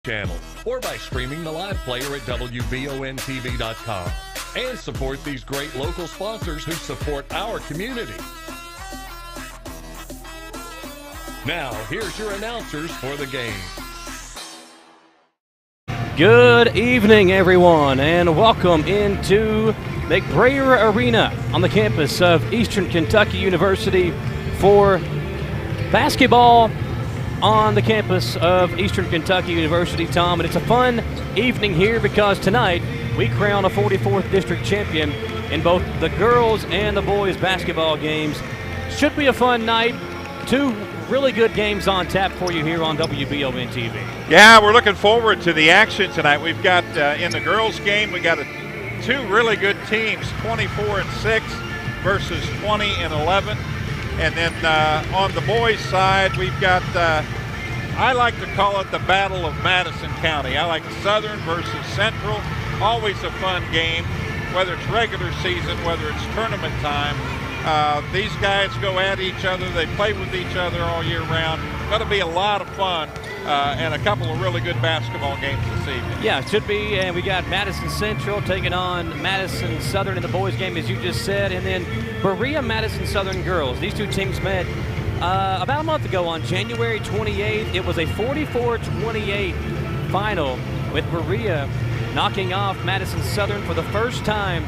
channel or by streaming the live player at WBONTV.com. And support these great local sponsors who support our community. Now, here's your announcers for the game. Good evening, everyone, and welcome into Berea Arena on the campus of Eastern Kentucky University for basketball on the campus of Eastern Kentucky University, Tom. And it's a fun evening here because tonight we crown a 44th district champion in both the girls and the boys basketball games. Should be a fun night. Two really good games on tap for you here on WBON TV. Yeah, we're looking forward to the action tonight. We've got in the girls game, we got two really good teams, 24-6 versus 20-11. And then on the boys' side, we've got, I like to call it the Battle of Madison County. I like Southern versus Central. Always a fun game, whether it's regular season, whether it's tournament time. These guys go at each other. They play with each other all year round. Going to be a lot of fun and a couple of really good basketball games this evening. Yeah, it should be. And we got Madison Central taking on Madison Southern in the boys game, as you just said. And then Berea Madison Southern girls. These two teams met about a month ago on January 28th. It was a 44-28 final with Berea knocking off Madison Southern for the first time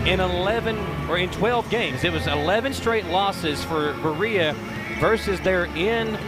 in 12 games. It was 11 straight losses for Berea versus their in-town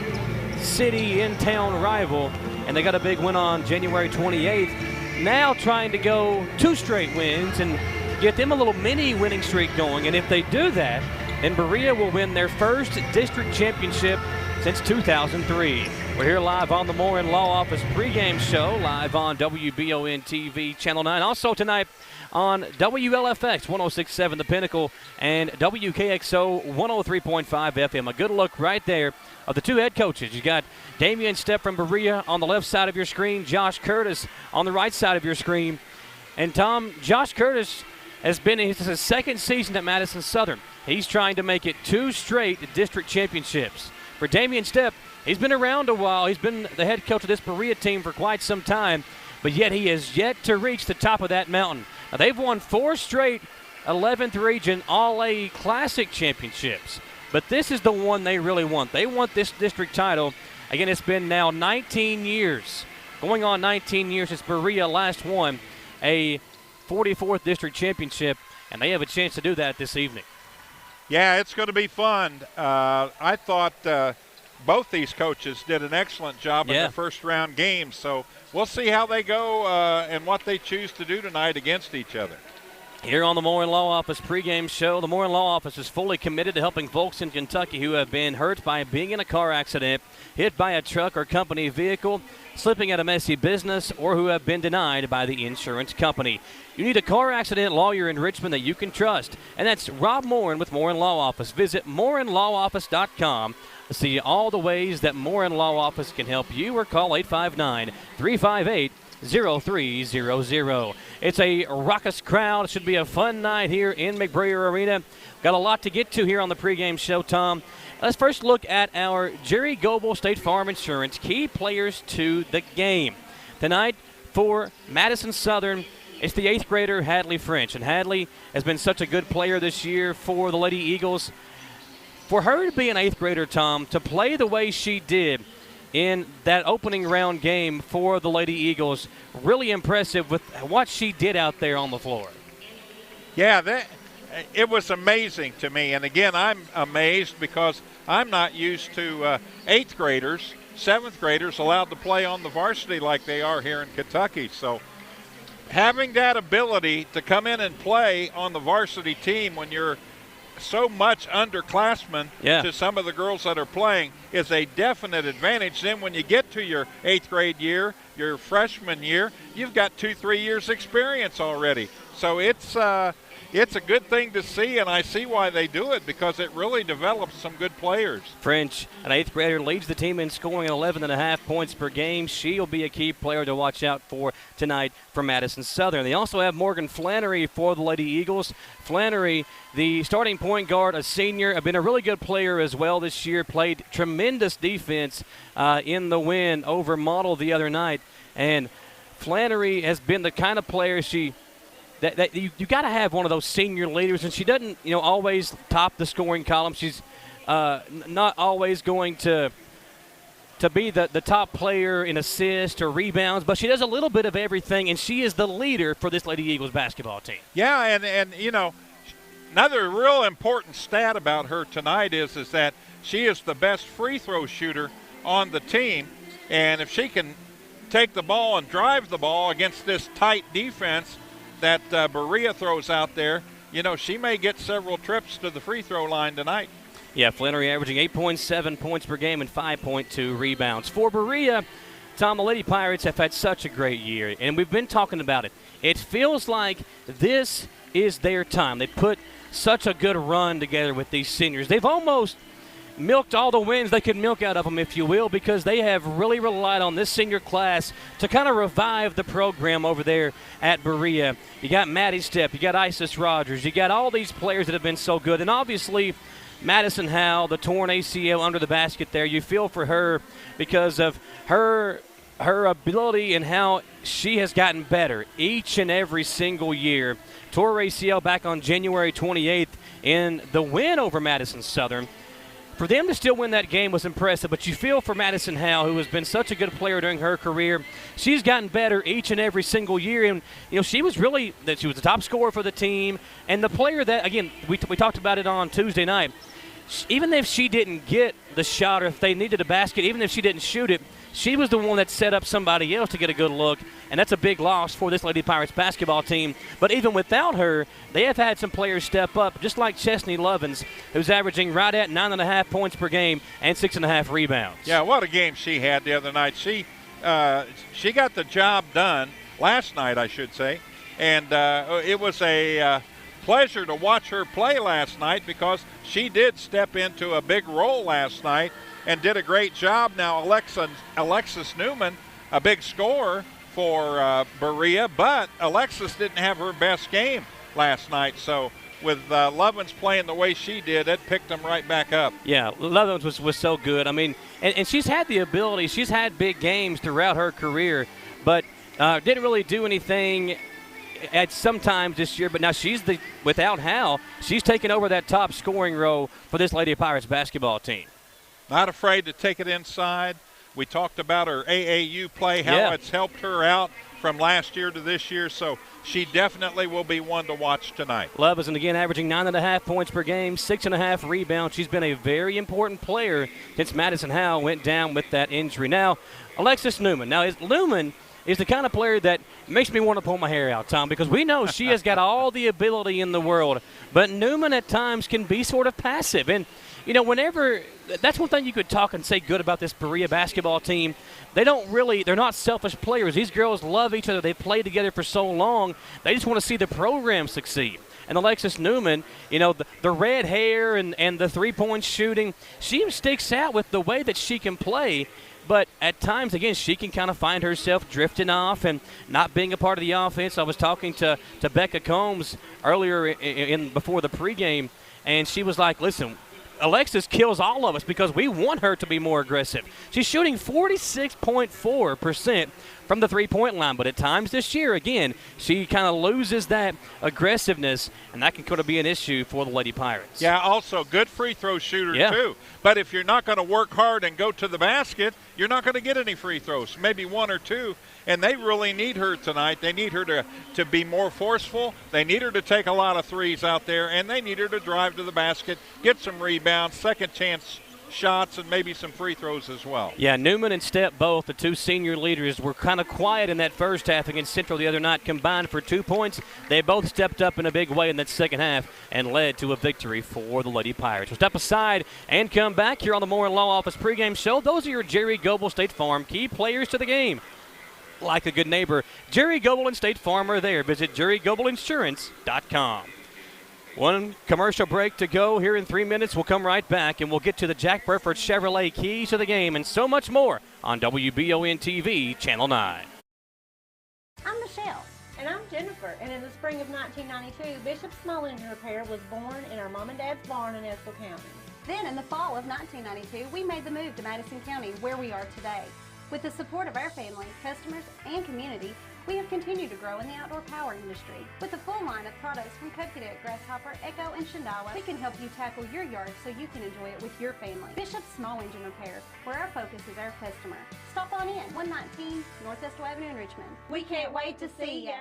rival, and they got a big win on January 28th. Now trying to go 2 straight wins and get them a little mini winning streak going, and if they do that, then Berea will win their first district championship since 2003. We're here live on the Moore & Law Office pregame show, live on WBON TV Channel 9. Also tonight on WLFX 106.7 The Pinnacle and WKXO 103.5 FM. A good look right there of the two head coaches. You got Damian Stepp from Berea on the left side of your screen, Josh Curtis on the right side of your screen. And Tom, Josh Curtis has been in his second season at Madison Southern. He's trying to make it 2 straight district championships. For Damian Stepp, he's been around a while. He's been the head coach of this Berea team for quite some time, but yet he has yet to reach the top of that mountain. Now, they've won 4 straight 11th Region All-A Classic championships, but this is the one they really want. They want this district title. Again, it's been now 19 years, going on 19 years since Berea last won a 44th district championship, and they have a chance to do that this evening. Yeah, it's going to be fun. I thought both these coaches did an excellent job in their first round games, so we'll see how they go and what they choose to do tonight against each other. Here on the Moore & Law Office pregame show, the Moore & Law Office is fully committed to helping folks in Kentucky who have been hurt by being in a car accident, hit by a truck or company vehicle, slipping at a messy business, or who have been denied by the insurance company. You need a car accident lawyer in Richmond that you can trust, and that's Rob Moore with Moore & Law Office. Visit mooreandlawoffice.com to see all the ways that Moore & Law Office can help you, or call 859-358-0300. It's a raucous crowd. It should be a fun night here in McBrayer Arena. Got a lot to get to here on the pregame show, Tom. Let's first look at our Jerry Goebel State Farm Insurance key players to the game. Tonight for Madison Southern, it's the 8th grader Hadley Fringe. And Hadley has been such a good player this year for the Lady Eagles. For her to be an 8th grader, Tom, to play the way she did in that opening round game for the Lady Eagles, really impressive with what she did out there on the floor. Yeah, it was amazing to me. And again, I'm amazed because I'm not used to 8th graders, 7th graders allowed to play on the varsity like they are here in Kentucky. So having that ability to come in and play on the varsity team when you're so much underclassmen to some of the girls that are playing is a definite advantage. Then when you get to your 8th grade year, your freshman year, you've got 2-3 years experience already. So it's a good thing to see, and I see why they do it because it really develops some good players. French, an 8th grader, leads the team in scoring at 11.5 points per game. She'll be a key player to watch out for tonight for Madison Southern. They also have Morgan Flannery for the Lady Eagles. Flannery, the starting point guard, a senior, has been a really good player as well this year, played tremendous defense in the win over Model the other night. And Flannery has been the kind of player that you got to have one of those senior leaders, and she doesn't, always top the scoring column. She's not always going to be the top player in assists or rebounds, but she does a little bit of everything, and she is the leader for this Lady Eagles basketball team. Yeah, and another real important stat about her tonight is that she is the best free throw shooter on the team, and if she can take the ball and drive the ball against this tight defense that Berea throws out there, she may get several trips to the free throw line tonight. Yeah, Flannery averaging 8.7 points per game and 5.2 rebounds. For Berea, Tom, the Lady Pirates have had such a great year, and we've been talking about it. It feels like this is their time. They put such a good run together with these seniors. They've almost milked all the wins they could milk out of them, if you will, because they have really relied on this senior class to kind of revive the program over there at Berea. You got Maddie Stepp, you got Isis Rogers, you got all these players that have been so good, and obviously Madison Howe, the torn ACL under the basket there. You feel for her because of her ability and how she has gotten better each and every single year. Tore ACL back on January 28th in the win over Madison Southern. For them to still win that game was impressive, but you feel for Madison Howe, who has been such a good player during her career. She's gotten better each and every single year, and she was the top scorer for the team, and the player that, again, we talked about it on Tuesday night. Even if she didn't get the shot or if they needed a basket, even if she didn't shoot it, she was the one that set up somebody else to get a good look, and that's a big loss for this Lady Pirates basketball team. But even without her, they have had some players step up, just like Chesney Lovins, who's averaging right at 9.5 points per game and 6.5 rebounds. Yeah, what a game she had the other night. She got the job done last night, I should say, and it was a pleasure to watch her play last night because she did step into a big role last night and did a great job. Now, Alexis Newman, a big scorer for Berea, but Alexis didn't have her best game last night. So with Lovins playing the way she did, it picked them right back up. Yeah, Lovins was so good. I mean, and she's had the ability. She's had big games throughout her career, but didn't really do anything at some times this year. But now without Hal, she's taken over that top scoring role for this Lady Pirates basketball team. Not afraid to take it inside. We talked about her AAU play, how it's helped her out from last year to this year, so she definitely will be one to watch tonight. Lovins, again, averaging 9.5 points per game, 6.5 rebounds. She's been a very important player since Madison Howe went down with that injury. Now, Alexis Newman. Now, Newman is the kind of player that makes me want to pull my hair out, Tom, because we know she has got all the ability in the world, but Newman at times can be sort of passive. And whenever – that's one thing you could talk and say good about this Berea basketball team. They're not selfish players. These girls love each other. They've played together for so long. They just want to see the program succeed. And Alexis Newman, the red hair and the three-point shooting, she sticks out with the way that she can play. But at times, again, she can kind of find herself drifting off and not being a part of the offense. I was talking to Becca Combs earlier before the pregame, and she was like, listen, Alexis kills all of us because we want her to be more aggressive. She's shooting 46.4% from the three-point line, but at times this year, again, she kind of loses that aggressiveness, and that can kind of be an issue for the Lady Pirates. Yeah, also good free throw shooter, too. But if you're not going to work hard and go to the basket, you're not going to get any free throws, maybe one or two, and they really need her tonight. They need her to be more forceful. They need her to take a lot of threes out there, and they need her to drive to the basket, get some rebounds, second chance shots, and maybe some free throws as well. Yeah, Newman and Stepp, both the two senior leaders, were kind of quiet in that first half against Central the other night, combined for 2 points. They both stepped up in a big way in that second half and led to a victory for the Lady Pirates. We'll step aside and come back here on the Moore & Law Office pregame show. Those are your Jerry Goebel State Farm key players to the game. Like a good neighbor, Jerry Goebel and State Farm are there. Visit JerryGoebelInsurance.com. One commercial break to go here in 3 minutes. We'll come right back, and we'll get to the Jack Burford Chevrolet keys to the game and so much more on WBON-TV, Channel 9. I'm Michelle. And I'm Jennifer. And in the spring of 1992, Bishop Small Engine Repair was born in our mom and dad's barn in Estill County. Then in the fall of 1992, we made the move to Madison County, where we are today. With the support of our family, customers, and community, we have continued to grow in the outdoor power industry. With a full line of products from Cub Cadet, Grasshopper, Echo, and Shindawa, we can help you tackle your yard so you can enjoy it with your family. Bishop's Small Engine Repair, where our focus is our customer. Stop on in, 119 North Estill Avenue in Richmond. We can't wait to see you.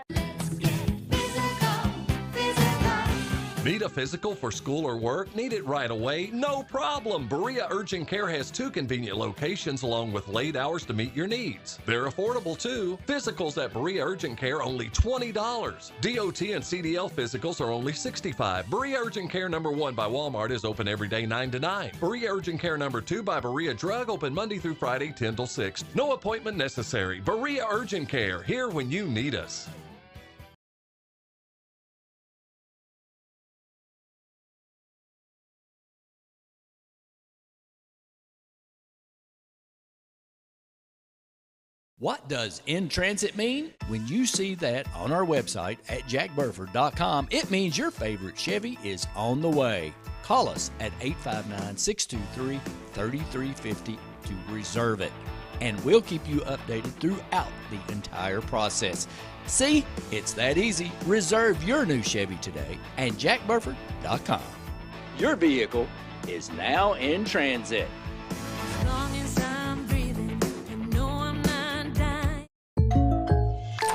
Need a physical for school or work? Need it right away? No problem. Berea Urgent Care has 2 convenient locations along with late hours to meet your needs. They're affordable too. Physicals at Berea Urgent Care only $20. DOT and CDL physicals are only $65. Berea Urgent Care number 1 by Walmart is open every day 9 to 9. Berea Urgent Care number 2 by Berea Drug open Monday through Friday 10 till 6. No appointment necessary. Berea Urgent Care, here when you need us. What does in transit mean? When you see that on our website at jackburford.com, it means your favorite Chevy is on the way. Call us at 859-623-3350 to reserve it, and we'll keep you updated throughout the entire process. See, it's that easy. Reserve your new Chevy today at jackburford.com. Your vehicle is now in transit.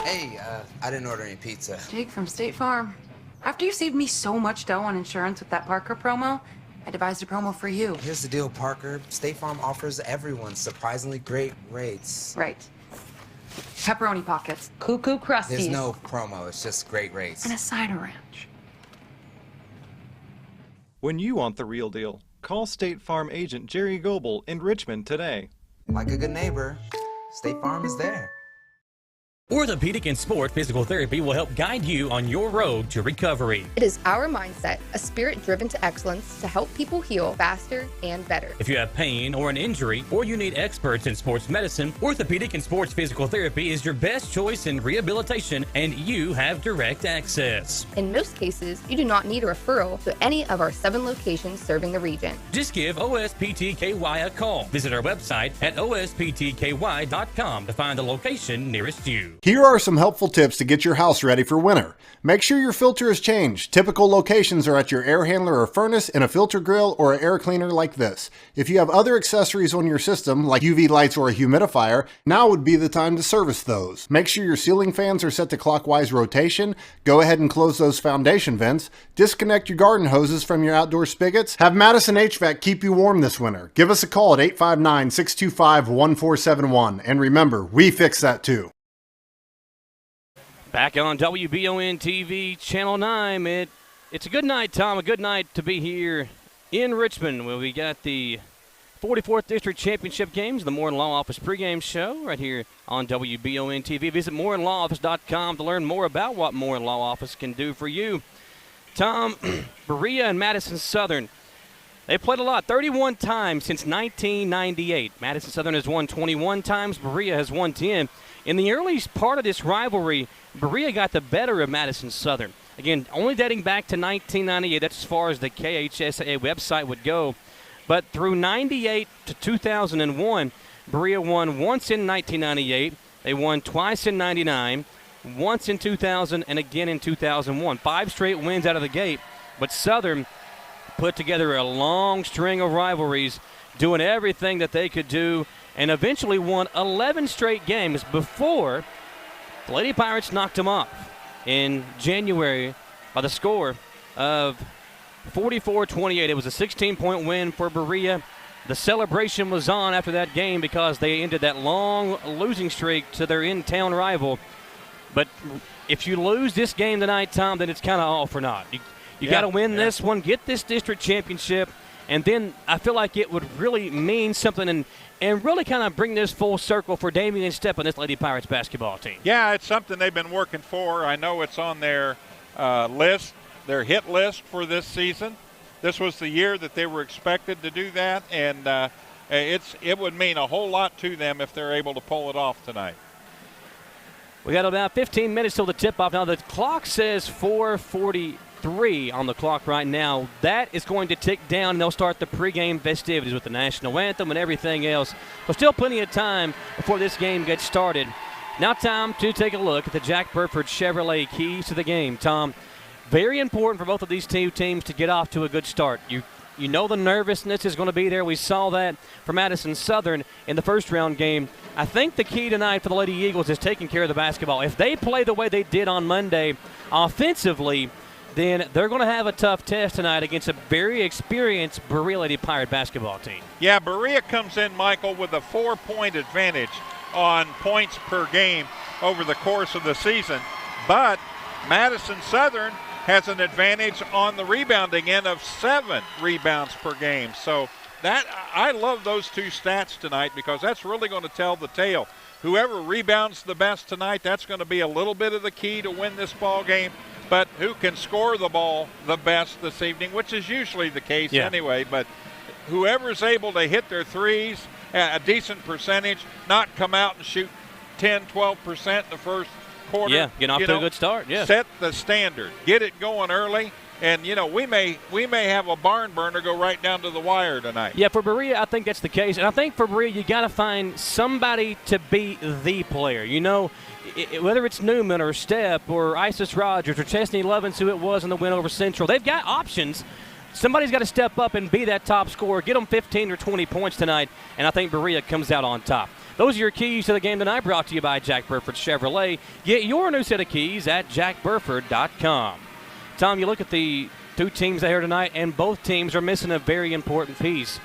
Hey, I didn't order any pizza. Jake from State Farm. After you saved me so much dough on insurance with that Parker promo, I devised a promo for you. Here's the deal, Parker. State Farm offers everyone surprisingly great rates. Right. Pepperoni pockets, cuckoo crusties. There's no promo, it's just great rates. And a cider ranch. When you want the real deal, call State Farm agent Jerry Goebel in Richmond today. Like a good neighbor, State Farm is there. Orthopedic and Sport Physical Therapy will help guide you on your road to recovery. It is our mindset, a spirit driven to excellence to help people heal faster and better. If you have pain or an injury, or you need experts in sports medicine, Orthopedic and Sports Physical Therapy is your best choice in rehabilitation, and you have direct access. In most cases, you do not need a referral to any of our 7 locations serving the region. Just give OSPTKY a call. Visit our website at osptky.com to find the location nearest you. Here are some helpful tips to get your house ready for winter. Make sure your filter is changed. Typical locations are at your air handler or furnace, in a filter grill, or an air cleaner like this. If you have other accessories on your system, like UV lights or a humidifier, now would be the time to service those. Make sure your ceiling fans are set to clockwise rotation. Go ahead and close those foundation vents. Disconnect your garden hoses from your outdoor spigots. Have Madison HVAC keep you warm this winter. Give us a call at 859-625-1471. And remember, we fix that too. Back on WBON TV, Channel 9. It's a good night, Tom, a good night to be here in Richmond where we got the 44th District Championship games, the Moore & Law Office pregame show right here on WBON TV. Visit mooreandlawoffice.com to learn more about what Moore & Law Office can do for you. Tom, Berea and Madison Southern, they played a lot, 31 times since 1998. Madison Southern has won 21 times, Berea has won 10. In the early part of this rivalry, Berea got the better of Madison Southern. Again, only dating back to 1998. That's as far as the KHSAA website would go. But through 98 to 2001, Berea won once in 1998. They won twice in 99, once in 2000, and again in 2001. 5 straight wins out of the gate. But Southern put together a long string of rivalries, doing everything that they could do, and eventually won 11 straight games before the Lady Pirates knocked them off in January by the score of 44-28. It was a 16-point win for Berea. The celebration was on after that game because they ended that long losing streak to their in-town rival. But if you lose this game tonight, Tom, then it's kind of all for naught. You got to win this one, get this district championship, and then I feel like it would really mean something and really kind of bring this full circle for Damian Stepp and this Lady Pirates basketball team. Yeah, it's something they've been working for. I know it's on their list, their hit list for this season. This was the year that they were expected to do that, and it would mean a whole lot to them if they're able to pull it off tonight. We got about 15 minutes till the tip-off. Now the clock says 4:42. 3 on the clock right now. That is going to tick down, and they'll start the pregame festivities with the national anthem and everything else. But still plenty of time before this game gets started. Now time to take a look at the Jack Burford Chevrolet keys to the game. Tom, very important for both of these two teams to get off to a good start. You know the nervousness is going to be there. We saw that for Madison Southern in the first round game. I think the key tonight for the Lady Eagles is taking care of the basketball. If they play the way they did on Monday offensively, then they're going to have a tough test tonight against a very experienced Berea Lady Pirate basketball team. Yeah, Berea comes in, Michael, with a 4-point advantage on points per game over the course of the season. But Madison Southern has an advantage on the rebounding end of 7 rebounds per game. So that I love those two stats tonight because that's really going to tell the tale. Whoever rebounds the best tonight, that's going to be a little bit of the key to win this ball game. But who can score the ball the best this evening, which is usually the case anyway. But whoever's able to hit their threes at a decent percentage, not come out and shoot 10, 12% in the first quarter. Yeah, get off to a good start. Yeah, set the standard, get it going early, and we may have a barn burner go right down to the wire tonight. Yeah, for Berea, I think that's the case, and I think for Berea, you got to find somebody to be the player. Whether it's Newman or Stepp or Isis Rogers or Chesney Lovins, who it was in the win over Central, they've got options. Somebody's got to step up and be that top scorer, get them 15 or 20 points tonight, and I think Berea comes out on top. Those are your keys to the game tonight, brought to you by Jack Burford Chevrolet. Get your new set of keys at jackburford.com. Tom, you look at the two teams out here tonight, and both teams are missing a very important piece.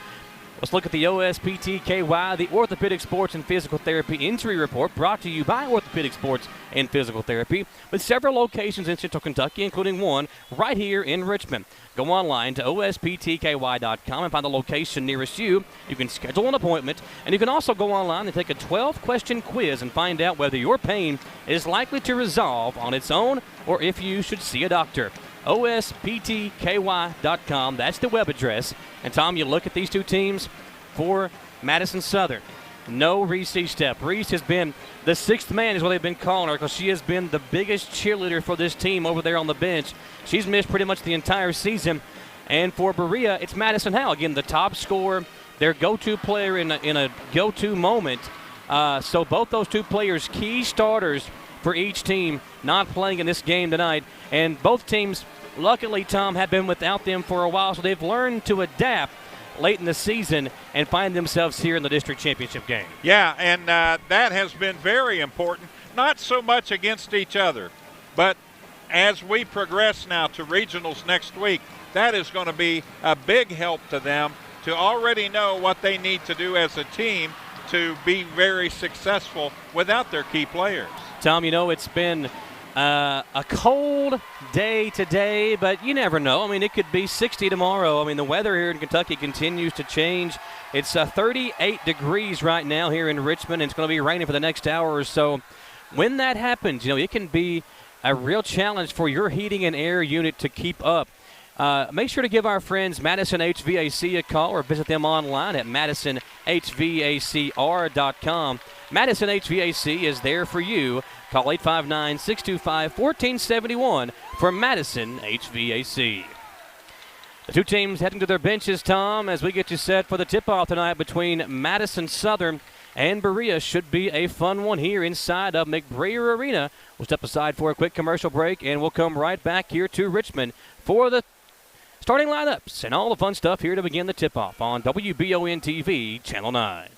Let's look at the OSPTKY, the Orthopedic Sports and Physical Therapy Injury Report, brought to you by Orthopedic Sports and Physical Therapy, with several locations in Central Kentucky, including one right here in Richmond. Go online to osptky.com and find the location nearest you. You can schedule an appointment, and you can also go online and take a 12-question quiz and find out whether your pain is likely to resolve on its own or if you should see a doctor. osptky.com, that's the web address. And Tom, you look at these two teams for Madison Southern. No Reese Stepp. Reese has been the sixth man is what they've been calling her because she has been the biggest cheerleader for this team over there on the bench. She's missed pretty much the entire season. And for Berea, it's Madison Howe. Again, the top scorer, their go-to player in a go-to moment. So both those two players, key starters for each team, not playing in this game tonight. And both teams, luckily, Tom, have been without them for a while, so they've learned to adapt late in the season and find themselves here in the district championship game. Yeah, and that has been very important, not so much against each other, but as we progress now to regionals next week, that is going to be a big help to them to already know what they need to do as a team to be very successful without their key players. Tom, it's been a cold day today, but you never know. I mean, it could be 60 tomorrow. I mean, the weather here in Kentucky continues to change. It's 38 degrees right now here in Richmond, and it's going to be raining for the next hour or so. When that happens, it can be a real challenge for your heating and air unit to keep up. Make sure to give our friends Madison HVAC a call or visit them online at madisonhvacr.com. Madison HVAC is there for you. Call 859-625-1471 for Madison HVAC. The two teams heading to their benches, Tom, as we get you set for the tip-off tonight between Madison Southern and Berea. Should be a fun one here inside of McBrayer Arena. We'll step aside for a quick commercial break, and we'll come right back here to Richmond for the starting lineups and all the fun stuff here to begin the tip-off on WBON-TV, Channel 9.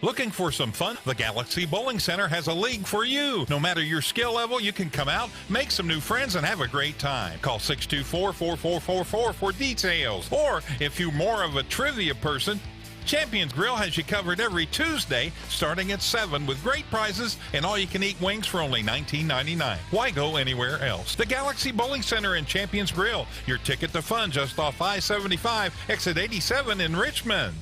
Looking for some fun? The Galaxy Bowling Center has a league for you. No matter your skill level, you can come out, make some new friends, and have a great time. Call 624-4444 for details. Or if you're more of a trivia person, Champions Grill has you covered every Tuesday starting at 7 with great prizes and all-you-can-eat wings for only $19.99. Why go anywhere else? The Galaxy Bowling Center and Champions Grill, your ticket to fun just off I-75, exit 87 in Richmond.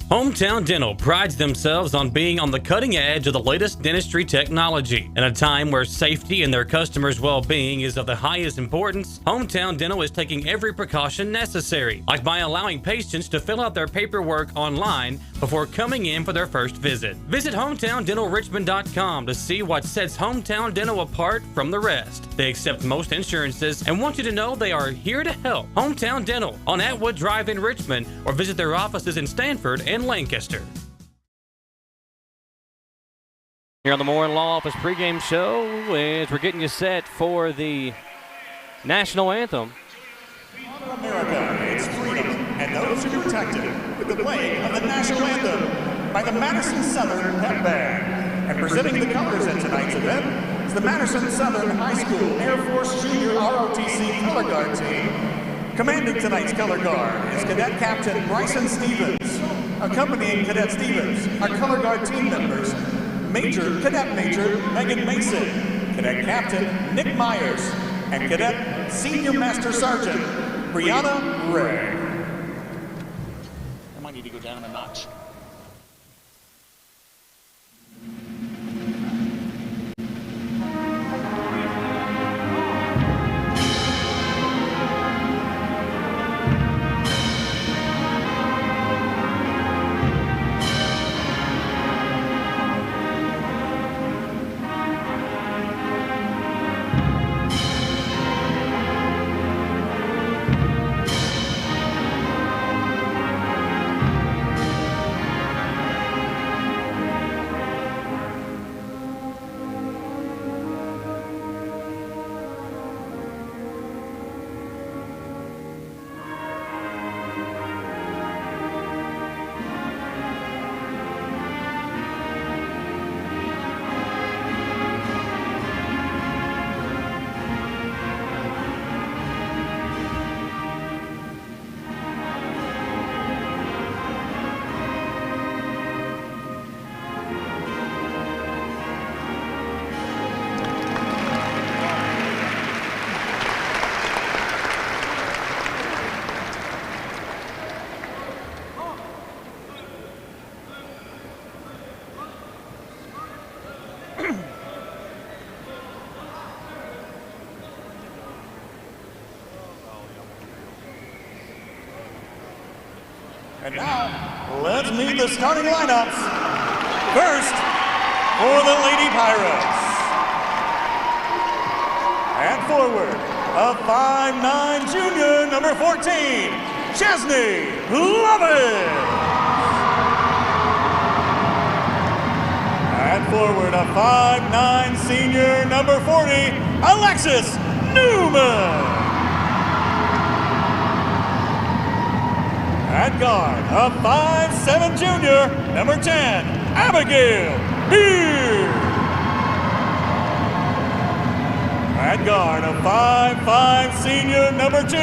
Hometown Dental prides themselves on being on the cutting edge of the latest dentistry technology. In a time where safety and their customers' well-being is of the highest importance, Hometown Dental is taking every precaution necessary, like by allowing patients to fill out their paperwork online before coming in for their first visit. Visit HometownDentalRichmond.com to see what sets Hometown Dental apart from the rest. They accept most insurances and want you to know they are here to help. Hometown Dental on Atwood Drive in Richmond, or visit their offices in Stanford and Lancaster. Here on the Moore & Law Office pregame show, as we're getting you set for the national anthem. America, its freedom, and those who protect it, with the playing of the national anthem by the Madison Southern Pep Band. And presenting the colors in tonight's event is the Madison Southern High School Air Force Junior ROTC Color Guard team. Commanding tonight's color guard is Cadet Captain Bryson Stevens. Accompanying Cadet Stevens are color guard team members Cadet Major Megan Mason, Cadet Captain Nick Myers, and Cadet Senior Master Sergeant Brianna Ray. I might need to go down a notch. And now, let's meet the starting lineups. First, for the Lady Pirates. And forward, a 5'9" junior, number 14, Chesney Lovett. And forward, a 5'9" senior, number 40, Alexis Newman. At guard, a 5'7" junior, number 10, Abigail Beard. At guard, a 5'5" senior, number 2,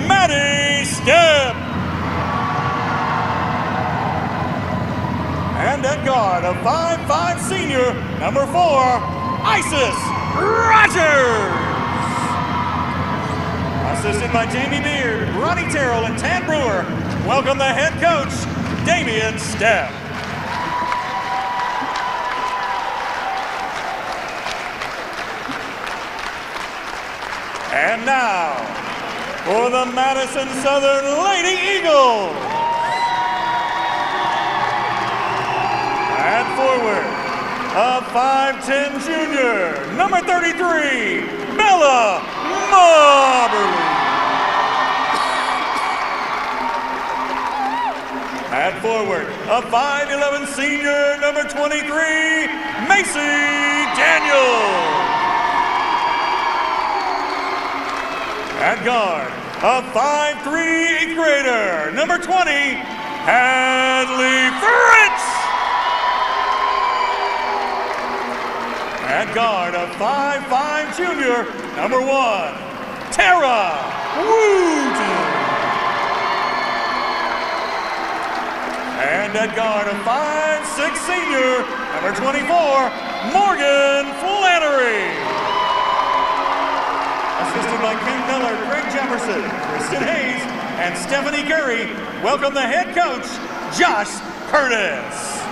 Maddie Skip. And at guard, a 5'5" senior, number 4, Isis Rogers. Assisted by Jamie Beard, Ronnie Terrell, and Tad Brewer. Welcome the head coach, Damian Stepp. And now, for the Madison Southern Lady Eagles. And forward, a 5'10" junior, number 33, Bella Moberly. At forward, a 5'11" senior, number 23, Macy Daniels. At guard, a 5'3" 8th grader, number 20, Hadley Fringe. At guard, a 5'5" junior, number 1, Tara Wooten. And at guard, a 5'6" senior, number 24, Morgan Flannery. Assisted by Ken Miller, Greg Jefferson, Kristen Hayes, and Stephanie Curry. Welcome the head coach, Josh Curtis.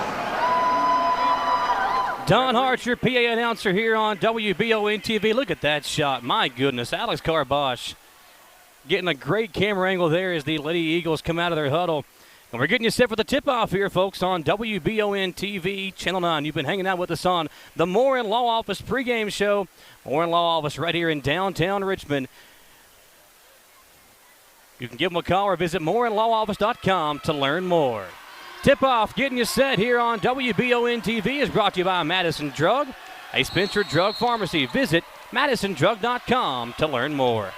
Don Hart, your PA announcer here on WBON TV. Look at that shot. My goodness, Alex Carbosh getting a great camera angle there as the Lady Eagles come out of their huddle. And we're getting you set for the tip-off here, folks, on WBON TV, Channel 9. You've been hanging out with us on the Moore & Law Office pregame show. Moore & Law Office right here in downtown Richmond. You can give them a call or visit mooreandlawoffice.com to learn more. Tip-off getting you set here on WBON TV is brought to you by Madison Drug, a Spencer Drug Pharmacy. Visit madisondrug.com to learn more.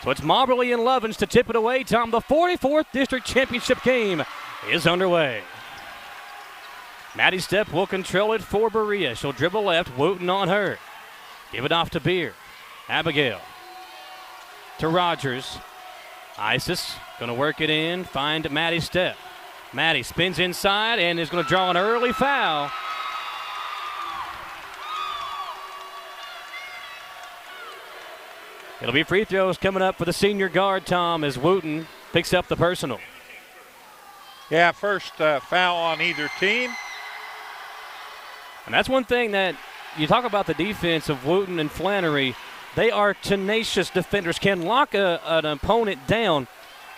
So it's Moberly and Lovins to tip it away. Tom, the 44th District Championship game is underway. Maddie Stepp will control it for Berea. She'll dribble left, Wooten on her. Give it off to Beer. Abigail to Rogers. Isis going to work it in, find Maddie Stepp. Maddie spins inside and is going to draw an early foul. It'll be free throws coming up for the senior guard, Tom, as Wooten picks up the personal. Yeah, first foul on either team. And that's one thing that you talk about the defense of Wooten and Flannery. They are tenacious defenders, can lock an opponent down.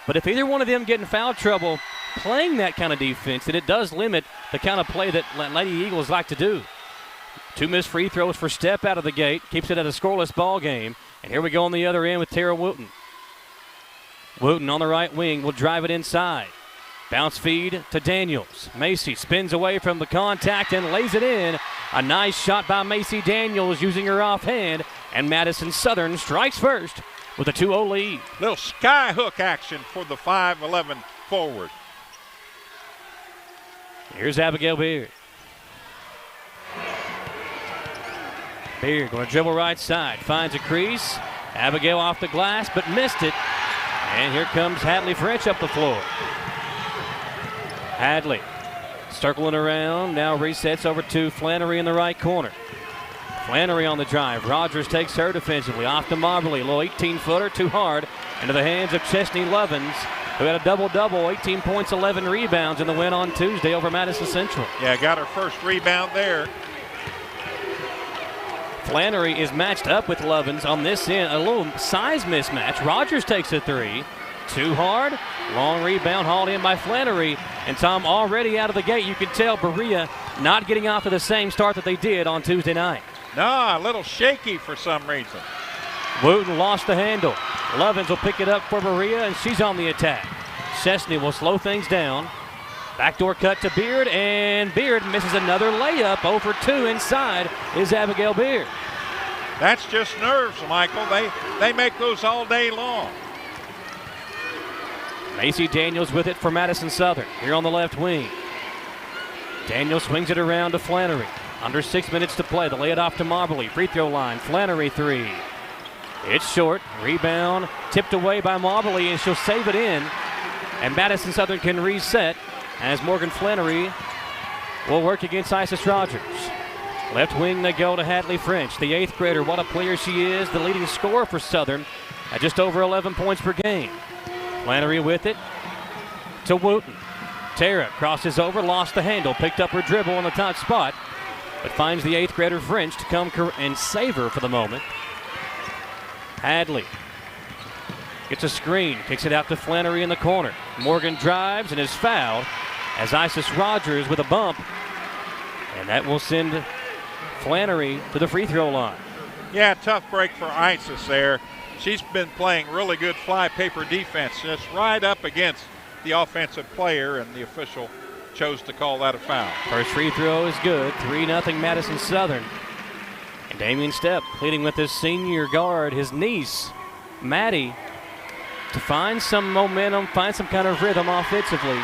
But if either one of them get in foul trouble playing that kind of defense, then it does limit the kind of play that Lady Eagles like to do. 2 missed free throws for Stepp out of the gate. Keeps it at a scoreless ball game. And here we go on the other end with Tara Wooten. Wooten on the right wing will drive it inside. Bounce feed to Daniels. Macy spins away from the contact and lays it in. A nice shot by Macy Daniels using her offhand. And Madison Southern strikes first with a 2-0 lead. Little sky hook action for the 5'11 forward. Here's Abigail Beard. Beard going to dribble right side. Finds a crease. Abigail off the glass, but missed it. And here comes Hadley Fringe up the floor. Hadley circling around. Now resets over to Flannery in the right corner. Flannery on the drive. Rogers takes her defensively. Off to Moberly. Little 18-footer, too hard. Into the hands of Chesney Lovins, who had a double-double, 18 points, 11 rebounds in the win on Tuesday over Madison Central. Yeah, got her first rebound there. Flannery is matched up with Lovins on this end. A little size mismatch. Rogers takes a three. Too hard. Long rebound hauled in by Flannery. And Tom, already out of the gate, you can tell Berea not getting off to the same start that they did on Tuesday night. No, a little shaky for some reason. Wooten lost the handle. Lovins will pick it up for Berea, and she's on the attack. Chesney will slow things down. Backdoor cut to Beard, and Beard misses another layup. 0-for-2 inside is Abigail Beard. That's just nerves, Michael. They make those all day long. Macy Daniels with it for Madison Southern here on the left wing. Daniels swings it around to Flannery. Under 6 minutes to play. They lay it off to Moberly. Free throw line. Flannery three. It's short. Rebound tipped away by Moberly, and she'll save it in. And Madison Southern can reset as Morgan Flannery will work against Isis Rogers. Left wing they go to Hadley Fringe, the 8th grader. What a player she is. The leading scorer for Southern at just over 11 points per game. Flannery with it to Wooten. Tara crosses over, lost the handle, picked up her dribble on the top spot, but finds the 8th grader Fringe to come and save her for the moment. Hadley gets a screen, kicks it out to Flannery in the corner. Morgan drives and is fouled as Isis Rogers with a bump, and that will send Flannery to the free throw line. Yeah, tough break for Isis there. She's been playing really good fly paper defense, just right up against the offensive player, and the official chose to call that a foul. First free throw is good. 3-0 Madison Southern. And Damian Stepp pleading with his senior guard, his niece, Maddie, to find some momentum, find some kind of rhythm offensively,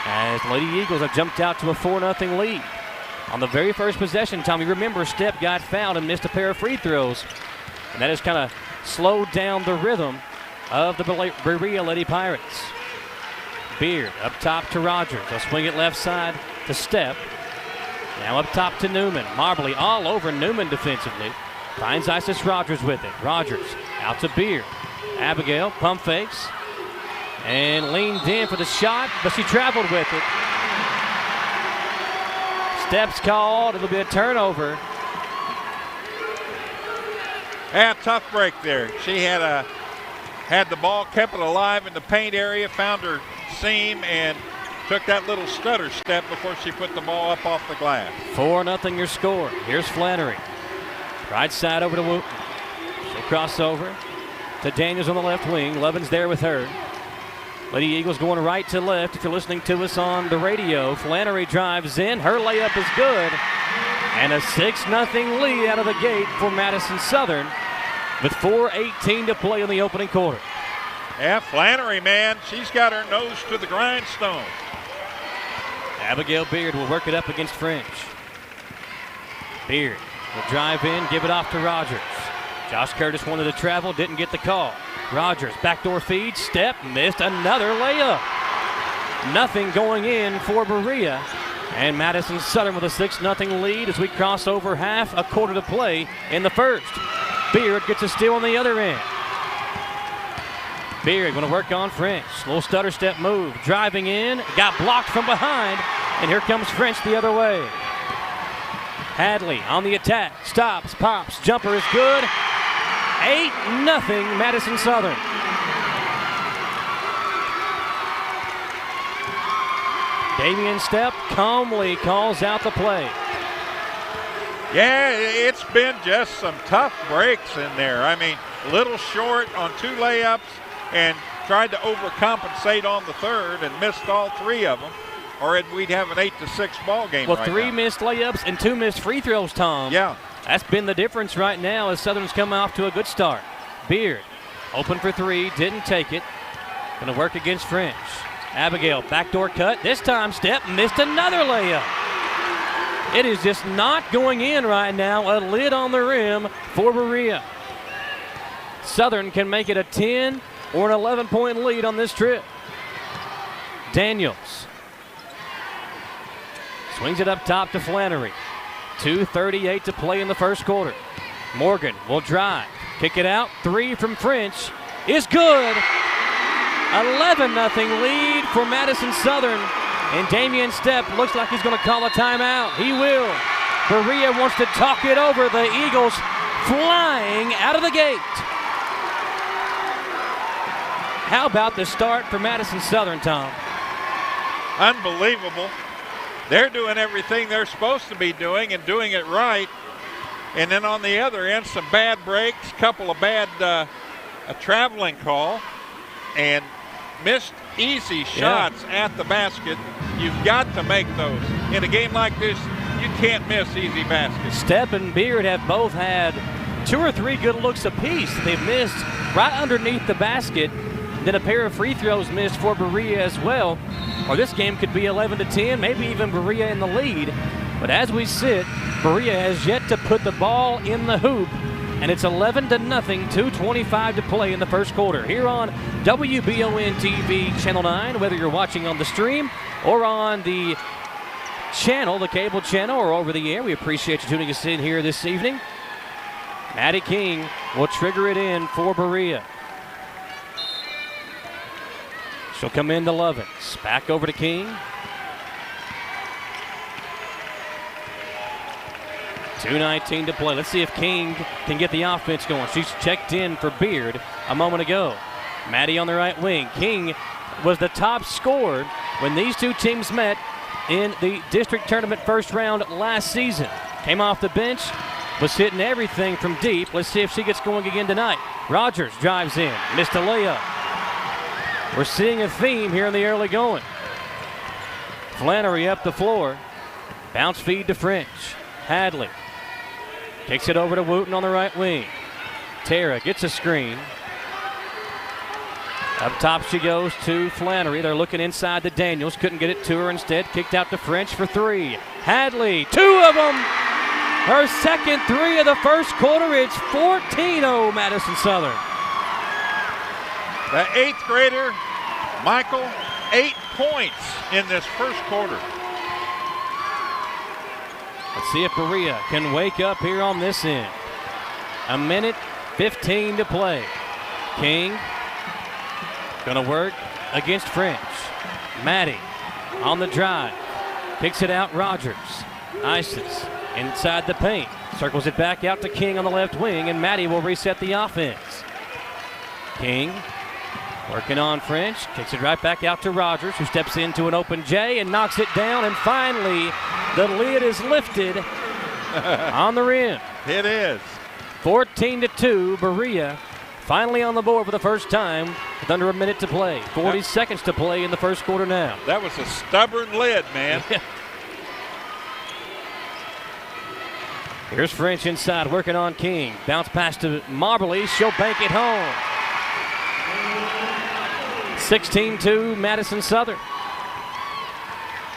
as Lady Eagles have jumped out to a 4-0 lead. On the very first possession, Tommy, remember Stepp got fouled and missed a pair of free throws, and that has kind of slowed down the rhythm of the Berea Lady Pirates. Beard up top to Rogers. They'll swing it left side to Stepp. Now up top to Newman. Moberly all over Newman defensively. Finds Isis Rogers with it. Rogers out to Beard. Abigail pump fakes and leaned in for the shot, but she traveled with it. Steps called. It'll be a turnover. Yeah, tough break there. She had a had the ball, kept it alive in the paint area, found her seam, and took that little stutter step before she put the ball up off the glass. 4-0 your score. Here's Flannery. Right side over to Wooten. She'll cross over to Daniels on the left wing. Levin's there with her. Lady Eagles going right to left. If you're listening to us on the radio, Flannery drives in. Her layup is good. And a 6-0 lead out of the gate for Madison Southern with 4:18 to play in the opening quarter. Yeah, Flannery, man, she's got her nose to the grindstone. Abigail Beard will work it up against Fringe. Beard will drive in, give it off to Rogers. Josh Curtis wanted to travel, didn't get the call. Rogers, backdoor feed, step, missed another layup. Nothing going in for Berea. And Madison Southern with a 6-0 lead as we cross over half a quarter to play in the first. Beard gets a steal on the other end. Beard going to work on French. Little stutter step move. Driving in. Got blocked from behind. And here comes French the other way. Hadley on the attack. Stops, pops. Jumper is good. 8-0 Madison Southern. Damian Stepp calmly calls out the play. Yeah, it's been just some tough breaks in there. I mean, a little short on 2 layups and tried to overcompensate on the third and missed all 3 of them, or we'd have an 8-6 ball game. Well, right 3 now. missed layups and 2 missed free throws, Tom. Yeah. That's been the difference right now as Southern's come off to a good start. Beard, open for 3, didn't take it. Going to work against French. Abigail, backdoor cut. This time, Stepp missed another layup. It is just not going in right now. A lid on the rim for Berea. Southern can make it a 10 or an 11-point lead on this trip. Daniels swings it up top to Flannery. 2:38 to play in the first quarter. Morgan will drive. Kick it out. 3 from French is good. 11-0 lead for Madison Southern. And Damian Stepp looks like he's going to call a timeout. He will. Berea wants to talk it over. The Eagles flying out of the gate. How about the start for Madison Southern, Tom? Unbelievable. They're doing everything they're supposed to be doing and doing it right. And then on the other end, some bad breaks, couple of bad a traveling call, and missed easy shots at the basket. You've got to make those. In a game like this, you can't miss easy baskets. Stepp and Beard have both had 2 or 3 good looks apiece. They've missed right underneath the basket. Then a pair of free throws missed for Berea as well. Or this game could be 11-10, maybe even Berea in the lead. But as we sit, Berea has yet to put the ball in the hoop. And it's 11-0, 2:25 to play in the first quarter. Here on WBON TV Channel 9, whether you're watching on the stream or on the channel, the cable channel, or over the air, we appreciate you tuning us in here this evening. Maddie King will trigger it in for Berea. She'll come into Lovins. Back over to King. 2:19 to play. Let's see if King can get the offense going. She's checked in for Beard a moment ago. Maddie on the right wing. King was the top scorer when these two teams met in the district tournament first round last season. Came off the bench, was hitting everything from deep. Let's see if she gets going again tonight. Rogers drives in, missed a layup. We're seeing a theme here in the early going. Flannery up the floor. Bounce feed to French. Hadley kicks it over to Wooten on the right wing. Tara gets a screen. Up top she goes to Flannery. They're looking inside to Daniels. Couldn't get it to her. Instead, kicked out to French for 3. Hadley, 2 of them. Her second 3 of the first quarter. It's 14-0 Madison Southern. The 8th grader, Michael, 8 points in this first quarter. Let's see if Berea can wake up here on this end. 1:15 to play. King gonna work against French. Maddie on the drive. Kicks it out, Rogers. Isis inside the paint. Circles it back out to King on the left wing, and Maddie will reset the offense. King working on Fringe, kicks it right back out to Rogers, who steps into an open J and knocks it down, and finally the lid is lifted on the rim. It is. 14-2, Berea finally on the board for the first time with under a minute to play. 40 seconds to play in the first quarter now. That was a stubborn lid, man. Here's French inside, working on King. Bounce pass to Marbley. She'll bank it home. 16-2, Madison Southern.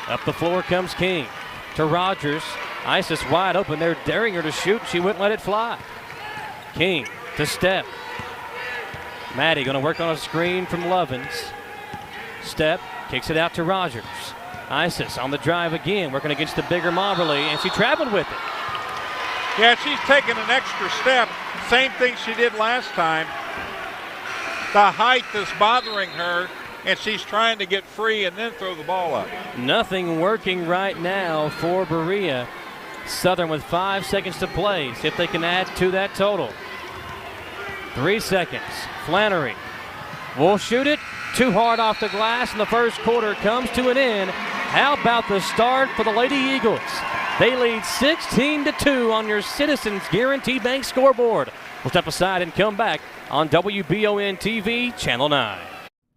Up the floor comes King to Rogers. Isis wide open. They're daring her to shoot. She wouldn't let it fly. King to Step. Maddie going to work on a screen from Lovins. Step kicks it out to Rogers. Isis on the drive again, working against the bigger Marbley, and she traveled with it. Yeah, she's taking an extra step. Same thing she did last time. The height is bothering her, and she's trying to get free and then throw the ball up. Nothing working right now for Berea. Southern with 5 seconds to play. See if they can add to that total. 3 seconds. Flannery will shoot it. Too hard off the glass, and the first quarter comes to an end. How about the start for the Lady Eagles? They lead 16-2 on your Citizens Guarantee Bank scoreboard. We'll step aside and come back on WBON TV, Channel 9.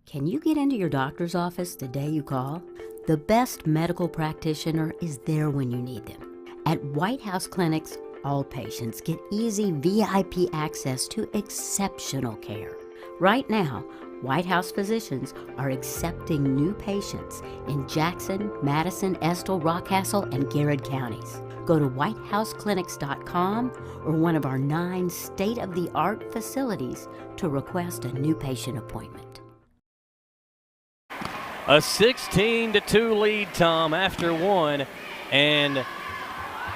Can you get into your doctor's office the day you call? The best medical practitioner is there when you need them. At White House Clinics, all patients get easy VIP access to exceptional care. Right now, White House physicians are accepting new patients in Jackson, Madison, Estill, Rockcastle, and Garrett counties. Go to whitehouseclinics.com or one of our 9 state-of-the-art facilities to request a new patient appointment. A 16-2 lead, Tom, after one. And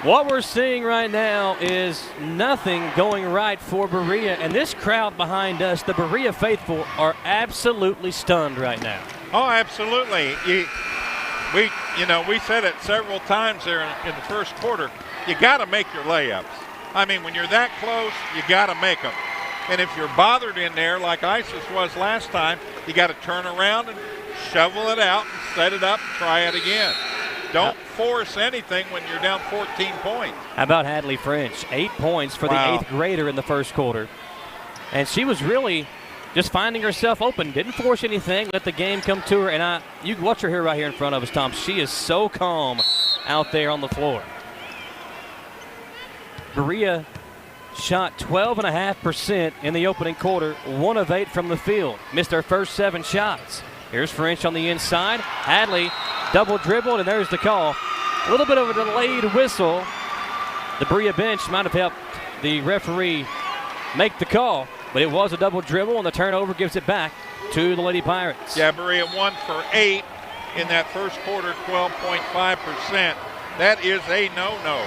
what we're seeing right now is nothing going right for Berea. And this crowd behind us, the Berea faithful, are absolutely stunned right now. Oh, absolutely. We said it several times there in the first quarter. You got to make your layups. I mean, when you're that close, you got to make them. And if you're bothered in there like Isis was last time, you got to turn around and shovel it out and set it up and try it again. Don't force anything when you're down 14 points. How about Hadley Fringe? 8 points for the 8th grader in the first quarter. And she was really just finding herself open. Didn't force anything. Let the game come to her. And you can watch her here right here in front of us, Tom. She is so calm out there on the floor. Berea shot 12.5% in the opening quarter. 1 of 8 from the field. Missed her first 7 shots. Here's French on the inside. Hadley double dribbled, and there's the call. A little bit of a delayed whistle. The Berea bench might have helped the referee make the call, but it was a double dribble, and the turnover gives it back to the Lady Pirates. Yeah, Berea 1 for 8 in that first quarter, 12.5%. That is a no-no.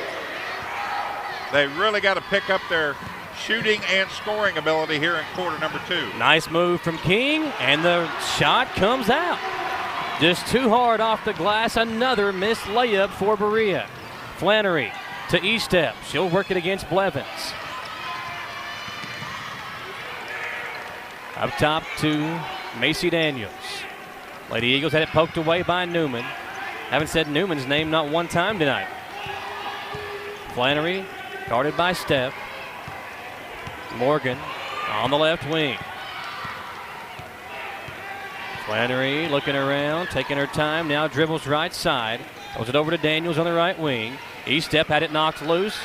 They really got to pick up their shooting and scoring ability here in quarter number 2. Nice move from King, and the shot comes out. Just too hard off the glass. Another missed layup for Berea. Flannery to Estep. She'll work it against Blevins. Up top to Macy Daniels. Lady Eagles had it poked away by Newman. Haven't said Newman's name not one time tonight. Flannery guarded by Steph. Morgan on the left wing. Flannery looking around, taking her time, now dribbles right side. Throws it over to Daniels on the right wing. Estep had it knocked loose.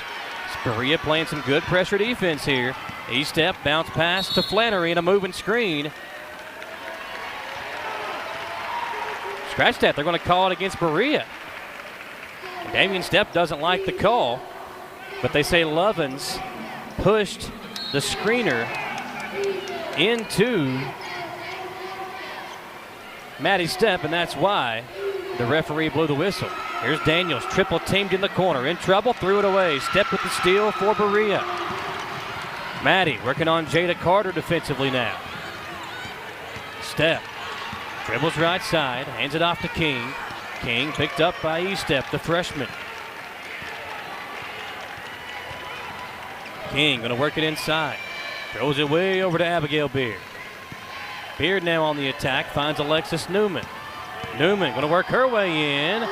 Berea playing some good pressure defense here. Estep bounce pass to Flannery and a moving screen. Scratch that, they're going to call it against Berea. Damian Stepp doesn't like the call, but they say Lovins pushed the screener into Maddie Stepp, and that's why the referee blew the whistle. Here's Daniels, triple teamed in the corner, in trouble, threw it away. Stepp with the steal for Berea. Maddie working on Jada Carter defensively now. Stepp dribbles right side, hands it off to King. King picked up by Estep, the freshman. King gonna work it inside. Throws it way over to Abigail Beard. Beard now on the attack, finds Alexis Newman. Newman going to work her way in.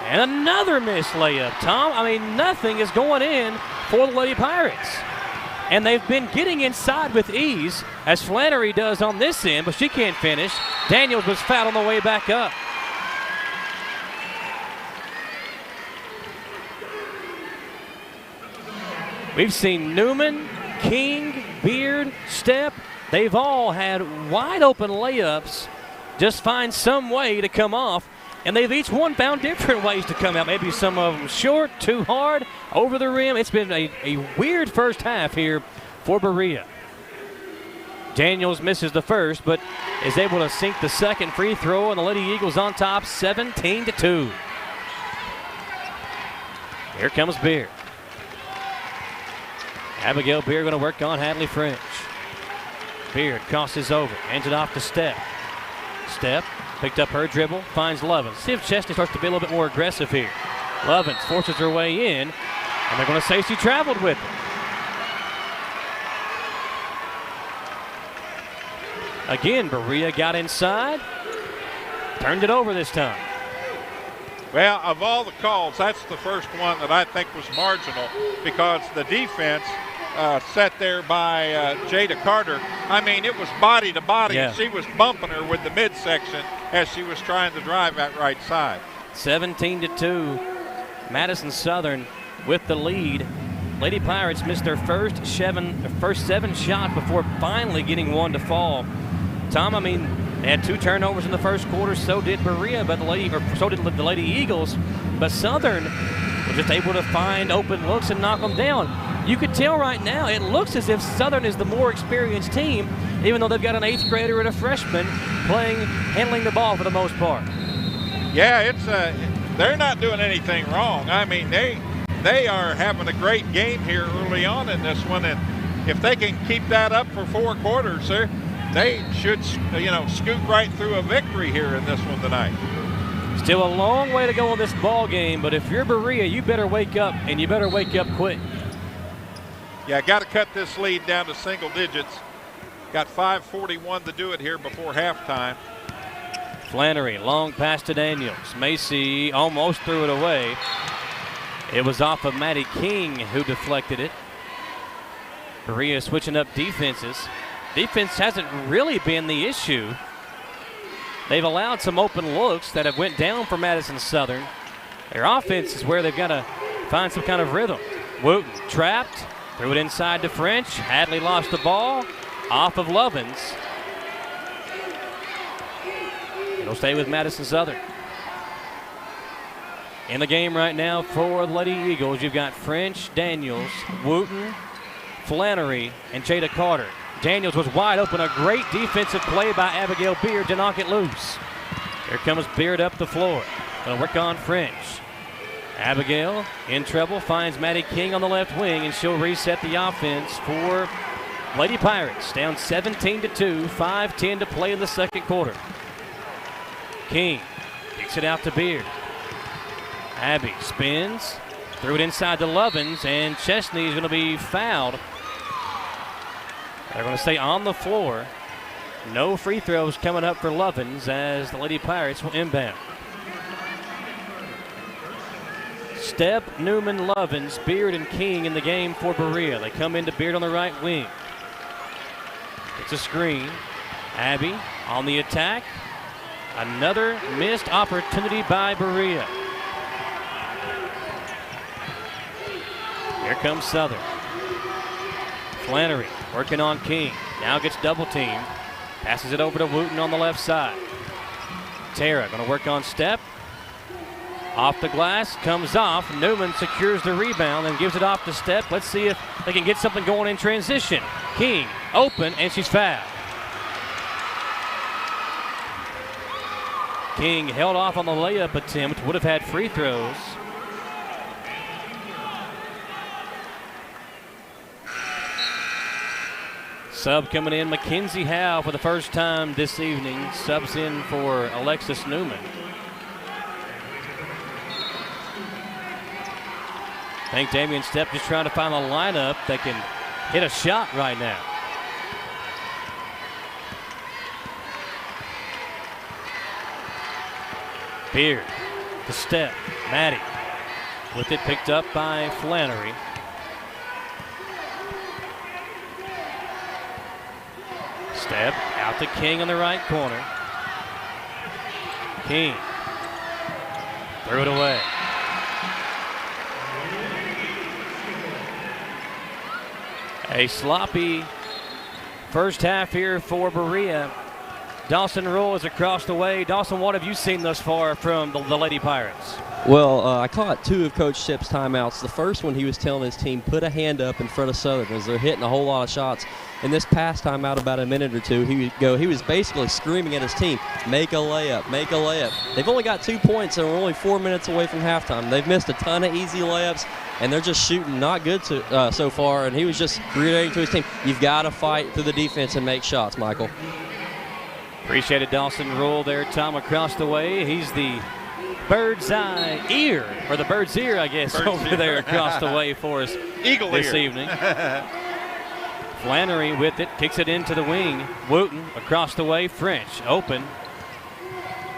And another missed layup. Tom, I mean, nothing is going in for the Lady Pirates. And they've been getting inside with ease, as Flannery does on this end, but she can't finish. Daniels was fouled on the way back up. We've seen Newman, King, Beard, Stepp. They've all had wide open layups, just find some way to come off. And they've each one found different ways to come out. Maybe some of them short, too hard, over the rim. It's been a weird first half here for Berea. Daniels misses the first, but is able to sink the second free throw, and the Lady Eagles on top 17-2. Here comes Beard. Abigail Beard going to work on Hadley Fringe. Beard crosses over, hands it off to Stepp. Stepp picked up her dribble, finds Lovins. See if Chesney starts to be a little bit more aggressive here. Lovins forces her way in, and they're going to say she traveled with her. Again, Berea got inside, turned it over this time. Well, of all the calls, that's the first one that I think was marginal, because the defense sat there by Jada Carter. I mean, it was body to body, and she was bumping her with the midsection as she was trying to drive that right side. 17-2, Madison Southern with the lead. Lady Pirates missed their first seven shots before finally getting one to fall. Tom, I mean, they had 2 turnovers in the first quarter. So did Berea, but so did the Lady Eagles. But Southern was just able to find open looks and knock them down. You could tell right now it looks as if Southern is the more experienced team, even though they've got an 8th grader and a freshman handling the ball for the most part. Yeah, it's they're not doing anything wrong. I mean, they are having a great game here early on in this one, and if they can keep that up for 4 quarters, they should, scoot right through a victory here in this one tonight. Still a long way to go in this ball game, but if you're Berea, you better wake up, and you better wake up quick. Yeah, got to cut this lead down to single digits. Got 5:41 to do it here before halftime. Flannery, long pass to Daniels. Macy almost threw it away. It was off of Maddie King, who deflected it. Berea switching up defenses. Defense hasn't really been the issue. They've allowed some open looks that have went down for Madison Southern. Their offense is where they've got to find some kind of rhythm. Wooten trapped, threw it inside to French. Hadley lost the ball, off of Lovins. It'll stay with Madison Southern. In the game right now for the Lady Eagles, you've got French, Daniels, Wooten, Flannery, and Jada Carter. Daniels was wide open. A great defensive play by Abigail Beard to knock it loose. Here comes Beard up the floor. Going to work on French. Abigail in trouble, finds Maddie King on the left wing, and she'll reset the offense for Lady Pirates. Down 17-2, 5:10 to play in the second quarter. King kicks it out to Beard. Abby spins, threw it inside to Lovins, and Chesney is going to be fouled. They're going to stay on the floor. No free throws coming up for Lovins as the Lady Pirates will inbound. Stepp, Newman, Lovins, Beard, and King in the game for Berea. They come into Beard on the right wing. It's a screen. Abby on the attack. Another missed opportunity by Berea. Here comes Southern. Flannery working on King. Now gets double teamed. Passes it over to Wooten on the left side. Tara going to work on Stepp. Off the glass, comes off. Newman secures the rebound and gives it off to Stepp. Let's see if they can get something going in transition. King open, and she's fouled. King held off on the layup attempt, would have had free throws. Sub coming in, Mackenzie Howe for the first time this evening. Subs in for Alexis Newman. I think Damian Stepp just trying to find a lineup that can hit a shot right now. Beard, the step, Maddie. With it picked up by Flannery. Step out to King on the right corner. King threw it away. A sloppy first half here for Berea. Dawson Rule is across the way. Dawson, what have you seen thus far from the Lady Pirates? Well, I caught 2 of Coach Shipp's timeouts. The first one, he was telling his team, put a hand up in front of Southern as they're hitting a whole lot of shots. And this past timeout, about a minute or two, he was basically screaming at his team, make a layup, make a layup. They've only got 2 points, and we're only 4 minutes away from halftime. They've missed a ton of easy layups, and they're just shooting not good so far. And he was just reiterating to his team, you've got to fight through the defense and make shots, Michael. Appreciated Dawson Rule there, Tom, across the way. He's the bird's eye ear, or the bird's ear, I guess, over there across the way for us this evening. Flannery with it, kicks it into the wing. Wooten across the way, Fringe open.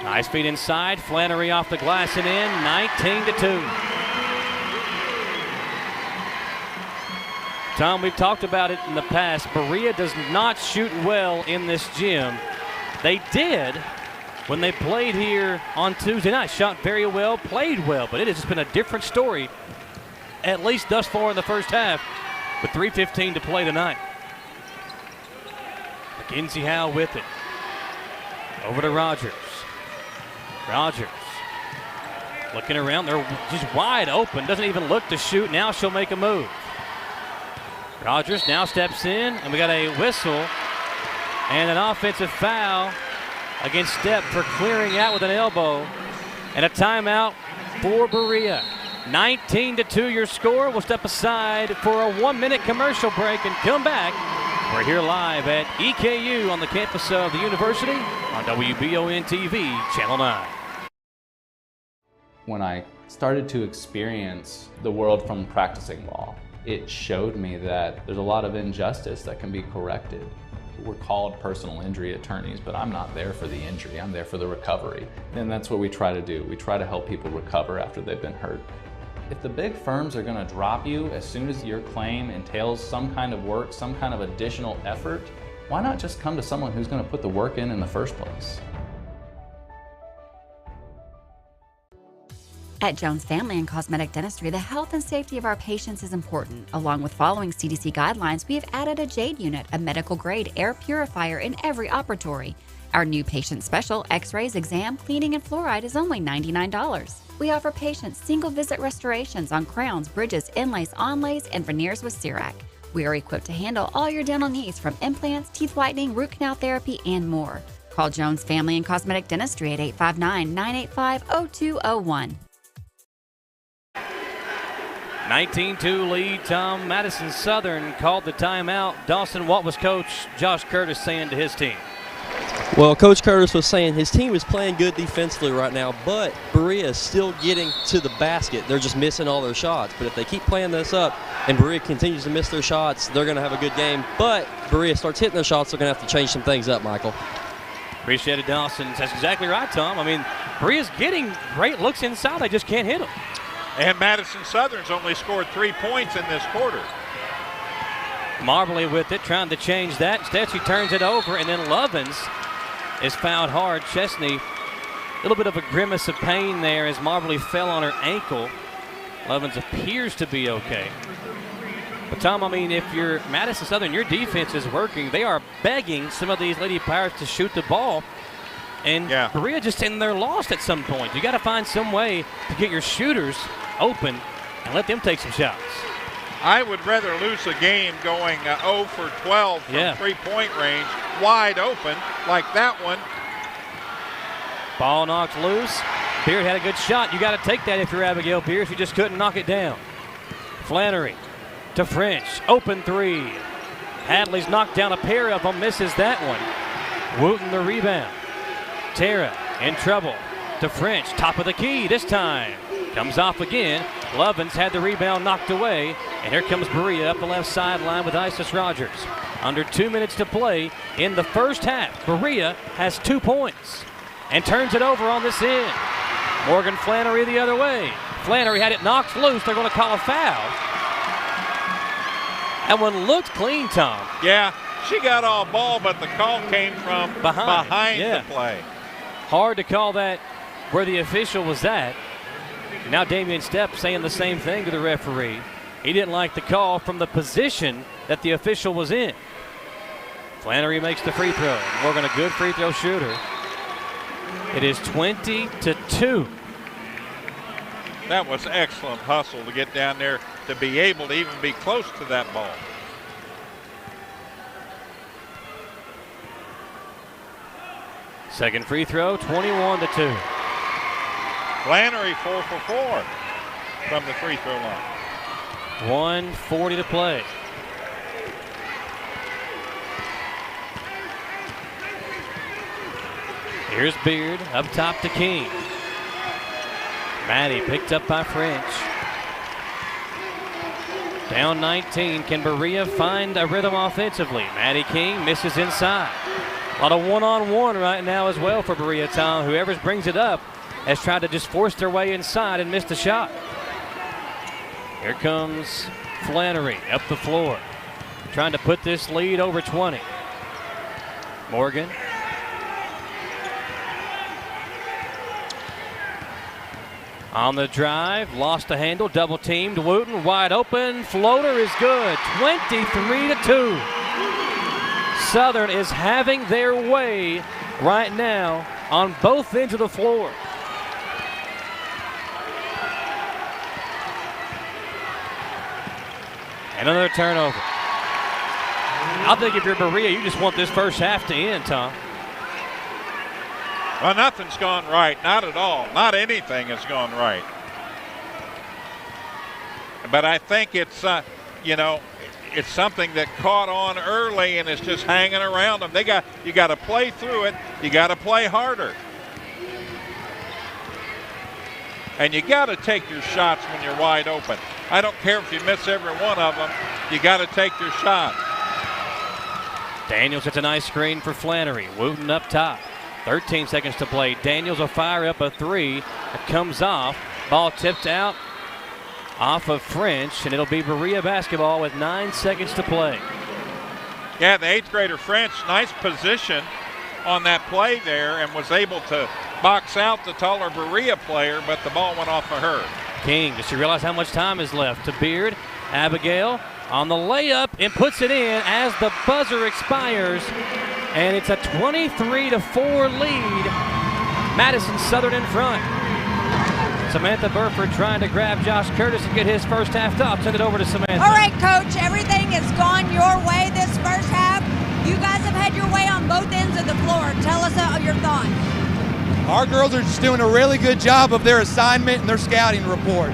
Nice feed inside, Flannery off the glass and in, 19-2. Tom, we've talked about it in the past. Berea does not shoot well in this gym. They did when they played here on Tuesday night. Shot very well, played well, but it has just been a different story, at least thus far in the first half, with 3:15 to play tonight. Mackenzie Howe with it. Over to Rogers. Rogers looking around. They're just wide open. Doesn't even look to shoot. Now she'll make a move. Rogers now steps in, and we got a whistle and an offensive foul against Stepp for clearing out with an elbow, and a timeout for Berea. 19-2 your score. We'll step aside for a 1-minute commercial break and come back. We're here live at EKU on the campus of the university on WBON TV, Channel 9. When I started to experience the world from practicing law, it showed me that there's a lot of injustice that can be corrected. We're called personal injury attorneys, but I'm not there for the injury. I'm there for the recovery. And that's what we try to do. We try to help people recover after they've been hurt. If the big firms are going to drop you as soon as your claim entails some kind of work, some kind of additional effort, why not just come to someone who's going to put the work in the first place? At Jones Family and Cosmetic Dentistry, the health and safety of our patients is important. Along with following CDC guidelines, we have added a JADE unit, a medical-grade air purifier in every operatory. Our new patient special, x-rays, exam, cleaning, and fluoride is only $99. We offer patients single-visit restorations on crowns, bridges, inlays, onlays, and veneers with CERAC. We are equipped to handle all your dental needs from implants, teeth whitening, root canal therapy, and more. Call Jones Family and Cosmetic Dentistry at 859-985-0201. 19-2 lead, Tom. Madison Southern called the timeout. Dawson, what was Coach Josh Curtis saying to his team? Well, Coach Curtis was saying his team is playing good defensively right now, but Berea is still getting to the basket. They're just missing all their shots. But if they keep playing this up and Berea continues to miss their shots, they're going to have a good game. But Berea starts hitting their shots, they're going to have to change some things up, Michael. Appreciate it, Dawson. That's exactly right, Tom. I mean, Berea's getting great looks inside. They just can't hit them. And Madison Southern's only scored 3 points in this quarter. Marbley with it, trying to change that. Instead, she turns it over, and then Lovins is fouled hard. Chesney, a little bit of a grimace of pain there as Marbley fell on her ankle. Lovins appears to be okay. But, Tom, I mean, if you're Madison Southern, your defense is working. They are begging some of these Lady Pirates to shoot the ball. And Berea just in there lost at some point. You got to find some way to get your shooters open and let them take some shots. I would rather lose a game going 0 for 12 from three-point range, wide open like that one. Ball knocked loose. Beard had a good shot. You got to take that if you're Abigail Pierce. You just couldn't knock it down. Flannery to Fringe. Open three. Hadley's knocked down a pair of them. Misses that one. Wooten the rebound. Tara in trouble to Fringe. Top of the key this time. Comes off again. Lovins had the rebound knocked away. And here comes Berea up the left sideline with Isis Rogers. Under 2 minutes to play in the first half. Berea has 2 points and turns it over on this end. Morgan Flannery the other way. Flannery had it knocked loose. They're going to call a foul. That one looked clean, Tom. Yeah, she got all ball, but the call came from behind the play. Hard to call that where the official was at. Now Damian Stepp saying the same thing to the referee. He didn't like the call from the position that the official was in. Flannery makes the free throw. Morgan, a good free throw shooter. It is 20-2. That was excellent hustle to get down there to be able to even be close to that ball. Second free throw, 21-2. Flannery 4 for 4 from the free throw line. 1:40 to play. Here's Beard up top to King. Maddie picked up by Fringe. Down 19. Can Berea find a rhythm offensively? Maddie King misses inside. A lot of one-on-one right now as well for Berea, Tom. Whoever brings it up has tried to just force their way inside and missed a shot. Here comes Flannery up the floor, trying to put this lead over 20. Morgan. On the drive, lost the handle, double teamed. Wooten wide open, floater is good. 23-2. Southern is having their way right now on both ends of the floor. And another turnover. I think if you're Berea, you just want this first half to end, Tom. Well, nothing's gone right. Not at all. Not anything has gone right. But I think it's, it's something that caught on early and is just hanging around them. You got to play through it. You got to play harder. And you got to take your shots when you're wide open. I don't care if you miss every one of them. You got to take your shot. Daniels hits a nice screen for Flannery. Wooten up top. 13 seconds to play. Daniels will fire up a three. It comes off. Ball tipped out off of French, and it'll be Berea basketball with 9 seconds to play. Yeah, the 8th grader French, nice position on that play there and was able to box out the taller Berea player, but the ball went off of her. King, does she realize how much time is left? To Beard. Abigail on the layup and puts it in as the buzzer expires. And it's a 23-4 lead. Madison Southern in front. Samantha Burford trying to grab Josh Curtis and get his first half up. Send it over to Samantha. All right, Coach, everything has gone your way this first half. You guys have had your way on both ends of the floor. Tell us your thoughts. Our girls are just doing a really good job of their assignment and their scouting report.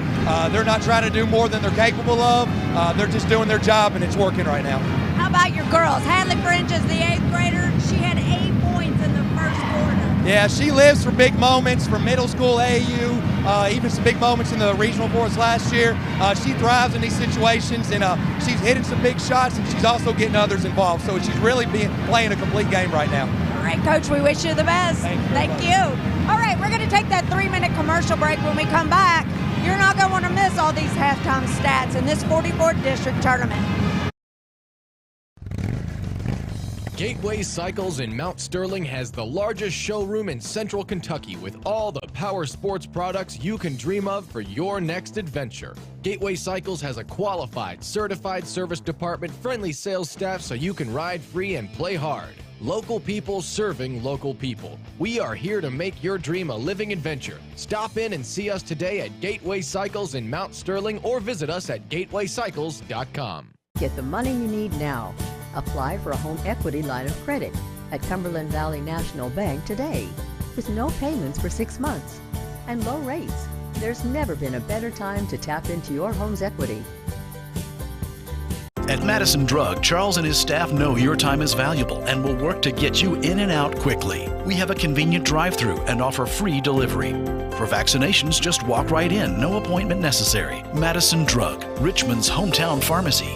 They're not trying to do more than they're capable of. They're just doing their job, and it's working right now. How about your girls? Hadley Fringe is the 8th grader. She had 8 points in the first quarter. Yeah, she lives for big moments from middle school AAU, even some big moments in the regional for us last year. She thrives in these situations, and she's hitting some big shots, and she's also getting others involved. So she's really playing a complete game right now. All right, Coach, we wish you the best. Thank you. All right, we're going to take that 3-minute commercial break. When we come back, you're not going to want to miss all these halftime stats in this 44th district tournament. Gateway Cycles in Mount Sterling has the largest showroom in Central Kentucky with all the power sports products you can dream of for your next adventure. Gateway Cycles has a qualified, certified service department, friendly sales staff so you can ride free and play hard. Local people serving local people. We are here to make your dream a living adventure. Stop in and see us today at Gateway Cycles in Mount Sterling or visit us at gatewaycycles.com. Get the money you need now. Apply for a home equity line of credit at Cumberland Valley National Bank today with no payments for 6 months and low rates. There's never been a better time to tap into your home's equity. At Madison Drug, Charles and his staff know your time is valuable and will work to get you in and out quickly. We have a convenient drive-through and offer free delivery. For vaccinations, just walk right in, no appointment necessary. Madison Drug, Richmond's hometown pharmacy.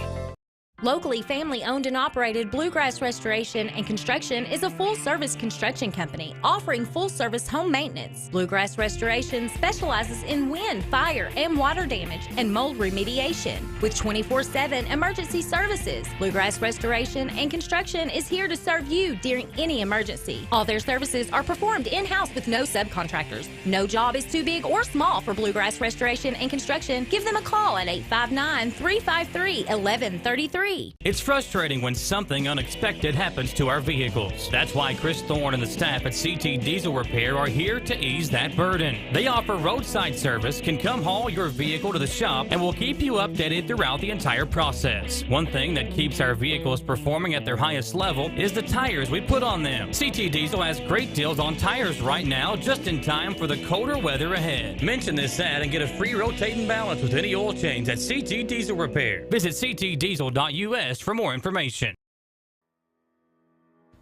Locally family-owned and operated Bluegrass Restoration and Construction is a full-service construction company offering full-service home maintenance. Bluegrass Restoration specializes in wind, fire, and water damage and mold remediation. With 24/7 emergency services, Bluegrass Restoration and Construction is here to serve you during any emergency. All their services are performed in-house with no subcontractors. No job is too big or small for Bluegrass Restoration and Construction. Give them a call at 859-353-1133. It's frustrating when something unexpected happens to our vehicles. That's why Chris Thorne and the staff at CT Diesel Repair are here to ease that burden. They offer roadside service, can come haul your vehicle to the shop, and will keep you updated throughout the entire process. One thing that keeps our vehicles performing at their highest level is the tires we put on them. CT Diesel has great deals on tires right now, just in time for the colder weather ahead. Mention this ad and get a free rotating balance with any oil change at CT Diesel Repair. Visit ctdiesel.us for more information.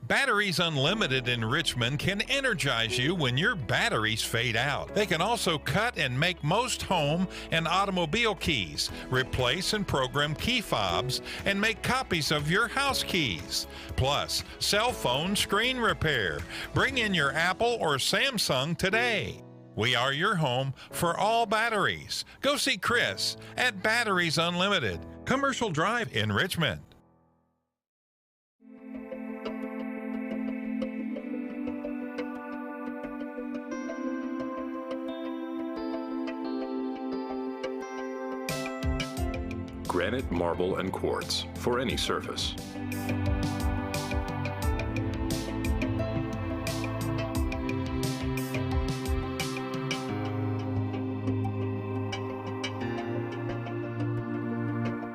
Batteries Unlimited in Richmond can energize you when your batteries fade out. They can also cut and make most home and automobile keys, replace and program key fobs, and make copies of your house keys. Plus, cell phone screen repair. Bring in your Apple or Samsung today. We are your home for all batteries. Go see Chris at Batteries Unlimited, Commercial Drive in Richmond. Granite, marble, and quartz for any surface.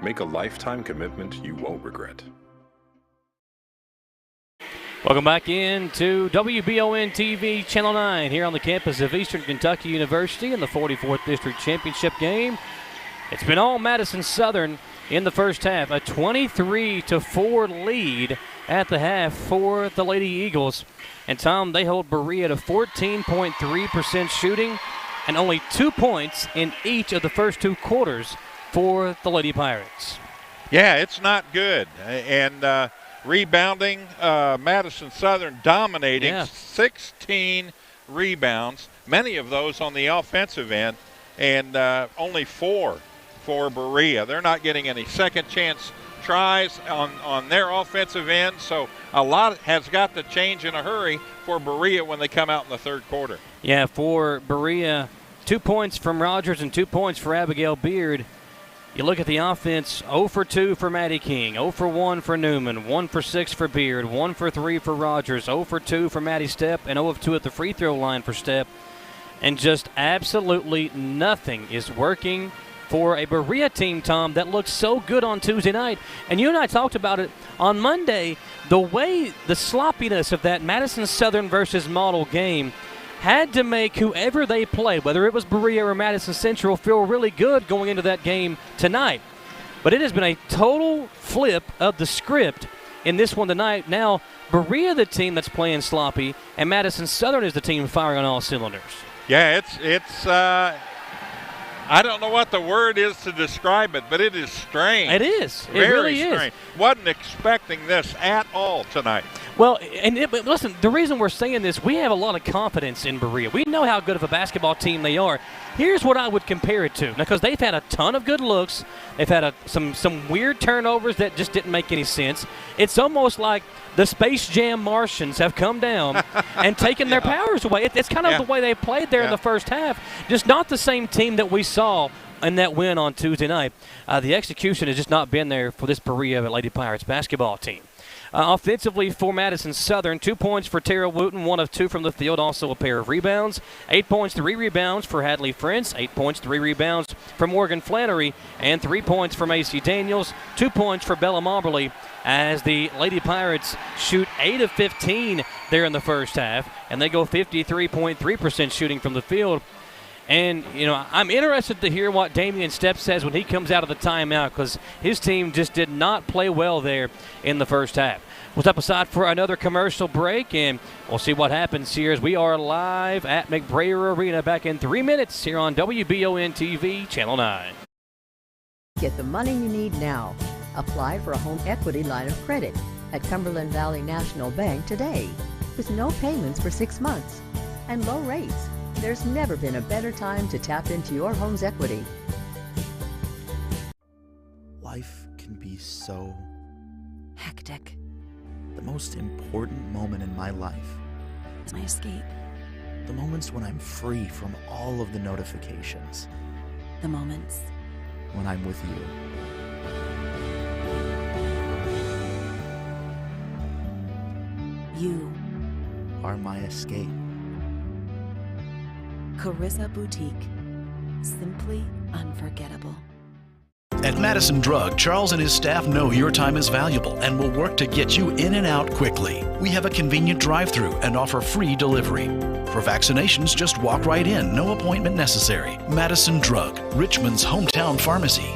Make a lifetime commitment you won't regret. Welcome back into WBON TV Channel 9 here on the campus of Eastern Kentucky University in the 44th District Championship game. It's been all Madison Southern in the first half. A 23-4 lead at the half for the Lady Eagles. And Tom, they hold Berea to 14.3% shooting and only 2 points in each of the first two quarters for the Lady Pirates. Yeah, it's not good. And rebounding, Madison Southern dominating, 16 rebounds, many of those on the offensive end, and only 4 for Berea. They're not getting any second chance tries on their offensive end, so a lot has got to change in a hurry for Berea when they come out in the third quarter. Yeah, for Berea, 2 points from Rogers and 2 points for Abigail Beard. You look at the offense, 0 for 2 for Maddie King, 0 for 1 for Newman, 1 for 6 for Beard, 1 for 3 for Rogers, 0 for 2 for Maddie Stepp, and 0 of 2 at the free throw line for Stepp. And just absolutely nothing is working for a Berea team, Tom, that looked so good on Tuesday night. And you and I talked about it on Monday, the sloppiness of that Madison Southern versus Model game had to make whoever they played, whether it was Berea or Madison Central, feel really good going into that game tonight. But it has been a total flip of the script in this one tonight. Now, Berea, the team that's playing sloppy, and Madison Southern is the team firing on all cylinders. Yeah, it's I don't know what the word is to describe it, but it is strange. It is. It Very really strange. is. Wasn't expecting this at all tonight. Well, but listen, the reason we're saying this, we have a lot of confidence in Berea. We know how good of a basketball team they are. Here's what I would compare it to, because they've had a ton of good looks. They've had some weird turnovers that just didn't make any sense. It's almost like the Space Jam Martians have come down and taken their powers away. It's kind of the way they played there in the first half. Just not the same team that we saw in that win on Tuesday night. The execution has just not been there for this Berea Lady Pirates basketball team. Offensively for Madison Southern, 2 points for Tara Wooten, 1 of 2 from the field, also a pair of rebounds. 8 points, 3 rebounds for Hadley Fringe, 8 points, 3 rebounds for Morgan Flannery, and 3 points for Macy Daniels, 2 points for Bella Moberly, as the Lady Pirates shoot 8 of 15 there in the first half, and they go 53.3% shooting from the field. And, I'm interested to hear what Damian Stepp says when he comes out of the timeout, because his team just did not play well there in the first half. We'll step aside for another commercial break, and we'll see what happens here as we are live at McBrayer Arena back in 3 minutes here on WBON TV, Channel 9. Get the money you need now. Apply for a home equity line of credit at Cumberland Valley National Bank today. With no payments for 6 months and low rates, there's never been a better time to tap into your home's equity. Life can be so hectic. The most important moment in my life is my escape. The moments when I'm free from all of the notifications. The moments when I'm with you. You are my escape. Carissa Boutique. Simply unforgettable. At Madison Drug, Charles and his staff know your time is valuable and will work to get you in and out quickly. We have a convenient drive-thru and offer free delivery. For vaccinations, just walk right in, no appointment necessary. Madison Drug, Richmond's hometown pharmacy.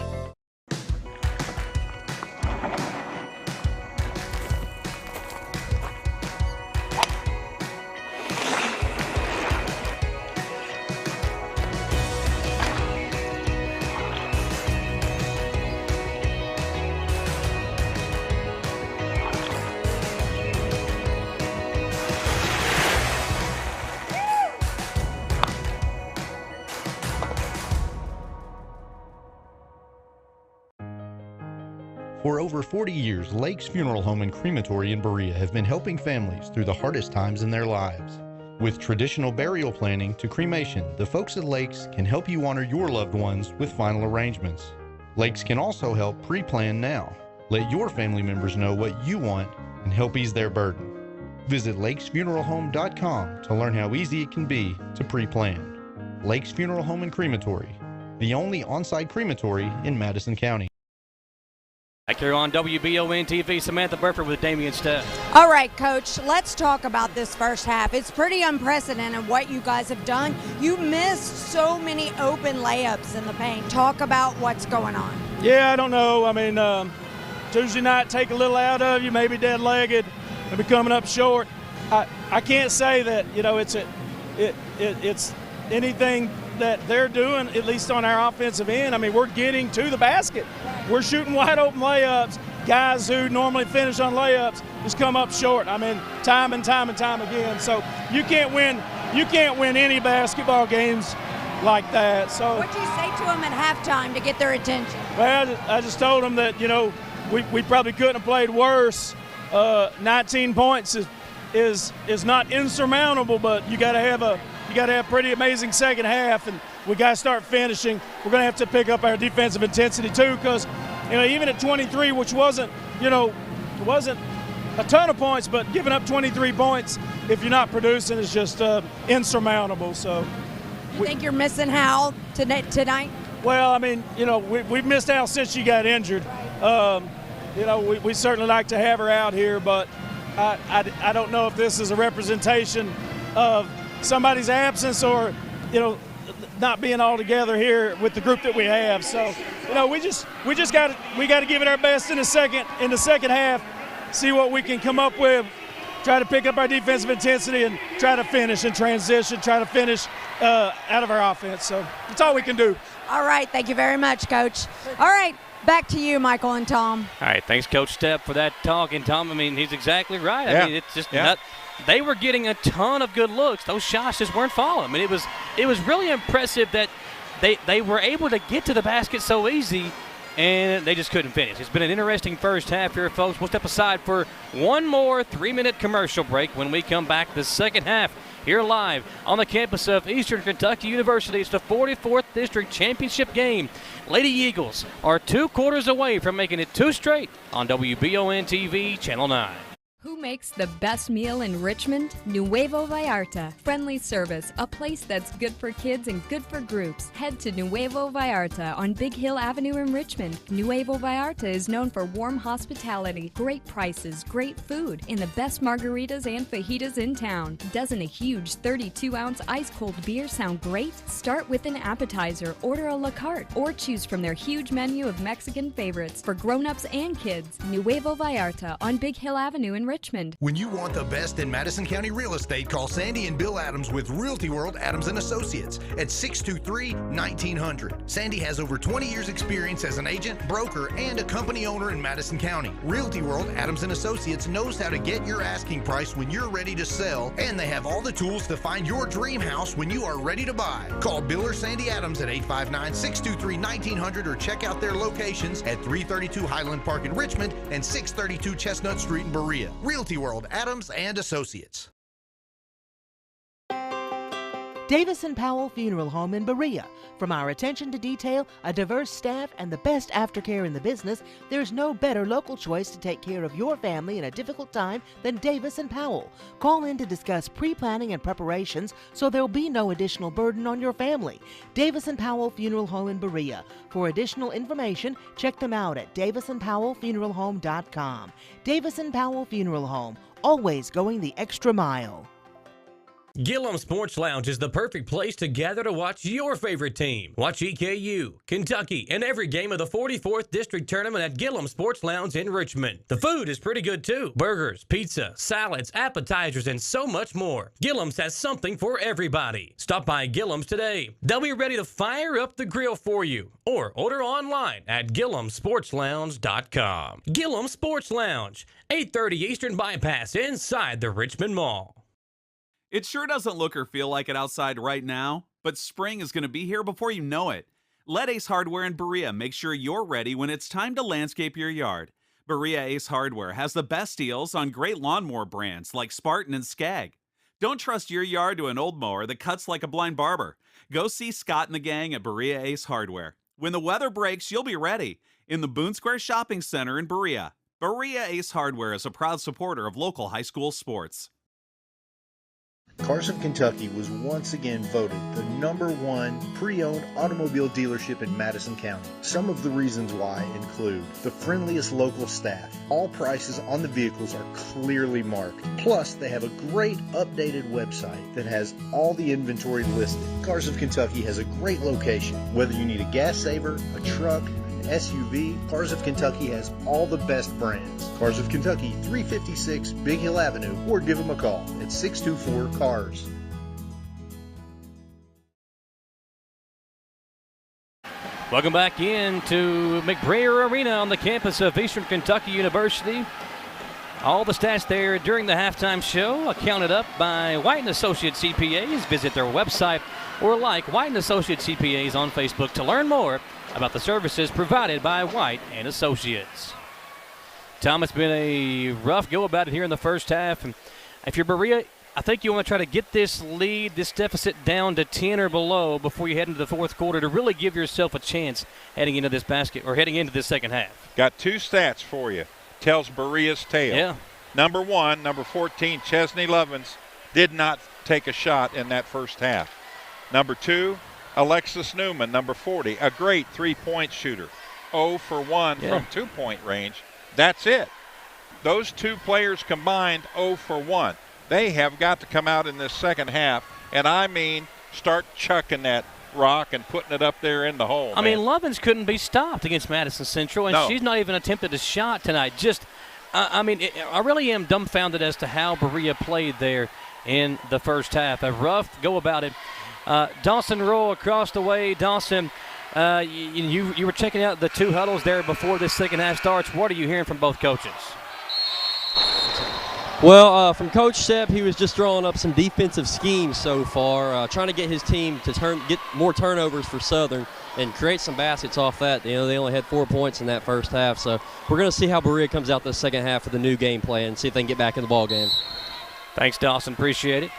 For over 40 years, Lake's Funeral Home and Crematory in Berea have been helping families through the hardest times in their lives. With traditional burial planning to cremation, the folks at Lake's can help you honor your loved ones with final arrangements. Lake's can also help pre-plan now. Let your family members know what you want and help ease their burden. Visit lakesfuneralhome.com to learn how easy it can be to pre-plan. Lake's Funeral Home and Crematory, the only on-site crematory in Madison County. Back here on WBON TV, Samantha Burford with Damian Stepp. All right, Coach, let's talk about this first half. It's pretty unprecedented what you guys have done. You missed so many open layups in the paint. Talk about what's going on. Yeah, I don't know. I mean, Tuesday night take a little out of you, maybe dead-legged, maybe coming up short. I can't say that, you know, it's anything that they're doing, at least on our offensive end. I mean, we're getting to the basket. We're shooting wide open layups. Guys who normally finish on layups just come up short. I mean, time and time again. So you can't win any basketball games like that. So what'd you say to them at halftime to get their attention? Well, I just told them that, you know, we probably couldn't have played worse. 19 points is not insurmountable, but you got to have pretty amazing second half, and we got to start finishing. We're going to have to pick up our defensive intensity too, because, you know, even at 23, which wasn't a ton of points, but giving up 23 points if you're not producing is just insurmountable. So, you think you're missing Howe tonight? Well, I mean, you know, we've missed Howe since she got injured. You know, we certainly like to have her out here, but I don't know if this is a representation of somebody's absence or, you know, not being all together here with the group that we have. So, you know, we got to give it our best in the second half, see what we can come up with, try to pick up our defensive intensity and try to finish in transition, try to finish out of our offense. So that's all we can do. All right, thank you very much, Coach. All right, back to you, Michael and Tom. All right, thanks, Coach Stepp, for that talk. And Tom, I mean, he's exactly right. I mean, it's just not. They were getting a ton of good looks. Those shots just weren't falling. I mean, it was really impressive that they were able to get to the basket so easy, and they just couldn't finish. It's been an interesting first half here, folks. We'll step aside for one more 3-minute commercial break. When we come back, the second half here live on the campus of Eastern Kentucky University. It's the 44th District Championship game. Lady Eagles are 2 quarters away from making it 2 straight on WBON TV, Channel 9. Who makes the best meal in Richmond? Nuevo Vallarta. Friendly service, a place that's good for kids and good for groups. Head to Nuevo Vallarta on Big Hill Avenue in Richmond. Nuevo Vallarta is known for warm hospitality, great prices, great food, and the best margaritas and fajitas in town. Doesn't a huge 32-ounce ice-cold beer sound great? Start with an appetizer, order a la carte, or choose from their huge menu of Mexican favorites for grown-ups and kids. Nuevo Vallarta on Big Hill Avenue in Richmond. When you want the best in Madison County real estate, call Sandy and Bill Adams with Realty World Adams & Associates at 623-1900. Sandy has over 20 years experience as an agent, broker, and a company owner in Madison County. Realty World Adams & Associates knows how to get your asking price when you're ready to sell, and they have all the tools to find your dream house when you are ready to buy. Call Bill or Sandy Adams at 859-623-1900 or check out their locations at 332 Highland Park in Richmond and 632 Chestnut Street in Berea. Realty World Adams & Associates. Davis & Powell Funeral Home in Berea. From our attention to detail, a diverse staff, and the best aftercare in the business, there's no better local choice to take care of your family in a difficult time than Davis & Powell. Call in to discuss pre-planning and preparations so there'll be no additional burden on your family. Davis & Powell Funeral Home in Berea. For additional information, check them out at davisandpowellfuneralhome.com. Davis & Powell Funeral Home, always going the extra mile. Gillum Sports Lounge is the perfect place to gather to watch your favorite team. Watch EKU, Kentucky, and every game of the 44th District Tournament at Gillum Sports Lounge in Richmond. The food is pretty good too. Burgers, pizza, salads, appetizers, and so much more. Gillum's has something for everybody. Stop by Gillum's today. They'll be ready to fire up the grill for you. Or order online at GillumSportsLounge.com. Gillum Sports Lounge, 830 Eastern Bypass inside the Richmond Mall. It sure doesn't look or feel like it outside right now, but spring is going to be here before you know it. Let Ace Hardware in Berea make sure you're ready when it's time to landscape your yard. Berea Ace Hardware has the best deals on great lawnmower brands like Spartan and Skag. Don't trust your yard to an old mower that cuts like a blind barber. Go see Scott and the gang at Berea Ace Hardware. When the weather breaks, you'll be ready in the Boone Square Shopping Center in Berea. Berea Ace Hardware is a proud supporter of local high school sports. Cars of Kentucky was once again voted the #1 pre-owned automobile dealership in Madison County. Some of the reasons why include the friendliest local staff. All prices on the vehicles are clearly marked. Plus, they have a great updated website that has all the inventory listed. Cars of Kentucky has a great location. Whether you need a gas saver, a truck, SUV, Cars of Kentucky has all the best brands. Cars of Kentucky, 356 Big Hill Avenue, or give them a call at 624-CARS. Welcome back into McBrayer Arena on the campus of Eastern Kentucky University. All the stats there during the halftime show are counted up by White & Associates CPAs. Visit their website or like White & Associates CPAs on Facebook to learn more about the services provided by White & Associates. Tom, it's been a rough go about it here in the first half. And if you're Berea, I think you want to try to get this lead, this deficit down to 10 or below before you head into the fourth quarter to really give yourself a chance heading into this heading into this second half. Got two stats for you. Tells Berea's tale. Yeah. Number 1, number 14, Chesney Lovins did not take a shot in that first half. Number 2, Alexis Newman, number 40, a great three-point shooter. 0 for 1 from two-point range. That's it. Those two players combined 0 for 1. They have got to come out in this second half, and I mean start chucking that rock and putting it up there in the hole. I mean, Lovins couldn't be stopped against Madison Central, and she's not even attempted a shot tonight. I really am dumbfounded as to how Berea played there in the first half. A rough go about it. Dawson Rowe across the way. Dawson, you were checking out the two huddles there before this second half starts. What are you hearing from both coaches? Well, from Coach Sepp, he was just drawing up some defensive schemes so far, trying to get his team to get more turnovers for Southern and create some baskets off that. They only had 4 points in that first half, so we're going to see how Berea comes out the second half with a new game plan and see if they can get back in the ball game. Thanks, Dawson. Appreciate it.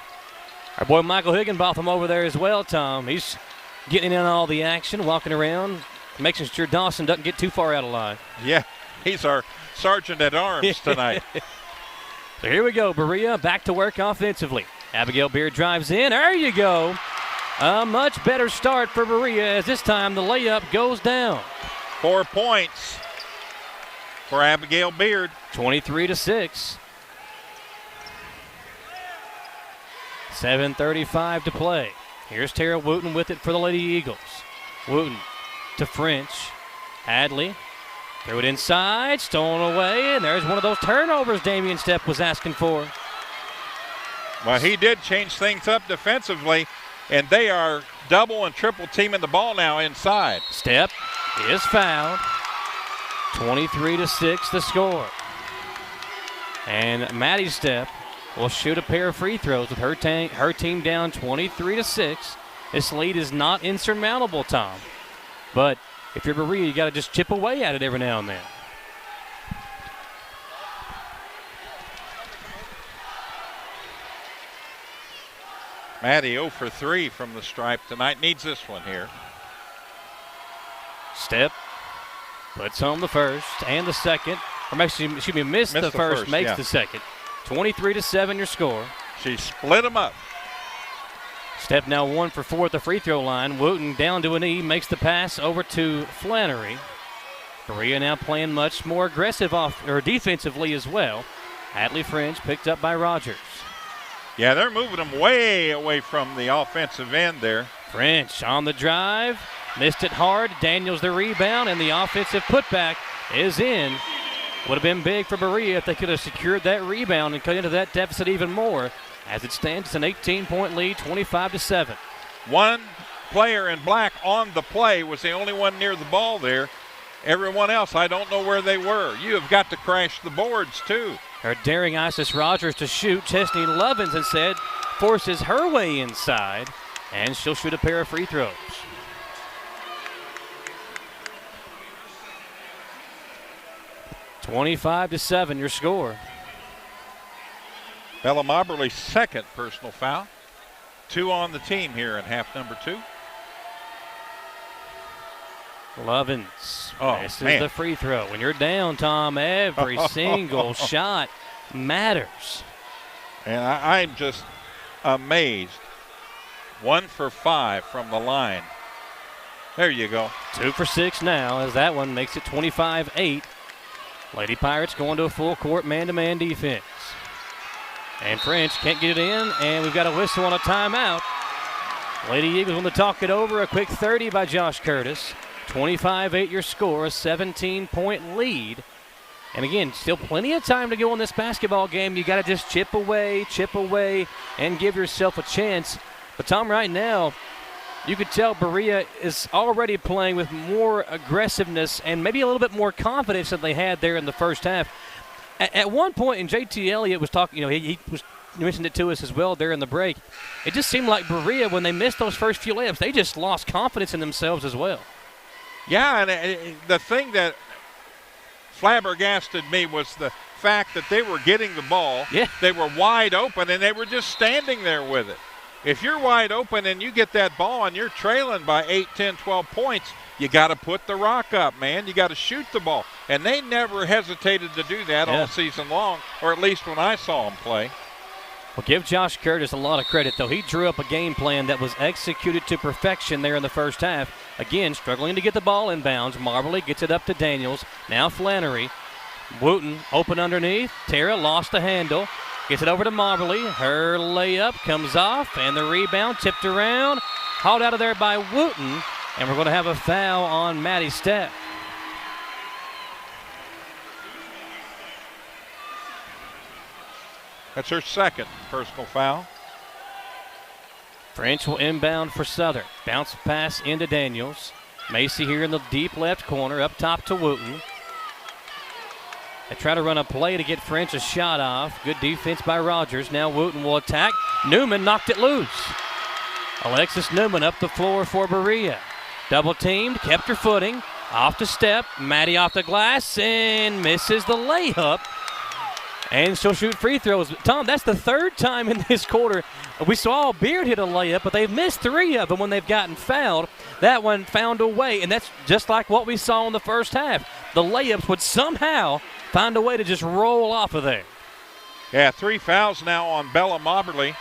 Our boy Michael Higginbotham over there as well, Tom. He's getting in on all the action, walking around, making sure Dawson doesn't get too far out of line. Yeah, he's our sergeant at arms tonight. So here we go, Berea back to work offensively. Abigail Beard drives in. There you go. A much better start for Berea as this time the layup goes down. 4 points for Abigail Beard. 23-6. 7:35 to play. Here's Tara Wooten with it for the Lady Eagles. Wooten to French. Hadley Threw it inside, stolen away, and there's one of those turnovers Damian Stepp was asking for. Well, he did change things up defensively, and they are double and triple teaming the ball now inside. Stepp is fouled. 23-6 the score. And Maddie Stepp will shoot a pair of free throws with her team down 23-6. This lead is not insurmountable, Tom. But if you're Berea, you got to just chip away at it every now and then. Maddie 0 for 3 from the stripe tonight. Needs this one here. Stepp puts home the first and the second. Or missed the first, makes the second. 23-7 your score. She split them up. Stepp now 1 for 4 at the free throw line. Wooten down to a knee, makes the pass over to Flannery. Berea now playing much more aggressive defensively as well. Hadley Fringe picked up by Rogers. Yeah, they're moving them way away from the offensive end there. Fringe on the drive, missed it hard. Daniels the rebound, and the offensive putback is in. Would have been big for Berea if they could have secured that rebound and cut into that deficit even more. As it stands, it's an 18-point lead, 25-7. One player in black on the play was the only one near the ball there. Everyone else, I don't know where they were. You have got to crash the boards, too. Her daring Isis Rogers to shoot. Chesney Lovins instead forces her way inside, and she'll shoot a pair of free throws. (25-7) your score. Bella Moberly's second personal foul. 2 on the team here in half number 2. Lovins misses the free throw. When you're down, Tom, every single shot matters. And I'm just amazed. 1 for 5 from the line. There you go. 2 for 6 now, as that one makes it 25-8. Lady Pirates going to a full court man-to-man defense. And French can't get it in, and we've got a whistle on a timeout. Lady Eagles want to talk it over. A quick 30 by Josh Curtis. 25-8 your score, a 17-point lead. And again, still plenty of time to go in this basketball game. You got to just chip away, and give yourself a chance. But Tom, right now, you could tell Berea is already playing with more aggressiveness and maybe a little bit more confidence than they had there in the first half. At one point, and JT Elliott was talking, he mentioned it to us as well there in the break. It just seemed like Berea, when they missed those first few layups, they just lost confidence in themselves as well. Yeah, and the thing that flabbergasted me was the fact that they were getting the ball. Yeah. They were wide open, and they were just standing there with it. If you're wide open and you get that ball and you're trailing by 8, 10, 12 points, you got to put the rock up, man. You got to shoot the ball. And they never hesitated to do that all season long, or at least when I saw them play. Well, give Josh Curtis a lot of credit, though. He drew up a game plan that was executed to perfection there in the first half. Again, struggling to get the ball inbounds. Marbley gets it up to Daniels. Now Flannery. Wooten open underneath. Tara lost the handle. Gets it over to Marbley. Her layup comes off, and the rebound tipped around. Hauled out of there by Wooten, and we're going to have a foul on Maddie Stepp. That's her second personal foul. French will inbound for Southern. Bounce pass into Daniels. Macy here in the deep left corner, up top to Wooten. They try to run a play to get French a shot off. Good defense by Rogers. Now Wooten will attack. Newman knocked it loose. Alexis Newman up the floor for Berea. Double teamed, kept her footing. Off to Stepp. Maddie off the glass and misses the layup. And she'll shoot free throws. Tom, that's the third time in this quarter. We saw Beard hit a layup, but they've missed 3 of them when they've gotten fouled. That one found a way, and that's just like what we saw in the first half. The layups would somehow find a way to just roll off of there. Yeah, 3 fouls now on Bella Moberly.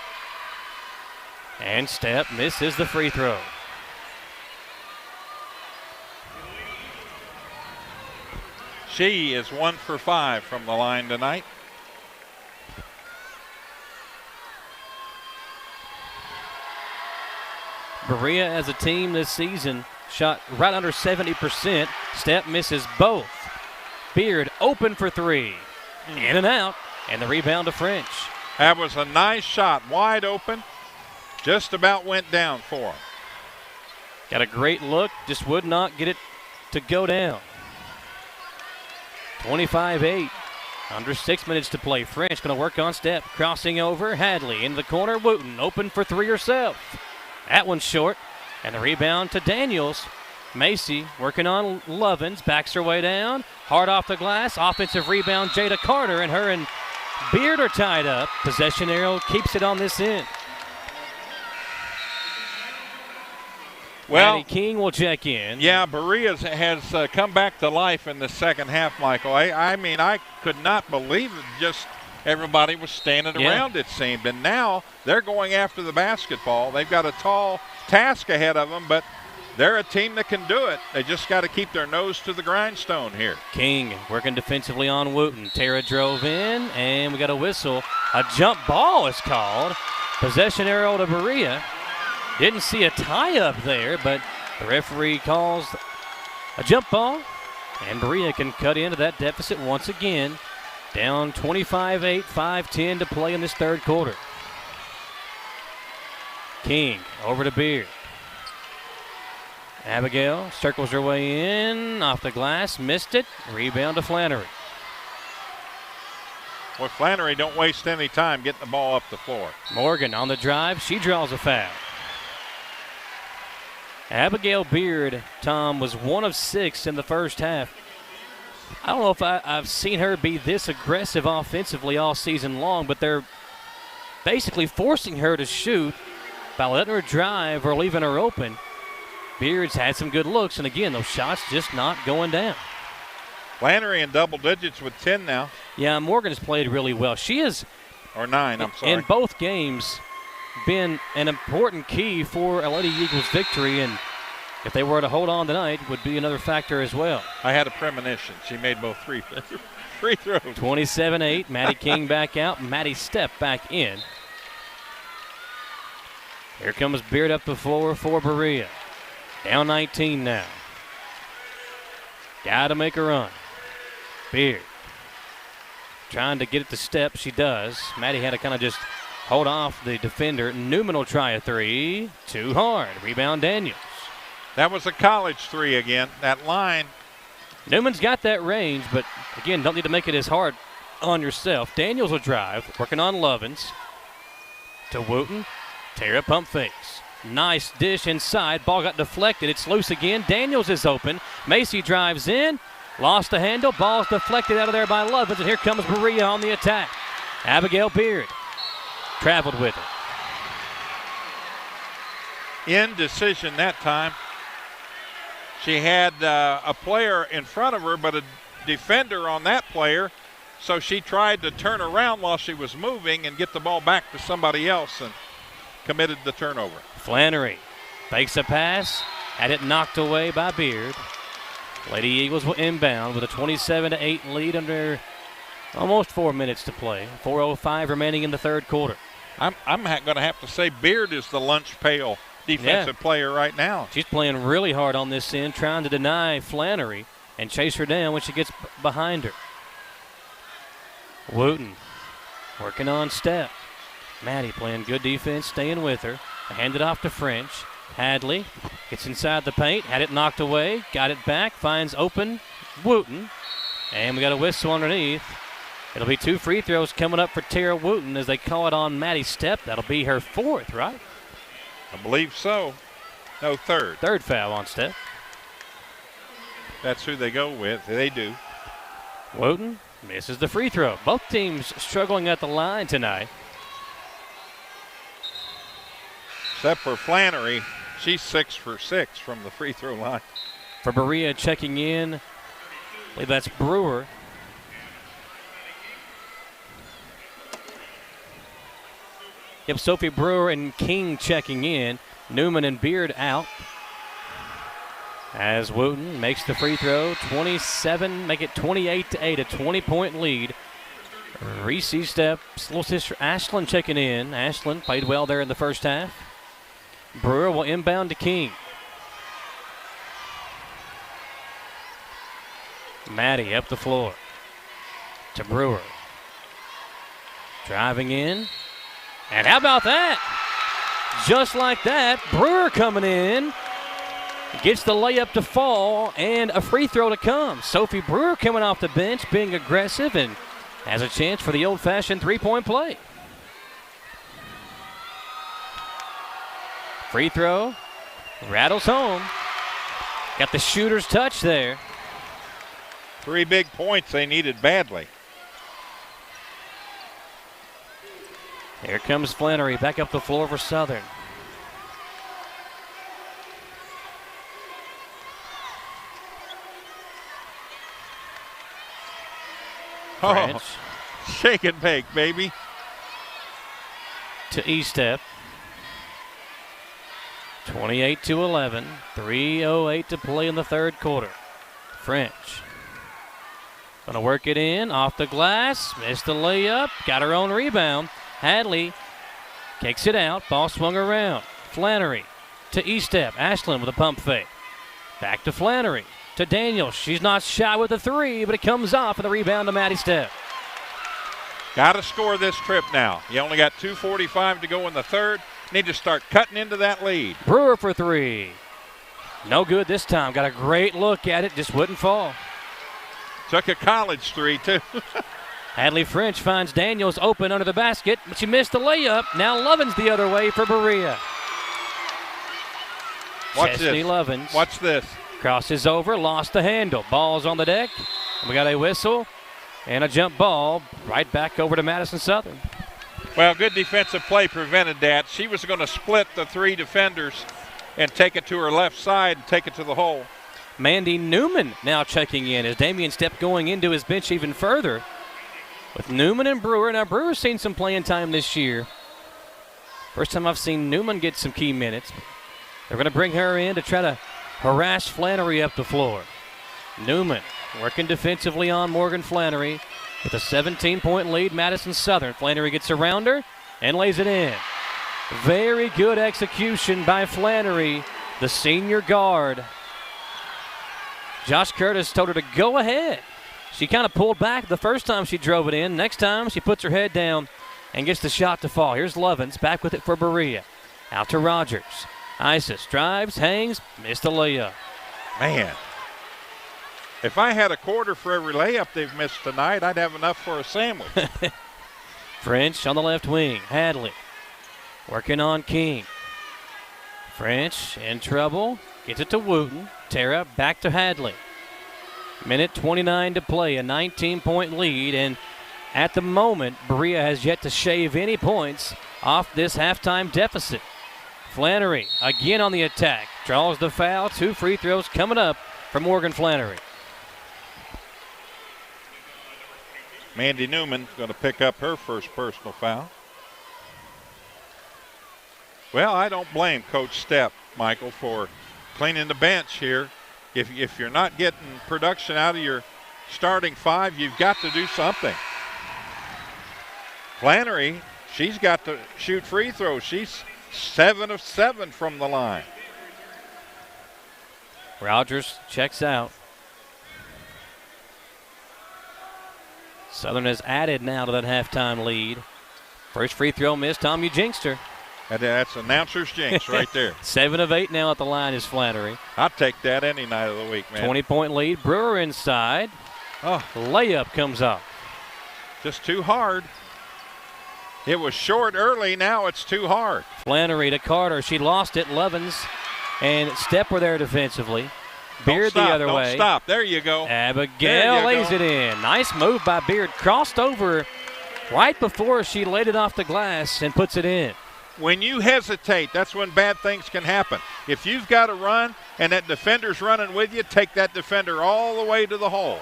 And Stepp misses the free throw. She is 1 for 5 from the line tonight. Berea as a team this season shot right under 70%. Stepp misses both. Beard open for three. In and out. And the rebound to Fringe. That was a nice shot. Wide open. Just about went down for him. Got a great look. Just would not get it to go down. 25-8. Under 6 minutes to play. French going to work on step. Crossing over. Hadley into the corner. Wooten open for three herself. That one's short. And the rebound to Daniels. Macy working on Lovins. Backs her way down. Hard off the glass. Offensive rebound. Jada Carter. And her and Beard are tied up. Possession arrow keeps it on this end. Well, Maddie King will check in. Yeah, Berea has come back to life in the second half, Michael. I mean, I could not believe it. Just everybody was standing around, it seemed. And now they're going after the basketball. They've got a tall task ahead of them, but they're a team that can do it. They just got to keep their nose to the grindstone here. King working defensively on Wooten. Tara drove in, and we got a whistle. A jump ball is called. Possession arrow to Berea. Didn't see a tie-up there, but the referee calls a jump ball, and Berea can cut into that deficit once again. Down 25-8, 5:10 to play in this third quarter. King over to Beard. Abigail circles her way in, off the glass, missed it. Rebound to Flannery. Well, Flannery don't waste any time getting the ball up the floor. Morgan on the drive, she draws a foul. Abigail Beard, Tom, was 1 of 6 in the first half. I don't know if I've seen her be this aggressive offensively all season long, but they're basically forcing her to shoot by letting her drive or leaving her open. Beard's had some good looks, and again, those shots just not going down. Flannery in double digits with 10 now. Yeah, Morgan's played really well. She is, or 9, I'm sorry. in both games, been an important key for a Lady Eagles victory, and if they were to hold on tonight, would be another factor as well. I had a premonition. She made both free throws. 27-8, Maddie King back out, Maddie Step back in. Here comes Beard up the floor for Berea. Down 19 now. Got to make a run. Beard trying to get it to Step. She does. Maddie had to kind of just hold off the defender. Newman will try a three. Too hard. Rebound Daniels. That was a college three again. That line. Newman's got that range, but again, don't need to make it as hard on yourself. Daniels will drive. Working on Lovins. To Wooten. Tara pump fakes. Nice dish inside. Ball got deflected. It's loose again. Daniels is open. Macy drives in. Lost the handle. Ball's deflected out of there by Lovins, and here comes Berea on the attack. Abigail Beard traveled with it. Indecision that time. She had a player in front of her, but a defender on that player, so she tried to turn around while she was moving and get the ball back to somebody else and committed the turnover. Flannery fakes a pass, had it knocked away by Beard. Lady Eagles will inbound with a 27-8 lead under almost 4 minutes to play. 4:05 remaining in the third quarter. I'm going to have to say Beard is the lunch pail defensive player right now. She's playing really hard on this end, trying to deny Flannery and chase her down when she gets behind her. Wooten working on Step. Maddie playing good defense, staying with her. Handed off to French. Hadley gets inside the paint, had it knocked away, got it back, finds open Wooten, and we got a whistle underneath. It'll be 2 free throws coming up for Tara Wooten as they call it on Maddie Step. That'll be her 4th, right? I believe so. No, 3rd. 3rd foul on Step. That's who they go with. They do. Wooten misses the free throw. Both teams struggling at the line tonight. Except for Flannery, she's 6 for 6 from the free throw line. For Berea checking in, I believe that's Brewer. Yep, Sophie Brewer and King checking in. Newman and Beard out. As Wooten makes the free throw, 27, make it 28-8, a 20-point lead. Reese Step's little sister Ashlyn checking in. Ashlyn played well there in the first half. Brewer will inbound to King. Maddie up the floor to Brewer. Driving in. And how about that? Just like that, Brewer coming in. Gets the layup to fall and a free throw to come. Sophie Brewer coming off the bench, being aggressive, and has a chance for the old-fashioned three-point play. Free throw. Rattles home. Got the shooter's touch there. 3 big points they needed badly. Here comes Flannery back up the floor for Southern. French. Oh, shake and bake, baby. To E-step. 28-11. 3:08 to play in the third quarter. French. Gonna work it in, off the glass, missed the layup, got her own rebound. Hadley kicks it out, ball swung around. Flannery to E-step, Ashland with a pump fake. Back to Flannery, to Daniels. She's not shy with the three, but it comes off and the rebound to Maddie Step. Got to score this trip now. You only got 2:45 to go in the third. Need to start cutting into that lead. Brewer for three. No good this time. Got a great look at it, just wouldn't fall. Took a college three, too. Hadley Fringe finds Daniels open under the basket, but she missed the layup. Now Lovin's the other way for Berea. Watch Chesney this. Lovins. Watch this. Crosses over, lost the handle. Ball's on the deck. We got a whistle and a jump ball right back over to Madison Southern. Well, good defensive play prevented that. She was going to split the 3 defenders and take it to her left side and take it to the hole. Mandy Newman now checking in as Damian Stepp going into his bench even further with Newman and Brewer. Now, Brewer's seen some playing time this year. First time I've seen Newman get some key minutes. They're going to bring her in to try to harass Flannery up the floor. Newman working defensively on Morgan Flannery with a 17-point lead. Madison Southern. Flannery gets around her and lays it in. Very good execution by Flannery, the senior guard. Josh Curtis told her to go ahead. She kind of pulled back the first time she drove it in. Next time she puts her head down and gets the shot to fall. Here's Lovins back with it for Berea. Out to Rogers. Isis drives, hangs, missed the layup. Man, if I had a quarter for every layup they've missed tonight, I'd have enough for a sandwich. French on the left wing. Hadley working on King. French in trouble. Gets it to Wooten. Tara back to Hadley. Minute 29 to play, a 19-point lead, and at the moment, Berea has yet to shave any points off this halftime deficit. Flannery again on the attack. Draws the foul. 2 free throws coming up for Morgan Flannery. Mandy Newman going to pick up her first personal foul. Well, I don't blame Coach Stepp, Michael, for cleaning the bench here. If you're not getting production out of your starting 5, you've got to do something. Flannery, she's got to shoot free throws. She's 7 of 7 from the line. Rogers checks out. Southern has added now to that halftime lead. First free throw missed, Tom Jinxter. That's announcer's jinx right there. 7 of 8 now at the line is Flannery. I'll take that any night of the week, man. 20-point lead. Brewer inside. Oh. Layup comes up. Just too hard. It was short early. Now it's too hard. Flannery to Carter. She lost it. Lovins and Stepp were there defensively. Beard the other way. Don't stop. There you go. Abigail lays it in. Nice move by Beard. Crossed over right before she laid it off the glass and puts it in. When you hesitate, that's when bad things can happen. If you've got to run and that defender's running with you, take that defender all the way to the hole.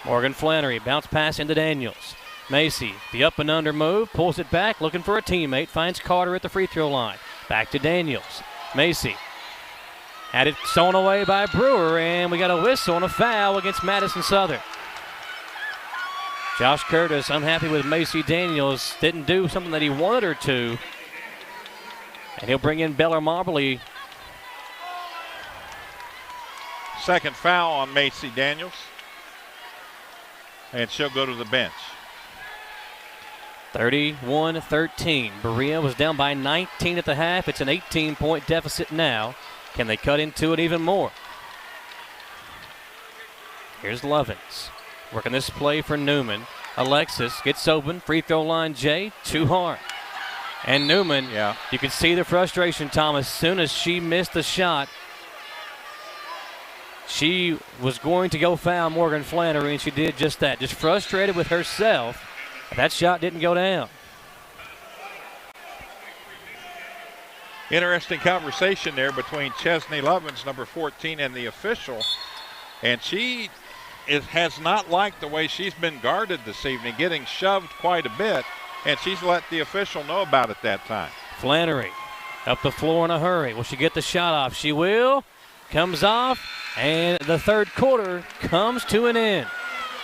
Morgan Flannery, bounce pass into Daniels. Macy, the up and under move, pulls it back, looking for a teammate, finds Carter at the free throw line. Back to Daniels. Macy had it stolen away by Brewer, and we got a whistle and a foul against Madison Southern. Josh Curtis, unhappy with Macy Daniels, didn't do something that he wanted her to. And he'll bring in Bella Marbley. Second foul on Macy Daniels. and she'll go to the bench. 31-13. Berea was down by 19 at the half. It's an 18-point deficit now. Can they cut into it even more? Here's Lovins working this play for Newman. Alexis gets open. Free throw line, Jay. Too hard. And Newman, you can see the frustration, Tom. As soon as she missed the shot, she was going to go foul Morgan Flannery, and she did just that. Just frustrated with herself. That shot didn't go down. Interesting conversation there between Chesney Lovins, number 14, and the official. And she has not liked the way she's been guarded this evening, getting shoved quite a bit, and she's let the official know about it that time. Flannery up the floor in a hurry. Will she get the shot off? She will. Comes off, and the third quarter comes to an end.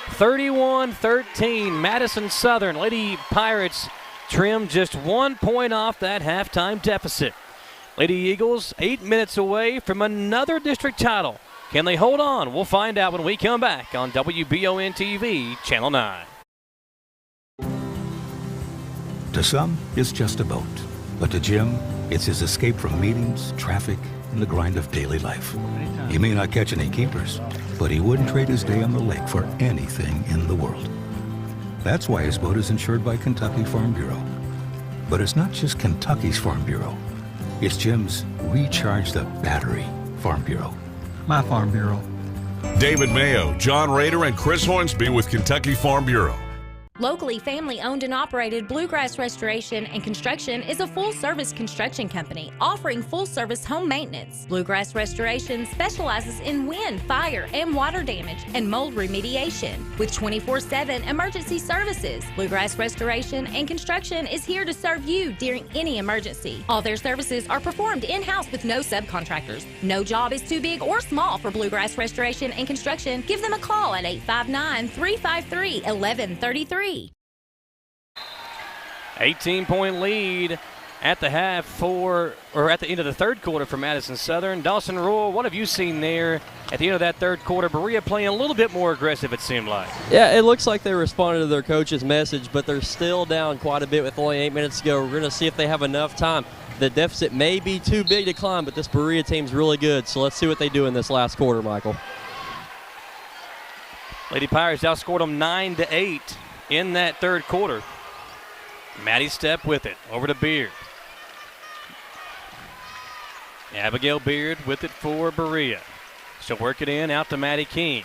31-13, Madison Southern. Lady Pirates trimmed just 1 point off that halftime deficit. Lady Eagles 8 minutes away from another district title. Can they hold on? We'll find out when we come back on WBON TV, Channel 9. To some, it's just a boat. But to Jim, it's his escape from meetings, traffic, and the grind of daily life. He may not catch any keepers, but he wouldn't trade his day on the lake for anything in the world. That's why his boat is insured by Kentucky Farm Bureau. But it's not just Kentucky's Farm Bureau. It's Jim's Recharge the Battery Farm Bureau. My Farm Bureau. David Mayo, John Rader, and Chris Hornsby with Kentucky Farm Bureau. Locally family-owned and operated Bluegrass Restoration and Construction is a full-service construction company offering full-service home maintenance. Bluegrass Restoration specializes in wind, fire, and water damage and mold remediation. With 24/7 emergency services, Bluegrass Restoration and Construction is here to serve you during any emergency. All their services are performed in-house with no subcontractors. No job is too big or small for Bluegrass Restoration and Construction. Give them a call at 859-353-1133. 18-point lead at the half at the end of the third quarter for Madison Southern. Dawson Rule, what have you seen there at the end of that third quarter? Berea playing a little bit more aggressive, it seemed like. Yeah, it looks like they responded to their coach's message, but they're still down quite a bit with only 8 minutes to go. We're going to see if they have enough time. The deficit may be too big to climb, but this Berea team's really good, so let's see what they do in this last quarter, Michael. Lady Pirates outscored them 9-8 in that third quarter. Maddie Stepp with it. Over to Beard. Abigail Beard with it for Berea. She'll work it in out to Maddie King.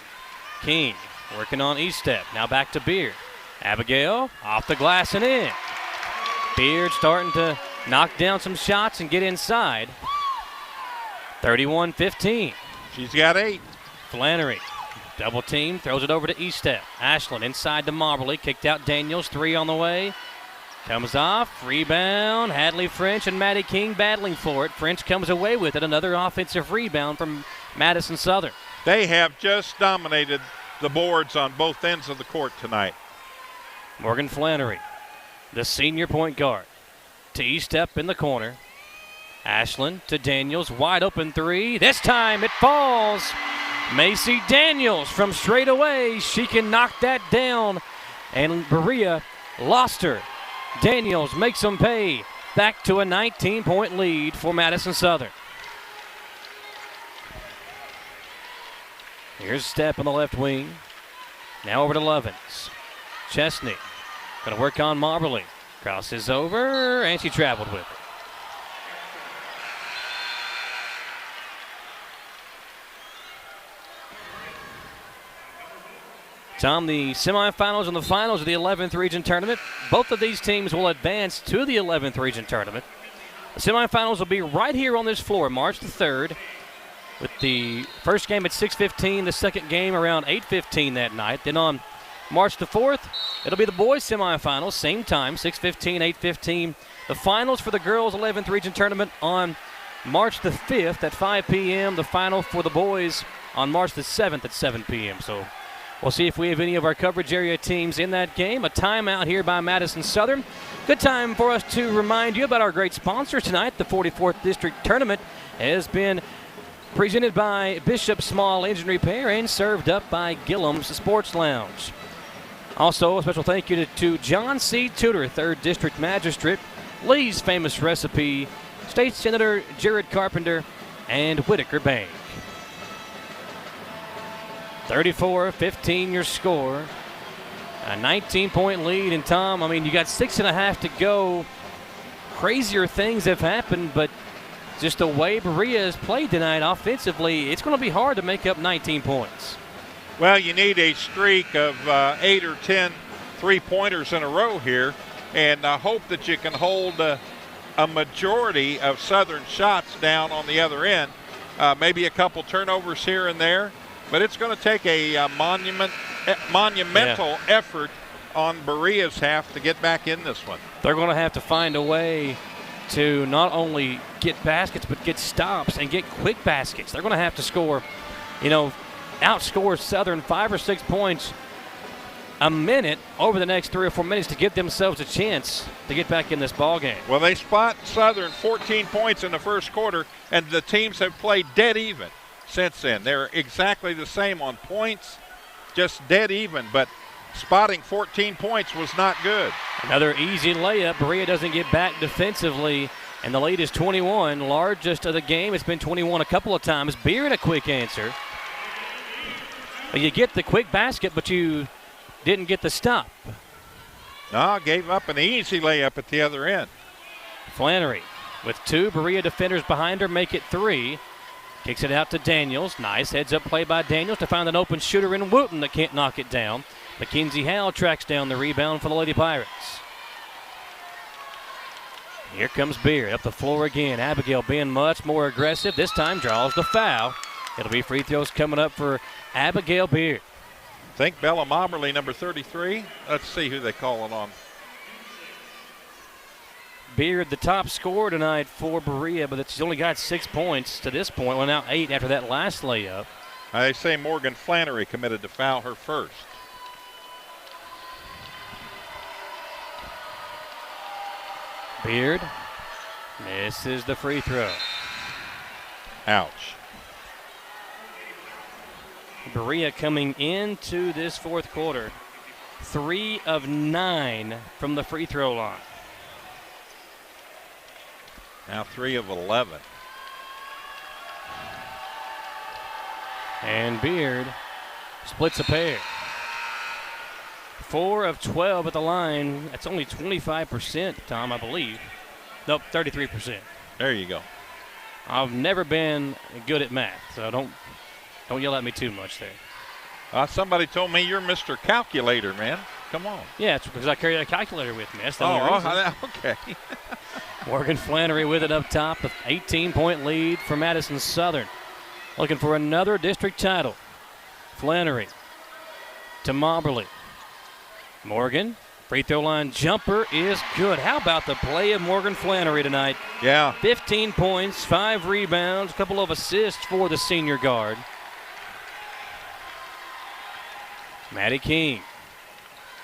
King working on Estep. Now back to Beard. Abigail off the glass and in. Beard starting to knock down some shots and get inside. 31-15. She's got 8. Flannery. Double team, throws it over to Estep. Ashland inside to Marbley, kicked out Daniels, 3 on the way. Comes off, rebound, Hadley Fringe and Maddie King battling for it. Fringe comes away with it, another offensive rebound from Madison Southern. They have just dominated the boards on both ends of the court tonight. Morgan Flannery, the senior point guard, to Estep in the corner. Ashland to Daniels, wide open 3. This time it falls. Macy Daniels from straight away. She can knock that down. And Berea lost her. Daniels makes them pay. Back to a 19-point lead for Madison Southern. Here's Stepp on the left wing. Now over to Lovins. Chesney going to work on Marbley. Crosses over, and she traveled with it. Tom, the semifinals and the finals of the 11th Region Tournament. Both of these teams will advance to the 11th Region Tournament. The semifinals will be right here on this floor, March the 3rd, with the first game at 6:15, the second game around 8:15 that night. Then on March the 4th, it'll be the boys' semifinals, same time, 6:15, 8:15. The finals for the girls' 11th Region Tournament on March the 5th at 5 p.m. The final for the boys on March the 7th at 7 p.m. So we'll see if we have any of our coverage area teams in that game. A timeout here by Madison Southern. Good time for us to remind you about our great sponsors tonight. The 44th District Tournament has been presented by Bishop Small Engine Repair and served up by Gillum's Sports Lounge. Also, a special thank you to John C. Tudor, 3rd District Magistrate, Lee's Famous Recipe, State Senator Jared Carpenter, and Whitaker Bank. 34-15 your score. A 19-point lead. And Tom, I mean, you got 6.5 to go. Crazier things have happened, but just the way Berea has played tonight offensively, it's going to be hard to make up 19 points. Well, you need a streak of 8 or 10 three-pointers in a row here, and I hope that you can hold a majority of Southern shots down on the other end. Maybe a couple turnovers here and there, but it's going to take a monumental effort on Berea's half to get back in this one. They're going to have to find a way to not only get baskets, but get stops and get quick baskets. They're going to have to score, outscore Southern 5 or 6 points a minute over the next 3 or 4 minutes to give themselves a chance to get back in this ball game. Well, they spot Southern 14 points in the first quarter, and the teams have played dead even since then. They're exactly the same on points, just dead even, but spotting 14 points was not good. Another easy layup. Berea doesn't get back defensively, and the lead is 21. Largest of the game. It's been 21 a couple of times. Beard a quick answer. You get the quick basket, but you didn't get the stop. No, gave up an easy layup at the other end. Flannery with 2 Berea defenders behind her, make it 3. Kicks it out to Daniels. Nice heads-up play by Daniels to find an open shooter in Wooten that can't knock it down. Mackenzie Howe tracks down the rebound for the Lady Pirates. Here comes Beard up the floor again. Abigail being much more aggressive. This time draws the foul. It'll be free throws coming up for Abigail Beard. Think Bella Moberly, number 33. Let's see who they calling on. Beard, the top scorer tonight for Berea, but she's only got 6 points to this point. Well, now 8 after that last layup. They say Morgan Flannery committed to foul her first. Beard misses the free throw. Ouch. Berea coming into this fourth quarter, 3 of 9 from the free throw line. Now 3 of 11. And Beard splits a pair. 4 of 12 at the line. That's only 25%, Tom, I believe. Nope, 33%. There you go. I've never been good at math, so don't yell at me too much there. Somebody told me you're Mr. Calculator, man. Come on. Yeah, it's because I carry a calculator with me. That's the only reason. Okay. Morgan Flannery with it up top. The 18-point lead for Madison Southern. Looking for another district title. Flannery to Moberly. Morgan, free throw line jumper is good. How about the play of Morgan Flannery tonight? Yeah. 15 points, 5 rebounds, a couple of assists for the senior guard. Maddie King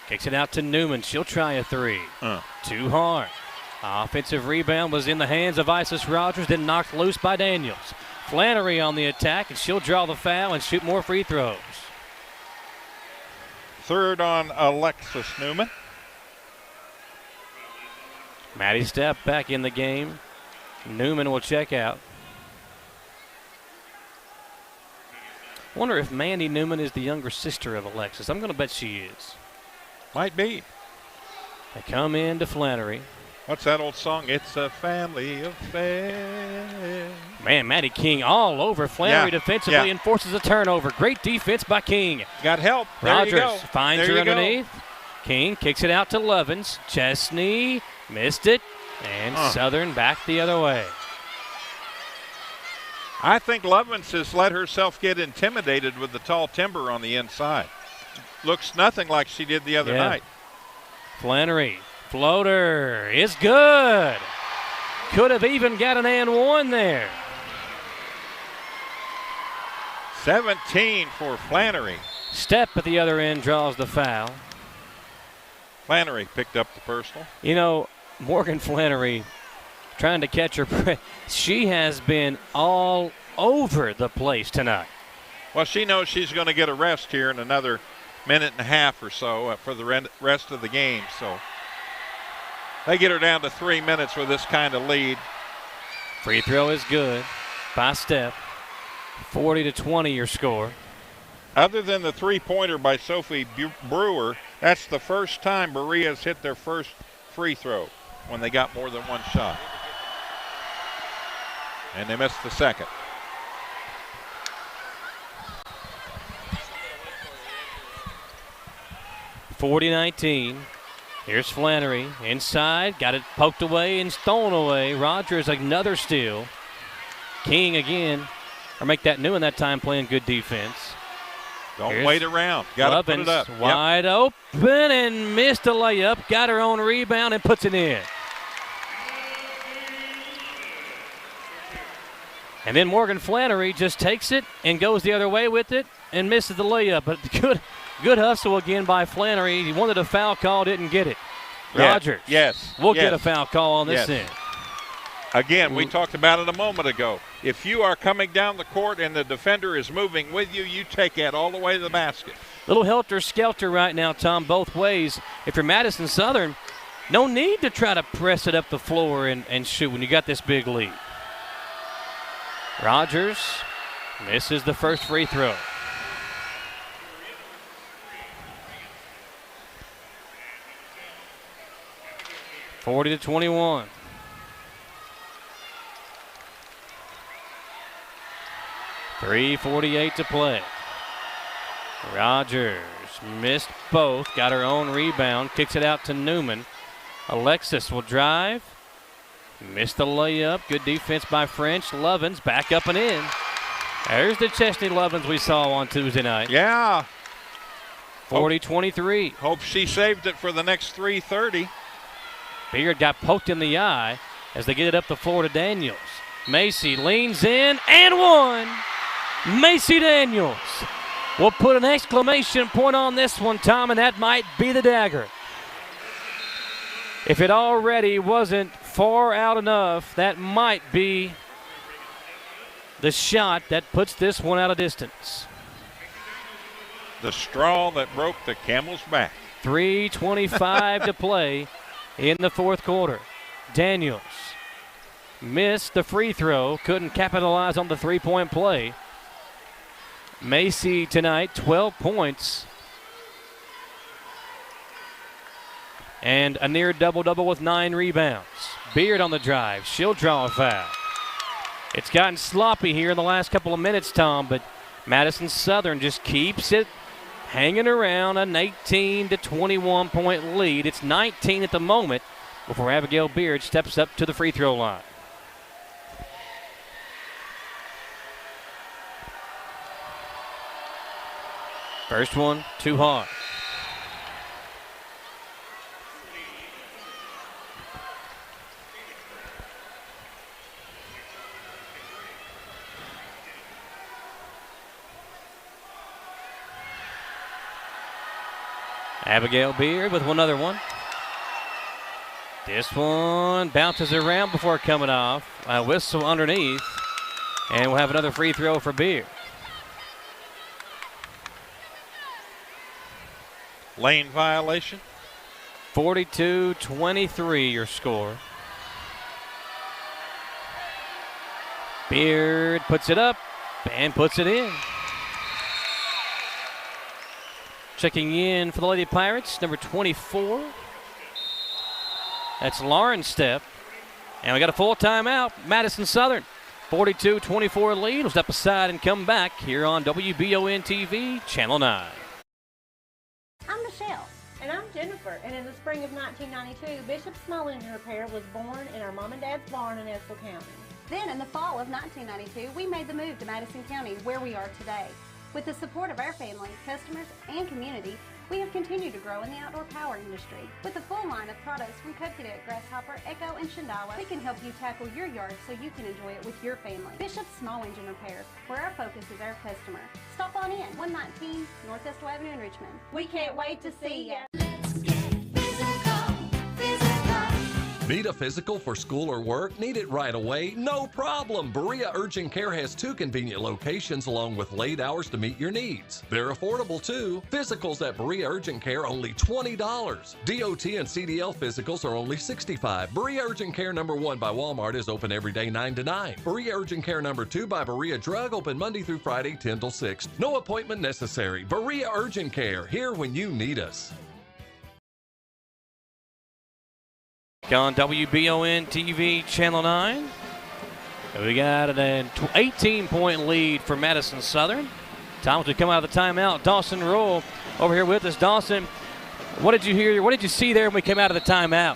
kicks it out to Newman. She'll try a 3. Too hard. Offensive rebound was in the hands of Isis Rogers, then knocked loose by Daniels. Flannery on the attack, and she'll draw the foul and shoot more free throws. Third on Alexis Newman. Maddie Stepp back in the game. Newman will check out. Wonder if Mandy Newman is the younger sister of Alexis. I'm going to bet she is. Might be. They come in to Flannery. What's that old song? It's a family affair. Man, Maddie King all over Flannery defensively and forces a turnover. Great defense by King. Got help. There Rogers you go. finds her underneath. King kicks it out to Lovins. Chesney missed it. And Southern back the other way. I think Lovins has let herself get intimidated with the tall timber on the inside. Looks nothing like she did the other night. Flannery, floater is good. Could have even got an and one there. 17 for Flannery. Stepp at the other end draws the foul. Flannery picked up the personal. You know, Morgan Flannery trying to catch her breath. She has been all over the place tonight. Well, she knows she's going to get a rest here in another minute and a half or so for the rest of the game. So they get her down to 3 minutes with this kind of lead. Free throw is good by Steph. 40-20 your score. Other than the three-pointer by Sophie Brewer, that's the first time Berea's hit their first free throw when they got more than one shot. And they missed the second. (40-19). Here's Flannery inside, got it poked away and stolen away. Rogers another steal. King again, or make that Newman that time playing good defense. Don't wait around. Got to put it up. Wide open and missed a layup. Got her own rebound and puts it in. And then Morgan Flannery just takes it and goes the other way with it and misses the layup. But good hustle again by Flannery. He wanted a foul call, didn't get it. Rogers. Yes. We'll get a foul call on this end. Again, we talked about it a moment ago. If you are coming down the court and the defender is moving with you, you take that all the way to the basket. Little helter-skelter right now, Tom, both ways. If you're Madison Southern, no need to try to press it up the floor and shoot when you got this big lead. Rogers misses the first free throw. (40-21). .348 to play. Rogers missed both, got her own rebound, kicks it out to Newman. Alexis will drive. Missed the layup. Good defense by French. Lovins back up and in. There's the Chesney Lovins we saw on Tuesday night. Yeah. 40-23. Hope she saved it for the next 3:30. Beard got poked in the eye as they get it up the floor to Daniels. Macy leans in and one. Macy Daniels will put an exclamation point on this one, Tom, and that might be the dagger. If it already wasn't far out enough, that might be the shot that puts this one out of distance. The straw that broke the camel's back. 3:25 to play in the fourth quarter. Daniels missed the free throw, couldn't capitalize on the three-point play. Macy tonight, 12 points. And a near double-double with 9 rebounds. Beard on the drive. She'll draw a foul. It's gotten sloppy here in the last couple of minutes, Tom, but Madison Southern just keeps it hanging around an 18-21 point lead. It's 19 at the moment before Abigail Beard steps up to the free throw line. First one, too hard. Abigail Beard with another one. This one bounces around before coming off. A whistle underneath. And we'll have another free throw for Beard. Lane violation. 42-23 your score. Beard puts it up and puts it in. Checking in for the Lady Pirates, number 24. That's Lauren Stepp. And we got a full timeout. Madison Southern, 42-24 lead. We'll step aside and come back here on WBON TV, Channel 9. I'm Michelle. And I'm Jennifer. And in the spring of 1992, Bishop Small Engine Repair was born in our mom and dad's barn in Estill County. Then in the fall of 1992, we made the move to Madison County, where we are today. With the support of our family, customers, and community, we have continued to grow in the outdoor power industry. With a full line of products from Coconut, Grasshopper, Echo, and Shindawa, we can help you tackle your yard so you can enjoy it with your family. Bishop Small Engine Repair, where our focus is our customer. Stop on in, 119 North Estill Avenue in Richmond. We can't wait to see you. Need a physical for school or work? Need it right away? No problem. Berea Urgent Care has 2 convenient locations along with late hours to meet your needs. They're affordable too. Physicals at Berea Urgent Care only $20. DOT and CDL physicals are only $65. Berea Urgent Care number 1 by Walmart is open every day 9 to 9. Berea Urgent Care number 2 by Berea Drug open Monday through Friday 10 till 6. No appointment necessary. Berea Urgent Care, here when you need us. On WBON TV Channel 9. We got an 18-point lead for Madison Southern. Time to come out of the timeout. Dawson Roll over here with us. Dawson, what did you hear? What did you see there when we came out of the timeout?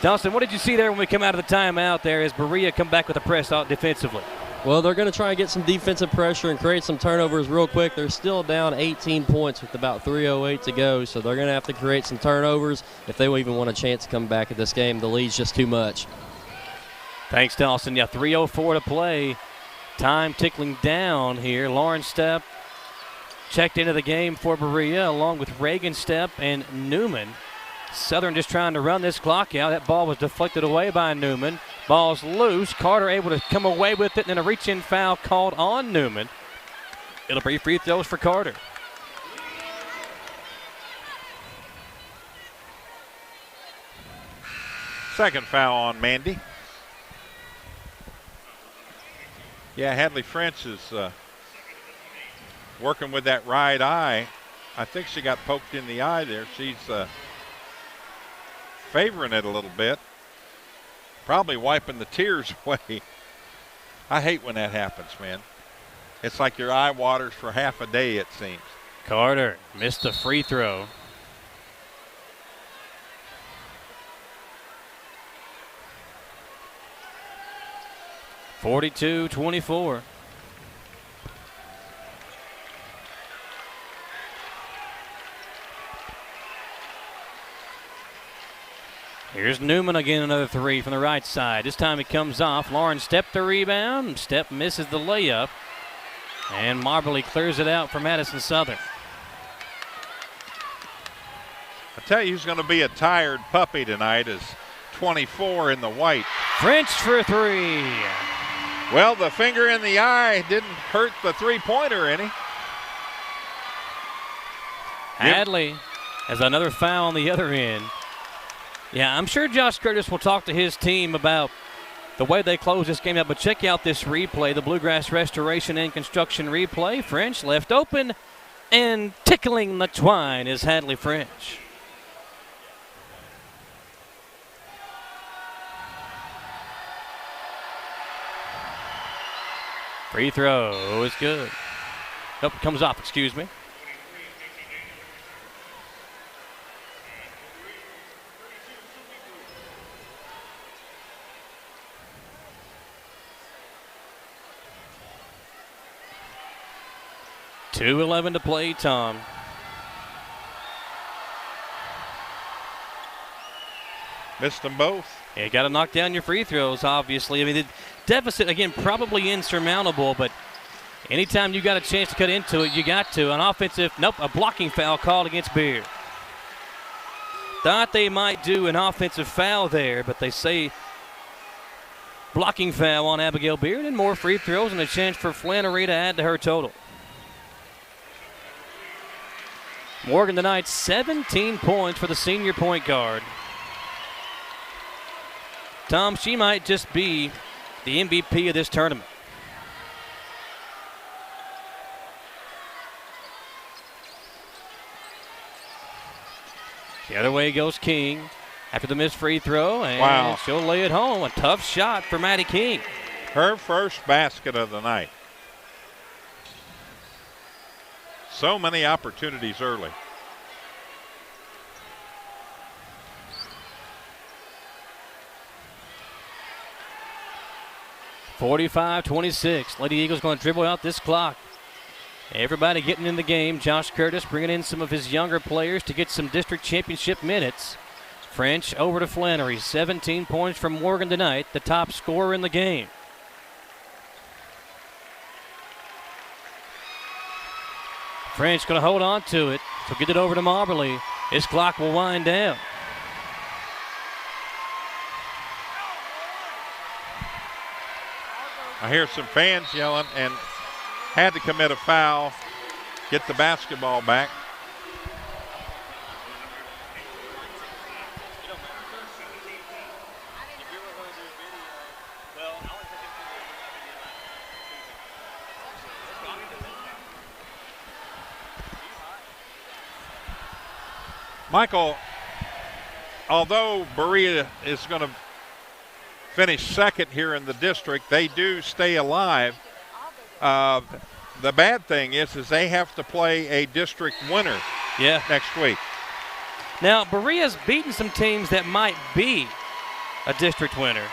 Dawson, what did you see there when we came out of the timeout there as Berea come back with a press out defensively? Well, they're going to try and get some defensive pressure and create some turnovers real quick. They're still down 18 points with about 3:08 to go, so they're going to have to create some turnovers if they even want a chance to come back at this game. The lead's just too much. Thanks, Dawson. Yeah, 3:04 to play. Time tickling down here. Lauren Stepp checked into the game for Berea along with Reagan Stepp and Newman. Southern just trying to run this clock out. That ball was deflected away by Newman. Ball's loose. Carter able to come away with it, and then a reach-in foul called on Newman. It'll be free throws for Carter. Second foul on Mandy. Yeah, Hadley Fringe is working with that right eye. I think she got poked in the eye there. She's favoring it a little bit. Probably wiping the tears away. I hate when that happens, man. It's like your eye waters for half a day, it seems. Carter missed the free throw. (42-24). Here's Newman again, another three from the right side. This time it comes off. Lauren Stepp the rebound. Stepp misses the layup. And Marbley clears it out for Madison Southern. I tell you who's going to be a tired puppy tonight is 24 in the white. Fringe for three. Well, the finger in the eye didn't hurt the three-pointer any. Hadley has another foul on the other end. Yeah, I'm sure Josh Curtis will talk to his team about the way they close this game out, but check out this replay, the Bluegrass Restoration and Construction replay. Fringe left open, and tickling the twine is Hadley Fringe. Free throw is good. Nope, comes off, excuse me. .2:11 to play, Tom. Missed them both. Yeah, got to knock down your free throws, obviously. I mean, the deficit, again, probably insurmountable, but anytime you got a chance to cut into it, you got to. An offensive, nope, a blocking foul called against Beard. Thought they might do an offensive foul there, but they say blocking foul on Abigail Beard, and more free throws and a chance for Flannery to add to her total. Morgan tonight, 17 points for the senior point guard. Tom, she might just be the MVP of this tournament. The other way goes King after the missed free throw, and wow, she'll lay it home. A tough shot for Maddie King. Her first basket of the night. So many opportunities early. (45-26). Lady Eagles going to dribble out this clock. Everybody getting in the game. Josh Curtis bringing in some of his younger players to get some district championship minutes. French over to Flannery. 17 points from Morgan tonight, the top scorer in the game. French going to hold on to it. So get it over to Marbley. His clock will wind down. I hear some fans yelling and had to commit a foul, get the basketball back. Michael, although Berea is going to finish second here in the district, they do stay alive. The bad thing is they have to play a district winner next week. Now, Berea's beaten some teams that might be a district winner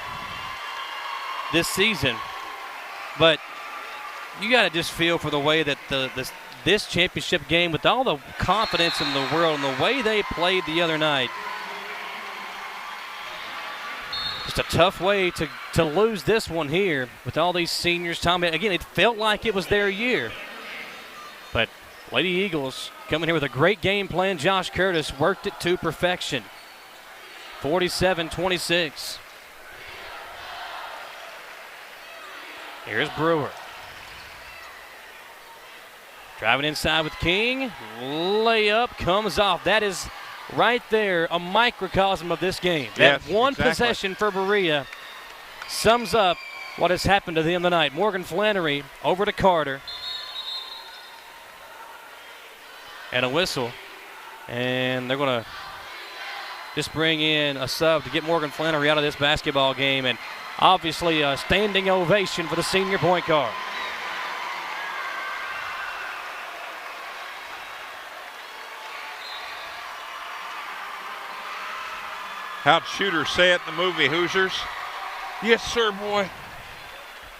this season, but you got to just feel for the way that this championship game, with all the confidence in the world and the way they played the other night, just a tough way to lose this one here with all these seniors. Tommy, again, it felt like it was their year. But Lady Eagles coming here with a great game plan. Josh Curtis worked it to perfection. 47-26. Here's Brewer. Driving inside with King. Layup comes off. That is right there a microcosm of this game. Yes, that one exactly. possession for Berea sums up what has happened to them tonight. Morgan Flannery over to Carter. And a whistle. And they're going to just bring in a sub to get Morgan Flannery out of this basketball game. And obviously a standing ovation for the senior point guard. How'd Shooter say it in the movie Hoosiers? Yes, sir, boy.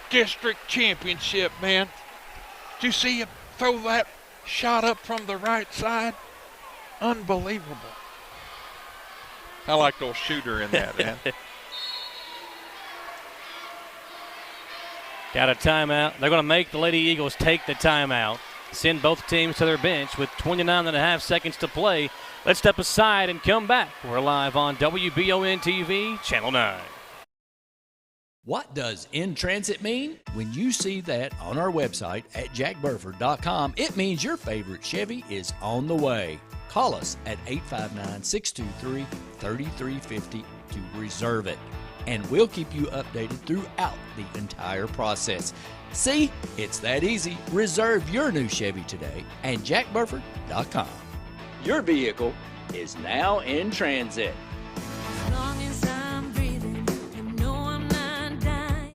District championship, man. Did you see him throw that shot up from the right side? Unbelievable. I like old Shooter in that, man. Got a timeout. They're going to make the Lady Eagles take the timeout, send both teams to their bench with 29.5 seconds to play. Let's step aside and come back. We're live on WBON TV, Channel 9. What does in transit mean? When you see that on our website at jackburford.com, it means your favorite Chevy is on the way. Call us at 859-623-3350 to reserve it, and we'll keep you updated throughout the entire process. See, it's that easy. Reserve your new Chevy today at jackburford.com. Your vehicle is now in transit. As long as I'm breathing, you know I'm not dying.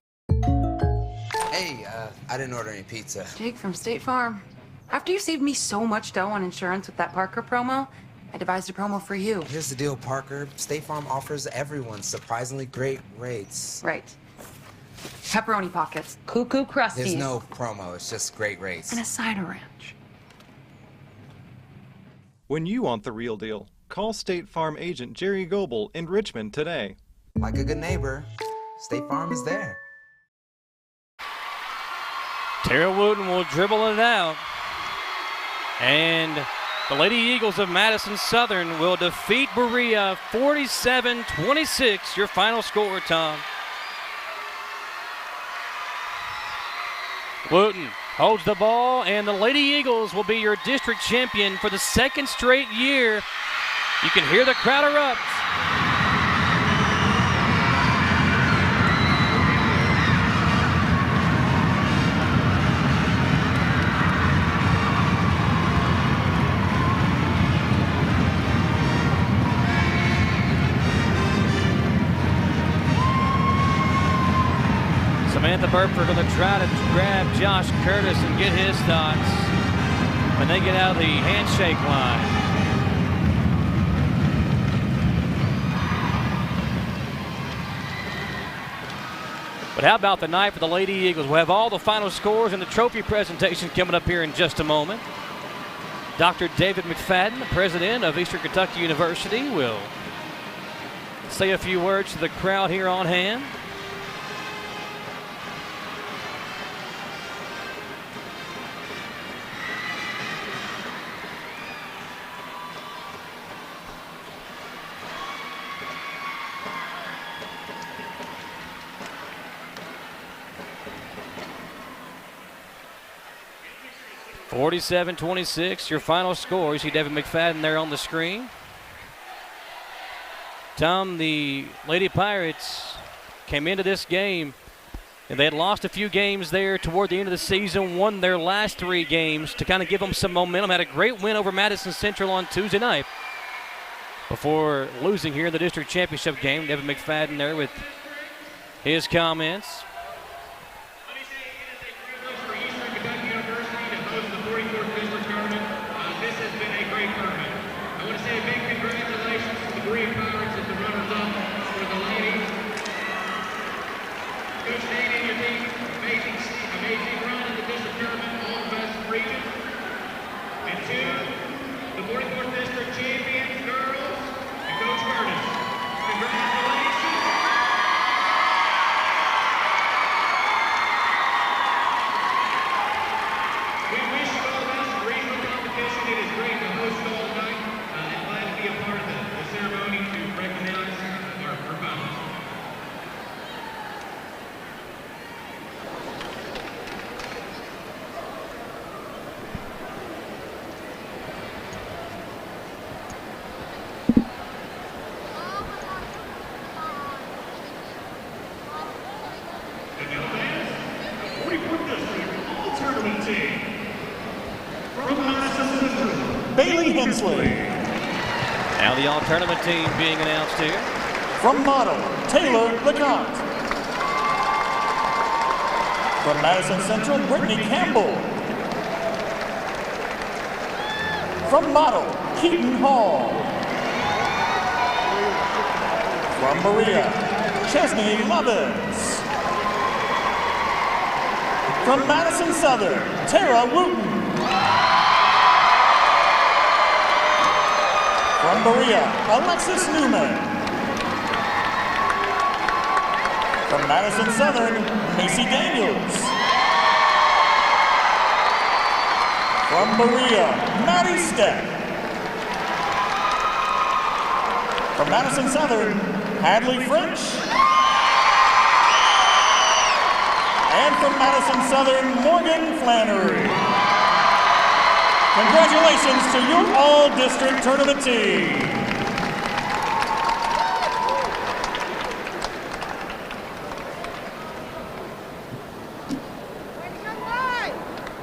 Hey, I didn't order any pizza. Jake from State Farm. After you saved me so much dough on insurance with that Parker promo, I devised a promo for you. Here's the deal, Parker. State Farm offers everyone surprisingly great rates. Right. Pepperoni pockets, cuckoo crusties. There's no promo, it's just great rates. And a cider ranch. When you want the real deal, call State Farm agent Jerry Goebel in Richmond today. Like a good neighbor, State Farm is there. Tara Wooten will dribble it out. And the Lady Eagles of Madison Southern will defeat Berea 47-26. Your final score, Tom. Wooten holds the ball, and the Lady Eagles will be your district champion for the second straight year. You can hear the crowd erupt. Samantha Burford going to try to grab Josh Curtis and get his thoughts when they get out of the handshake line. But how about the night for the Lady Eagles? We'll have all the final scores and the trophy presentation coming up here in just a moment. Dr. David McFadden, the president of Eastern Kentucky University, will say a few words to the crowd here on hand. 47-26, your final score. You see David McFadden there on the screen. Tom, the Lady Pirates came into this game, and they had lost a few games there toward the end of the season, won their last 3 games to kind of give them some momentum. Had a great win over Madison Central on Tuesday night before losing here in the district championship game. David McFadden there with his comments. Now the all-tournament team being announced here. From Model, Taylor LeConte. From Madison Central, Brittany Campbell. From Model, Keaton Hall. From Berea, Chesney Lovins. From Madison Southern, Tara Wooten. From Berea, Alexis Newman. From Madison Southern, Macy Daniels. From Berea, Maddie Stepp. From Madison Southern, Hadley Fringe. And from Madison Southern, Morgan Flannery. Congratulations to your all-district tournament team.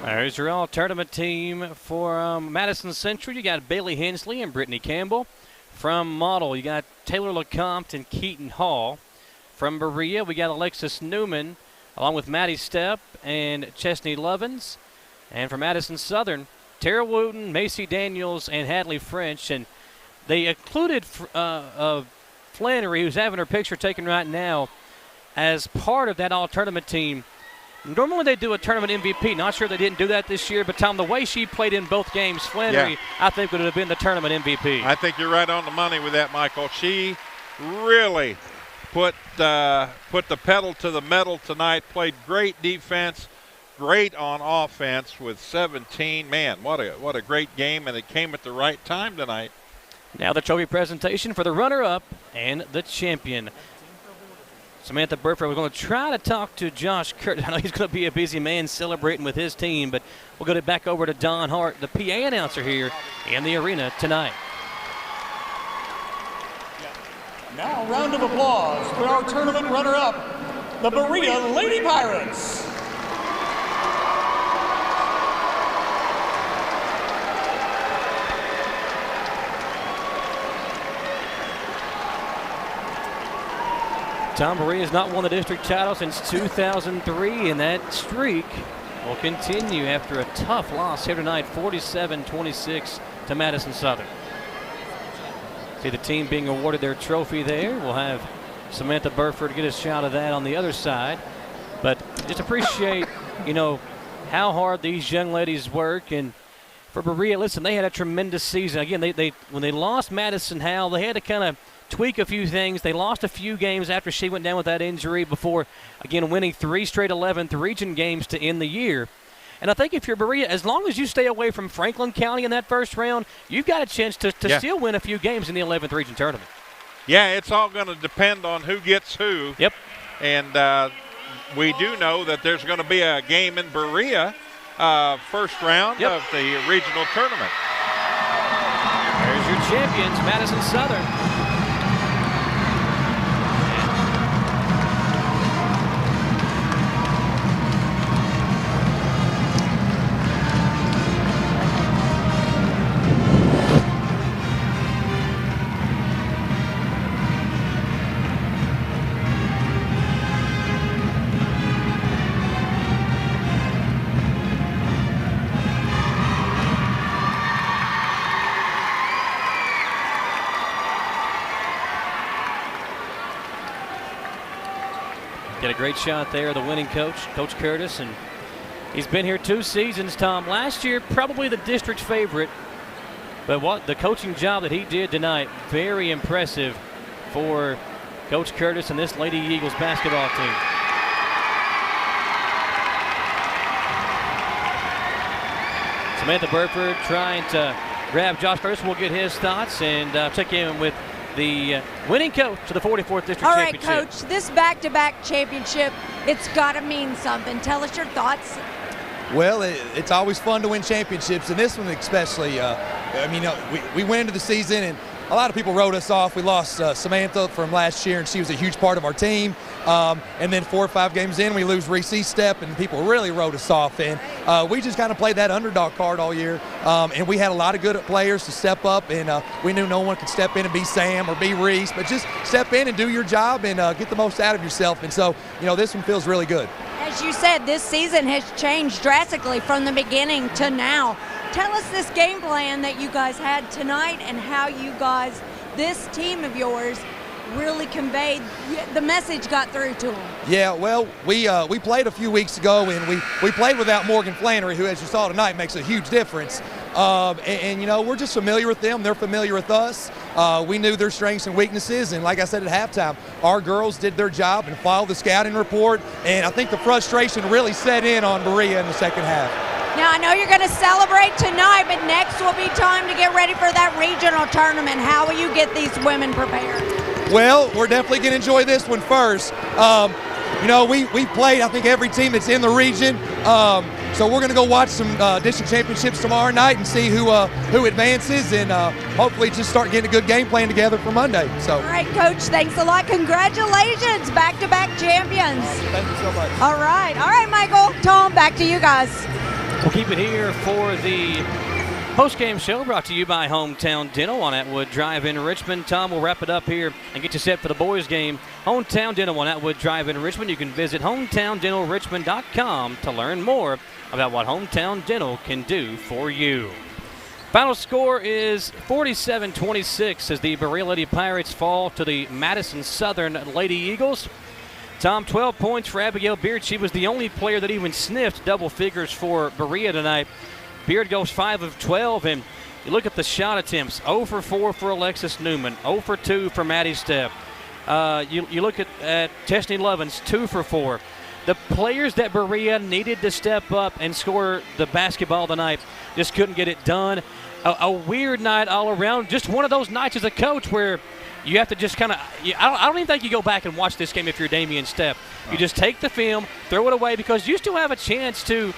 There's your all-tournament team for Madison Central. You got Bailey Hensley and Brittany Campbell. From Model, you got Taylor LeComte and Keaton Hall. From Berea, we got Alexis Newman, along with Maddie Stepp and Chesney Lovins. And from Madison Southern, Tara Wooten, Macy Daniels, and Hadley Fringe. And they included Flannery, who's having her picture taken right now, as part of that all-tournament team. Normally they do a tournament MVP. Not sure they didn't do that this year, but Tom, the way she played in both games, Flannery, I think would have been the tournament MVP. I think you're right on the money with that, Michael. She really put the pedal to the metal tonight, played great defense, great on offense with 17. Man, what a great game, and it came at the right time tonight. Now the trophy presentation for the runner-up and the champion. Samantha Burford, we're going to try to talk to Josh Curtis. I know he's going to be a busy man celebrating with his team, but we'll get it back over to Don Hart, the PA announcer here in the arena tonight. Now a round of applause for our tournament runner-up, the Berea Lady Pirates. Tom, Berea has not won the district title since 2003, and that streak will continue after a tough loss here tonight, 47-26 to Madison Southern. See the team being awarded their trophy there. We'll have Samantha Burford get a shot of that on the other side. But just appreciate, how hard these young ladies work. And for Berea, listen, they had a tremendous season. Again, when they lost Madison Howe, they had to kind of tweak a few things. They lost a few games after she went down with that injury before, again, winning 3 straight 11th region games to end the year. And I think if you're Berea, as long as you stay away from Franklin County in that first round, you've got a chance to still win a few games in the 11th region tournament. Yeah, it's all going to depend on who gets who. Yep. And we do know that there's going to be a game in Berea first round of the regional tournament. There's your champions, Madison Southern. Get a great shot there, the winning coach, Coach Curtis, and he's been here 2 seasons, Tom. Last year, probably the district favorite, but what the coaching job that he did tonight, very impressive for Coach Curtis and this Lady Eagles basketball team. Samantha Burford trying to grab Josh Curtis. We'll get his thoughts and check in with the winning coach to the 44th District All right, Championship. Coach, this back-to-back championship, it's got to mean something. Tell us your thoughts. Well, it's always fun to win championships, and this one especially. We went into the season, and a lot of people wrote us off. We lost Samantha from last year, and she was a huge part of our team. And then 4 or 5 games in, we lose Reese Step, and people really wrote us off. And we just kind of played that underdog card all year. And we had a lot of good players to step up, and we knew no one could step in and be Sam or be Reese, but just step in and do your job and get the most out of yourself. And so, this one feels really good. As you said, this season has changed drastically from the beginning to now. Tell us this game plan that you guys had tonight and how you guys, this team of yours, really conveyed, the message got through to them. Yeah, well, we played a few weeks ago, and we played without Morgan Flannery, who, as you saw tonight, makes a huge difference. We're just familiar with them. They're familiar with us. We knew their strengths and weaknesses, and like I said at halftime, our girls did their job and followed the scouting report, and I think the frustration really set in on Berea in the second half. Now, I know you're going to celebrate tonight, but next will be time to get ready for that regional tournament. How will you get these women prepared? Well, we're definitely going to enjoy this one first. We played, I think, every team that's in the region. So we're going to go watch some district championships tomorrow night and see who advances, and hopefully just start getting a good game plan together for Monday. So. All right, Coach, thanks a lot. Congratulations, back-to-back champions. Thank you so much. All right, Michael, Tom, back to you guys. We'll keep it here for the post-game show brought to you by Hometown Dental on Atwood Drive in Richmond. Tom will wrap it up here and get you set for the boys' game. Hometown Dental on Atwood Drive in Richmond. You can visit hometowndentalrichmond.com to learn more about what Hometown Dental can do for you. Final score is 47-26 as the Berea Lady Pirates fall to the Madison Southern Lady Eagles. Tom, 12 points for Abigail Beard. She was the only player that even sniffed double figures for Berea tonight. Beard goes 5 of 12, and you look at the shot attempts. 0 for 4 for Alexis Newman, 0 for 2 for Maddie Stepp. You look at Chesney Lovins, 2 for 4. The players that Berea needed to step up and score the basketball tonight just couldn't get it done. A weird night all around. Just one of those nights as a coach where you have to just kind of – I don't even think you go back and watch this game if you're Damian Stepp. You just take the film, throw it away, because you still have a chance to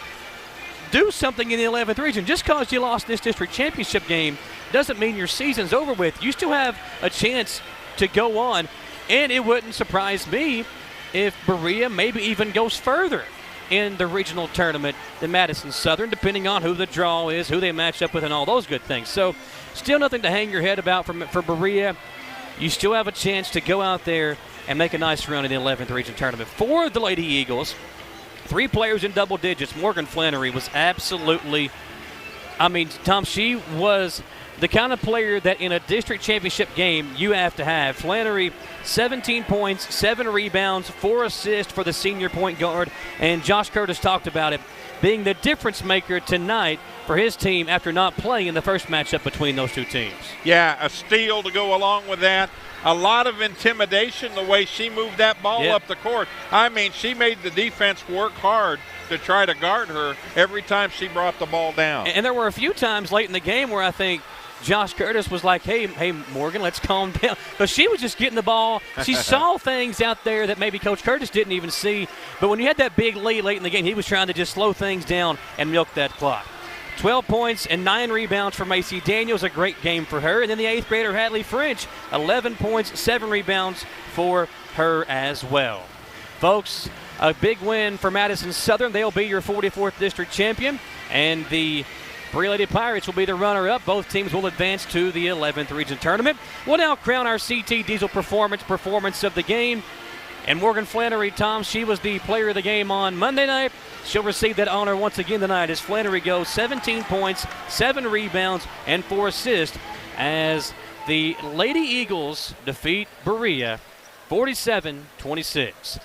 do something in the 11th region. Just because you lost this district championship game doesn't mean your season's over with. You still have a chance to go on, and it wouldn't surprise me if Berea maybe even goes further in the regional tournament than Madison Southern, depending on who the draw is, who they match up with, and all those good things. So still nothing to hang your head about for Berea. You still have a chance to go out there and make a nice run in the 11th region tournament. For the Lady Eagles, 3 players in double digits. Morgan Flannery was absolutely, Tom, she was the kind of player that in a district championship game you have to have. Flannery, 17 points, 7 rebounds, 4 assists for the senior point guard, and Josh Curtis talked about it, being the difference maker tonight for his team after not playing in the first matchup between those two teams. Yeah, a steal to go along with that. A lot of intimidation the way she moved that ball up the court. She made the defense work hard to try to guard her every time she brought the ball down. And there were a few times late in the game where I think Josh Curtis was like, hey, Morgan, let's calm down. But she was just getting the ball. She saw things out there that maybe Coach Curtis didn't even see. But when you had that big lead late in the game, he was trying to just slow things down and milk that clock. 12 points and 9 rebounds for Macy Daniels, a great game for her. And then the 8th grader, Hadley Fringe, 11 points, 7 rebounds for her as well. Folks, a big win for Madison Southern. They'll be your 44th district champion. And the Berea Lady Pirates will be the runner-up. Both teams will advance to the 11th region tournament. We'll now crown our CT Diesel performance of the game. And Morgan Flannery, Tom, she was the player of the game on Monday night. She'll receive that honor once again tonight as Flannery goes 17 points, 7 rebounds, and 4 assists as the Lady Eagles defeat Berea 47-26.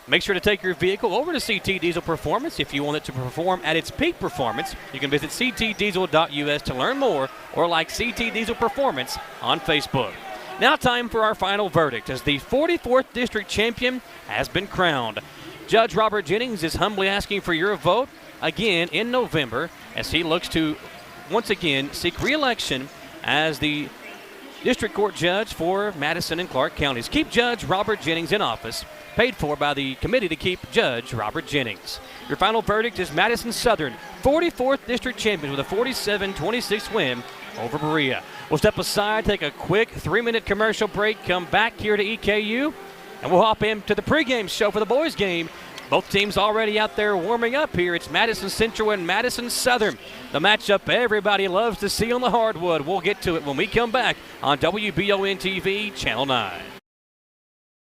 Make sure to take your vehicle over to CT Diesel Performance if you want it to perform at its peak performance. You can visit ctdiesel.us to learn more or like CT Diesel Performance on Facebook. Now time for our final verdict as the 44th district champion has been crowned. Judge Robert Jennings is humbly asking for your vote again in November as he looks to once again seek re-election as the district court judge for Madison and Clark counties. Keep Judge Robert Jennings in office, paid for by the committee to keep Judge Robert Jennings. Your final verdict is Madison Southern, 44th district champion with a 47-26 win over Berea. We'll step aside, take a quick 3-minute commercial break, come back here to EKU, and we'll hop into the pregame show for the boys game. Both teams already out there warming up here. It's Madison Central and Madison Southern. The matchup everybody loves to see on the hardwood. We'll get to it when we come back on WBON TV, Channel 9.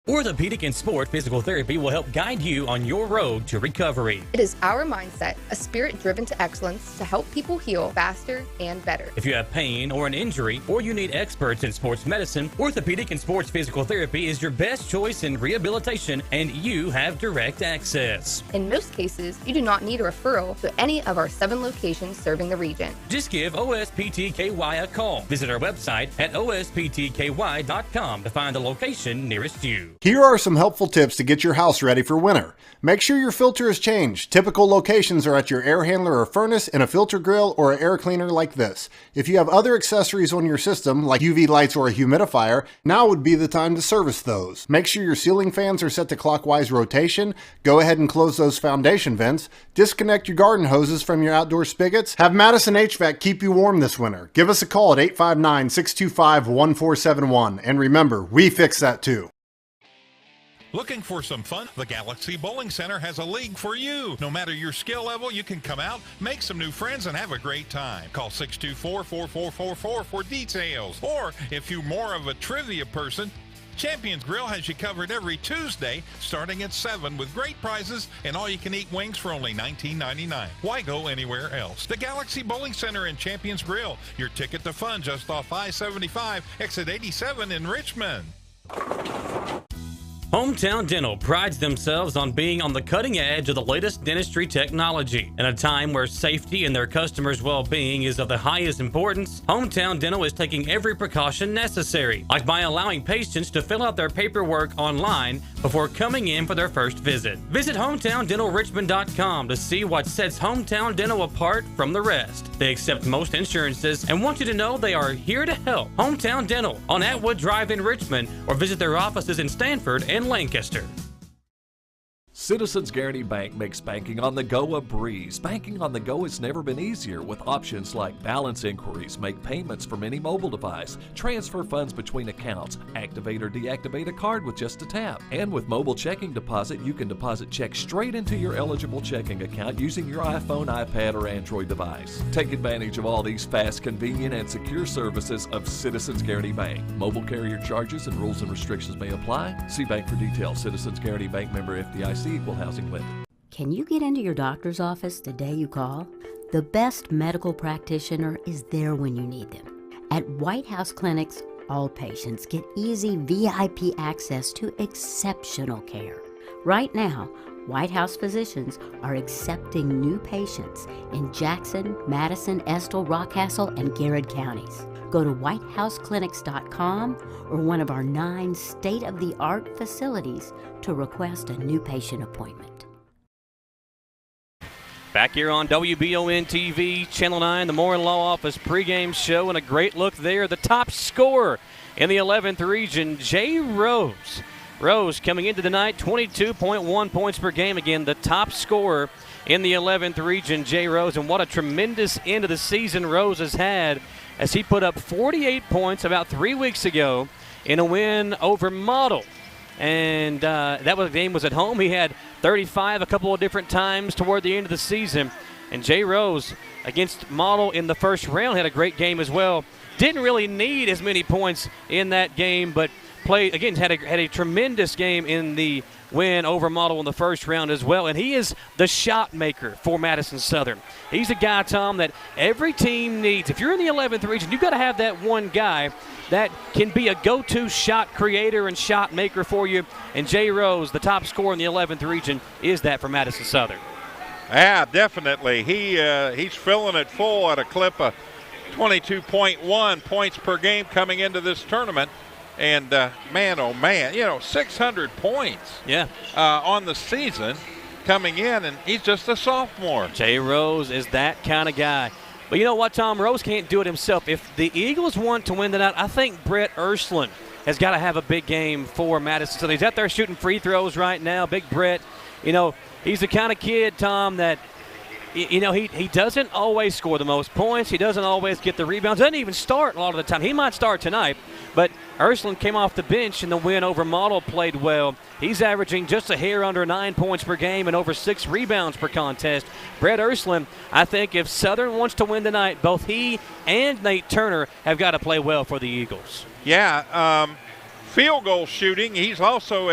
Orthopedic and Sport Physical Therapy will help guide you on your road to recovery. It is our mindset, a spirit driven to excellence to help people heal faster and better. If you have pain or an injury, or you need experts in sports medicine, Orthopedic and Sports Physical Therapy is your best choice in rehabilitation, and you have direct access. In most cases, you do not need a referral to any of our 7 locations serving the region. Just give OSPTKY a call. Visit our website at osptky.com to find the location nearest you. Here are some helpful tips to get your house ready for winter. Make sure your filter is changed. Typical locations are at your air handler or furnace, and a filter grill or an air cleaner like this. If you have other accessories on your system, like UV lights or a humidifier, now would be the time to service those. Make sure your ceiling fans are set to clockwise rotation. Go ahead and close those foundation vents. Disconnect your garden hoses from your outdoor spigots. Have Madison HVAC keep you warm this winter. Give us a call at 859-625-1471. And remember, we fix that too. Looking for some fun? The Galaxy Bowling Center has a league for you. No matter your skill level, you can come out, make some new friends, and have a great time. Call 624-4444 for details. Or if you're more of a trivia person, Champions Grill has you covered every Tuesday starting at 7 with great prizes and all-you-can-eat wings for only $19.99. Why go anywhere else? The Galaxy Bowling Center and Champions Grill, your ticket to fun just off I-75, exit 87 in Richmond. Hometown Dental prides themselves on being on the cutting edge of the latest dentistry technology. In a time where safety and their customers' well-being is of the highest importance, Hometown Dental is taking every precaution necessary, like by allowing patients to fill out their paperwork online before coming in for their first visit. Visit HometownDentalRichmond.com to see what sets Hometown Dental apart from the rest. They accept most insurances and want you to know they are here to help. Hometown Dental on Atwood Drive in Richmond, or visit their offices in Stanford and Lancaster. Citizens Guaranty Bank makes banking on the go a breeze. Banking on the go has never been easier with options like balance inquiries, make payments from any mobile device, transfer funds between accounts, activate or deactivate a card with just a tap. And with mobile checking deposit, you can deposit checks straight into your eligible checking account using your iPhone, iPad, or Android device. Take advantage of all these fast, convenient, and secure services of Citizens Guaranty Bank. Mobile carrier charges and rules and restrictions may apply. See bank for details. Citizens Guaranty Bank, member FDIC. Equal housing lender. Can you get into your doctor's office the day you call? The best medical practitioner is there when you need them. At White House Clinics, all patients get easy VIP access to exceptional care. Right now, White House physicians are accepting new patients in Jackson, Madison, Estill, Rockcastle, and Garrett counties. Go to whitehouseclinics.com or one of our 9 state-of-the-art facilities to request a new patient appointment. Back here on WBON TV, Channel 9, the Moore Law Office pregame show, and a great look there. The top scorer in the 11th region, Jay Rose. Rose coming into the night, 22.1 points per game. Again, the top scorer in the 11th region, Jay Rose. And what a tremendous end of the season Rose has had as he put up 48 points about 3 weeks ago in a win over Model. And the game was at home. He had 35 a couple of different times toward the end of the season. And Jay Rose against Model in the first round had a great game as well. Didn't really need as many points in that game, but played again, had a tremendous game in the win over Model in the first round as well. And he is the shot maker for Madison Southern. He's a guy, Tom, that every team needs. If you're in the 11th region, you've got to have that one guy that can be a go-to shot creator and shot maker for you. And Jay Rose, the top scorer in the 11th region, is that for Madison Southern. Yeah, definitely. He's filling it full at a clip of 22.1 points per game coming into this tournament. And, man, oh, man, 600 points on the season coming in, and he's just a sophomore. Jay Rose is that kind of guy. But you know what, Tom? Rose can't do it himself. If the Eagles want to win tonight, I think Brett Ursland has got to have a big game for Madison. So he's out there shooting free throws right now. Big Brett, he's the kind of kid, Tom, that he doesn't always score the most points. He doesn't always get the rebounds. Doesn't even start a lot of the time. He might start tonight, but Ursland came off the bench in the win over Model, played well. He's averaging just a hair under 9 points per game and over 6 rebounds per contest. Brett Ursland, I think if Southern wants to win tonight, both he and Nate Turner have got to play well for the Eagles. Yeah, field goal shooting. He's also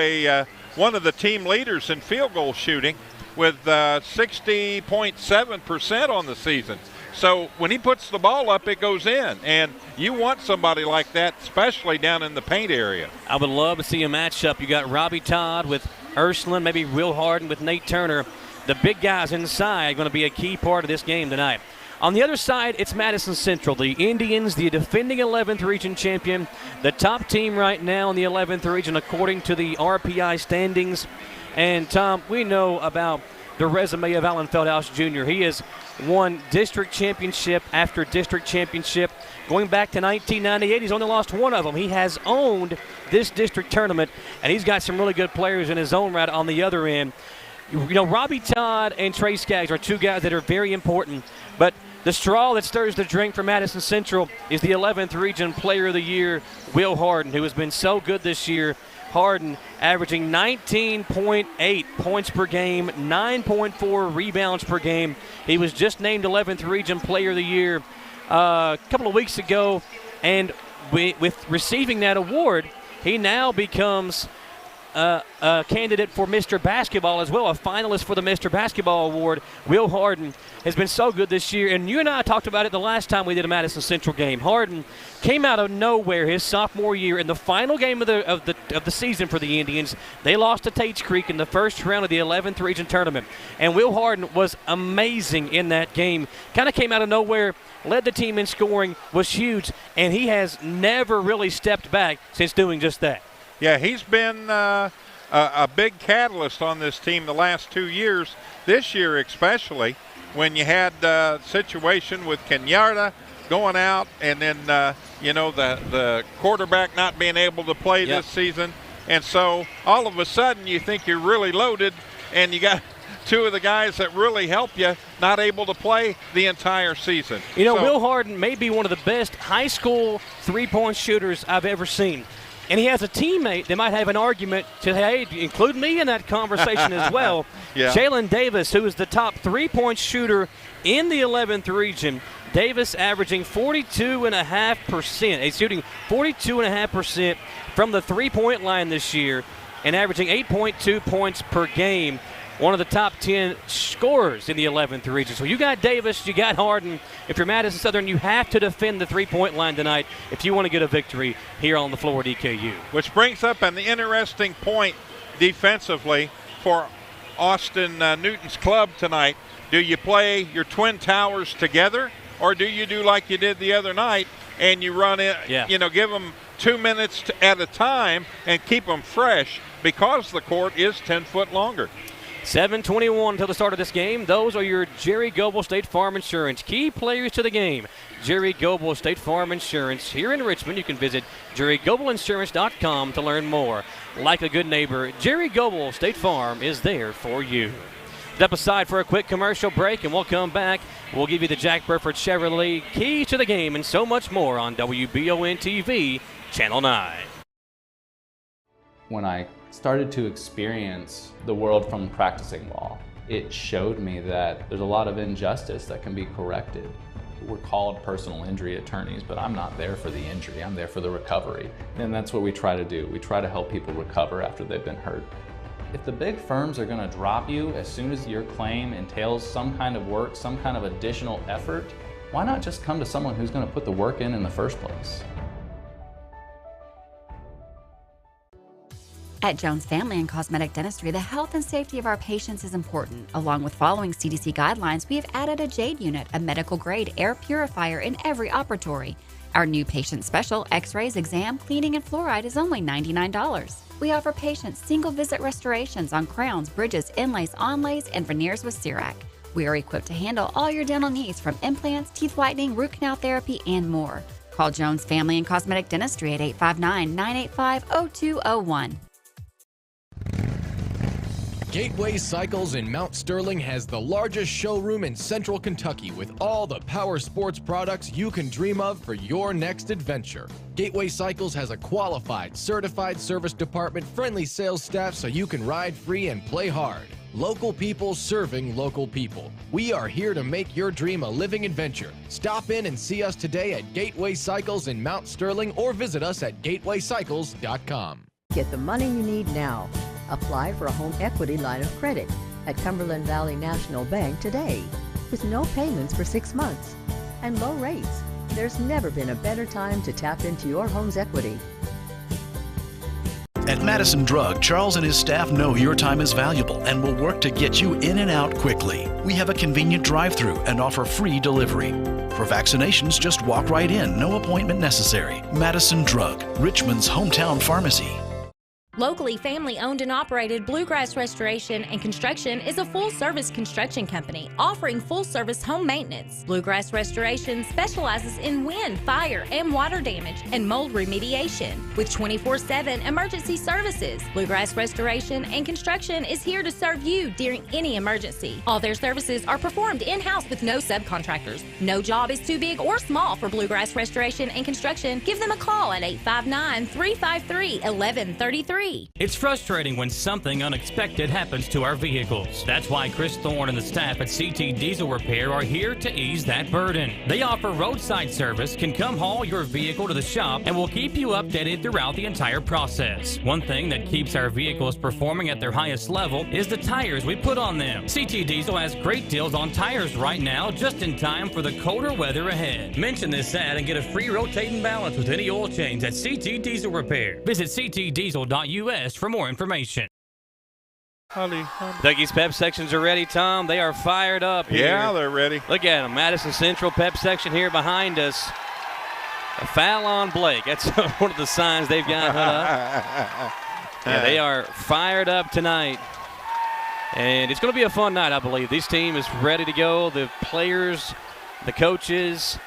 one of the team leaders in field goal shooting with 60.7% on the season. So when he puts the ball up, it goes in. And you want somebody like that, especially down in the paint area. I would love to see a matchup. You got Robbie Todd with Ursland, maybe Will Harden with Nate Turner. The big guys inside are going to be a key part of this game tonight. On the other side, it's Madison Central. The Indians, the defending 11th region champion, the top team right now in the 11th region according to the RPI standings. And, Tom, we know about the resume of Alan Feldhouse Jr. He has won district championship after district championship. Going back to 1998, he's only lost one of them. He has owned this district tournament, and he's got some really good players in his own right on the other end. Robbie Todd and Trey Skaggs are two guys that are very important, but the straw that stirs the drink for Madison Central is the 11th region player of the year, Will Harden, who has been so good this year. Harden averaging 19.8 points per game, 9.4 rebounds per game. He was just named 11th region player of the year a couple of weeks ago, and with receiving that award, he now becomes a candidate for Mr. Basketball as well, a finalist for the Mr. Basketball Award. Will Harden has been so good this year, and you and I talked about it the last time we did a Madison Central game. Harden came out of nowhere his sophomore year in the final game of the season for the Indians. They lost to Tates Creek in the first round of the 11th region tournament, and Will Harden was amazing in that game. Kind of came out of nowhere, led the team in scoring, was huge, and he has never really stepped back since doing just that. Yeah, he's been a big catalyst on this team the last 2 years, this year especially, when you had the situation with Kenyatta going out and then, the quarterback not being able to play this season. And so all of a sudden you think you're really loaded, and you got two of the guys that really help you not able to play the entire season. Will Harden may be one of the best high school three-point shooters I've ever seen. And he has a teammate that might have an argument to, hey, include me in that conversation as well. Jalen Davis, who is the top three-point shooter in the 11th region. Davis averaging 42.5%. He's shooting 42.5% from the three-point line this year and averaging 8.2 points per game. One of the top 10 scorers in the 11th region. So you got Davis, you got Harden. If you're Madison Southern, you have to defend the three-point line tonight if you want to get a victory here on the floor at EKU. Which brings up an interesting point defensively for Austin Newton's club tonight. Do you play your Twin Towers together, or do you do like you did the other night and you run in, give them 2 minutes at a time and keep them fresh because the court is 10 foot longer? 7:21 until the start of this game. Those are your Jerry Goble State Farm Insurance key players to the game. Jerry Goble State Farm Insurance here in Richmond. You can visit jerrygobleinsurance.com to learn more. Like a good neighbor, Jerry Goble State Farm is there for you. Step aside for a quick commercial break, and we'll come back. We'll give you the Jack Burford Chevrolet keys to the game and so much more on WBON TV, Channel 9. When I started to experience the world from practicing law, it showed me that there's a lot of injustice that can be corrected. We're called personal injury attorneys, but I'm not there for the injury, I'm there for the recovery. And that's what we try to do. We try to help people recover after they've been hurt. If the big firms are going to drop you as soon as your claim entails some kind of work, some kind of additional effort, why not just come to someone who's going to put the work in the first place? At Jones Family and Cosmetic Dentistry, the health and safety of our patients is important. Along with following CDC guidelines, we have added a JADE unit, a medical-grade air purifier in every operatory. Our new patient special, x-rays, exam, cleaning, and fluoride is only $99. We offer patients single-visit restorations on crowns, bridges, inlays, onlays, and veneers with CERAC. We are equipped to handle all your dental needs from implants, teeth whitening, root canal therapy, and more. Call Jones Family and Cosmetic Dentistry at 859-985-0201. Gateway Cycles in Mount Sterling has the largest showroom in central Kentucky with all the power sports products you can dream of for your next adventure. Gateway Cycles has a qualified, certified service department, friendly sales staff so you can ride free and play hard. Local people serving local people. We are here to make your dream a living adventure. Stop in and see us today at Gateway Cycles in Mount Sterling or visit us at gatewaycycles.com. Get the money you need now. Apply for a home equity line of credit at Cumberland Valley National Bank today with no payments for 6 months and low rates. There's never been a better time to tap into your home's equity. At Madison Drug, Charles and his staff know your time is valuable and will work to get you in and out quickly. We have a convenient drive-through and offer free delivery. For vaccinations, just walk right in, no appointment necessary. Madison Drug, Richmond's hometown pharmacy. Locally family-owned and operated Bluegrass Restoration and Construction is a full-service construction company offering full-service home maintenance. Bluegrass Restoration specializes in wind, fire, and water damage and mold remediation. With 24/7 emergency services, Bluegrass Restoration and Construction is here to serve you during any emergency. All their services are performed in-house with no subcontractors. No job is too big or small for Bluegrass Restoration and Construction. Give them a call at 859-353-1133. It's frustrating when something unexpected happens to our vehicles. That's why Chris Thorne and the staff at CT Diesel Repair are here to ease that burden. They offer roadside service, can come haul your vehicle to the shop, and will keep you updated throughout the entire process. One thing that keeps our vehicles performing at their highest level is the tires we put on them. CT Diesel has great deals on tires right now, just in time for the colder weather ahead. Mention this ad and get a free rotating balance with any oil change at CT Diesel Repair. Visit ctdiesel.us for more information. Dougie's pep sections are ready, Tom. They are fired up here. Yeah, they're ready. Look at them. Madison Central pep section here behind us. A foul on Blake. That's one of the signs they've got hung up. Yeah, they are fired up tonight. And it's going to be a fun night, I believe. This team is ready to go. The players, the coaches.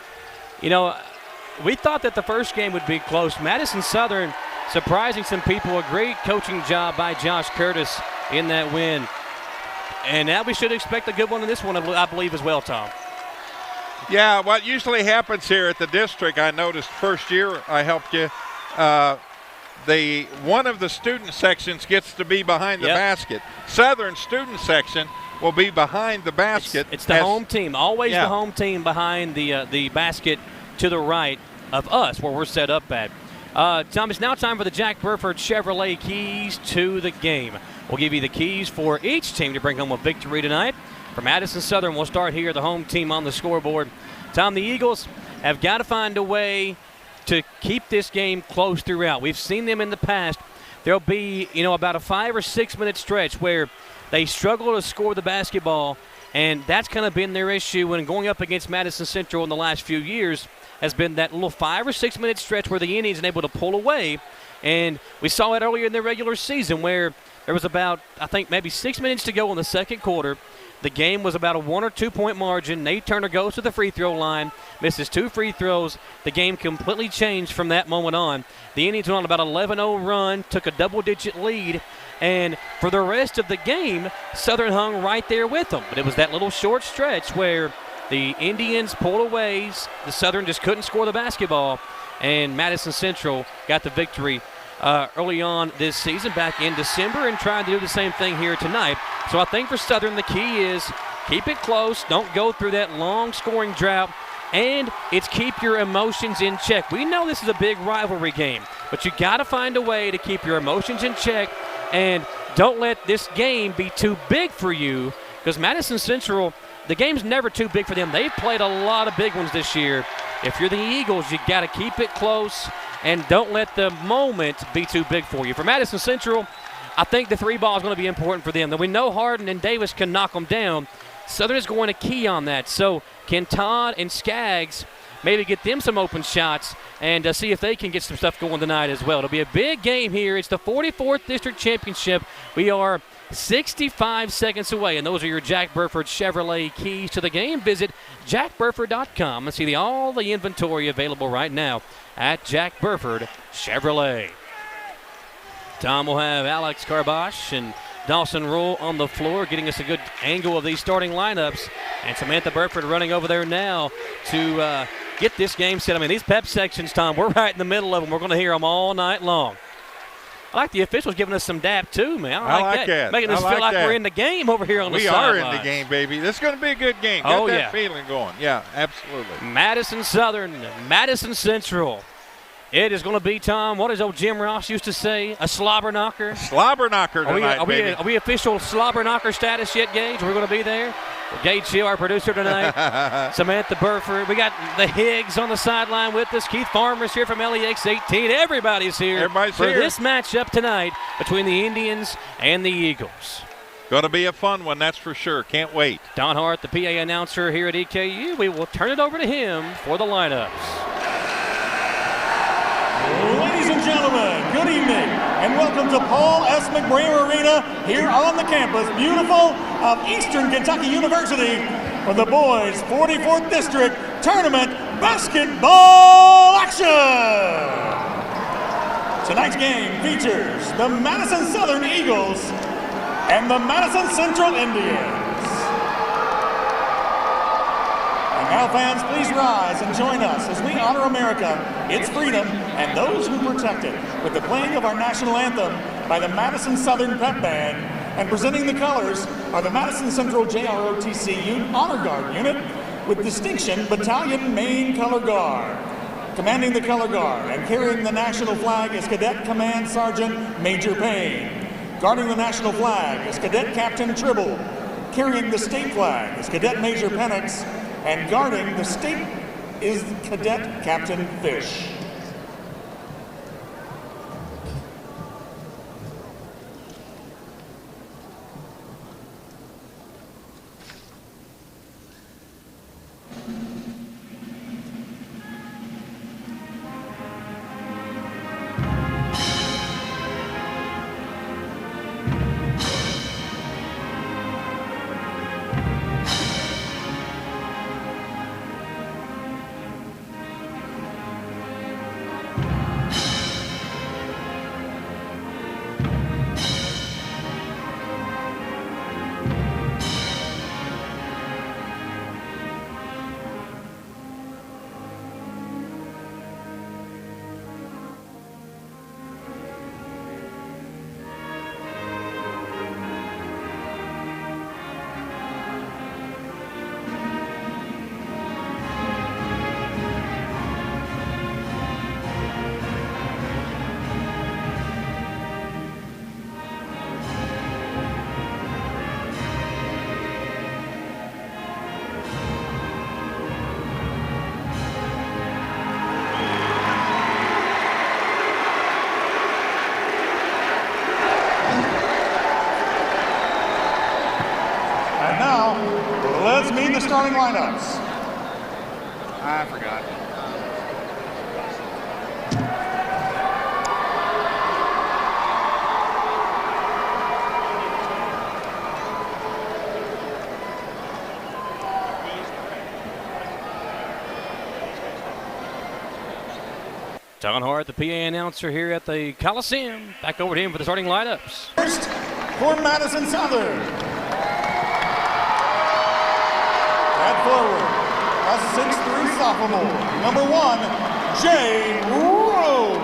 You know, we thought that the first game would be close. Madison Southern surprising some people. A great coaching job by Josh Curtis in that win. And now we should expect a good one in this one, I believe, as well, Tom. Yeah, what usually happens here at the district, I noticed first year I helped you, one of the student sections gets to be behind the basket. Southern student section will be behind the basket. It's the home team, always the home team behind the basket to the right of us where we're set up at. Tom, it's now time for the Jack Burford Chevrolet keys to the game. We'll give you the keys for each team to bring home a victory tonight. For Madison Southern, we'll start here, the home team on the scoreboard. Tom, the Eagles have got to find a way to keep this game close throughout. We've seen them in the past. There'll be, about a 5 or 6 minute stretch where they struggle to score the basketball, and that's kind of been their issue when going up against Madison Central in the last few years. Has been that little 5 or 6 minute stretch where the Indians are able to pull away. And we saw it earlier in the regular season where There was about, I think, maybe 6 minutes to go in the second quarter. The game was about a 1 or 2 point margin. Nate Turner goes to the free throw line, misses 2 free throws. The game completely changed from that moment on. The Indians went on about 11-0 run, took a double-digit lead, and for the rest of the game, Southern hung right there with them. But it was that little short stretch where the Indians pulled away. The Southern just couldn't score the basketball, and Madison Central got the victory early on this season, back in December, and trying to do the same thing here tonight. So I think for Southern, the key is keep it close, don't go through that long scoring drought, and it's keep your emotions in check. We know this is a big rivalry game, but you got to find a way to keep your emotions in check, and don't let this game be too big for you, because Madison Central, the game's never too big for them. They've played a lot of big ones this year. If you're the Eagles, you got to keep it close and don't let the moment be too big for you. For Madison Central, I think the 3 ball is going to be important for them. Though we know Harden and Davis can knock them down, Southern is going to key on that. So can Todd and Skaggs maybe get them some open shots and see if they can get some stuff going tonight as well. It'll be a big game here. It's the 44th District Championship. We are 65 seconds away, and those are your Jack Burford Chevrolet keys to the game. Visit jackburford.com and see all the inventory available right now at Jack Burford Chevrolet. Tom will have Alex Carbosh and Dawson Rule on the floor, getting us a good angle of these starting lineups. And Samantha Burford running over there now to get this game set. I mean, these pep sections, Tom, we're right in the middle of them. We're going to hear them all night long. I like the officials giving us some dap, too, man. I like that. Making us feel like we're in the game over here on the sideline. We are in the game, baby. This is going to be a good game. Get that feeling going. Yeah, absolutely. Madison Southern, Madison Central. It is going to be, Tom, what does old Jim Ross used to say? A slobber knocker? Slobber knocker tonight, baby. Are we official slobber knocker status yet, Gage? We're going to be there? Gage Hill, our producer tonight. Samantha Burford. We got the Higgs on the sideline with us. Keith Farmer's here from LEX 18. Everybody's here for this matchup tonight between the Indians and the Eagles. Going to be a fun one, that's for sure. Can't wait. Don Hart, the PA announcer here at EKU. We will turn it over to him for the lineups. Ladies and gentlemen, good evening, and welcome to Paul S. McBrayer Arena here on the campus, beautiful, of Eastern Kentucky University for the boys' 44th District Tournament Basketball action. Tonight's game features the Madison Southern Eagles and the Madison Central Indians. Now, fans, please rise and join us as we honor America, its freedom, and those who protect it with the playing of our national anthem by the Madison Southern Pep Band. And presenting the colors are the Madison Central JROTC Honor Guard Unit with distinction Battalion Main Color Guard. Commanding the color guard and carrying the national flag is Cadet Command Sergeant Major Payne. Guarding the national flag is Cadet Captain Tribble. Carrying the state flag is Cadet Major Penix. And guarding the state is Cadet Captain Fish. Let's meet the starting lineups. I forgot. Don Hart, the PA announcer here at the Coliseum. Back over to him for the starting lineups. First, for Madison Southern. At forward, a 6'3" sophomore, number 1, Jay Rose.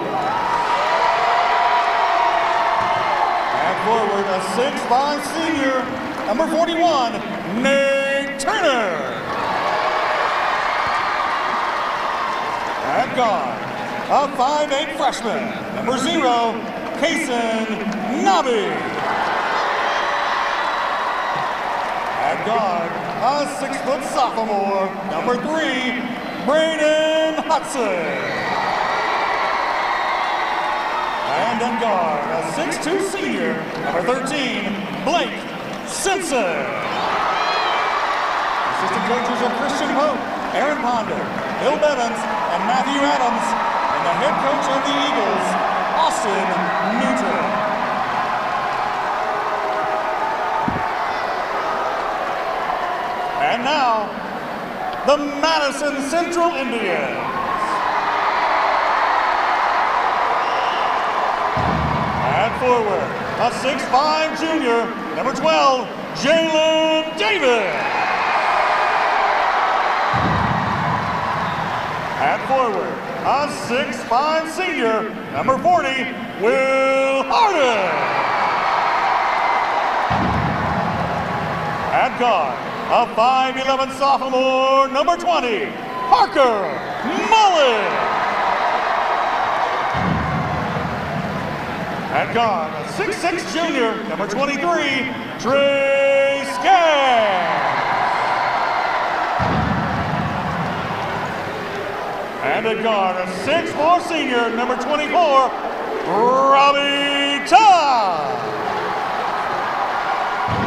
At forward, a 6'5" senior, number 41, Nate Turner. At guard, a 5'8" freshman, number 0, Kason Nabi. At guard, a 6-foot sophomore, number 3, Braden Hudson. And at guard, a 6'2" senior, number 13, Blake Simpson. Assistant coaches are Christian Pope, Aaron Ponder, Bill Bevins, and Matthew Adams. And the head coach of the Eagles, Austin Newton. And now, the Madison Central Indians. At forward, a 6'5" junior, number 12, Jalen Davis. At forward, a 6'5" senior, number 40, Will Harden. At guard, a 5'11" sophomore, number 20, Parker Mullen. At guard, a 6'6" junior, number 23, Trey Skaggs. And at guard, a 6'4" senior, number 24, Robbie Todd.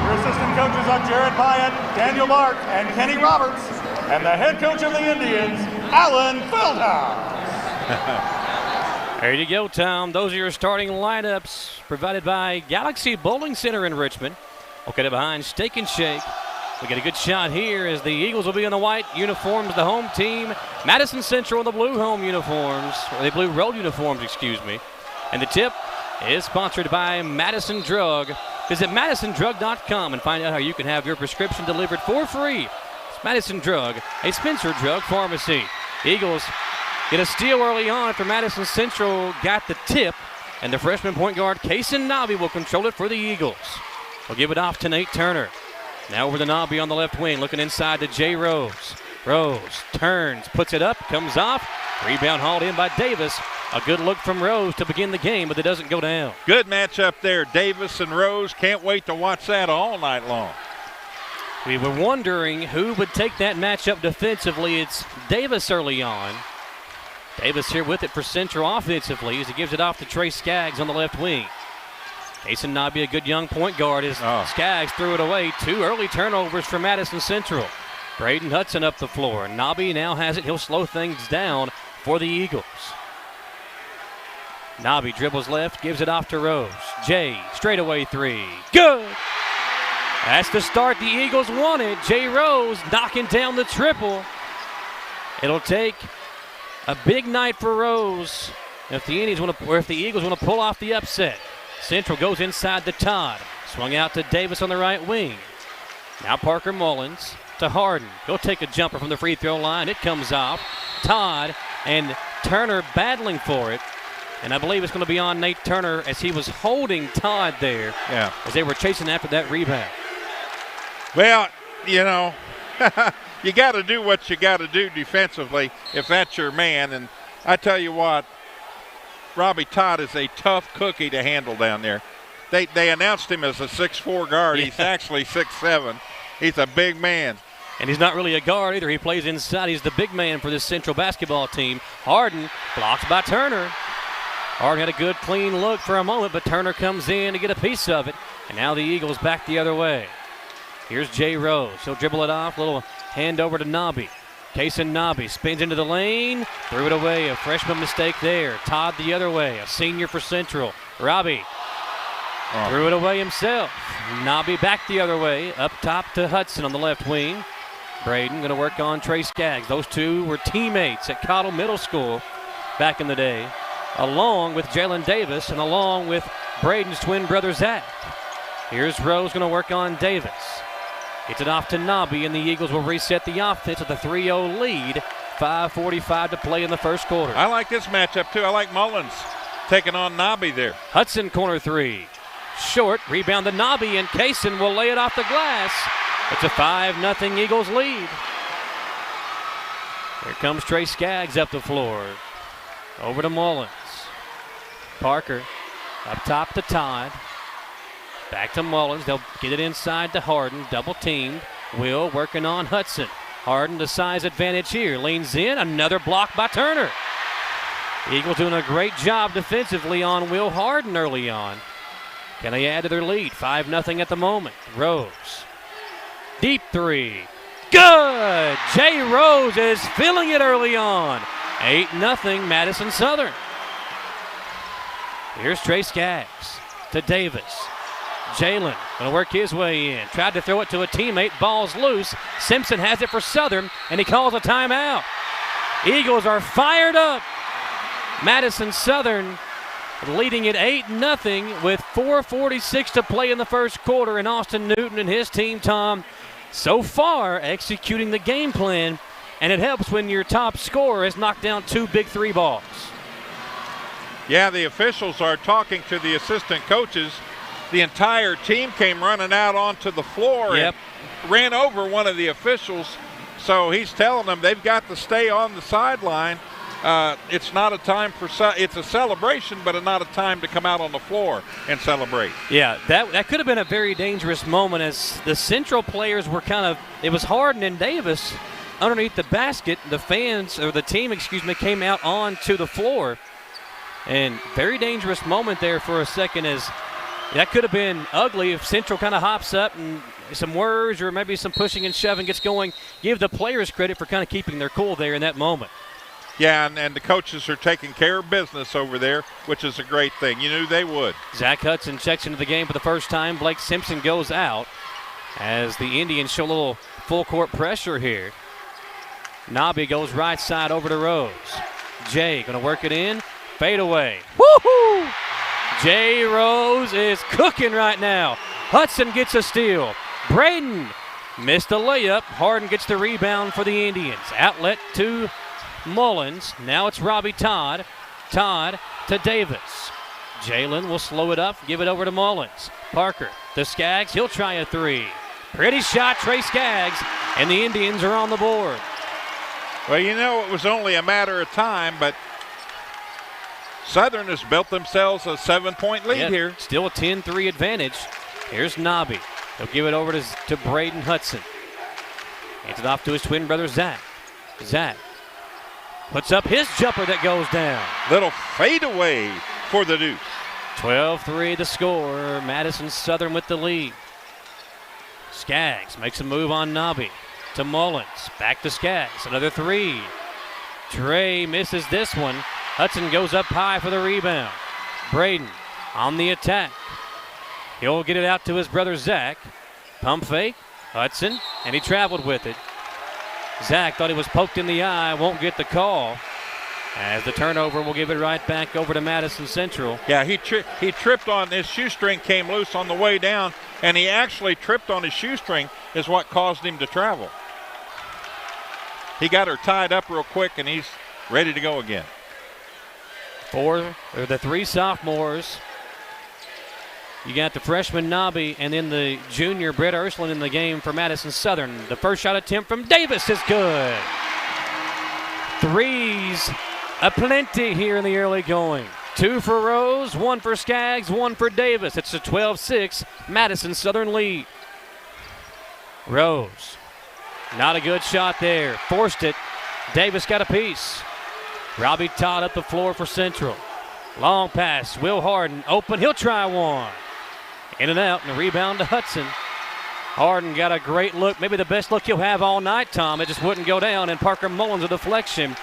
Your assistant coaches are Jared Pyatt, Daniel Mark, and Kenny Roberts. And the head coach of the Indians, Alan Feldhouse. There you go, Tom. Those are your starting lineups provided by Galaxy Bowling Center in Richmond. Located behind Steak and Shake. We get a good shot here as the Eagles will be in the white uniforms, the home team. Madison Central in the blue home uniforms, or the blue road uniforms, excuse me. And the tip is sponsored by Madison Drug. Visit MadisonDrug.com and find out how you can have your prescription delivered for free. It's Madison Drug, a Spencer Drug pharmacy. Eagles get a steal early on after Madison Central got the tip, and the freshman point guard, Kason Nabi, will control it for the Eagles. We'll give it off to Nate Turner. Now over to Nabi on the left wing, looking inside to Jay Rose. Rose turns, puts it up, comes off. Rebound hauled in by Davis. A good look from Rose to begin the game, but it doesn't go down. Good matchup there, Davis and Rose. Can't wait to watch that all night long. We were wondering who would take that matchup defensively. It's Davis early on. Davis here with it for Central offensively as he gives it off to Trey Skaggs on the left wing. Kason Nabi, a good young point guard, as Skaggs threw it away. 2 early turnovers for Madison Central. Braden Hudson up the floor. Nabi now has it. He'll slow things down for the Eagles. Nabi dribbles left, gives it off to Rose. Jay, straightaway 3. Good! That's the start the Eagles wanted. Jay Rose knocking down the triple. It'll take a big night for Rose if the Eagles want to pull off the upset. Central goes inside to Todd. Swung out to Davis on the right wing. Now Parker Mullins to Harden. He'll take a jumper from the free throw line. It comes off. Todd and Turner battling for it. And I believe it's going to be on Nate Turner as he was holding Todd there as they were chasing after that rebound. Well, you know, you got to do what you got to do defensively if that's your man. And I tell you what, Robbie Todd is a tough cookie to handle down there. They announced him as a 6'4" guard. Yeah. He's actually 6'7". He's a big man. And he's not really a guard either. He plays inside. He's the big man for this Central basketball team. Harden blocked by Turner. Harden had a good, clean look for a moment, but Turner comes in to get a piece of it. And now the Eagles back the other way. Here's Jay Rose. He'll dribble it off. Little hand over to Nabi. Kason Nabi spins into the lane. Threw it away. A freshman mistake there. Todd the other way. A senior for Central. Robbie threw it away himself. Nabi back the other way. Up top to Hudson on the left wing. Braden going to work on Trey Skaggs. Those two were teammates at Cottle Middle School. back in the day, along with Jalen Davis and along with Braden's twin brother Zach. Here's Rose going to work on Davis. Gets it off to Nobby, and the Eagles will reset the offense with a 3-0 lead. 5:45 to play in the first quarter. I like this matchup, too. I like Mullins taking on Nobby there. Hudson, corner three. Short, rebound to Nobby, and Kaysen will lay it off the glass. It's a 5-0 Eagles lead. Here comes Trey Skaggs up the floor. Over to Mullins. Parker up top to Todd. Back to Mullins. They'll get it inside to Harden. Double teamed. Will working on Hudson. Harden, the size advantage here. Leans in. Another block by Turner. Eagles doing a great job defensively on Will Harden early on. Can they add to their lead? 5-0 at the moment. Rose. Deep three. Good! Jay Rose is filling it early on. 8-0 Madison Southern. Here's Trey Skaggs to Davis. Jalen going to work his way in. Tried to throw it to a teammate. Ball's loose. Simpson has it for Southern, and he calls a timeout. Eagles are fired up. Madison Southern leading it 8-0 with 4:46 to play in the first quarter. And Austin Newton and his team, Tom, so far executing the game plan. And it helps when your top scorer has knocked down 2 big 3 balls. Yeah, the officials are talking to the assistant coaches. The entire team came running out onto the floor and ran over one of the officials. So he's telling them they've got to stay on the sideline. It's not a time for it's a celebration, but not a time to come out on the floor and celebrate. Yeah, that could have been a very dangerous moment as the Central players were it was Harden and Davis underneath the basket. The fans, or the team, came out onto the floor. And very dangerous moment there for a second, as that could have been ugly if Central kind of hops up and some words or maybe some pushing and shoving gets going. Give the players credit for kind of keeping their cool there in that moment. Yeah, and the coaches are taking care of business over there, which is a great thing. You knew they would. Zach Hudson checks into the game for the first time. Blake Simpson goes out as the Indians show a little full court pressure here. Nobby goes right side over to Rose. Jay going to work it in. Fade away. Woohoo! Jay Rose is cooking right now. Hudson gets a steal. Braden missed a layup. Harden gets the rebound for the Indians. Outlet to Mullins. Now it's Robbie Todd. Todd to Davis. Jalen will slow it up, give it over to Mullins. Parker to Skaggs. He'll try a 3. Pretty shot, Trey Skaggs, and the Indians are on the board. Well, you know, it was only a matter of time, but Southern has built themselves a 7-point lead here. Still a 10-3 advantage. Here's Nobby. He'll give it over to Braden Hudson. Hands it off to his twin brother, Zach. Zach puts up his jumper that goes down. Little fadeaway for the Deuce. 12-3 the score. Madison Southern with the lead. Skaggs makes a move on Nobby. To Mullins. Back to Skaggs. Another 3. Trey misses this one. Hudson goes up high for the rebound. Braden on the attack. He'll get it out to his brother Zach. Pump fake. Hudson, and he traveled with it. Zach thought he was poked in the eye. Won't get the call. As the turnover, will give it right back over to Madison Central. Yeah, he tripped on his shoestring, came loose on the way down, and he actually tripped on his shoestring is what caused him to travel. He got her tied up real quick, and he's ready to go again. The 3 sophomores. You got the freshman Nobby and then the junior Brett Ursuline in the game for Madison Southern. The first shot attempt from Davis is good. 3s aplenty here in the early going. 2 for Rose, 1 for Skaggs, 1 for Davis. It's a 12-6 Madison Southern lead. Rose, not a good shot there. Forced it. Davis got a piece. Robbie Todd up the floor for Central. Long pass. Will Harden open. He'll try one. In and out, and a rebound to Hudson. Harden got a great look. Maybe the best look he'll have all night, Tom. It just wouldn't go down, and Parker Mullins a deflection.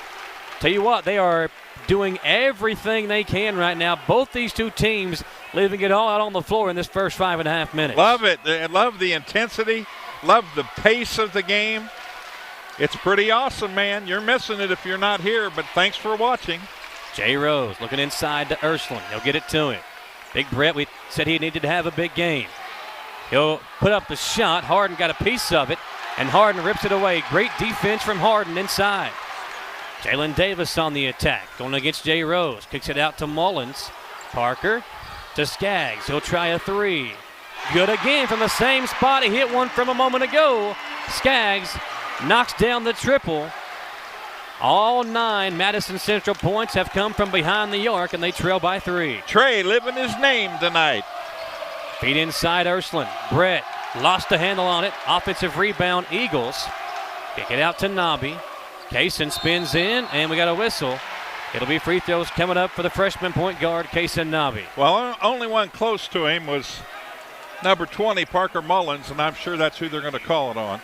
Tell you what, they are doing everything they can right now. Both these two teams leaving it all out on the floor in this first 5.5 minutes. Love it. I love the intensity. Love the pace of the game. It's pretty awesome, man. You're missing it if you're not here, but thanks for watching. Jay Rose looking inside to Ursuline. He'll get it to him. Big Brett, we said he needed to have a big game. He'll put up the shot. Harden got a piece of it, and Harden rips it away. Great defense from Harden inside. Jalen Davis on the attack, going against Jay Rose. Kicks it out to Mullins. Parker to Skaggs. He'll try a three. Good again from the same spot. He hit one from a moment ago. Skaggs knocks down the triple. All 9 Madison Central points have come from behind the arc, and they trail by 3. Trey living his name tonight. Feet inside Ursuline. Brett lost the handle on it. Offensive rebound, Eagles. Kick it out to Nobby. Kaysen spins in, and we got a whistle. It'll be free throws coming up for the freshman point guard, Kaysen Nobby. Well, only one close to him was number 20, Parker Mullins, and I'm sure that's who they're going to call it on.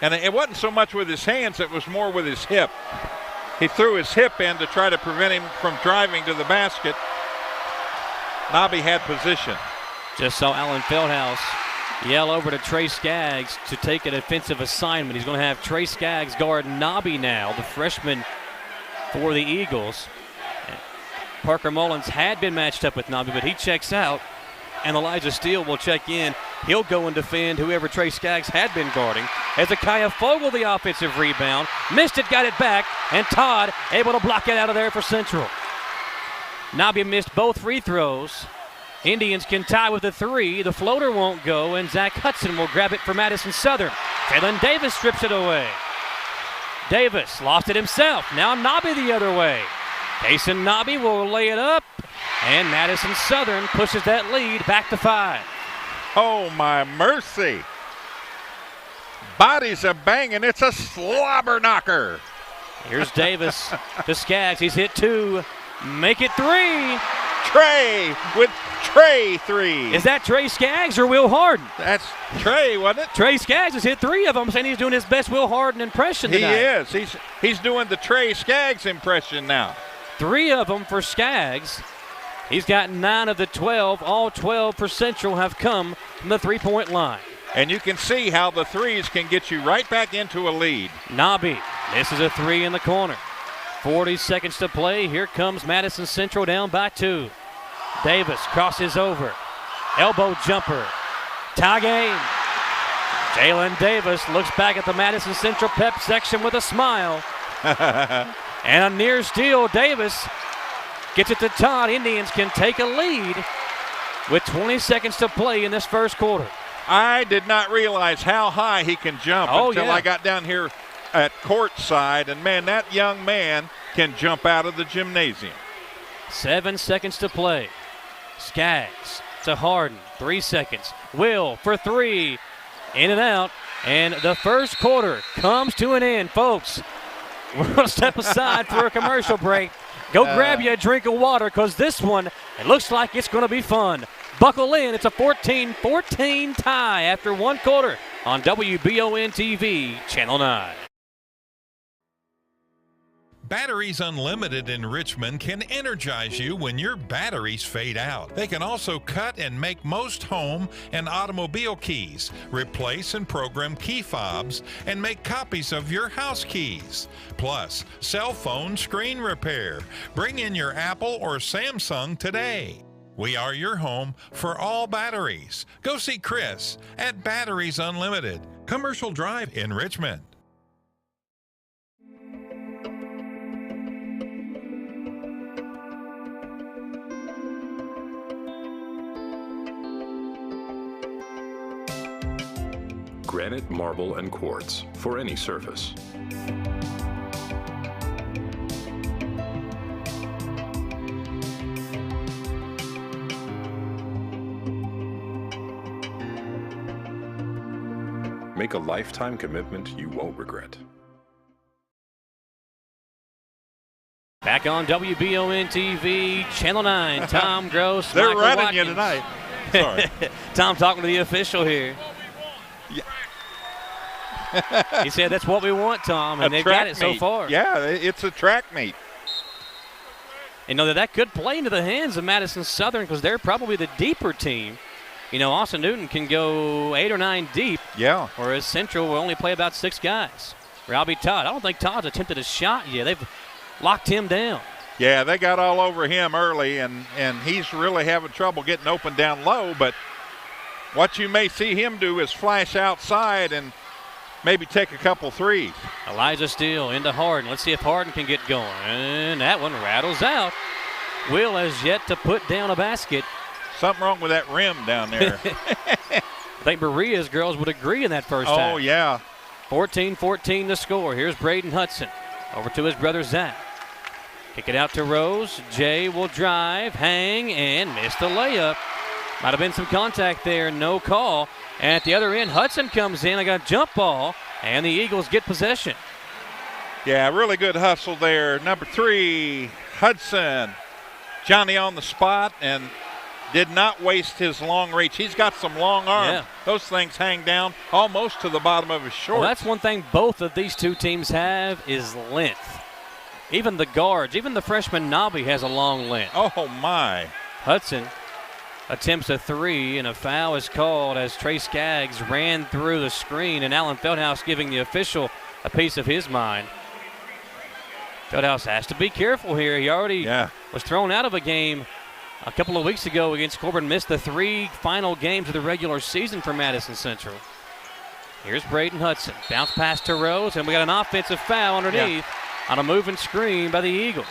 And it wasn't so much with his hands, it was more with his hip. He threw his hip in to try to prevent him from driving to the basket. Nobby had position. Just saw Alan Feldhouse yell over to Trey Skaggs to take an offensive assignment. He's going to have Trey Skaggs guard Nobby now, the freshman for the Eagles. Parker Mullins had been matched up with Nobby, but he checks out, and Elijah Steele will check in. He'll go and defend whoever Trey Skaggs had been guarding. Hezekiah Fogle, the offensive rebound. Missed it, got it back, and Todd able to block it out of there for Central. Nobby missed both free throws. Indians can tie with a 3. The floater won't go, and Zach Hudson will grab it for Madison Southern. Jalen Davis strips it away. Davis lost it himself. Now Nobby the other way. Kaysen Nobby will lay it up, and Madison Southern pushes that lead back to 5. Oh, my mercy. Bodies are banging. It's a slobber knocker. Here's Davis to Skaggs. He's hit 2. Make it 3. Trey with Trey 3. Is that Trey Skaggs or Will Harden? That's Trey, wasn't it? Trey Skaggs has hit 3 of them, saying he's doing his best Will Harden impression tonight. He is. He's doing the Trey Skaggs impression now. 3 of them for Skaggs. He's got 9 of the 12. All 12 for Central have come from the three-point line. And you can see how the threes can get you right back into a lead. Nobby misses a 3 in the corner. 40 seconds to play. Here comes Madison Central down by 2. Davis crosses over. Elbow jumper. Tie game. Jalen Davis looks back at the Madison Central pep section with a smile. And a near steal. Davis gets it to Todd. Indians can take a lead with 20 seconds to play in this first quarter. I did not realize how high he can jump until I got down here at court side. And, man, that young man can jump out of the gymnasium. 7 seconds to play. Skaggs to Harden. 3 seconds. Will for 3. In and out. And the first quarter comes to an end, folks. We're going to step aside for a commercial break. Go grab you a drink of water, because this one, it looks like it's going to be fun. Buckle in. It's a 14-14 tie after 1 quarter on WBON TV, Channel 9. Batteries Unlimited in Richmond can energize you when your batteries fade out. They can also cut and make most home and automobile keys, replace and program key fobs, and make copies of your house keys. Plus, cell phone screen repair. Bring in your Apple or Samsung today. We are your home for all batteries. Go see Chris at Batteries Unlimited, Commercial Drive in Richmond. Granite, marble, and quartz for any surface. Make a lifetime commitment you won't regret. Back on WBON TV, Channel 9, Tom Gross, They're Michael running Watkins. you tonight. Sorry. Tom talking to the official here. He said that's what we want, Tom, and they've got it so far. Yeah, it's a track meet. You know, that could play into the hands of Madison Southern because they're probably the deeper team. You know, Austin Newton can go 8 or 9 deep. Yeah. Whereas Central will only play about 6 guys. Robbie Todd. I don't think Todd's attempted a shot yet. They've locked him down. Yeah, they got all over him early, and he's really having trouble getting open down low. But what you may see him do is flash outside and maybe take a couple threes. Elijah Steele into Harden. Let's see if Harden can get going. And that one rattles out. Will has yet to put down a basket. Something wrong with that rim down there. I think Berea's girls would agree in that first half. Oh, yeah. 14-14 the score. Here's Braden Hudson. Over to his brother Zach. Kick it out to Rose. Jay will drive, hang, and miss the layup. Might have been some contact there, no call. And at the other end, Hudson comes in. I got a jump ball, and the Eagles get possession. Yeah, really good hustle there. Number 3, Hudson. Johnny on the spot and did not waste his long reach. He's got some long arms. Yeah. Those things hang down almost to the bottom of his shorts. Well, that's one thing both of these two teams have is length. Even the guards, even the freshman Nobby has a long length. Oh, my. Hudson attempts a 3, and a foul is called as Trey Skaggs ran through the screen, and Alan Feldhouse giving the official a piece of his mind. Feldhouse has to be careful here. He already was thrown out of a game a couple of weeks ago against Coburn, missed the 3 final games of the regular season for Madison Central. Here's Braden Hudson. Bounce pass to Rose, and we got an offensive foul underneath on a moving screen by the Eagles.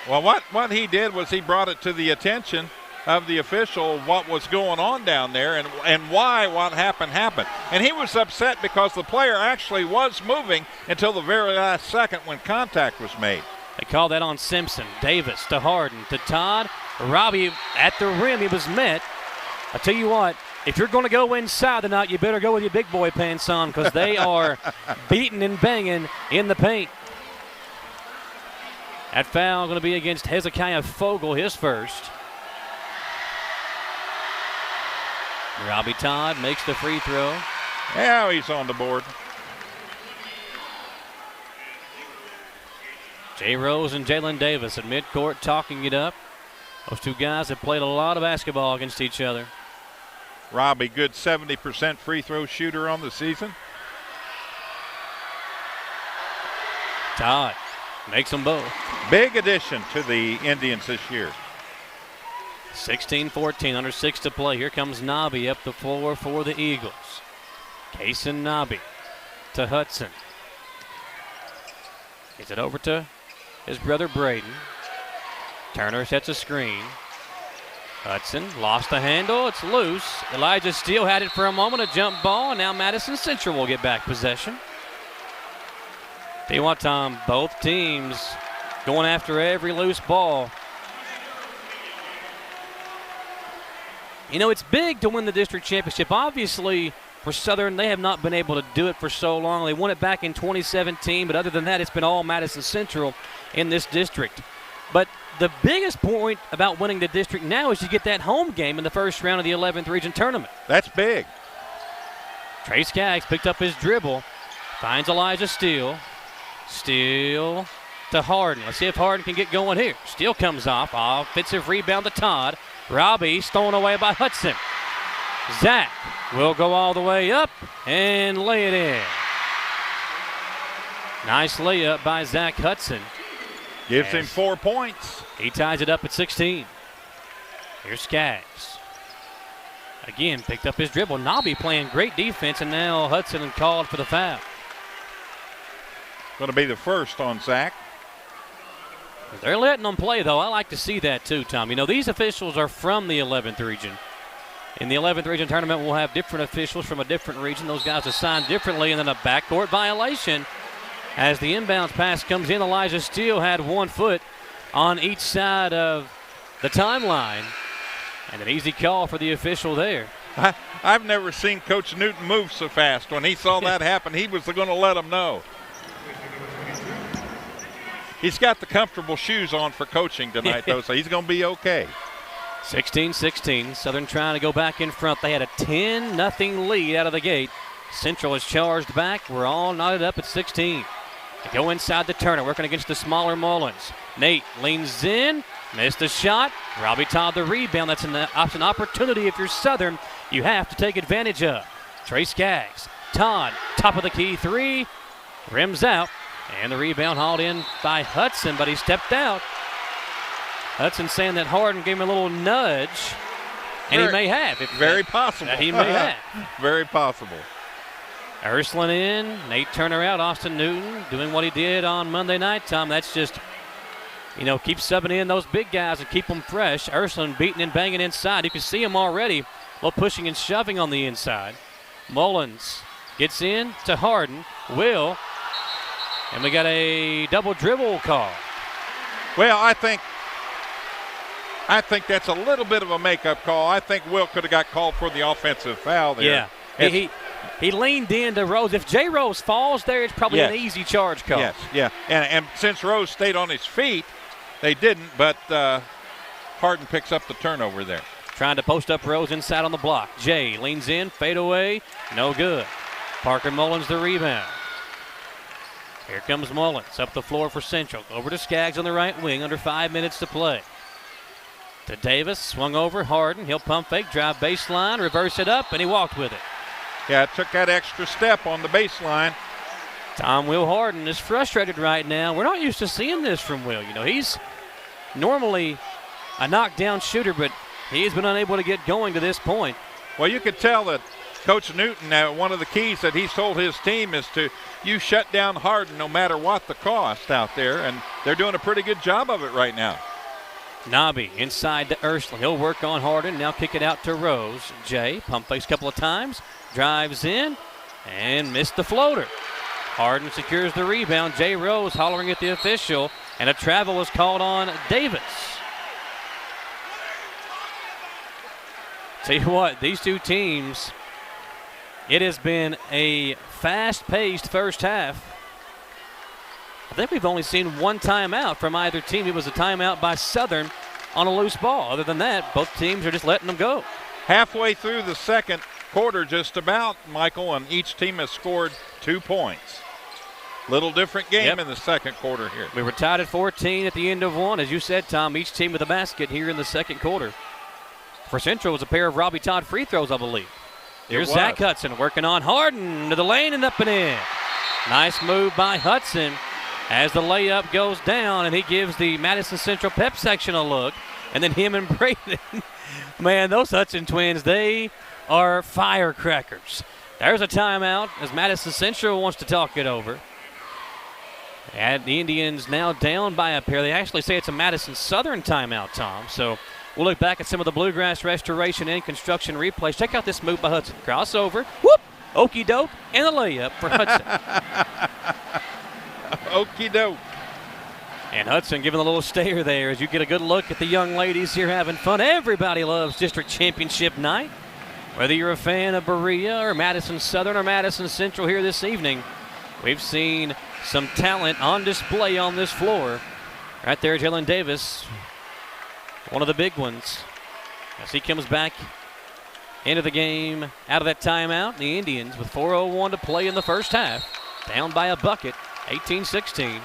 Well, what he did was he brought it to the attention of the official what was going on down there and why what happened. And he was upset because the player actually was moving until the very last second when contact was made. They called that on Simpson. Davis to Harden to Todd. Robbie at the rim. He was met. I tell you what, if you're going to go inside tonight, you better go with your big boy pants on because they are beating and banging in the paint. That foul going to be against Hezekiah Fogel, his first. Robbie Todd makes the free throw. Yeah, he's on the board. Jay Rose and Jalen Davis at midcourt talking it up. Those two guys have played a lot of basketball against each other. Robbie, good 70% free throw shooter on the season. Todd makes them both. Big addition to the Indians this year. 16-14, under 6 to play. Here comes Nobby up the floor for the Eagles. Kaysen Nobby to Hudson. Gets it over to his brother Braden. Turner sets a screen. Hudson lost the handle. It's loose. Elijah Steele had it for a moment, a jump ball, and now Madison Central will get back possession. Tell you what, Tom, both teams going after every loose ball. You know, it's big to win the district championship. Obviously, for Southern, they have not been able to do it for so long. They won it back in 2017, but other than that, it's been all Madison Central in this district. But the biggest point about winning the district now is you get that home game in the first round of the 11th region tournament. That's big. Trey Skaggs picked up his dribble, finds Elijah Steele. Steele to Harden. Let's see if Harden can get going here. Steele comes off. Offensive rebound to Todd. Robbie stolen away by Hudson. Zach will go all the way up and lay it in. Nice layup by Zach Hudson. Gives him 4 points. He ties it up at 16. Here's Skaggs. Again, picked up his dribble. Nobby playing great defense, and now Hudson called for the foul. Going to be the first on Zach. They're letting them play, though. I like to see that, too, Tom. You know, these officials are from the 11th region. In the 11th region tournament, we'll have different officials from a different region. Those guys assigned differently, and then a backcourt violation. As the inbounds pass comes in, Elijah Steele had 1 foot on each side of the timeline. And an easy call for the official there. I've never seen Coach Newton move so fast. When he saw that happen, he was going to let him know. He's got the comfortable shoes on for coaching tonight, though, so he's going to be okay. 16-16. Southern trying to go back in front. They had a 10-0 lead out of the gate. Central is charged back. We're all knotted up at 16. They go inside the Turner, working against the smaller Mullins. Nate leans in, missed a shot. Robbie Todd the rebound. That's an opportunity if you're Southern you have to take advantage of. Trey Skaggs. Todd, top of the key 3. Rims out, and the rebound hauled in by Hudson, but he stepped out. Hudson saying that Harden gave him a little nudge, and he may have. Very possible. He may have. Very possible. Ursuline in, Nate Turner out, Austin Newton doing what he did on Monday night, Tom. That's just, keep subbing in those big guys and keep them fresh. Ursuline beating and banging inside. You can see him already, a little pushing and shoving on the inside. Mullins gets in to Harden, and we got a double dribble call. Well, I think that's a little bit of a makeup call. I think Will could have got called for the offensive foul there. Yeah, he leaned into Rose. If Jay Rose falls there, it's probably an easy charge call. Yes, yeah. And since Rose stayed on his feet, they didn't, but Harden picks up the turnover there. Trying to post up Rose inside on the block. Jay leans in, fade away, no good. Parker Mullins the rebound. Here comes Mullins up the floor for Central. Over to Skaggs on the right wing, under 5 minutes to play. To Davis, swung over, Harden. He'll pump fake, drive baseline, reverse it up, and he walked with it. Yeah, it took that extra step on the baseline. Will Harden is frustrated right now. We're not used to seeing this from Will. He's normally a knockdown shooter, but he's been unable to get going to this point. Well, you could tell that Coach Newton, one of the keys that he's told his team is you shut down Harden no matter what the cost out there, and they're doing a pretty good job of it right now. Nobby inside to Ursuline. He'll work on Harden. Now kick it out to Rose. Jay, pump fakes a couple of times, drives in, and missed the floater. Harden secures the rebound. Jay Rose hollering at the official, and a travel was called on Davis. Tell you what, these two teams, it has been a fast-paced first half. I think we've only seen one timeout from either team. It was a timeout by Southern on a loose ball. Other than that, both teams are just letting them go. Halfway through the second quarter just about, Michael, and each team has scored 2 points. Little different game in the second quarter here. We were tied at 14 at the end of one. As you said, Tom, each team with a basket here in the second quarter. For Central, it was a pair of Robbie Todd free throws, I believe. Here's Zach Hudson working on Harden to the lane and up and in. Nice move by Hudson as the layup goes down, and he gives the Madison Central pep section a look. And then him and Braden, man, those Hudson twins, they are firecrackers. There's a timeout as Madison Central wants to talk it over. And the Indians now down by a pair. They actually say it's a Madison Southern timeout, Tom. So we'll look back at some of the Bluegrass restoration and construction replays. Check out this move by Hudson. Crossover, whoop, okey doke, and a layup for Hudson. Okey doke. And Hudson giving a little stare there as you get a good look at the young ladies here having fun. Everybody loves District Championship night. Whether you're a fan of Berea or Madison Southern or Madison Central here this evening, we've seen some talent on display on this floor. Right there, Jalen Davis, one of the big ones. As he comes back into the game out of that timeout, the Indians with 4:01 to play in the first half, down by a bucket, 18-16.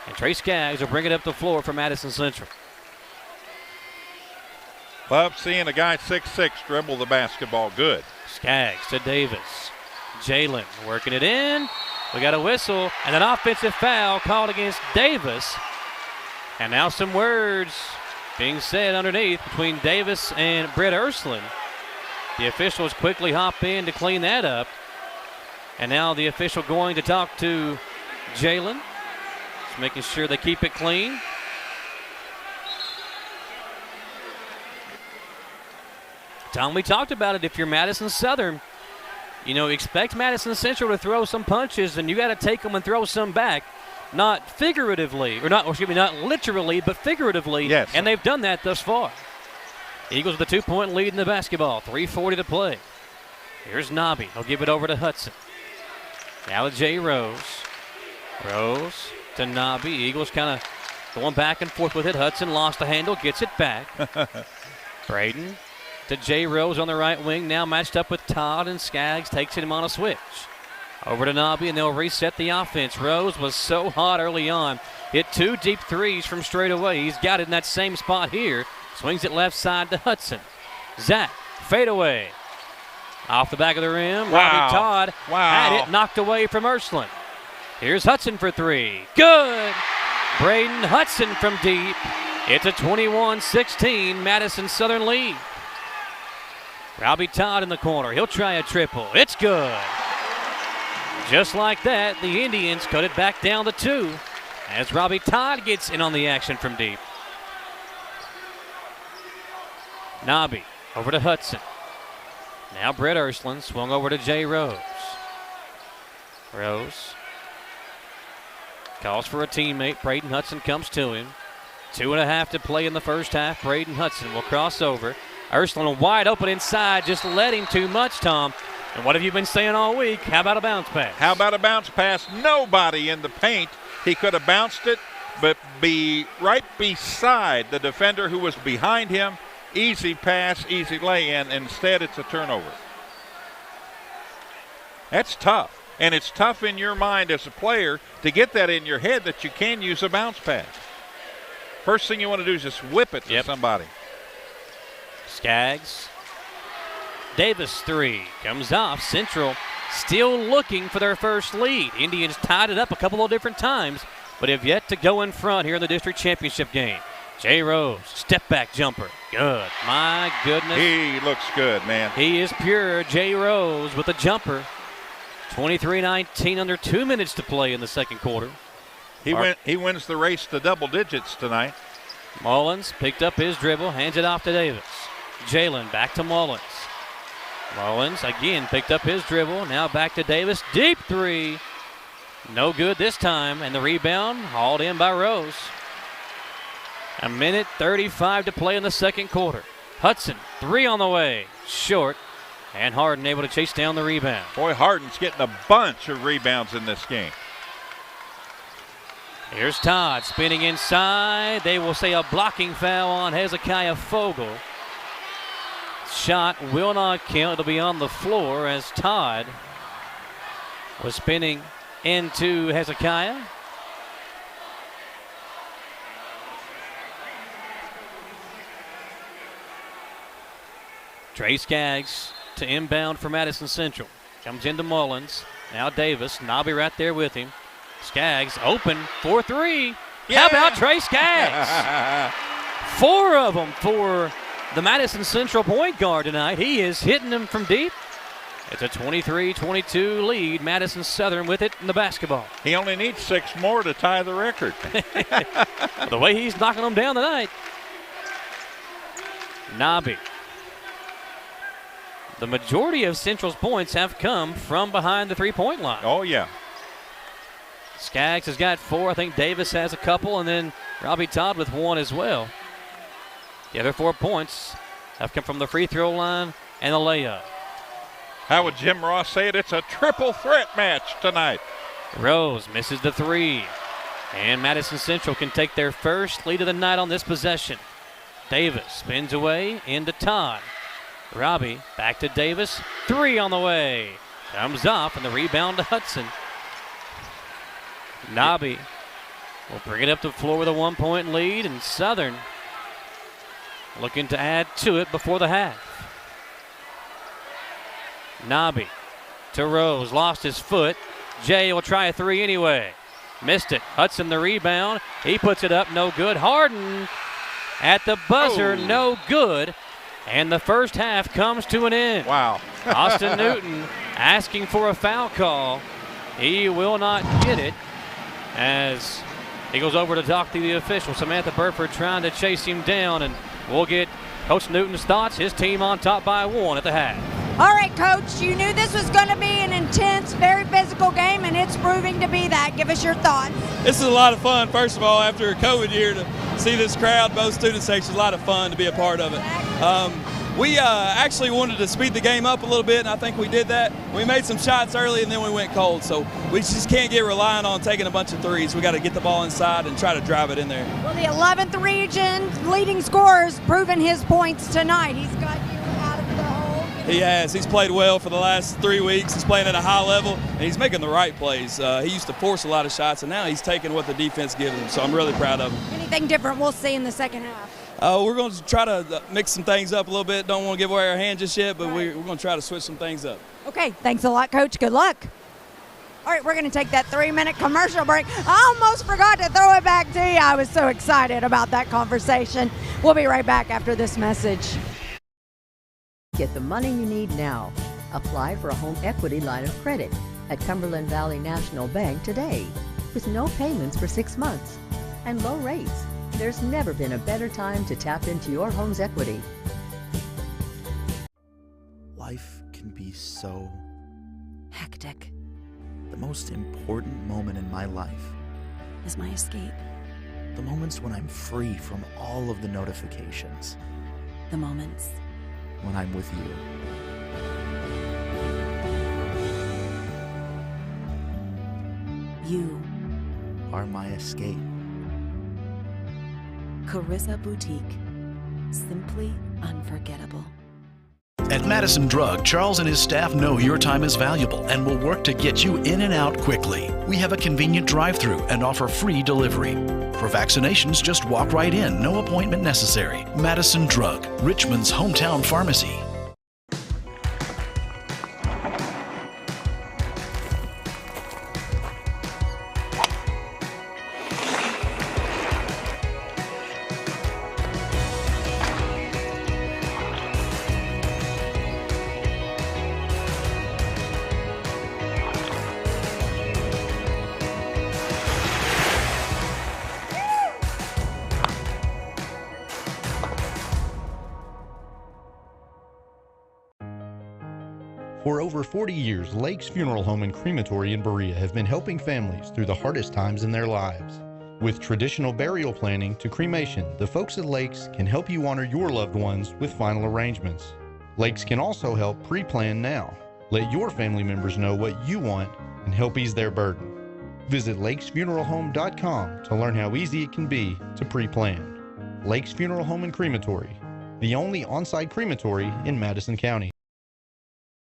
And Trey Skaggs will bring it up the floor for Madison Central. Love seeing a guy 6'6" dribble the basketball good. Skaggs to Davis. Jalen working it in. We got a whistle and an offensive foul called against Davis. And now some words being said underneath between Davis and Britt Ursuline. The officials quickly hop in to clean that up. And now the official going to talk to Jalen. Just making sure they keep it clean. Tom, we talked about it. If you're Madison Southern, expect Madison Central to throw some punches, and you got to take them and throw some back. Not figuratively, not literally, but figuratively. Yes. And they've done that thus far. Eagles with a 2-point lead in the basketball. 3:40 to play. Here's Nobby. He'll give it over to Hudson. Now to Jay Rose. Rose to Nobby. Eagles kind of going back and forth with it. Hudson lost the handle, gets it back. Braden to Jay Rose on the right wing. Now matched up with Todd, and Skaggs takes him on a switch. Over to Nobby, and they'll reset the offense. Rose was so hot early on. Hit 2 deep threes from straight away. He's got it in that same spot here. Swings it left side to Hudson. Zach, fade away. Off the back of the rim. Wow. Robbie Todd Wow. had it knocked away from Ursuline. Here's Hudson for three. Good. Braden Hudson from deep. It's a 21-16 Madison Southern lead. Robbie Todd in the corner. He'll try a triple. It's good. Just like that, the Indians cut it back down to 2 as Robbie Todd gets in on the action from deep. Nobby over to Hudson. Now Brett Ursuline swung over to Jay Rose. Rose calls for a teammate. Braden Hudson comes to him. 2.5 to play in the first half. Braden Hudson will cross over. Ursuline wide open inside, just led him too much, Tom. And what have you been saying all week? How about a bounce pass? How about a bounce pass? Nobody in the paint. He could have bounced it, but be right beside the defender who was behind him. Easy pass, easy lay-in. Instead, it's a turnover. That's tough. And it's tough in your mind as a player to get that in your head that you can use a bounce pass. First thing you want to do is just whip it to somebody. Skaggs. Davis three. Comes off. Central still looking for their first lead. Indians tied it up a couple of different times, but have yet to go in front here in the district championship game. Jay Rose, step back jumper. Good. My goodness. He looks good, man. He is pure. Jay Rose with a jumper. 23-19, under 2 minutes to play in the second quarter. He wins the race to double digits tonight. Mullins picked up his dribble, hands it off to Davis. Jalen back to Mullins. Mullins again picked up his dribble, now back to Davis. Deep three. No good this time, and the rebound hauled in by Rose. 1:35 to play in the second quarter. Hudson, three on the way. Short. And Harden able to chase down the rebound. Boy, Harden's getting a bunch of rebounds in this game. Here's Todd spinning inside. They will say a blocking foul on Hezekiah Fogle. Shot will not count. It'll be on the floor as Todd was spinning into Hezekiah. Trey Skaggs to inbound for Madison Central. Comes into Mullins. Now Davis. Nobby right there with him. Skaggs open for three. Yeah. How about Trey Skaggs? 4 of them for the Madison Central point guard tonight. He is hitting them from deep. It's a 23-22 lead. Madison Southern with it in the basketball. He only needs 6 more to tie the record. The way he's knocking them down tonight. Nobby. The majority of Central's points have come from behind the three-point line. Oh, yeah. Skaggs has got 4. I think Davis has a couple, and then Robbie Todd with 1 as well. The other 4 points have come from the free throw line and the layup. How would Jim Ross say it? It's a triple threat match tonight. Rose misses the 3. And Madison Central can take their first lead of the night on this possession. Davis spins away into Todd. Robbie back to Davis. 3 on the way. Comes off, and the rebound to Hudson. Nobby will bring it up the floor with a 1-point lead, and Southern looking to add to it before the half. Nobby to Rose. Lost his foot. Jay will try a 3 anyway. Missed it. Hudson the rebound. He puts it up. No good. Harden at the buzzer. Oh. No good. And the first half comes to an end. Wow. Austin Newton asking for a foul call. He will not get it as he goes over to talk to the official. Samantha Burford trying to chase him down, and we'll get Coach Newton's thoughts. His team on top by 1 at the half. All right, Coach, you knew this was going to be an intense, very physical game, and it's proving to be that. Give us your thoughts. This is a lot of fun, first of all, after a COVID year, to see this crowd, both student sections, a lot of fun to be a part of it. We actually wanted to speed the game up a little bit, and I think we did that. We made some shots early, and then we went cold, so we just can't get relying on taking a bunch of threes. We got to get the ball inside and try to drive it in there. Well, the 11th region leading scorer has proven his points tonight. He's got you out of the hole. He has. He's played well for the last 3 weeks. He's playing at a high level, and he's making the right plays. He used to force a lot of shots, and now he's taking what the defense gives him, so I'm really proud of him. Anything different we'll see in the second half? We're going to try to mix some things up a little bit. Don't want to give away our hand just yet, but we're going to try to switch some things up. Okay, thanks a lot, Coach. Good luck. All right, we're going to take that 3-minute commercial break. I almost forgot to throw it back to you. I was so excited about that conversation. We'll be right back after this message. Get the money you need now. Apply for a home equity line of credit at Cumberland Valley National Bank today with no payments for 6 months and low rates. There's never been a better time to tap into your home's equity. Life can be so hectic. The most important moment in my life is my escape. The moments when I'm free from all of the notifications. The moments when I'm with you. You are my escape. Carissa Boutique. Simply unforgettable. At Madison Drug, Charles and his staff know your time is valuable and will work to get you in and out quickly. We have a convenient drive-thru and offer free delivery. For vaccinations, just walk right in, no appointment necessary. Madison Drug, Richmond's hometown pharmacy. For over 40 years, Lake's Funeral Home and Crematory in Berea have been helping families through the hardest times in their lives. With traditional burial planning to cremation, the folks at Lake's can help you honor your loved ones with final arrangements. Lake's can also help pre-plan now. Let your family members know what you want and help ease their burden. Visit lakesfuneralhome.com to learn how easy it can be to pre-plan. Lake's Funeral Home and Crematory, the only on-site crematory in Madison County.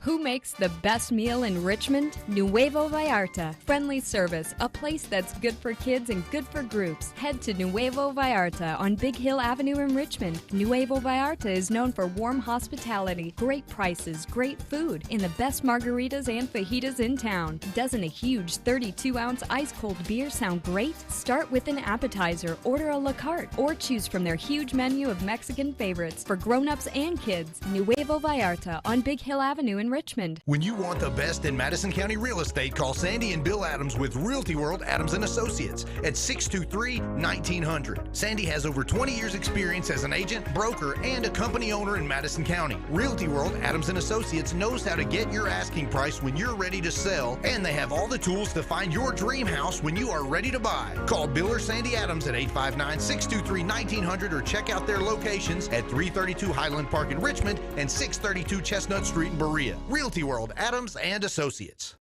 Who makes the best meal in Richmond? Nuevo Vallarta. Friendly service, a place that's good for kids and good for groups. Head to Nuevo Vallarta on Big Hill Avenue in Richmond. Nuevo Vallarta is known for warm hospitality, great prices, great food, and the best margaritas and fajitas in town. Doesn't a huge 32-ounce ice-cold beer sound great? Start with an appetizer, order a la carte, or choose from their huge menu of Mexican favorites for grown-ups and kids. Nuevo Vallarta on Big Hill Avenue in Richmond. When you want the best in Madison County real estate, call Sandy and Bill Adams with Realty World Adams & Associates at 623-1900. Sandy has over 20 years experience as an agent, broker, and a company owner in Madison County. Realty World Adams & Associates knows how to get your asking price when you're ready to sell, and they have all the tools to find your dream house when you are ready to buy. Call Bill or Sandy Adams at 859-623-1900 or check out their locations at 332 Highland Park in Richmond and 632 Chestnut Street in Berea. Realty World, Adams and Associates.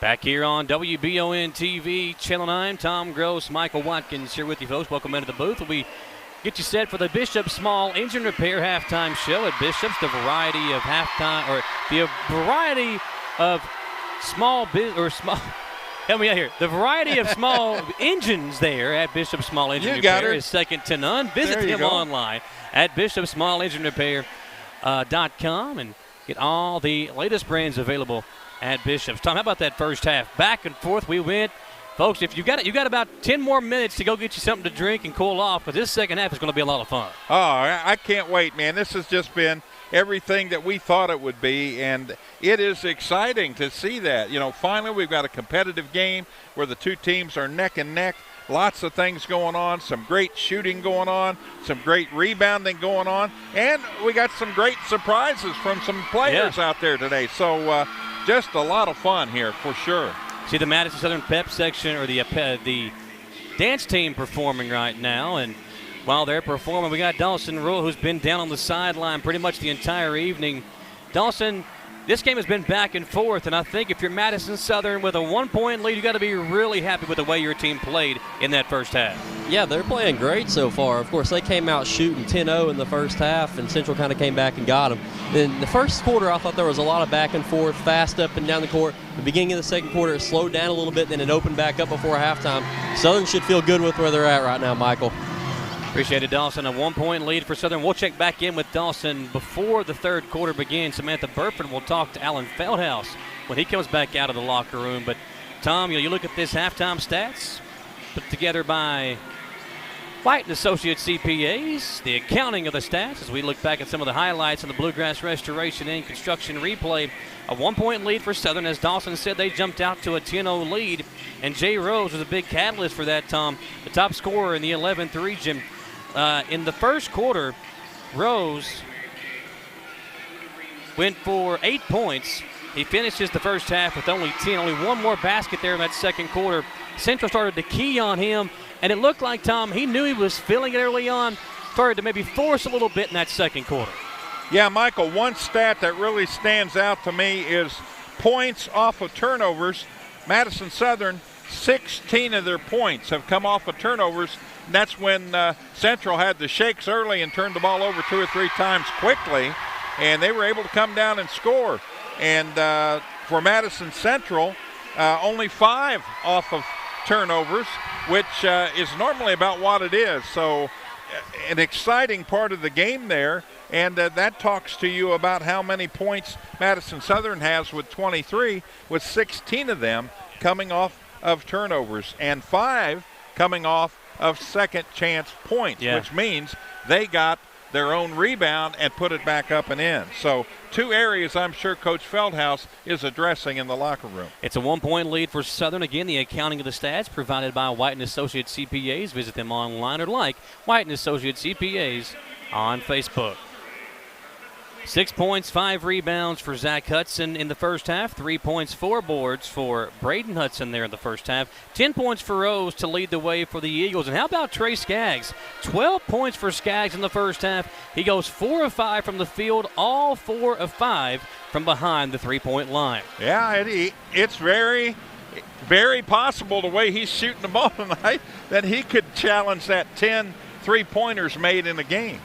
Back here on WBON TV, Channel 9, Tom Gross, Michael Watkins here with you folks. Welcome into the booth. We'll get you set for the Bishop Small Engine Repair halftime show at Bishop's. The variety of small help me out here. The variety of small engines there at Bishop Small Engine Repair is second to none. Visit him online at bishopsmallenginerepair.com and get all the latest brands available at Bishop's. Tom, how about that first half? Back and forth we went. Folks, if you got about 10 more minutes to go get you something to drink and cool off, but this second half is going to be a lot of fun. Oh, I can't wait, man. This has just been everything that we thought it would be, and it is exciting to see that. You know, finally we've got a competitive game where the two teams are neck and neck. Lots of things going on, some great shooting going on, some great rebounding going on, and we got some great surprises from some players out there today. So just a lot of fun here for sure. See the Madison Southern Pep section, or the dance team performing right now, and while they're performing, we got Dawson Rule, who's been down on the sideline pretty much the entire evening. Dawson, this game has been back and forth, and I think if you're Madison Southern with a 1-point lead, you got to be really happy with the way your team played in that first half. Yeah, they're playing great so far. Of course, they came out shooting 10-0 in the first half, and Central kind of came back and got them. In the first quarter, I thought there was a lot of back and forth, fast up and down the court. The beginning of the second quarter, it slowed down a little bit, then it opened back up before halftime. Southern should feel good with where they're at right now, Michael. Appreciate it, Dawson. A 1-point lead for Southern. We'll check back in with Dawson before the third quarter begins. Samantha Burford will talk to Alan Feldhouse when he comes back out of the locker room. But, Tom, you look at this halftime stats put together by White and Associates CPAs, the accounting of the stats as we look back at some of the highlights of the Bluegrass Restoration and Construction replay. A 1-point lead for Southern. As Dawson said, they jumped out to a 10-0 lead, and Jay Rose was a big catalyst for that, Tom. The top scorer in the 11th region. In the first quarter, Rose went for 8 points. He finishes the first half with only 10. Only one more basket there in that second quarter. Central started to key on him, and it looked like, Tom, he knew he was feeling it early on, started to maybe force a little bit in that second quarter. Yeah, Michael, one stat that really stands out to me is points off of turnovers. Madison Southern, 16 of their points have come off of turnovers. And that's when Central had the shakes early and turned the ball over 2 or 3 times quickly, and they were able to come down and score. And for Madison Central, only 5 off of turnovers, which is normally about what it is. So an exciting part of the game there, and that talks to you about how many points Madison Southern has with 23, with 16 of them coming off of turnovers and 5 coming off of second chance points, which means they got their own rebound and put it back up and in. So 2 areas I'm sure Coach Feldhouse is addressing in the locker room. It's a 1-point lead for Southern. Again, the accounting of the stats provided by White & Associates CPAs. Visit them online or like White & Associates CPAs on Facebook. 6 points, 5 rebounds for Zach Hudson in the first half. 3 points, 4 boards for Braden Hudson there in the first half. 10 points for Rose to lead the way for the Eagles. And how about Trey Skaggs? 12 points for Skaggs in the first half. He goes 4 of 5 from the field, all 4 of 5 from behind the three-point line. Yeah, it's very, very possible the way he's shooting the ball tonight that he could challenge that 10 three-pointers made in a game.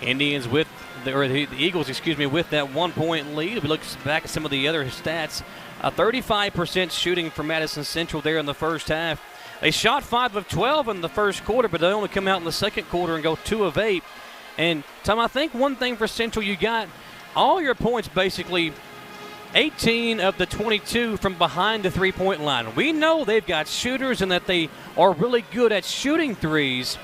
Indians with the Eagles, with that 1-point lead. If we look back at some of the other stats, 35% shooting for Madison Central there in the first half. They shot 5 of 12 in the first quarter, but they only come out in the second quarter and go 2 of 8. And, Tom, I think one thing for Central, you got all your points basically 18 of the 22 from behind the three-point line. We know they've got shooters and that they are really good at shooting threes,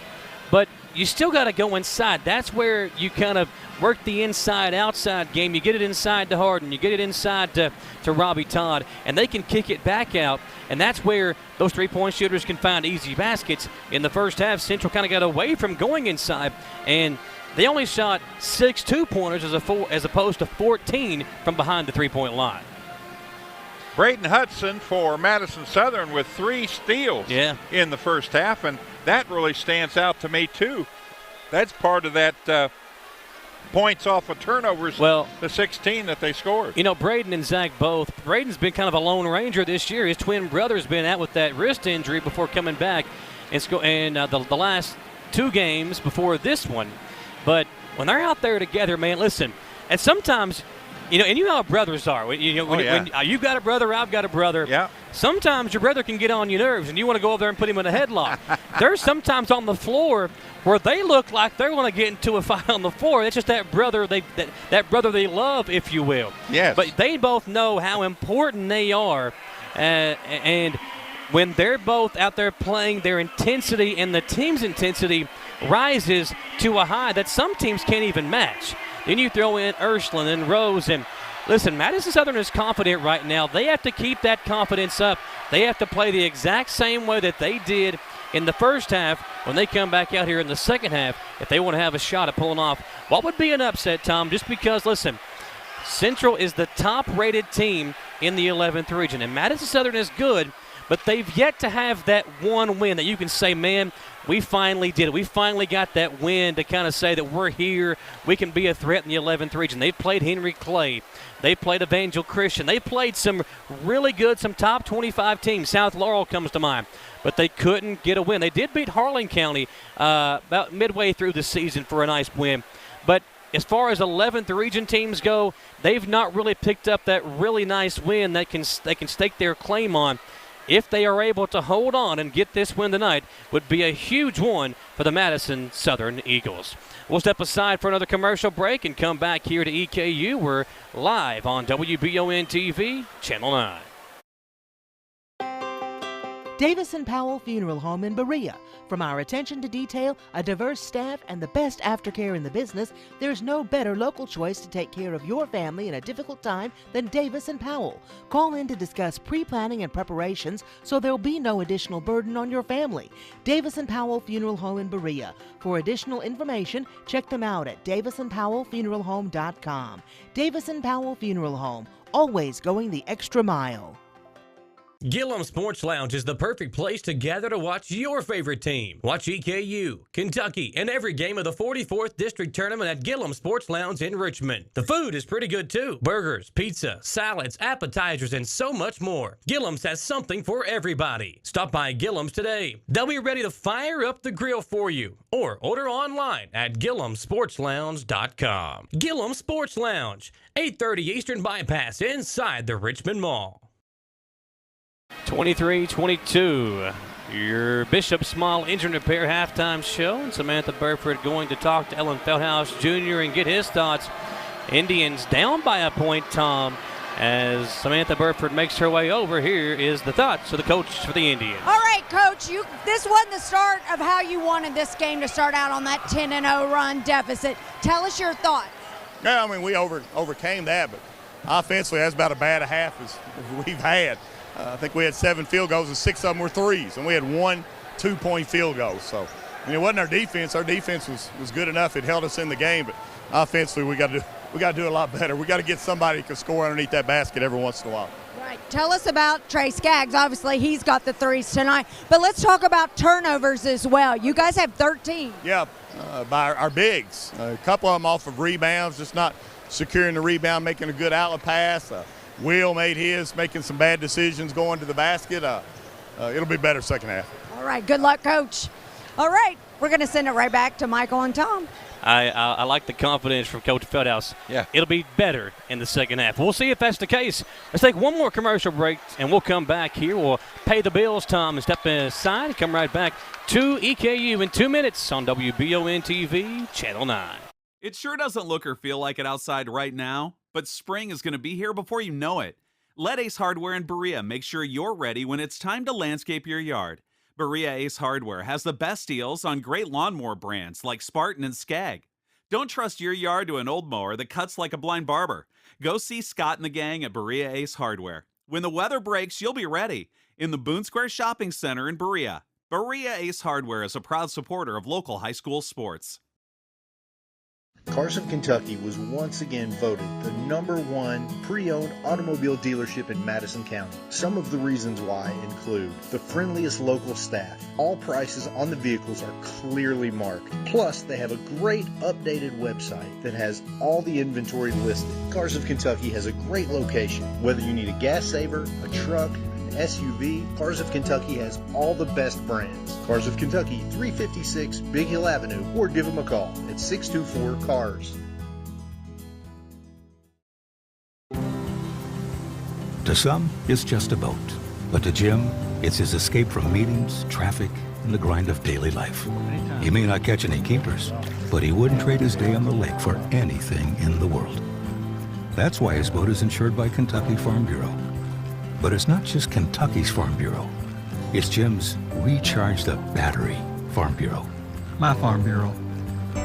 but you still got to go inside. That's where you kind of work the inside-outside game. You get it inside to Harden. You get it inside to Robbie Todd, and they can kick it back out, and that's where those three-point shooters can find easy baskets. In the first half, Central kind of got away from going inside, and they only shot 6 two-pointers as opposed to 14 from behind the three-point line. Braden Hudson for Madison Southern with 3 steals in the first half, and that really stands out to me too. That's part of that points off of turnovers, the 16 that they scored. You know, Braden and Zach both. Braden's been kind of a lone ranger this year. His twin brother's been out with that wrist injury before coming back, and the last 2 games before this one. But when they're out there together, man, listen, and sometimes – you know, and you know how brothers are. When you've got a brother, I've got a brother. Yeah. Sometimes your brother can get on your nerves, and you want to go over there and put him in a headlock. They're sometimes on the floor where they look like they're going to get into a fight on the floor. It's just that brother that brother they love, if you will. Yes. But they both know how important they are, and when they're both out there playing, their intensity and the team's intensity rises to a high that some teams can't even match. Then you throw in Ursuline and Rose. And listen, Madison Southern is confident right now. They have to keep that confidence up. They have to play the exact same way that they did in the first half when they come back out here in the second half if they want to have a shot at pulling off what would be an upset, Tom, just because, listen, Central is the top-rated team in the 11th region. And Madison Southern is good, but they've yet to have that one win that you can say, man, we finally did it. We finally got that win to kind of say that we're here. We can be a threat in the 11th region. They've played Henry Clay. They played Evangel Christian. They played some really good, some top 25 teams. South Laurel comes to mind. But they couldn't get a win. They did beat Harlan County about midway through the season for a nice win. But as far as 11th region teams go, they've not really picked up that really nice win that they can stake their claim on. if they are able to hold on and get this win tonight, would be a huge one for the Madison Southern Eagles. We'll step aside for another commercial break and come back here to EKU. We're live on WBON TV, Channel 9. Davis & Powell Funeral Home in Berea. From our attention to detail, a diverse staff, and the best aftercare in the business, there's no better local choice to take care of your family in a difficult time than Davis & Powell. Call in to discuss pre-planning and preparations so there'll be no additional burden on your family. Davis & Powell Funeral Home in Berea. For additional information, check them out at davisandpowellfuneralhome.com. Davis & Powell Funeral Home, always going the extra mile. Gillum Sports Lounge is the perfect place to gather to watch your favorite team. Watch EKU, Kentucky, and every game of the 44th District Tournament at Gillum Sports Lounge in Richmond. The food is pretty good too. Burgers, pizza, salads, appetizers, and so much more. Gillum's has something for everybody. Stop by Gillum's today. They'll be ready to fire up the grill for you. Or order online at GillumSportsLounge.com. Gillum Sports Lounge, 830 Eastern Bypass inside the Richmond Mall. 23-22, your Bishop Small Engine Repair halftime show, and Samantha Burford going to talk to Ellen Feldhaus Jr. and get his thoughts. Indians down by a point, Tom, as Samantha Burford makes her way over. Here is the thoughts of the coach for the Indians. All right, Coach, this wasn't the start of how you wanted this game to start out on that 10-0 run deficit. Tell us your thoughts. Yeah, I mean, we overcame that, but offensively, that's about as bad a half as we've had. I think we had 7 field goals and 6 of them were threes, and we had 1 2-point field goal. So, I mean, it wasn't our defense. Our defense was good enough. It held us in the game, but offensively, we got to do a lot better. We got to get somebody who can score underneath that basket every once in a while. Right. Tell us about Trey Skaggs. Obviously, he's got the threes tonight, but let's talk about turnovers as well. You guys have 13. Yeah, by our bigs. A couple of them off of rebounds, just not securing the rebound, making a good outlet pass. Will made his, making some bad decisions going to the basket. It'll be better second half. All right, good luck, Coach. All right, we're going to send it right back to Michael and Tom. I like the confidence from Coach Feldhaus. Yeah. It'll be better in the second half. We'll see if that's the case. Let's take one more commercial break, and we'll come back here. We'll pay the bills, Tom, and step aside and come right back to EKU in 2 minutes on WBON TV, Channel 9. It sure doesn't look or feel like it outside right now, but spring is going to be here before you know it. Let Ace Hardware in Berea make sure you're ready when it's time to landscape your yard. Berea Ace Hardware has the best deals on great lawnmower brands like Spartan and Skag. Don't trust your yard to an old mower that cuts like a blind barber. Go see Scott and the gang at Berea Ace Hardware. When the weather breaks, you'll be ready. In the Boone Square Shopping Center in Berea. Berea Ace Hardware is a proud supporter of local high school sports. Cars of Kentucky was once again voted the #1 pre-owned automobile dealership in Madison County. Some of the reasons why include the friendliest local staff. All prices on the vehicles are clearly marked. Plus, they have a great updated website that has all the inventory listed. Cars of Kentucky has a great location. Whether you need a gas saver, a truck, SUV, Cars of Kentucky has all the best brands. Cars of Kentucky, 356 Big Hill Avenue, or give them a call at 624-CARS. To some, it's just a boat. But to Jim, it's his escape from meetings, traffic, and the grind of daily life. He may not catch any keepers, but he wouldn't trade his day on the lake for anything in the world. That's why his boat is insured by Kentucky Farm Bureau. But it's not just Kentucky's Farm Bureau. It's Jim's Recharge the Battery Farm Bureau. My Farm Bureau.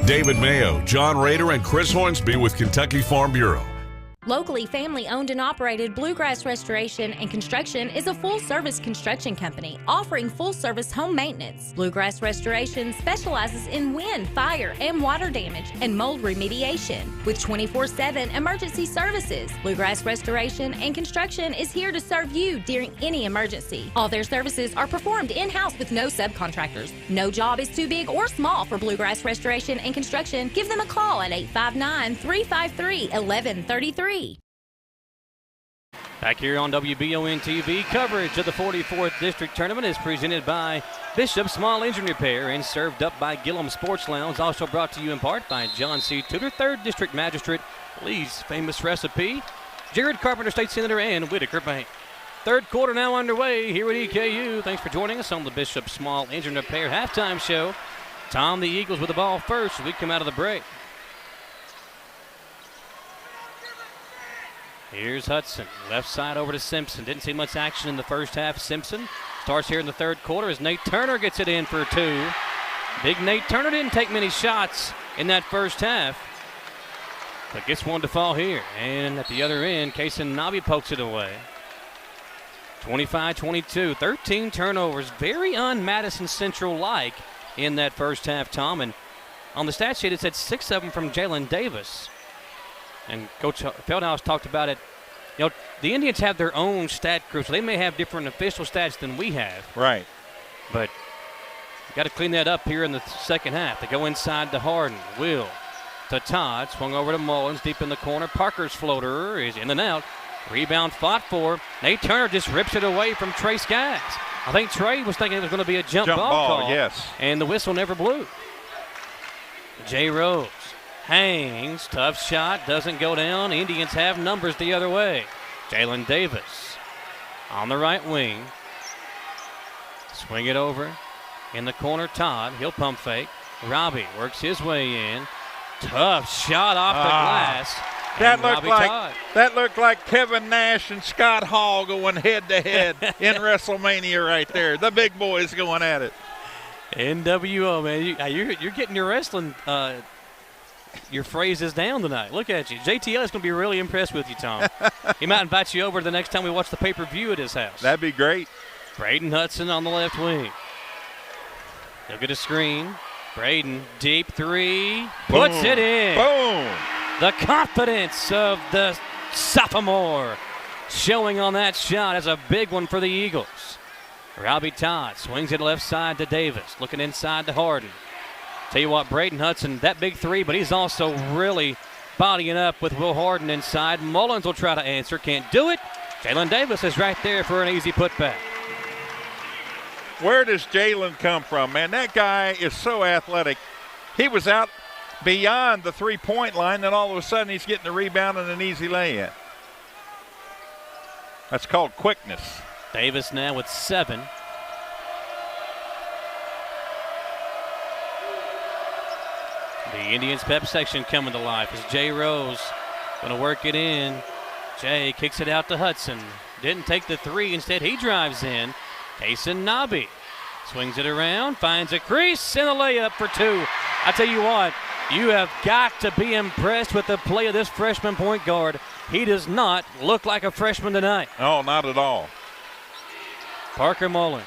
David Mayo, John Rader, and Chris Hornsby with Kentucky Farm Bureau. Locally family-owned and operated Bluegrass Restoration and Construction is a full-service construction company offering full-service home maintenance. Bluegrass Restoration specializes in wind, fire, and water damage and mold remediation. With 24/7 emergency services, Bluegrass Restoration and Construction is here to serve you during any emergency. All their services are performed in-house with no subcontractors. No job is too big or small for Bluegrass Restoration and Construction. Give them a call at 859-353-1133. Back here on WBON TV, coverage of the 44th District Tournament is presented by Bishop Small Engine Repair and served up by Gillum Sports Lounge. Also brought to you in part by John C. Tudor, 3rd District Magistrate, Lee's Famous Recipe, Jared Carpenter, State Senator, and Whitaker Bank. Third quarter now underway here at EKU. Thanks for joining us on the Bishop Small Engine Repair halftime show. Tom, the Eagles with the ball first as we come out of the break. Here's Hudson, left side over to Simpson. Didn't see much action in the first half. Simpson starts here in the third quarter as Nate Turner gets it in for 2. Big Nate Turner didn't take many shots in that first half, but gets one to fall here. And at the other end, Kason Nabi pokes it away. 25-22, 13 turnovers, very un-Madison Central-like in that first half, Tom. And on the stat sheet, it said 6 of them from Jalen Davis. And Coach Feldhaus talked about it. You know, the Indians have their own stat crew, so they may have different official stats than we have. Right. But got to clean that up here in the second half. They go inside to Harden. Will to Todd. Swung over to Mullins deep in the corner. Parker's floater is in and out. Rebound fought for. Nate Turner just rips it away from Trey Skaggs. I think Trey was thinking it was going to be a jump ball call. Yes. And the whistle never blew. Jay Rose hangs. Tough shot. Doesn't go down. Indians have numbers the other way. Jalen Davis on the right wing. Swing it over. In the corner, Todd. He'll pump fake. Robbie works his way in. Tough shot off the glass. That looked like Kevin Nash and Scott Hall going head-to-head in WrestleMania right there. The big boys going at it. NWO, man. You're getting your wrestling your phrases down tonight. Look at you. JTL is going to be really impressed with you, Tom. He might invite you over the next time we watch the pay-per-view at his house. That'd be great. Braden Hudson on the left wing. He'll get a screen. Braden, deep 3. Puts it in. Boom. The confidence of the sophomore showing on that shot as a big one for the Eagles. Robbie Todd swings it left side to Davis. Looking inside to Harden. Tell you what, Braden Hudson, that big 3, but he's also really bodying up with Will Harden inside. Mullins will try to answer. Can't do it. Jalen Davis is right there for an easy putback. Where does Jalen come from, man? That guy is so athletic. He was out beyond the three-point line, then all of a sudden he's getting the rebound and an easy lay-in. That's called quickness. Davis now with 7. The Indians pep section coming to life as Jay Rose going to work it in. Jay kicks it out to Hudson. Didn't take the 3. Instead, he drives in. Kason Nabi swings it around, finds a crease, and a layup for 2. I tell you what, you have got to be impressed with the play of this freshman point guard. He does not look like a freshman tonight. Oh, not at all. Parker Mullins.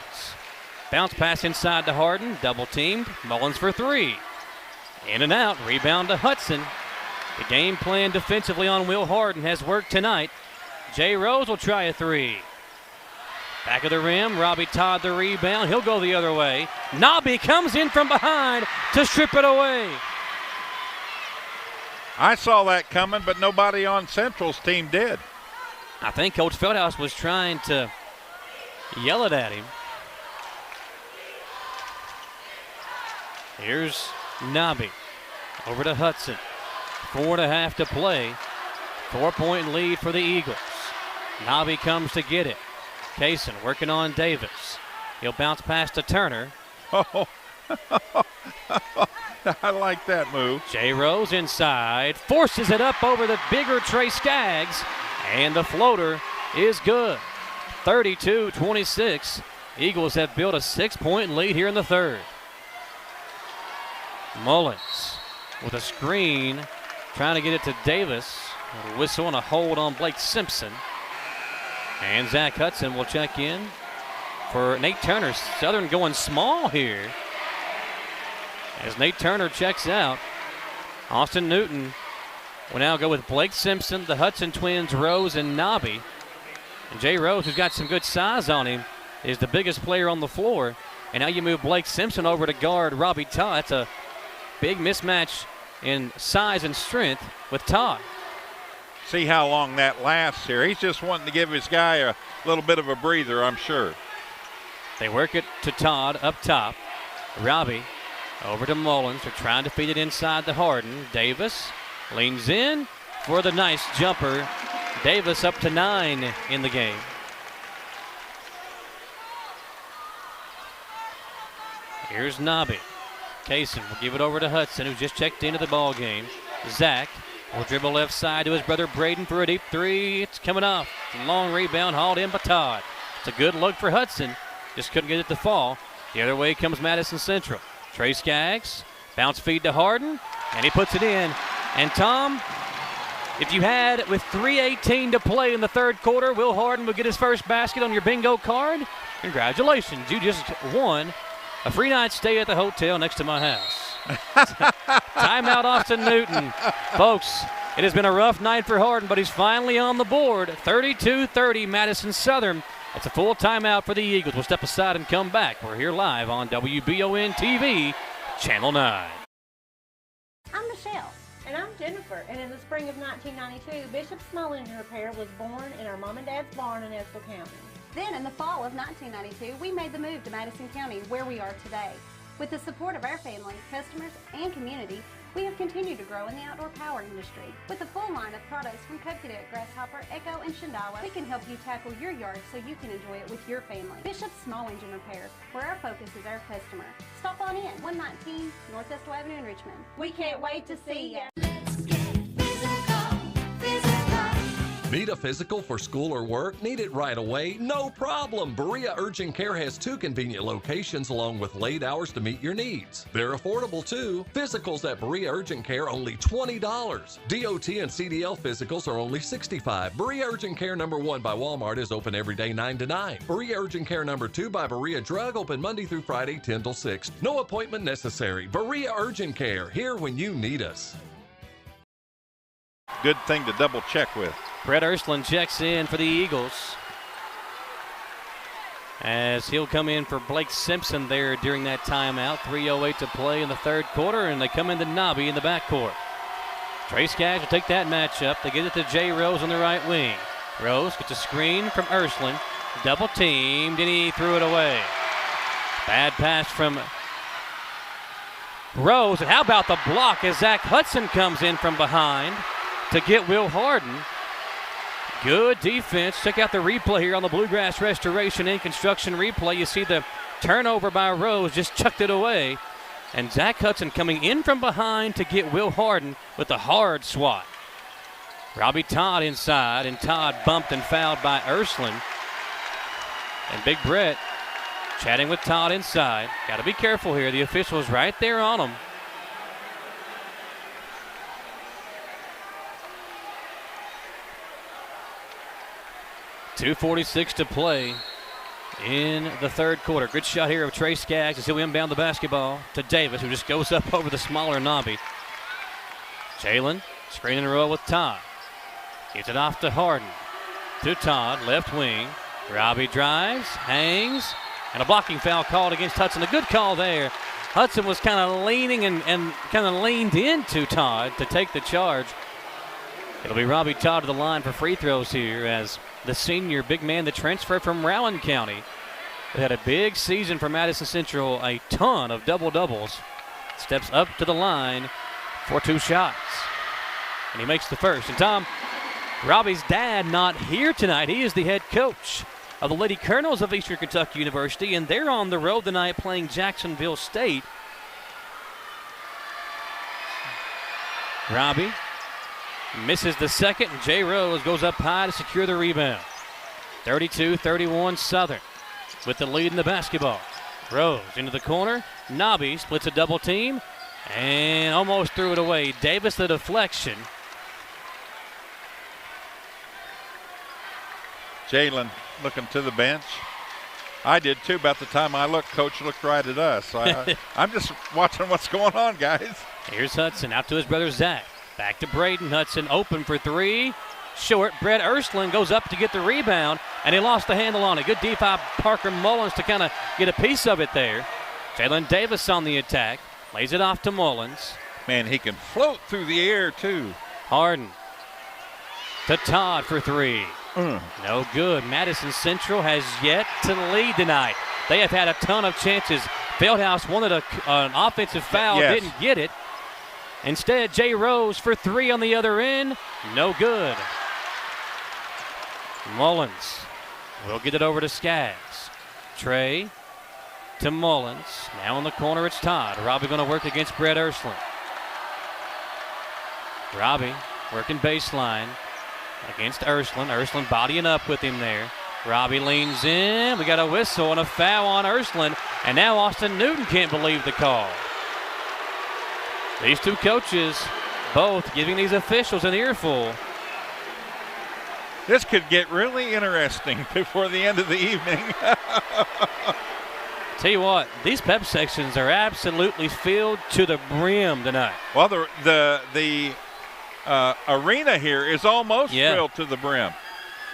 Bounce pass inside to Harden. Double teamed. Mullins for 3. In and out. Rebound to Hudson. The game plan defensively on Will Harden has worked tonight. Jay Rose will try a 3. Back of the rim, Robbie Todd the rebound. He'll go the other way. Nabi comes in from behind to strip it away. I saw that coming, but nobody on Central's team did. I think Coach Feldhaus was trying to yell it at him. Here's Nabi over to Hudson. 4.5 to play. 4-point lead for the Eagles. Nabi comes to get it. Kason working on Davis. He'll bounce past to Turner. Oh, I like that move. Jay Rose inside. Forces it up over the bigger Trey Skaggs. And the floater is good. 32-26. Eagles have built a 6-point lead here in the third. Mullins with a screen. Trying to get it to Davis. A whistle and a hold on Blake Simpson. And Zach Hudson will check in for Nate Turner. Southern going small here. As Nate Turner checks out, Austin Newton will now go with Blake Simpson, the Hudson twins, Rose and Nabi. And Jay Rose, who's got some good size on him, is the biggest player on the floor. And now you move Blake Simpson over to guard Robbie Todd. That's a big mismatch in size and strength with Todd. See how long that lasts here. He's just wanting to give his guy a little bit of a breather, I'm sure. They work it to Todd up top. Robbie over to Mullins. They're trying to feed it inside to Harden. Davis leans in for the nice jumper. Davis up to 9 in the game. Here's Nobby. Kaysen will give it over to Hudson, who just checked into the ball game. Zach will dribble left side to his brother Braden for a deep three. It's coming off. It's a long rebound hauled in by Todd. It's a good look for Hudson. Just couldn't get it to fall. The other way comes Madison Central. Trey Skaggs, bounce feed to Harden, and he puts it in. And Tom, if you had with 3:18 to play in the third quarter, Will Harden would get his first basket on your bingo card. Congratulations, you just won a free night stay at the hotel next to my house. Timeout, Austin Newton. Folks, it has been a rough night for Harden, but he's finally on the board. 32-30, Madison Southern. It's a full timeout for the Eagles. We'll step aside and come back. We're here live on WBON TV, Channel 9. I'm Michelle. And I'm Jennifer. And in the spring of 1992, Bishop Small Engine Repair was born in our mom and dad's barn in Estill County. Then in the fall of 1992, we made the move to Madison County, where we are today. With the support of our family, customers, and community, we have continued to grow in the outdoor power industry. With a full line of products from Cub Cadet, Grasshopper, Echo, and Shindawa, we can help you tackle your yard so you can enjoy it with your family. Bishop Small Engine Repair, where our focus is our customer. Stop on in, 119 North Estill Avenue in Richmond. We can't wait to see you. Need a physical for school or work? Need it right away? No problem. Berea Urgent Care has 2 convenient locations along with late hours to meet your needs. They're affordable too. Physicals at Berea Urgent Care only $20. DOT and CDL physicals are only $65. Berea Urgent Care number 1 by Walmart is open every day 9 to 9. Berea Urgent Care number 2 by Berea Drug open Monday through Friday 10 till 6. No appointment necessary. Berea Urgent Care, here when you need us. Good thing to double check with. Brett Ursuline checks in for the Eagles, as he'll come in for Blake Simpson there during that timeout. 3:08 to play in the third quarter, and they come into Nobby in the backcourt. Trey Skaggs will take that matchup. They get it to Jay Rose on the right wing. Rose gets a screen from Ursuline, double teamed, and he threw it away. Bad pass from Rose, and how about the block as Zach Hudson comes in from behind to get Will Harden. Good defense. Check out the replay here on the Bluegrass Restoration and Construction replay. You see the turnover by Rose, just chucked it away. And Zach Hudson coming in from behind to get Will Harden with a hard swat. Robbie Todd inside, and Todd bumped and fouled by Ursuline. And Big Brett chatting with Todd inside. Got to be careful here. The official's right there on him. .246 to play in the third quarter. Good shot here of Trey Skaggs as he'll inbound the basketball to Davis, who just goes up over the smaller Nobby. Jalen, screen and roll with Todd. Gets it off to Harden. To Todd, left wing. Robbie drives, hangs, and a blocking foul called against Hudson. A good call there. Hudson was kind of leaning and kind of leaned into Todd to take the charge. It'll be Robbie Todd to the line for free throws here as the senior big man, the transfer from Rowan County. They had a big season for Madison Central, a ton of double-doubles. Steps up to the line for 2 shots. And he makes the first. And Tom, Robbie's dad not here tonight. He is the head coach of the Lady Colonels of Eastern Kentucky University, and they're on the road tonight playing Jacksonville State. Robbie misses the second, and Jay Rose goes up high to secure the rebound. 32-31 Southern with the lead in the basketball. Rose into the corner. Nobby splits a double team and almost threw it away. Davis the deflection. Jalen looking to the bench. I did too. About the time I looked, Coach looked right at us. So I'm just watching what's going on, guys. Here's Hudson out to his brother Zach. Back to Braden. Hudson open for 3. Short. Brett Ursuline goes up to get the rebound, and he lost the handle on it. Good D by Parker Mullins to kind of get a piece of it there. Jalen Davis on the attack. Lays it off to Mullins. Man, he can float through the air, too. Harden to Todd for 3. No good. Madison Central has yet to lead tonight. They have had a ton of chances. Feldhouse wanted an offensive foul, didn't get it. Instead, Jay Rose for 3 on the other end. No good. Mullins will get it over to Skaggs. Trey to Mullins. Now in the corner, it's Todd. Robbie going to work against Brett Ursland. Robbie working baseline against Ursland. Ursland bodying up with him there. Robbie leans in. We got a whistle and a foul on Ursland. And now Austin Newton can't believe the call. These two coaches both giving these officials an earful. This could get really interesting before the end of the evening. Tell you what, these pep sections are absolutely filled to the brim tonight. Well, the arena here is almost filled to the brim.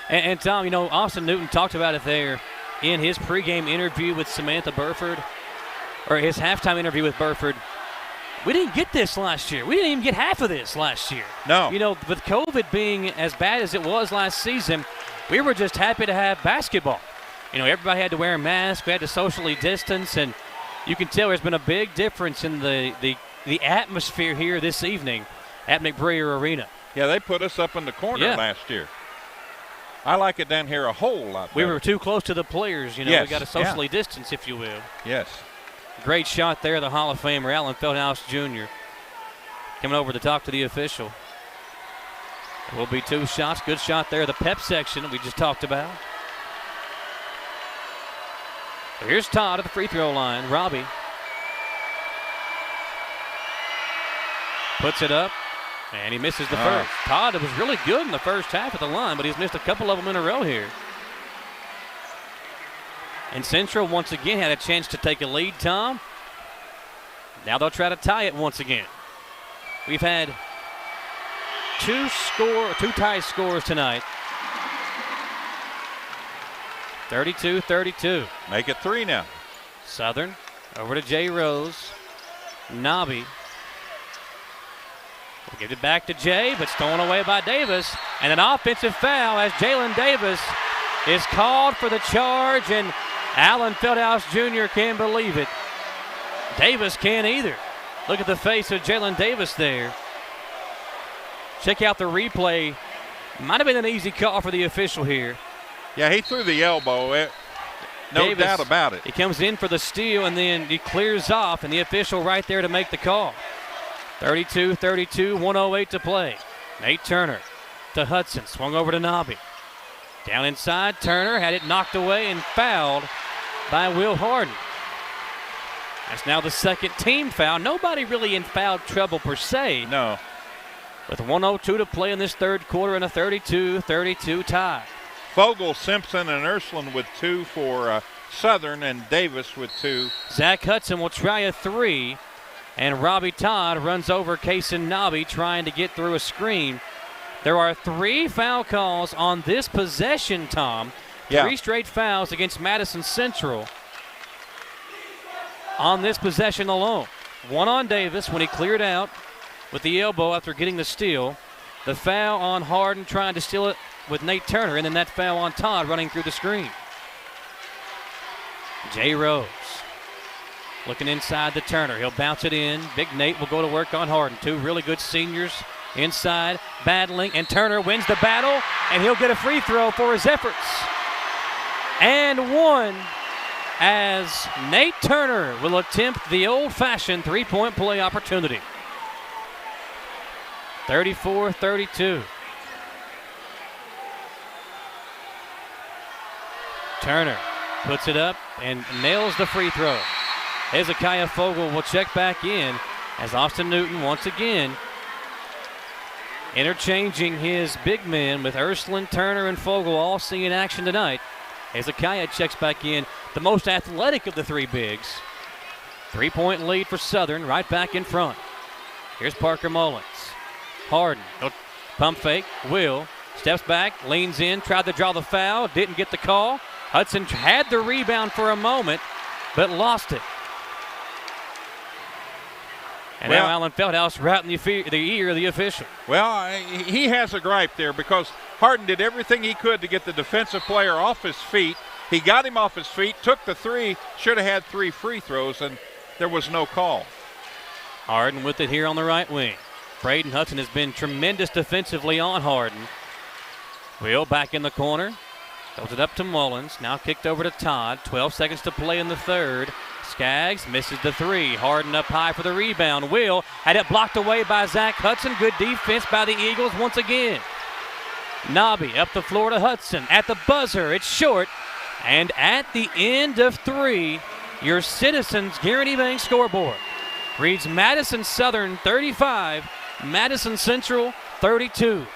And Tom, you know, Austin Newton talked about it there in his pregame interview with Samantha Burford, or his halftime interview with Burford. We didn't get this last year. We didn't even get half of this last year. No. You know, with COVID being as bad as it was last season, we were just happy to have basketball. You know, everybody had to wear a mask. We had to socially distance, and you can tell there's been a big difference in the atmosphere here this evening at McBrayer Arena. Yeah, they put us up in the corner last year. I like it down here a whole lot better. We were too close to the players. You know, yes. We got to socially distance, if you will. Yes. Great shot there, the Hall of Famer, Allen Feldhouse Jr. Coming over to talk to the official. There will be two shots. Good shot there, the pep section that we just talked about. Here's Todd at the free throw line. Robbie puts it up, and he misses the first. Todd was really good in the first half at the line, but he's missed a couple of them in a row here. And Central once again had a chance to take a lead, Tom. Now they'll try to tie it once again. We've had two tie scores tonight. 32-32. Make it 3 now. Southern over to Jay Rose. Nobby. We'll give it back to Jay, but stolen away by Davis. And an offensive foul as Jalen Davis is called for the charge, and Allen Feldhouse Jr. can't believe it. Davis can't either. Look at the face of Jalen Davis there. Check out the replay. Might have been an easy call for the official here. Yeah, he threw the elbow. No Davis, doubt about it. He comes in for the steal, and then he clears off, and the official right there to make the call. 32-32, 1:08 to play. Nate Turner to Hudson. Swung over to Nobby. Down inside, Turner had it knocked away and fouled by Will Harden. That's now the second team foul. Nobody really in foul trouble per se. No. With 1:02 to play in this third quarter and a 32-32 tie. Fogle, Simpson, and Ursland with 2 for Southern, and Davis with 2. Zach Hudson will try a 3, and Robbie Todd runs over Kaysen Nobby trying to get through a screen. There are 3 foul calls on this possession, Tom. 3 straight fouls against Madison Central on this possession alone. 1 on Davis when he cleared out with the elbow after getting the steal. The foul on Harden trying to steal it with Nate Turner, and then that foul on Todd running through the screen. Jay Rose looking inside the Turner. He'll bounce it in. Big Nate will go to work on Harden. 2 really good seniors inside, battling, and Turner wins the battle, and he'll get a free throw for his efforts. And 1 as Nate Turner will attempt the old-fashioned three-point play opportunity. 34-32. Turner puts it up and nails the free throw. Hezekiah Fogle will check back in as Austin Newton once again interchanging his big men with Ursland, Turner, and Fogle all seeing action tonight. Hezekiah checks back in, the most athletic of the 3 bigs. 3-point lead for Southern, right back in front. Here's Parker Mullins. Harden, pump fake, Will, steps back, leans in, tried to draw the foul, didn't get the call. Hudson had the rebound for a moment, but lost it. And now Allen Feldhouse right in the ear of the official. Well, he has a gripe there because Harden did everything he could to get the defensive player off his feet. He got him off his feet, took the 3, should have had 3 free throws, and there was no call. Harden with it here on the right wing. Braden Hudson has been tremendous defensively on Harden. Will back in the corner. Throws it up to Mullins. Now kicked over to Todd. 12 seconds to play in the third. Skaggs misses the three. Harden up high for the rebound. Will had it blocked away by Zach Hudson. Good defense by the Eagles once again. Nobby up the floor to Hudson. At the buzzer, it's short. And at the end of three, your Citizens Guaranty Bank scoreboard reads Madison Southern 35, Madison Central 32.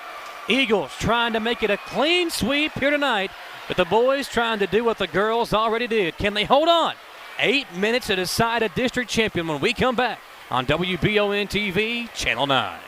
Eagles trying to make it a clean sweep here tonight, but the boys trying to do what the girls already did. Can they hold on? 8 minutes to decide a district champion when we come back on WBON TV, Channel 9.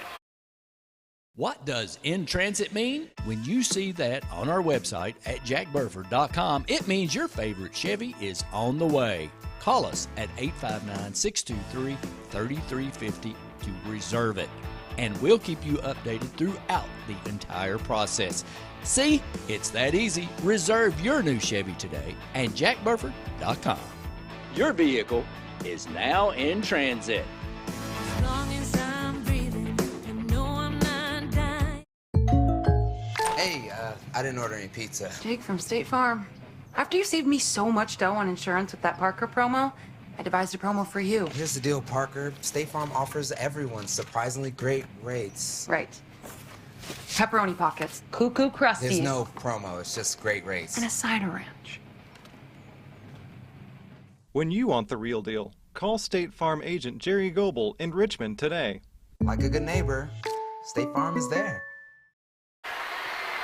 What does in transit mean? When you see that on our website at jackburford.com, it means your favorite Chevy is on the way. Call us at 859-623-3350 to reserve it, and we'll keep you updated throughout the entire process. See, it's that easy. Reserve your new Chevy today at jackburford.com. Your vehicle is now in transit. Hey, I didn't order any pizza. Jake from State Farm. After you saved me so much dough on insurance with that Parker promo, I devised a promo for you. Here's the deal, Parker. State Farm offers everyone surprisingly great rates. Right. Pepperoni pockets, cuckoo crusties. There's no promo, it's just great rates. And a cider ranch. When you want the real deal, call State Farm agent Jerry Goebel in Richmond today. Like a good neighbor, State Farm is there.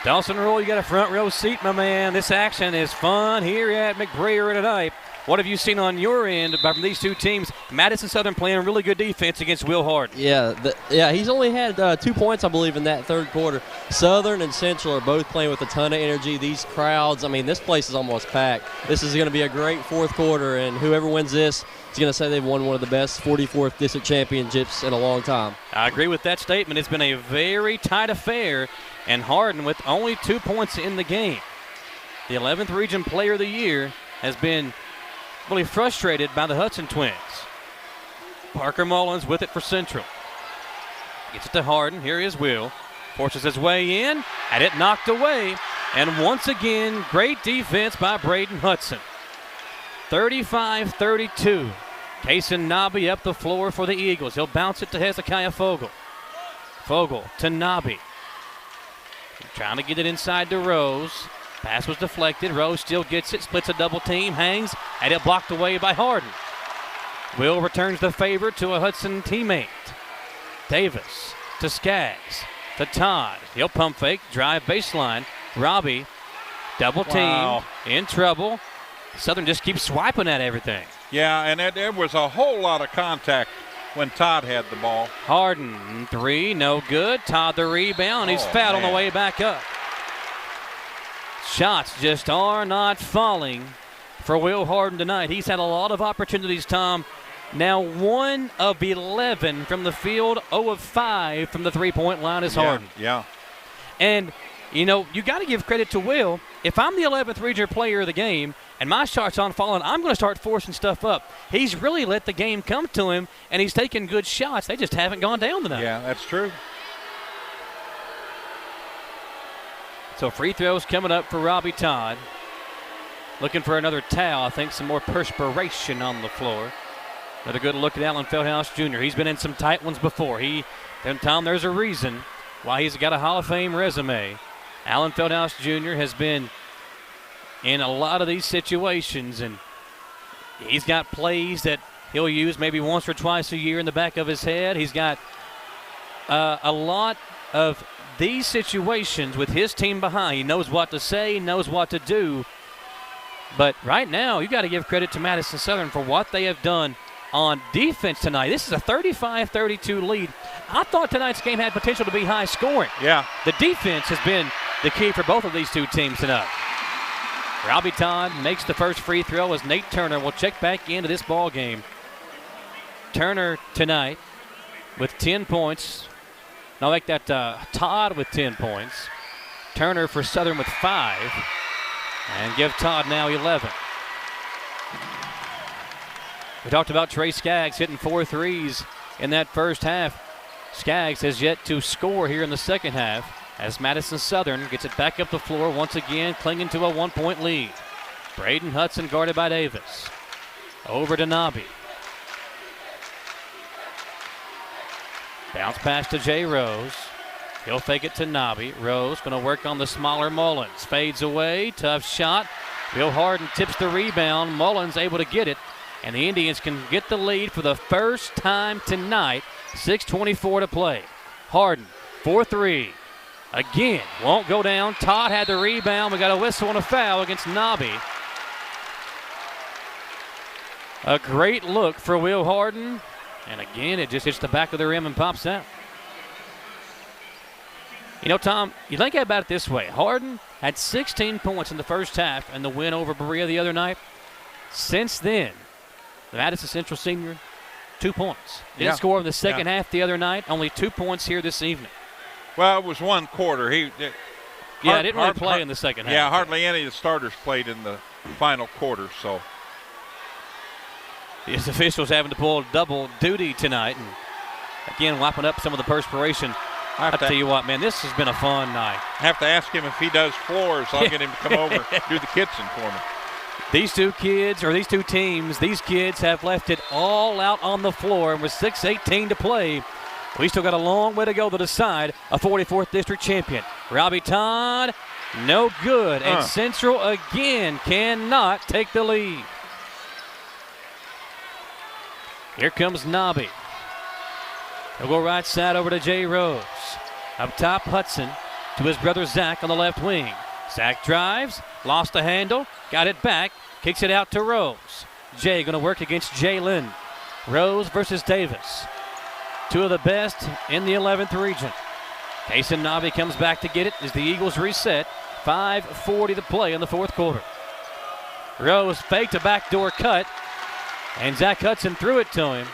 Dawson Roll, you got a front row seat, my man. This action is fun here at McBrayer tonight. What have you seen on your end from these two teams? Madison Southern playing really good defense against Will Harden. Yeah, he's only had 2 points, I believe, in that third quarter. Southern and Central are both playing with a ton of energy. These crowds, I mean, this place is almost packed. This is going to be a great fourth quarter, and whoever wins this is going to say they've won one of the best 44th district championships in a long time. I agree with that statement. It's been a very tight affair, and Harden with only 2 points in the game. The 11th Region Player of the Year has been really frustrated by the Hudson twins. Parker Mullins with it for Central. Gets it to Harden. Here is Will. Forces his way in. Had it knocked away. And once again, great defense by Braden Hudson. 35-32. Kason Nobby up the floor for the Eagles. He'll bounce it to Hezekiah Fogle. Fogle to Nobby. Trying to get it inside to Rose. Pass was deflected. Rose still gets it, splits a double team, hangs, and it blocked away by Harden. Will returns the favor to a Hudson teammate. Davis to Skaggs to Todd. He'll pump fake, drive baseline. Robbie, double team, in trouble. Southern just keeps swiping at everything. Yeah, and there was a whole lot of contact when Todd had the ball. Harden, three, no good. Todd the rebound. He's fouled on the way back up. Shots just are not falling for Will Harden tonight. He's had a lot of opportunities, Tom. Now 1 of 11 from the field, 0 of 5 from the three-point line is Harden. Yeah. And, you know, you got to give credit to Will. If I'm the 11th region player of the game and my shots aren't falling, I'm going to start forcing stuff up. He's really let the game come to him, and he's taking good shots. They just haven't gone down tonight. Yeah, that's true. So free throws coming up for Robbie Todd. Looking for another towel. I think some more perspiration on the floor. Another good look at Alan Feldhouse Jr. He's been in some tight ones before. Tom, there's a reason why he's got a Hall of Fame resume. Alan Feldhouse Jr. has been in a lot of these situations, and he's got plays that he'll use maybe once or twice a year in the back of his head. He's got a lot of these situations with his team behind. He knows what to say, he knows what to do. But right now, you got to give credit to Madison Southern for what they have done on defense tonight. This is a 35-32 lead. I thought tonight's game had potential to be high scoring. Yeah. The defense has been the key for both of these two teams tonight. Robbie Todd makes the first free throw as Nate Turner will check back into this ball game. Turner tonight with 10 points. I'll make that Todd with 10 points. Turner for Southern with 5. And give Todd now 11. We talked about Trey Skaggs hitting 4 threes in that first half. Skaggs has yet to score here in the second half as Madison Southern gets it back up the floor once again, clinging to a 1-point lead. Braden Hudson guarded by Davis. Over to Nobby. Bounce pass to Jay Rose. He'll fake it to Nobby. Rose going to work on the smaller Mullins. Fades away. Tough shot. Bill Harden tips the rebound. Mullins able to get it. And the Indians can get the lead for the first time tonight. 6:24 to play. Harden, 4-3. Again, won't go down. Todd had the rebound. We got a whistle and a foul against Nobby. A great look for Will Harden. And again, it just hits the back of the rim and pops out. You know, Tom, you think about it this way. Harden had 16 points in the first half in the win over Berea the other night. Since then, the Madison Central senior, 2 points. Didn't score in the second half the other night. Only 2 points here this evening. Well, it was one quarter. Didn't really play in the second half. Yeah, hardly any of the starters played in the final quarter, so. These officials having to pull double duty tonight. And again, wiping up some of the perspiration. I'll tell you what, man, this has been a fun night. I have to ask him if he does floors. I'll get him to come over do the kitchen for me. These two teams, these kids have left it all out on the floor. And with 6:18 to play, we still got a long way to go to decide a 44th District champion. Robbie Todd, no good. And Central again cannot take the lead. Here comes Nobby. He'll go right side over to Jay Rose. Up top, Hudson to his brother Zach on the left wing. Zach drives, lost the handle, got it back, kicks it out to Rose. Jay going to work against Jalen. Rose versus Davis. Two of the best in the 11th region. Kason Nobby comes back to get it as the Eagles reset. 5:40 to play in the fourth quarter. Rose faked a backdoor cut, and Zach Hudson threw it to him.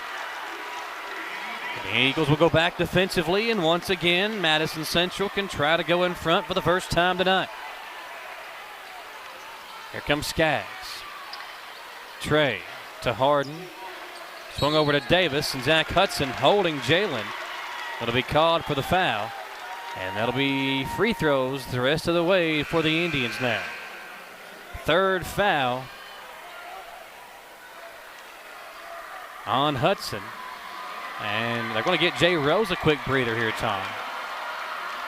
The Eagles will go back defensively, and once again, Madison Central can try to go in front for the first time tonight. Here comes Skaggs. Trey to Harden. Swung over to Davis, and Zach Hudson holding Jalen. It'll be called for the foul, and that'll be free throws the rest of the way for the Indians now. Third foul on Hudson. And they're going to get Jay Rose a quick breather here, Tom.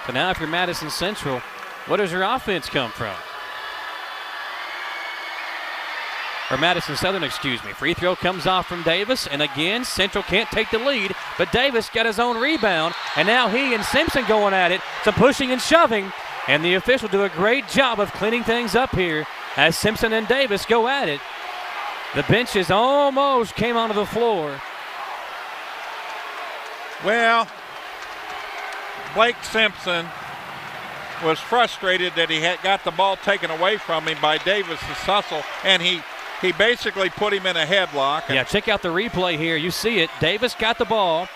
So now if you're Madison Central, where does your offense come from? Or Madison Southern, excuse me. Free throw comes off from Davis, and again, Central can't take the lead, but Davis got his own rebound, and now he and Simpson going at it, some pushing and shoving, and the official do a great job of cleaning things up here as Simpson and Davis go at it. The benches almost came onto the floor. Well, Blake Simpson was frustrated that he had got the ball taken away from him by Davis' hustle, and he basically put him in a headlock. Yeah, check out the replay here. You see it. Davis got the ball.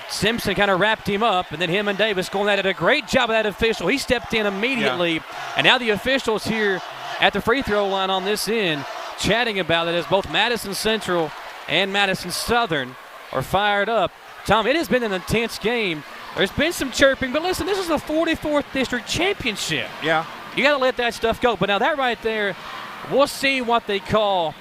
Simpson kind of wrapped him up, and then him and Davis going at it. A great job of that official. He stepped in immediately, and now the officials here at the free throw line on this end chatting about it as both Madison Central and Madison Southern are fired up. Tom, it has been an intense game. There's been some chirping, but listen, this is the 44th District Championship. Yeah. You got to let that stuff go. But now that right there, we'll see what they call.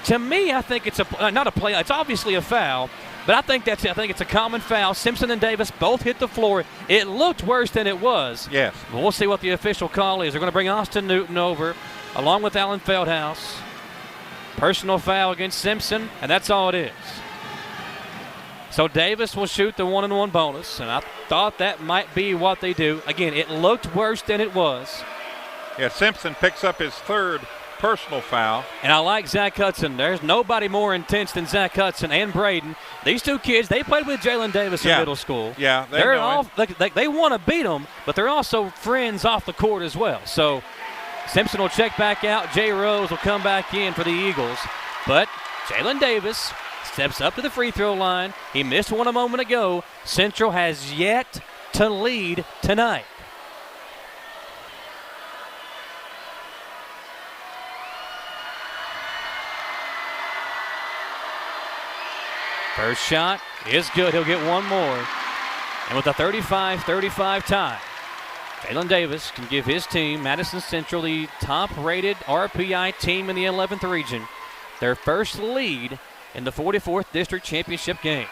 To me, I think it's not a play. It's obviously a foul, but I think it's a common foul. Simpson and Davis both hit the floor. It looked worse than it was. Yes. But we'll see what the official call is. They're going to bring Austin Newton over, along with Alan Feldhouse. Personal foul against Simpson, and that's all it is. So Davis will shoot the 1-and-1 bonus, and I thought that might be what they do. Again, it looked worse than it was. Yeah, Simpson picks up his third personal foul. And I like Zach Hudson. There's nobody more intense than Zach Hudson and Braden. These two kids, they played with Jalen Davis in middle school. Yeah, they want to beat them, but they're also friends off the court as well. So Simpson will check back out. Jay Rose will come back in for the Eagles. But Jalen Davis steps up to the free throw line. He missed one a moment ago. Central has yet to lead tonight. First shot is good. He'll get one more. And with a 35-35 tie, Jalen Davis can give his team, Madison Central, the top-rated RPI team in the 11th region, their first lead in the 44th District Championship game.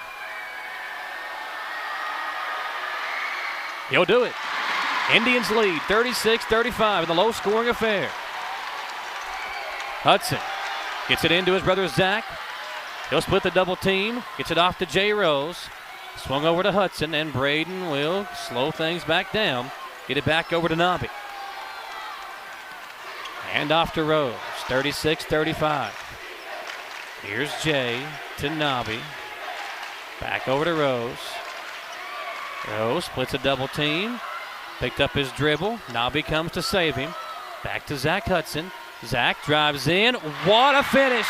He'll do it. Indians lead 36-35 in the low-scoring affair. Hudson gets it into his brother Zach. He'll split the double team. Gets it off to Jay Rose. Swung over to Hudson, and Braden will slow things back down. Get it back over to Nobby. And off to Rose, 36-35. Here's Jay to Nobby. Back over to Rose. Rose splits a double team. Picked up his dribble. Nobby comes to save him. Back to Zach Hudson. Zach drives in. What a finish!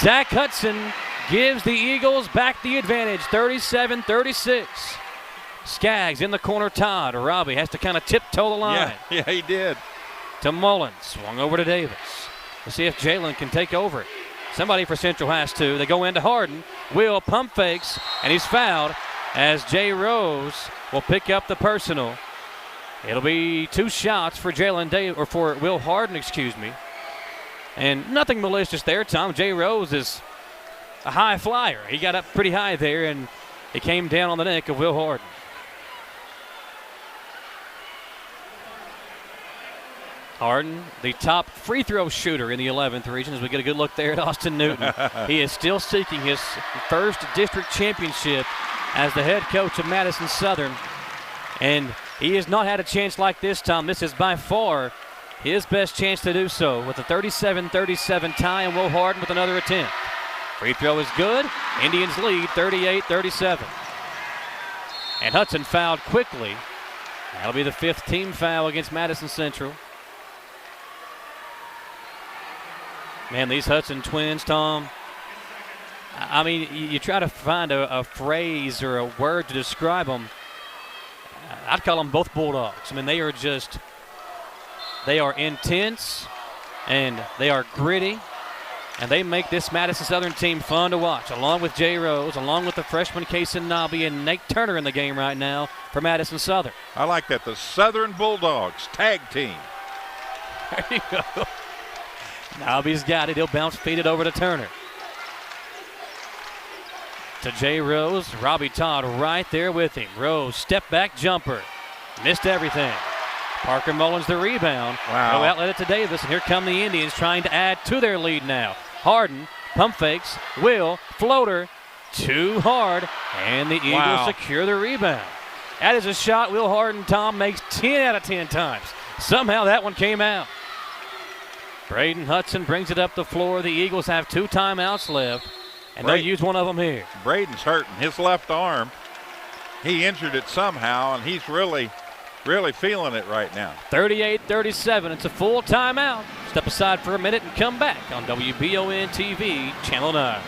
Zach Hudson gives the Eagles back the advantage, 37-36. Skaggs in the corner, Todd. Robbie has to kind of tiptoe the line. Yeah, he did. To Mullins, swung over to Davis. Let's see if Jalen can take over it. Somebody for Central has to. They go into Harden. Will pump fakes, and he's fouled as Jay Rose will pick up the personal. It'll be 2 shots for Jalen Davis, or for Will Harden, excuse me. And nothing malicious there, Tom. Jay Rose is a high flyer. He got up pretty high there, and it came down on the neck of Will Harden. Harden, the top free throw shooter in the 11th region, as we get a good look there at Austin Newton. He is still seeking his first district championship as the head coach of Madison Southern. And he has not had a chance like this, Tom. This is by far his best chance to do so, with a 37-37 tie, and Will Harden with another attempt. Free throw is good. Indians lead 38-37. And Hudson fouled quickly. That'll be the 5th team foul against Madison Central. Man, these Hudson twins, Tom, I mean, you try to find a phrase or a word to describe them. I'd call them both Bulldogs. I mean, they are intense, and they are gritty, and they make this Madison Southern team fun to watch, along with Jay Rose, along with the freshman Kason Nobby and Nate Turner in the game right now for Madison Southern. I like that, the Southern Bulldogs tag team. There you go. Nobby's got it. He'll bounce feed it over to Turner. To Jay Rose. Robbie Todd right there with him. Rose, step back jumper. Missed everything. Parker Mullins the rebound. Wow. No outlet it to Davis, and here come the Indians trying to add to their lead now. Harden, pump fakes, Will, floater, too hard, and the Eagles secure the rebound. That is a shot Will Harden, Tom, makes 10 out of 10 times. Somehow that one came out. Braden Hudson brings it up the floor. The Eagles have 2 timeouts left, and they'll use one of them here. Braden's hurting his left arm. He injured it somehow, and he's really feeling it right now. 38-37. It's a full timeout. Step aside for a minute and come back on WBON TV, Channel 9.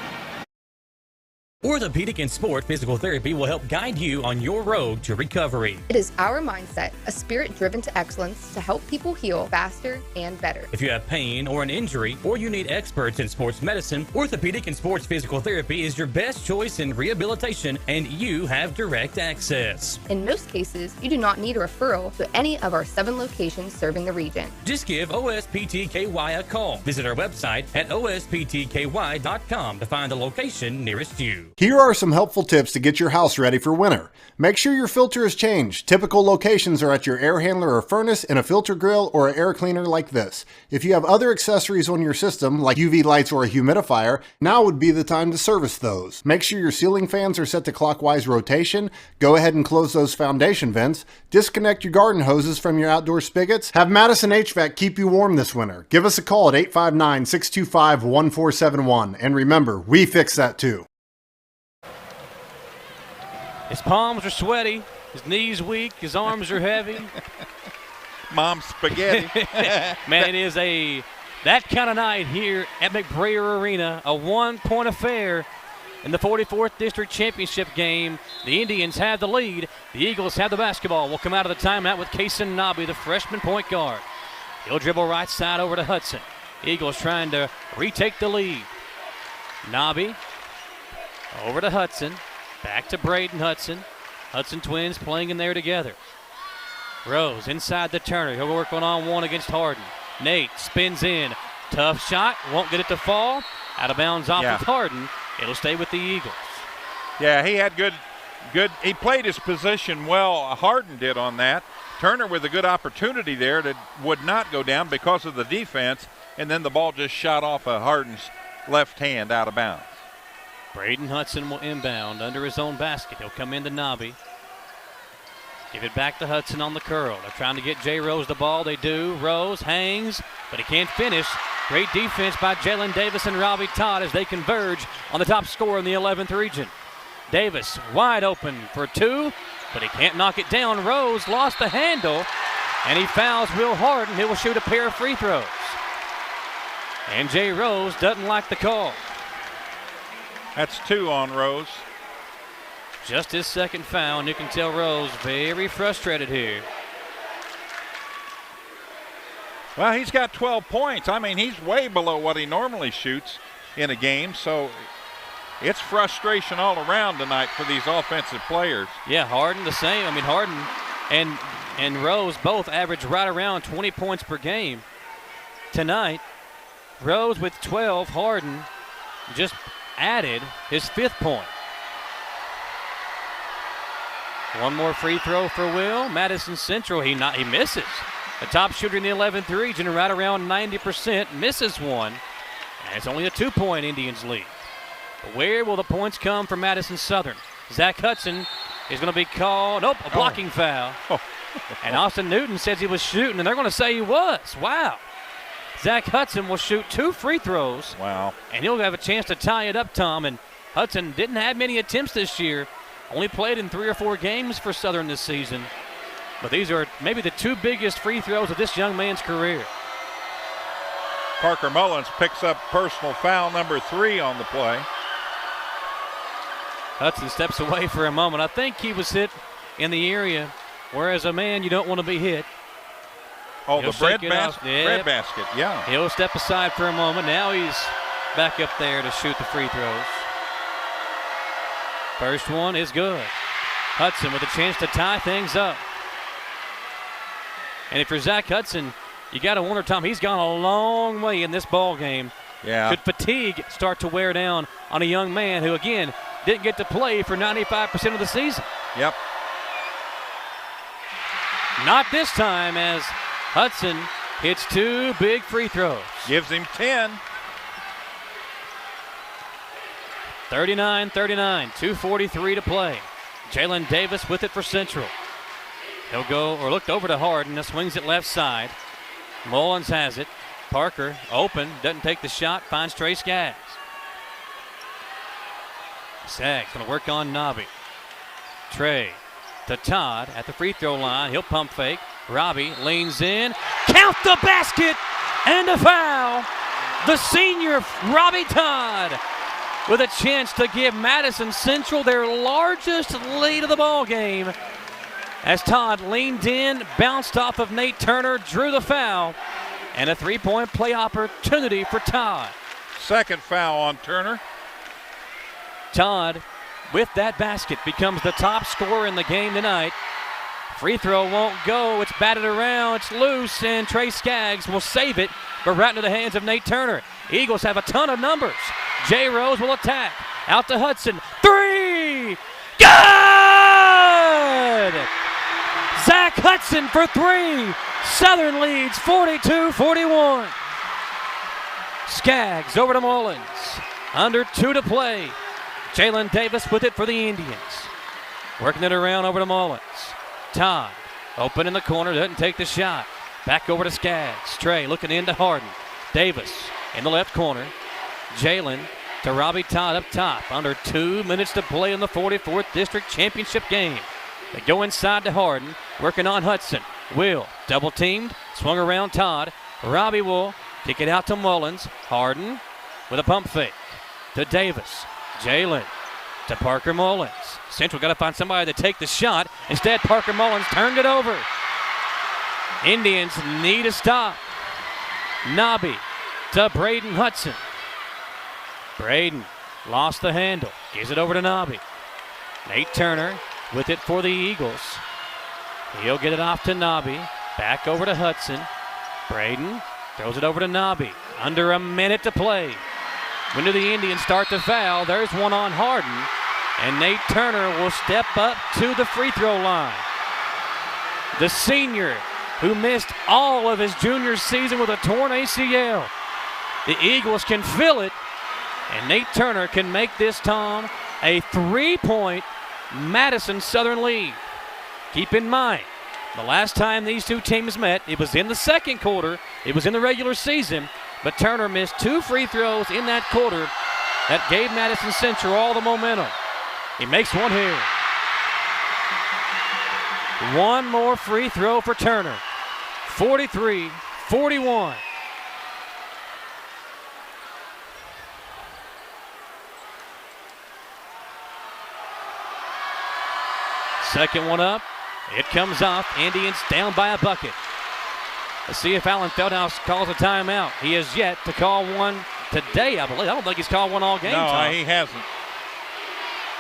Orthopedic and Sport Physical Therapy will help guide you on your road to recovery. It is our mindset, a spirit driven to excellence to help people heal faster and better. If you have pain or an injury, or you need experts in sports medicine, Orthopedic and Sports Physical Therapy is your best choice in rehabilitation, and you have direct access. In most cases, you do not need a referral to any of our 7 locations serving the region. Just give OSPTKY a call. Visit our website at osptky.com to find the location nearest you. Here are some helpful tips to get your house ready for winter. Make sure your filter is changed. Typical locations are at your air handler or furnace, and a filter grill, or an air cleaner like this. If you have other accessories on your system, like UV lights or a humidifier, now would be the time to service those. Make sure your ceiling fans are set to clockwise rotation. Go ahead and close those foundation vents. Disconnect your garden hoses from your outdoor spigots. Have Madison HVAC keep you warm this winter. Give us a call at 859-625-1471. And remember, we fix that too. His palms are sweaty, his knees weak, his arms are heavy. Mom's spaghetti. Man, it is that kind of night here at McBrayer Arena, a 1-point affair in the 44th District Championship game. The Indians have the lead. The Eagles have the basketball. We'll come out of the timeout with Kason Nobby, the freshman point guard. He'll dribble right side over to Hudson. Eagles trying to retake the lead. Nobby over to Hudson. Back to Braden Hudson. Hudson twins playing in there together. Rose inside the Turner. He'll work 1-on-1 against Harden. Nate spins in. Tough shot. Won't get it to fall. Out of bounds off Yeah. of Harden. It'll stay with the Eagles. Yeah, he had good. He played his position well. Harden did on that. Turner with a good opportunity there that would not go down because of the defense, and then the ball just shot off of Harden's left hand out of bounds. Braden Hudson will inbound under his own basket. He'll come into Nobby. Give it back to Hudson on the curl. They're trying to get Jay Rose the ball. They do. Rose hangs, but he can't finish. Great defense by Jalen Davis and Robbie Todd as they converge on the top scorer in the 11th region. Davis wide open for two, but he can't knock it down. Rose lost the handle, and he fouls Will Harden. He will shoot a pair of free throws. And Jay Rose doesn't like the call. That's 2 on Rose. Just his second foul, and you can tell Rose very frustrated here. Well, he's got 12 points. I mean, he's way below what he normally shoots in a game, so it's frustration all around tonight for these offensive players. Yeah, Harden the same. I mean, Harden and Rose both average right around 20 points per game. Tonight, Rose with 12, Harden just added his 5th point. One more free throw for Will. Madison Central, he misses. The top shooter in the 11th region, right around 90%, misses one. And it's only a 2-point Indians lead. But where will the points come for Madison Southern? Zach Hudson is going to be called. Nope, a blocking foul. And Austin Newton says he was shooting, and they're going to say he was. Wow. Zach Hudson will shoot 2 free throws. Wow. And he'll have a chance to tie it up, Tom. And Hudson didn't have many attempts this year. Only played in 3 or 4 games for Southern this season. But these are maybe the 2 biggest free throws of this young man's career. Parker Mullins picks up personal foul number 3 on the play. Hudson steps away for a moment. I think he was hit in the area where as a man you don't want to be hit. Oh, He'll the bread shake it off. basket, yeah. He'll step aside for a moment. Now he's back up there to shoot the free throws. First one is good. Hudson with a chance to tie things up. And if you're Zach Hudson, you got to wonder, Tom, he's gone a long way in this ball game. Yeah. Could fatigue start to wear down on a young man who, again, didn't get to play for 95% of the season? Yep. Not this time, as Hudson hits 2 big free throws. Gives him 10. 39-39, 2:43 to play. Jalen Davis with it for Central. He'll go, or looked over to Harden, that swings it left side. Mullins has it. Parker open, doesn't take the shot, finds Trey Skaggs. Skaggs gonna work on Nobby. Trey to Todd at the free throw line. He'll pump fake. Robbie leans in. Count the basket and a foul. The senior Robbie Todd with a chance to give Madison Central their largest lead of the ball game. As Todd leaned in, bounced off of Nate Turner, drew the foul, and a 3-point play opportunity for Todd. Second foul on Turner. Todd, with that basket, becomes the top scorer in the game tonight. Free throw won't go. It's batted around. It's loose, and Trey Skaggs will save it, but right into the hands of Nate Turner. Eagles have a ton of numbers. Jay Rose will attack. Out to Hudson. 3! Good! Zach Hudson for 3. Southern leads 42-41. Skaggs over to Mullins. Under 2 to play. Jalen Davis with it for the Indians. Working it around over to Mullins. Todd open in the corner, doesn't take the shot. Back over to Skaggs. Trey looking into Harden. Davis in the left corner. Jalen to Robbie Todd up top. Under 2 minutes to play in the 44th District Championship game. They go inside to Harden, working on Hudson. Will, double teamed, swung around Todd. Robbie will kick it out to Mullins. Harden with a pump fake to Davis. Jalen to Parker Mullins. Central got to find somebody to take the shot. Instead, Parker Mullins turned it over. Indians need a stop. Nobby to Braden Hudson. Braden lost the handle. Gives it over to Nobby. Nate Turner with it for the Eagles. He'll get it off to Nobby. Back over to Hudson. Braden throws it over to Nobby. Under a minute to play. When do the Indians start to foul? There's one on Harden, and Nate Turner will step up to the free throw line. The senior who missed all of his junior season with a torn ACL. The Eagles can feel it, and Nate Turner can make this, Tom, a 3-point Madison Southern lead. Keep in mind, the last time these two teams met, it was in the second quarter. It was in the regular season, but Turner missed 2 free throws in that quarter that gave Madison Central all the momentum. He makes one here. One more free throw for Turner. 43-41. Second one up. It comes off. Indians down by a bucket. Let's see if Alan Feldhouse calls a timeout. He has yet to call one today, I believe. I don't think he's called one all game. No, Tom. he hasn't.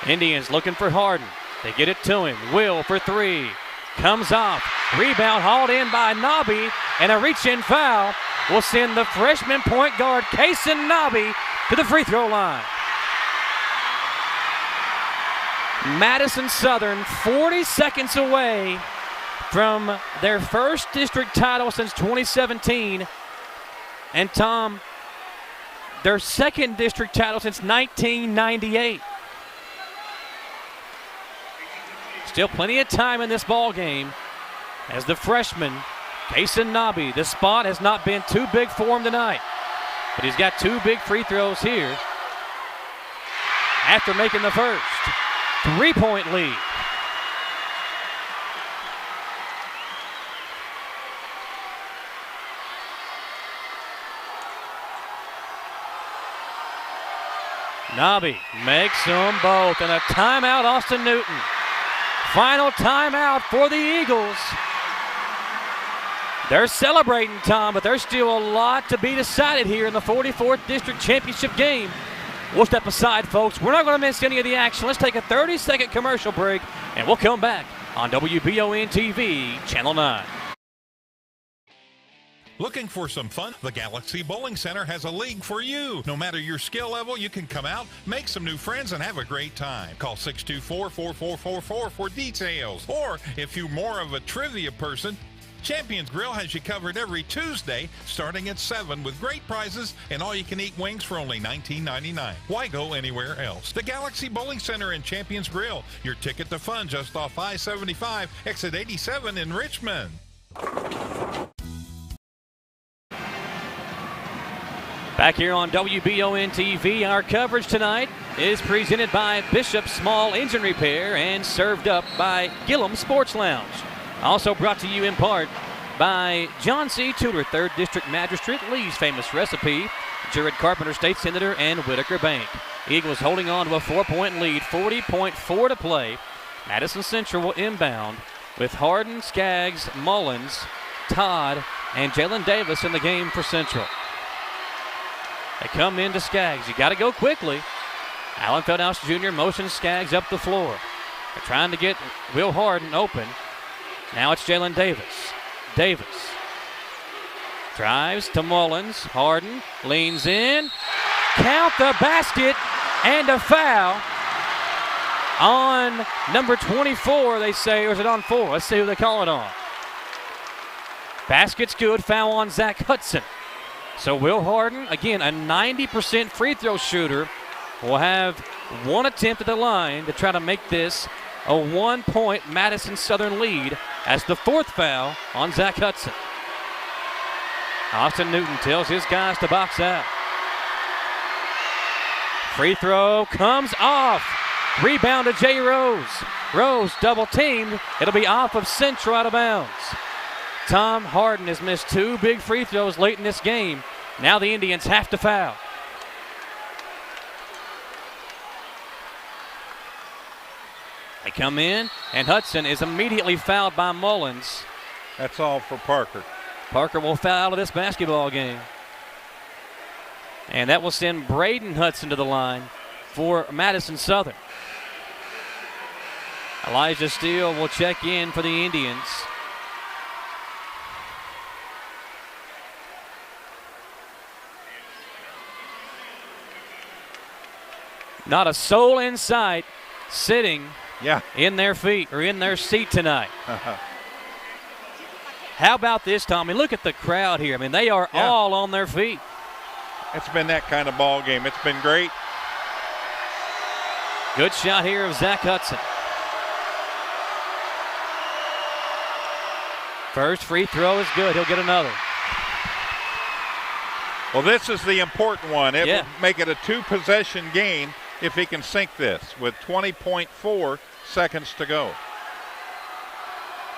Indians looking for Harden. They get it to him. Will for 3. Comes off. Rebound hauled in by Nobby. And a reach-in foul will send the freshman point guard, Kason Nobby, to the free throw line. Madison Southern 40 seconds away from their first district title since 2017. And Tom, their second district title since 1998. Still plenty of time in this ball game as the freshman, Kason Nobby. The spot has not been too big for him tonight, but he's got 2 big free throws here after making the first. 3-point lead. Nobby makes them both, and a timeout, Austin Newton. Final timeout for the Eagles. They're celebrating, Tom, but there's still a lot to be decided here in the 44th District Championship game. We'll step aside, folks. We're not going to miss any of the action. Let's take a 30-second commercial break, and we'll come back on WBON TV, Channel 9. Looking for some fun? The Galaxy Bowling Center has a league for you. No matter your skill level, you can come out, make some new friends, and have a great time. Call 624-4444 for details. Or if you're more of a trivia person, Champions Grill has you covered every Tuesday starting at 7 with great prizes and all-you-can-eat wings for only $19.99. Why go anywhere else? The Galaxy Bowling Center and Champions Grill, your ticket to fun just off I-75, exit 87 in Richmond. Back here on WBON TV, our coverage tonight is presented by Bishop Small Engine Repair and served up by Gillum Sports Lounge. Also brought to you in part by John C. Tudor, 3rd District Magistrate, Lee's Famous Recipe, Jared Carpenter State Senator, and Whitaker Bank. Eagles holding on to a 4-point lead, 40.4 to play. Madison Central will inbound with Harden, Skaggs, Mullins, Todd, and Jalen Davis in the game for Central. They come into Skaggs. You got to go quickly. Alan Feldhouse Jr. motions Skaggs up the floor. They're trying to get Will Harden open. Now it's Jalen Davis. Davis drives to Mullins. Harden leans in. Count the basket and a foul on number 24, they say, or is it on 4? Let's see who they call it on. Basket's good. Foul on Zach Hudson. So Will Harden, again, a 90% free throw shooter, will have one attempt at the line to try to make this a 1-point Madison Southern lead as the 4th foul on Zach Hudson. Austin Newton tells his guys to box out. Free throw comes off. Rebound to Jay Rose. Rose double teamed. It'll be off of Central, out of bounds. Tom Harden has missed 2 big free throws late in this game. Now the Indians have to foul. They come in, and Hudson is immediately fouled by Mullins. That's all for Parker. Parker will foul out of this basketball game. And that will send Braden Hudson to the line for Madison Southern. Elijah Steele will check in for the Indians. Not a soul in sight sitting in their feet or in their seat tonight. How about this, Tommy? Look at the crowd here. I mean, they are all on their feet. It's been that kind of ball game. It's been great. Good shot here of Zach Hudson. First free throw is good. He'll get another. Well, this is the important one. It will make it a 2-possession game if he can sink this with 20.4 seconds to go.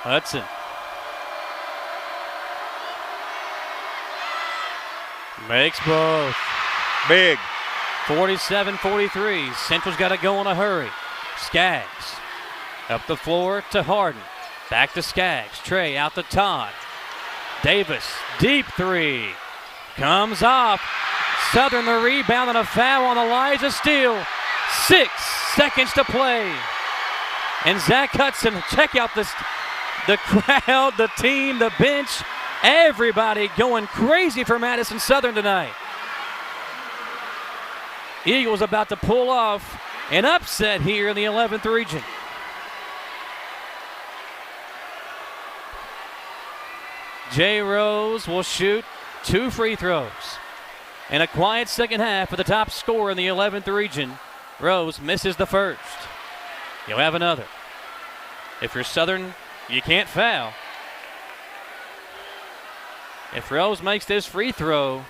Hudson. Makes both. Big. 47-43. Central's got to go in a hurry. Skaggs up the floor to Harden. Back to Skaggs. Trey out to Todd. Davis, deep three. Comes off. Southern the rebound and a foul on Elijah Steele. 6 seconds to play. And Zach Hudson, check out the crowd, the team, the bench. Everybody going crazy for Madison Southern tonight. Eagles about to pull off an upset here in the 11th region. Jay Rose will shoot 2 free throws. And a quiet second half for the top scorer in the 11th region. Rose misses the first. You'll have another. If you're Southern, you can't foul. If Rose makes this free throw,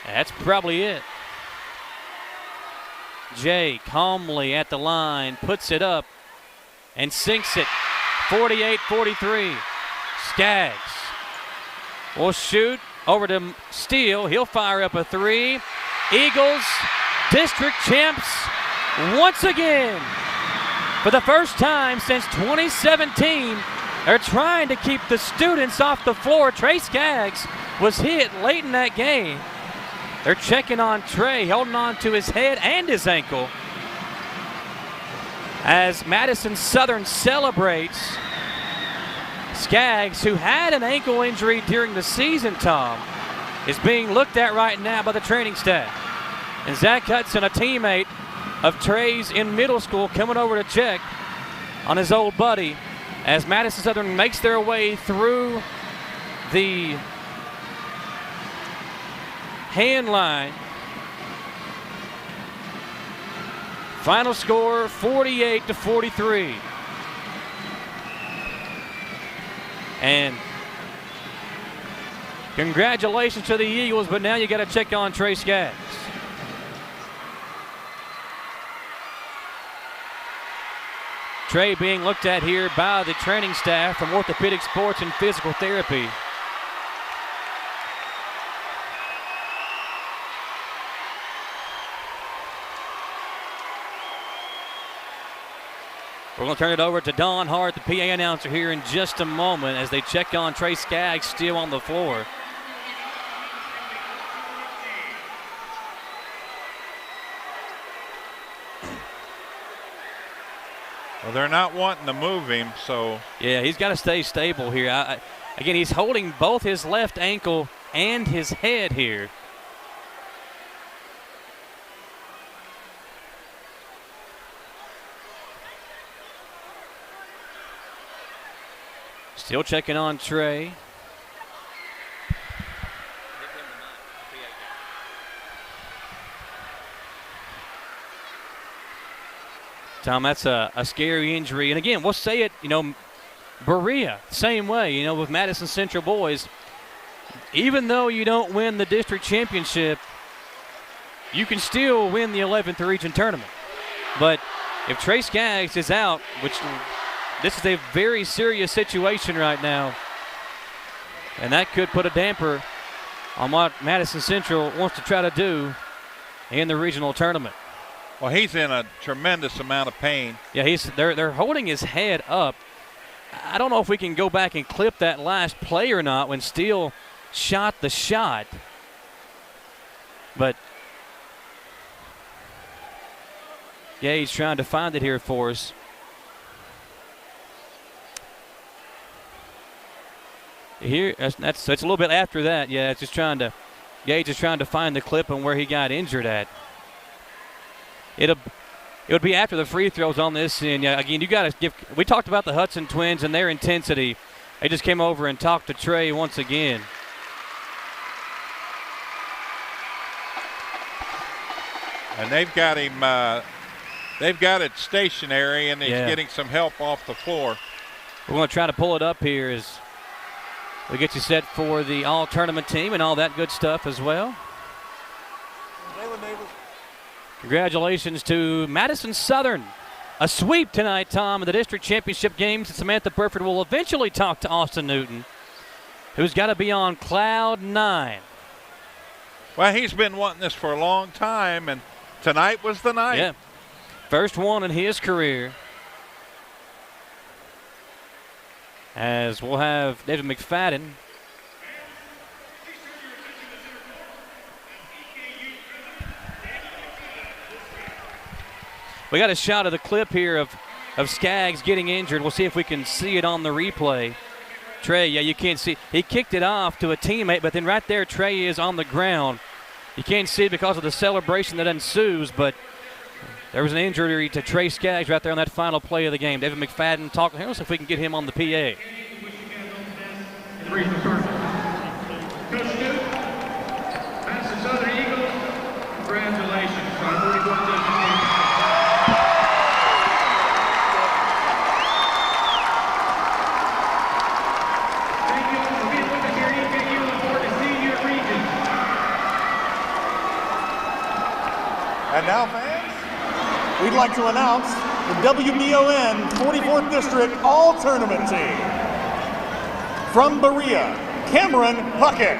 that's probably it. Jay calmly at the line, puts it up, and sinks it. 48-43. Skaggs will shoot over to Steele. He'll fire up a 3. Eagles, district champs, once again. For the first time since 2017, they're trying to keep the students off the floor. Trey Skaggs was hit late in that game. They're checking on Trey, holding on to his head and his ankle. As Madison Southern celebrates, Skaggs, who had an ankle injury during the season, Tom, is being looked at right now by the training staff. And Zach Hudson, a teammate of Trey's in middle school, coming over to check on his old buddy as Madison Southern makes their way through the hand line. Final score 48-43. And congratulations to the Eagles, but now you got to check on Trey Skaggs. Trey being looked at here by the training staff from Orthopedic Sports and Physical Therapy. We're going to turn it over to Don Hart, the PA announcer, here in just a moment as they check on Trey Skaggs still on the floor. Well, they're not wanting to move him, so. Yeah, he's got to stay stable here. Again, he's holding both his left ankle and his head here. Still checking on Trey. Tom, that's a scary injury. And again, we'll say it, Berea, same way, with Madison Central boys. Even though you don't win the district championship, you can still win the 11th region tournament. But if Trey Skaggs is out, which this is a very serious situation right now, and that could put a damper on what Madison Central wants to try to do in the regional tournament. Well, he's in a tremendous amount of pain. Yeah, they're holding his head up. I don't know if we can go back and clip that last play or not when Steele shot the shot. But yeah, he's trying to find it here for us. Here, it's a little bit after that. Yeah, it's just trying to, Gage is trying to find the clip on where he got injured at. it would be after the free throws on this. And again, you got to give. We talked about the Hudson twins and their intensity. They just came over and talked to Trey once again. And they've got him. They've got it stationary, and he's getting some help off the floor. We're going to try to pull it up here as we get you set for the all-tournament team and all that good stuff as well. Jalen Davis. Congratulations to Madison Southern. A sweep tonight, Tom, in the district championship games. Samantha Burford will eventually talk to Austin Newton, who's got to be on cloud 9. Well, he's been wanting this for a long time, and tonight was the night. Yeah. First one in his career. As we'll have David McFadden. We got a shot of the clip here of Skaggs getting injured. We'll see if we can see it on the replay. Trey, yeah, you can't see. He kicked it off to a teammate, but then right there, Trey is on the ground. You can't see it because of the celebration that ensues, but there was an injury to Trey Skaggs right there on that final play of the game. David McFadden talking. Let's see if we can get him on the PA. Coach Duke, Madison Southern Eagles, congratulations on 41 district. Thank you all for being with us here at EKU. Look forward to seeing you at Regions. And now, fans, we'd like to announce the WBON 44th District All-Tournament Team. From Berea, Cameron Puckett.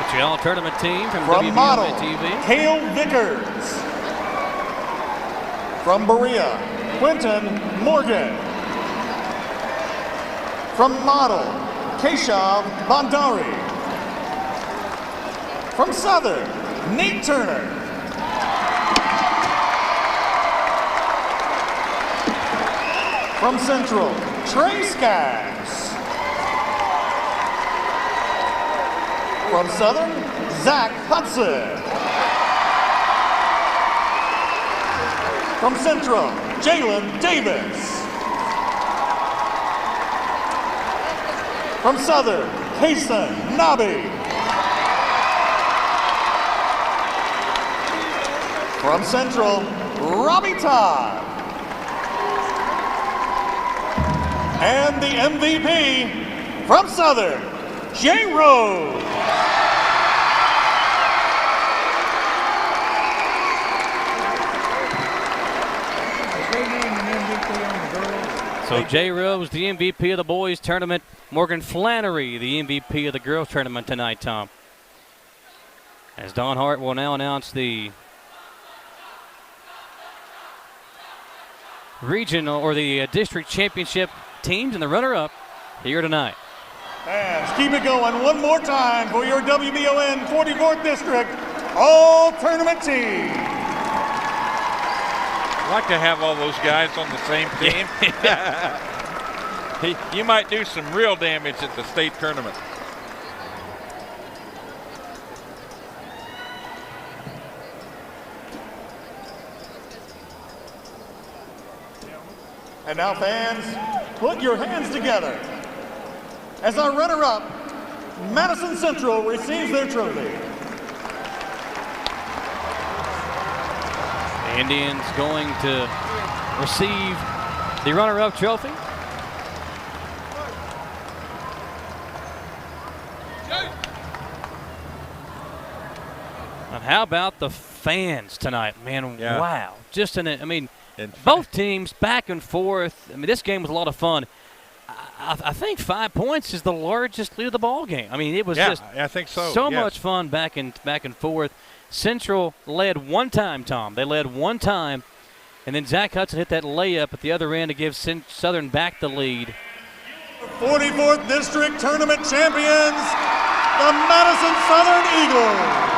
It's your all-tournament team from WBON Model, TV. Cale Vickers. From Berea, Quentin Morgan. From Model, Keshav Bhandari. From Southern, Nate Turner. From Central, Trey Skaggs. From Southern, Zach Hudson. From Central, Jalen Davis. From Southern, Kason Nabi. From Central, Robbie Todd. And the MVP from Southern, Jay Rose. So Jay Rose, the MVP of the boys tournament. Morgan Flannery, the MVP of the girls tournament tonight, Tom. As Don Hart will now announce the regional or the district championship teams and the runner-up here tonight. Fans, keep it going one more time for your WBON 44th District All-Tournament Team. I'd like to have all those guys on the same team. You might do some real damage at the state tournament. And now, fans, put your hands together as our runner-up, Madison Central, receives their trophy. The Indians going to receive the runner-up trophy. And how about the fans tonight, man? Yeah. Wow. Just both teams back and forth. I mean, this game was a lot of fun. I think 5 points is the largest lead of the ball game. I mean, it was just I think so. So much fun back and forth. Central led one time, Tom. They led one time, and then Zach Hudson hit that layup at the other end to give Southern back the lead. 44th District Tournament champions, the Madison Southern Eagles.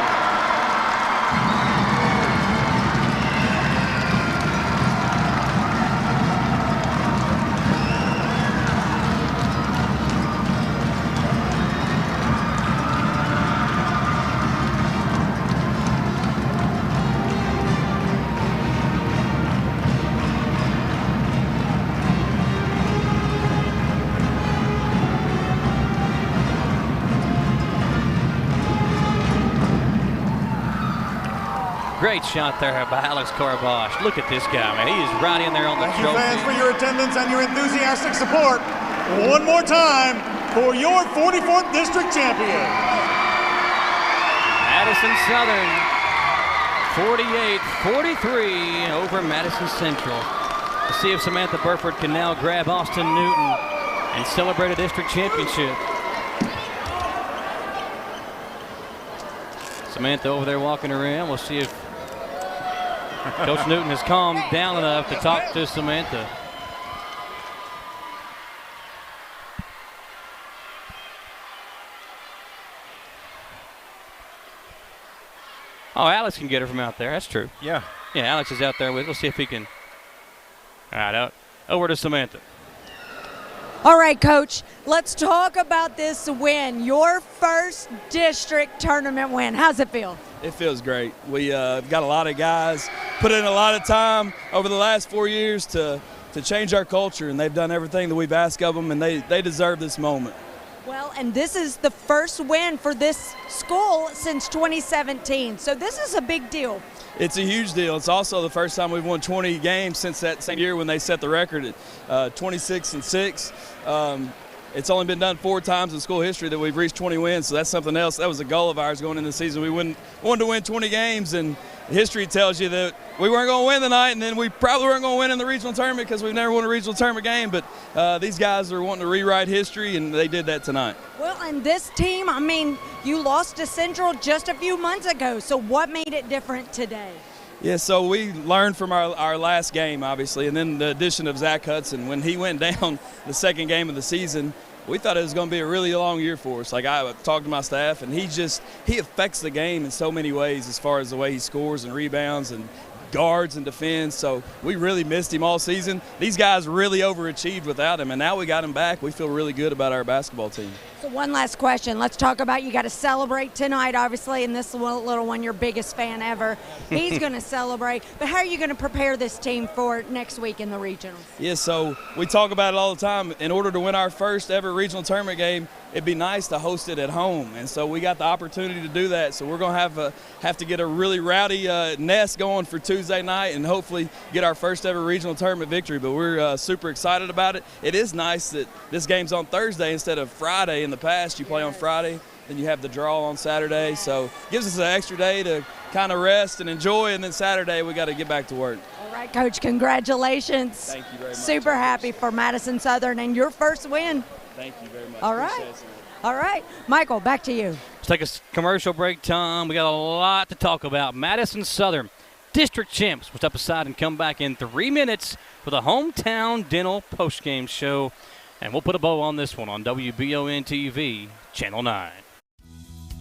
Great shot there by Alex Karbosh. Look at this guy, man. He is right in there on the Thank trophy. you, fans, for your attendance and your enthusiastic support. One more time for your 44th District champion. Madison Southern, 48-43 over Madison Central. Let's see if Samantha Burford can now grab Austin Newton and celebrate a district championship. Samantha over there walking around. We'll see if Coach Newton has calmed down enough to talk to Samantha. Oh, Alex can get her from out there. That's true. Yeah. Yeah, Alex is out there with. We'll see if he can. All right, out. Over to Samantha. All right, Coach, let's talk about this win. Your first district tournament win. How's it feel? It feels great. We got a lot of guys, put in a lot of time over the last 4 years to change our culture, and they've done everything that we've asked of them, and they deserve this moment. Well, and this is the first win for this school since 2017, so this is a big deal. It's a huge deal. It's also the first time we've won 20 games since that same year when they set the record at 26-6. It's only been done 4 times in school history that we've reached 20 wins, so that's something else. That was a goal of ours going into the season. We wanted to win 20 games, and history tells you that we weren't going to win tonight, and then we probably weren't going to win in the regional tournament because we've never won a regional tournament game, but these guys are wanting to rewrite history, and they did that tonight. Well, and this team, I mean, you lost to Central just a few months ago, so what made it different today? Yeah, so we learned from our last game, obviously, and then the addition of Zach Hudson. When he went down the second game of the season, we thought it was going to be a really long year for us. Like, I talked to my staff, and he affects the game in so many ways as far as the way he scores and rebounds and guards and defends. So we really missed him all season. These guys really overachieved without him, and now we got him back. We feel really good about our basketball team. So one last question. Let's talk about, you got to celebrate tonight, obviously, and this little one, your biggest fan ever. He's going to celebrate. But how are you going to prepare this team for next week in the regionals? Yeah, so we talk about it all the time. In order to win our first ever regional tournament game, it'd be nice to host it at home, and so we got the opportunity to do that. So we're going to have to get a really rowdy nest going for Tuesday night and hopefully get our first ever regional tournament victory. But we're super excited about it. It is nice that this game's on Thursday instead of Friday. In the past, you play on Friday, then you have the draw on Saturday. So it gives us an extra day to kind of rest and enjoy, and then Saturday we got to get back to work. All right, Coach, congratulations. Thank you very much. Super happy for Madison Southern and your first win. Thank you very much. All right. All right. Michael, back to you. Let's take a commercial break time. We got a lot to talk about. Madison Southern, district champs. We'll step aside and come back in 3 minutes for the Hometown Dental postgame show. And we'll put a bow on this one on WBON TV, Channel 9.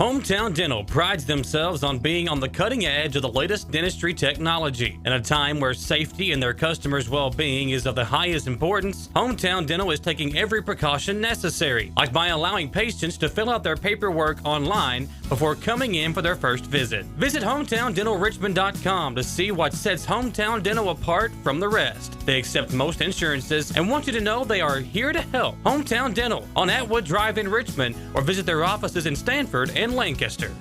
Hometown Dental prides themselves on being on the cutting edge of the latest dentistry technology. In a time where safety and their customers' well-being is of the highest importance, Hometown Dental is taking every precaution necessary, like by allowing patients to fill out their paperwork online before coming in for their first visit. Visit HometownDentalRichmond.com to see what sets Hometown Dental apart from the rest. They accept most insurances and want you to know they are here to help. Hometown Dental on Atwood Drive in Richmond, or visit their offices in Stanford and Lancaster.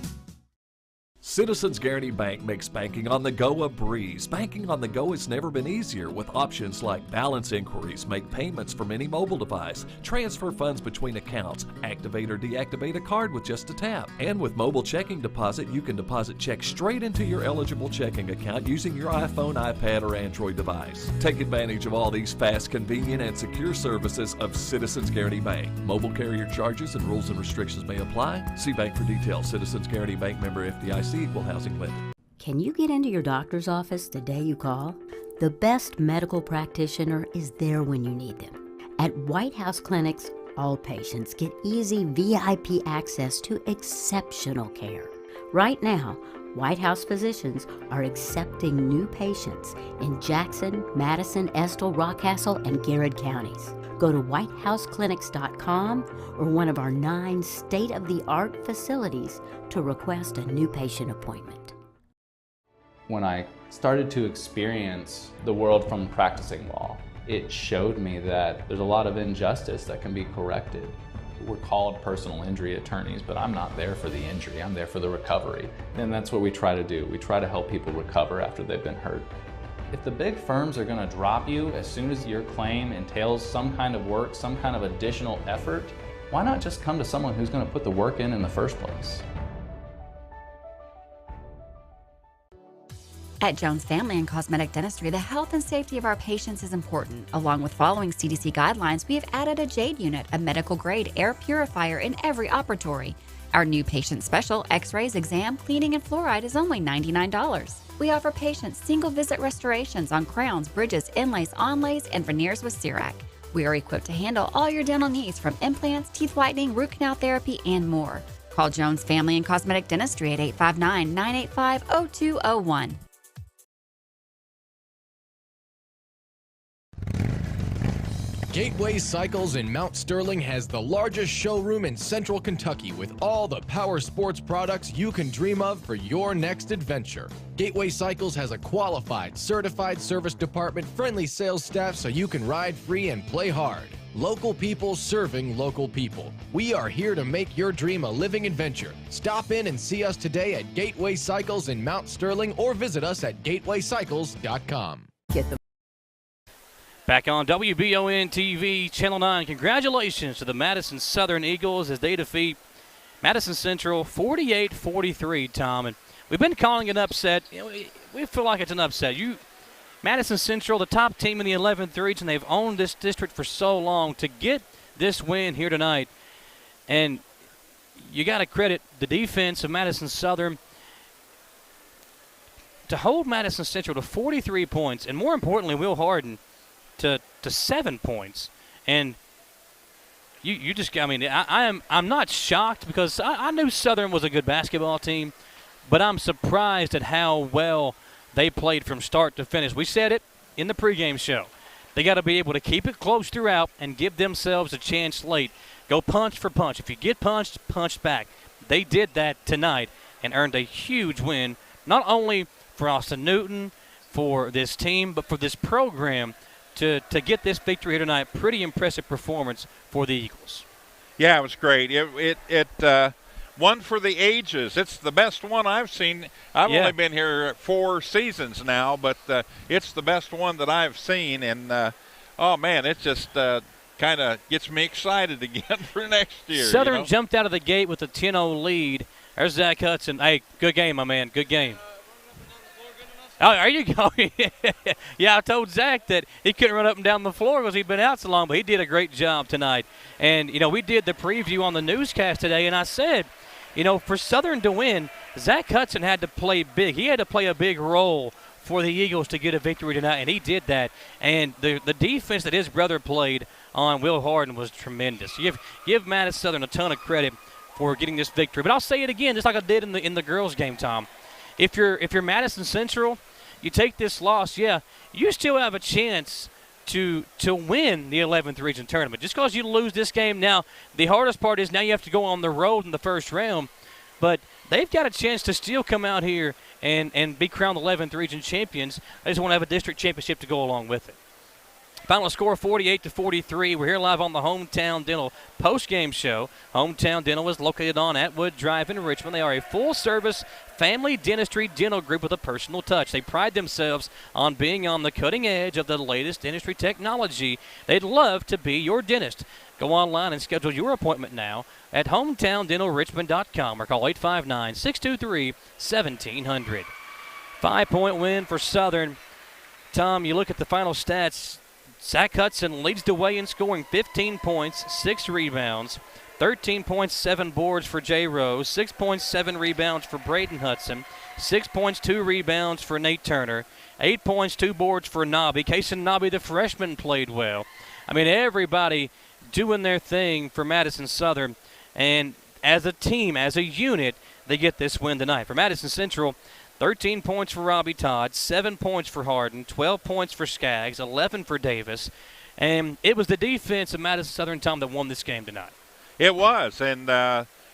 Citizens Guaranty Bank makes banking on the go a breeze. Banking on the go has never been easier with options like balance inquiries, make payments from any mobile device, transfer funds between accounts, activate or deactivate a card with just a tap. And with mobile checking deposit, you can deposit checks straight into your eligible checking account using your iPhone, iPad, or Android device. Take advantage of all these fast, convenient, and secure services of Citizens Guaranty Bank. Mobile carrier charges and rules and restrictions may apply. See bank for details. Citizens Guaranty Bank, member FDIC. Equal housing lender. Can you get into your doctor's office the day you call? The best medical practitioner is there when you need them. At White House Clinics, all patients get easy VIP access to exceptional care. Right now, White House physicians are accepting new patients in Jackson, Madison, Estill, Rockcastle, and Garrett counties. Go to whitehouseclinics.com or one of our 9 state-of-the-art facilities to request a new patient appointment. When I started to experience the world from practicing law, it showed me that there's a lot of injustice that can be corrected We're called personal injury attorneys, but I'm not there for the injury. I'm there for the recovery. And that's what we try to do. We try to help people recover after they've been hurt. If the big firms are going to drop you as soon as your claim entails some kind of work, some kind of additional effort, why not just come to someone who's going to put the work in the first place? At Jones Family and Cosmetic Dentistry, the health and safety of our patients is important. Along with following CDC guidelines, we have added a JADE unit, a medical-grade air purifier in every operatory. Our new patient special, x-rays, exam, cleaning, and fluoride is only $99. We offer patients single-visit restorations on crowns, bridges, inlays, onlays, and veneers with CERAC. We are equipped to handle all your dental needs from implants, teeth whitening, root canal therapy, and more. Call Jones Family and Cosmetic Dentistry at 859-985-0201. Gateway Cycles in Mount Sterling has the largest showroom in central Kentucky with all the power sports products you can dream of for your next adventure. Gateway Cycles has a qualified, certified service department, friendly sales staff so you can ride free and play hard. Local people serving local people. We are here to make your dream a living adventure. Stop in and see us today at Gateway Cycles in Mount Sterling or visit us at gatewaycycles.com. Back on WBON TV, Channel 9, congratulations to the Madison Southern Eagles as they defeat Madison Central 48-43, Tom. And we've been calling it an upset. You know, we feel like it's an upset. Madison Central, the top team in the 11th region, they've owned this district for so long. To get this win here tonight, and you got to credit the defense of Madison Southern to hold Madison Central to 43 points, and more importantly, Will Harden to 7 points. And you just, I mean, I'm not shocked because I knew Southern was a good basketball team, but I'm surprised at how well they played from start to finish. We said it in the pregame show. They got to be able to keep it close throughout and give themselves a chance late. Go punch for punch. If you get punched, punch back. They did that tonight and earned a huge win, not only for Austin Newton, for this team, but for this program. To get this victory here tonight, pretty impressive performance for the Eagles. Yeah, it was great. It one for the ages. It's the best one I've seen. I've only been here 4 seasons now, but it's the best one that I've seen. And, oh, man, it just kind of gets me excited again for next year. Southern jumped out of the gate with a 10-0 lead. There's Zach Hudson. Hey, good game, my man. Good game. Oh, there you go. Yeah, I told Zach that he couldn't run up and down the floor because he'd been out so long, but he did a great job tonight. And, we did the preview on the newscast today, and I said, for Southern to win, Zach Hudson had to play big. He had to play a big role for the Eagles to get a victory tonight, and he did that. And the defense that his brother played on Will Harden was tremendous. Give Madison Southern a ton of credit for getting this victory. But I'll say it again, just like I did in the girls' game, Tom. If you're Madison Central, you take this loss, you still have a chance to win the 11th region tournament. Just because you lose this game now, the hardest part is now you have to go on the road in the first round. But they've got a chance to still come out here and be crowned 11th region champions. They just want to have a district championship to go along with it. Final score 48-43. We're here live on the Hometown Dental post-game show. Hometown Dental is located on Atwood Drive in Richmond. They are a full-service family dentistry dental group with a personal touch. They pride themselves on being on the cutting edge of the latest dentistry technology. They'd love to be your dentist. Go online and schedule your appointment now at hometowndentalrichmond.com or call 859-623-1700. 5-point win for Southern. Tom, you look at the final stats. Zach Hudson leads the way in scoring 15 points, 6 rebounds, 13 points, 7 boards for Jay Rose, 6 points, 7 rebounds for Braden Hudson, 6 points, 2 rebounds for Nate Turner, 8 points, 2 boards for Nobby. Kason Nobby, the freshman, played well. I mean, everybody doing their thing for Madison Southern, and as a team, as a unit, they get this win tonight. For Madison Central, 13 points for Robbie Todd, 7 points for Harden, 12 points for Skaggs, 11 for Davis. And it was the defense of Madison Southern, Tom, that won this game tonight. It was, and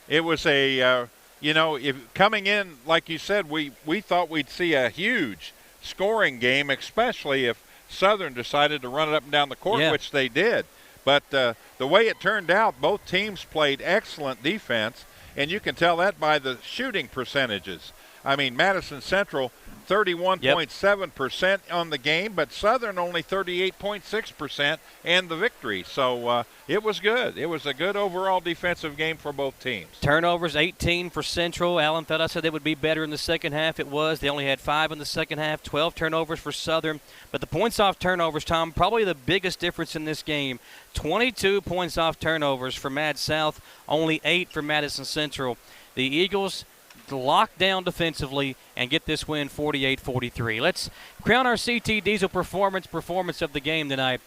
it was if coming in, like you said, we thought we'd see a huge scoring game, especially if Southern decided to run it up and down the court, which they did. But the the way it turned out, both teams played excellent defense, and you can tell that by the shooting percentages. I mean, Madison Central 31.7% on the game, but Southern only 38.6% and the victory. So it was good. It was a good overall defensive game for both teams. Turnovers, 18 for Central. Alan thought I said they would be better in the second half. It was. They only had 5 in the second half, 12 turnovers for Southern. But the points off turnovers, Tom, probably the biggest difference in this game. 22 points off turnovers for Mad South, only 8 for Madison Central. The Eagles lock down defensively and get this win 48-43. Let's crown our CT Diesel performance of the game tonight.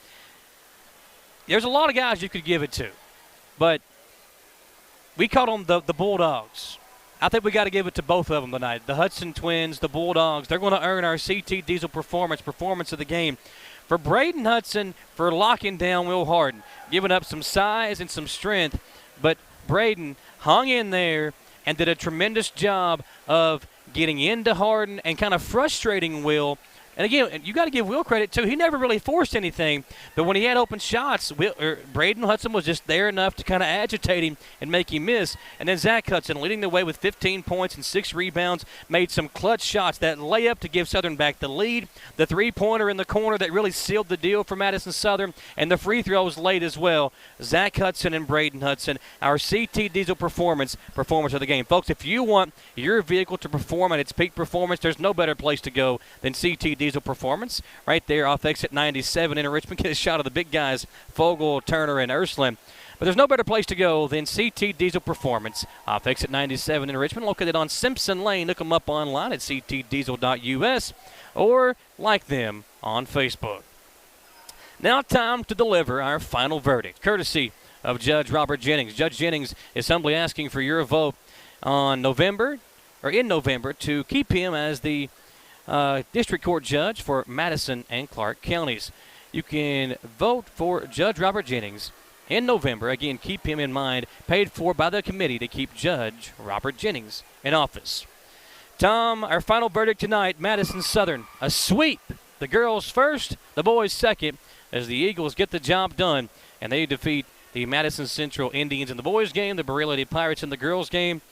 There's a lot of guys you could give it to, but we called them the Bulldogs. I think we got to give it to both of them tonight. The Hudson twins, the Bulldogs, they're going to earn our CT Diesel performance of the game. For Braden Hudson, for locking down Will Harden, giving up some size and some strength, but Braden hung in there and did a tremendous job of getting into Harden and kind of frustrating Will. And again, you got to give Will credit, too. He never really forced anything, but when he had open shots, Braden Hudson was just there enough to kind of agitate him and make him miss. And then Zach Hudson, leading the way with 15 points and 6 rebounds, made some clutch shots. That layup to give Southern back the lead, the three-pointer in the corner that really sealed the deal for Madison Southern, and the free throws late as well. Zach Hudson and Braden Hudson, our CT Diesel performance of the game. Folks, if you want your vehicle to perform at its peak performance, there's no better place to go than CT Diesel performance. Right there off exit 97 in Richmond. Get a shot of the big guys, Fogel, Turner, and Ursuline. But there's no better place to go than CT Diesel Performance off exit 97 in Richmond, located on Simpson Lane. Look them up online at ctdiesel.us or like them on Facebook. Now time to deliver our final verdict, courtesy of Judge Robert Jennings. Judge Jennings is humbly asking for your vote in November to keep him as the District Court Judge for Madison and Clark counties. You can vote for Judge Robert Jennings in November. Again, keep him in mind, paid for by the committee to keep Judge Robert Jennings in office. Tom, our final verdict tonight, Madison Southern, a sweep. The girls first, the boys second, as the Eagles get the job done, and they defeat the Madison Central Indians in the boys' game, the Berea Lady Pirates in the girls' game,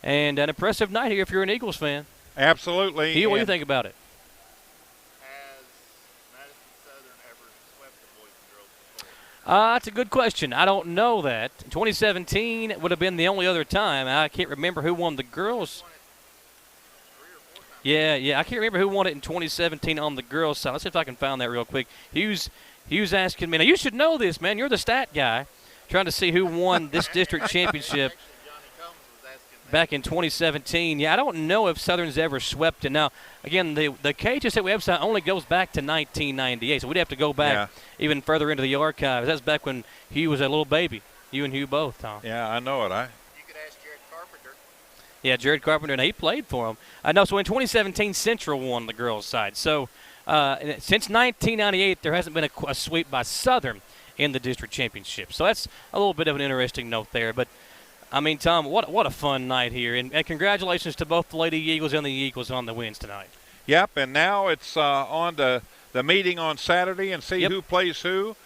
and an impressive night here if you're an Eagles fan. Absolutely. Hugh, what do you think about it? That's a good question. I don't know that. 2017 would have been the only other time. I can't remember who won the girls. Yeah, I can't remember who won it in 2017 on the girls' side. Let's see if I can find that real quick. Hugh's asking me. Now, you should know this, man. You're the stat guy. Trying to see who won this district championship back in 2017. Yeah, I don't know if Southern's ever swept it. Now, again, the KHSA website only goes back to 1998, so we'd have to go back even further into the archives. That's back when Hugh was a little baby. You and Hugh both, Tom. Yeah, I know it. You could ask Jared Carpenter. Yeah, Jared Carpenter, and he played for him. I know. So in 2017, Central won the girls' side. So since 1998, there hasn't been a sweep by Southern in the district championship. So that's a little bit of an interesting note there. But I mean, Tom, what a fun night here. And congratulations to both the Lady Eagles and the Eagles on the wins tonight. Yep, and now it's on to the meeting on Saturday and see who plays who.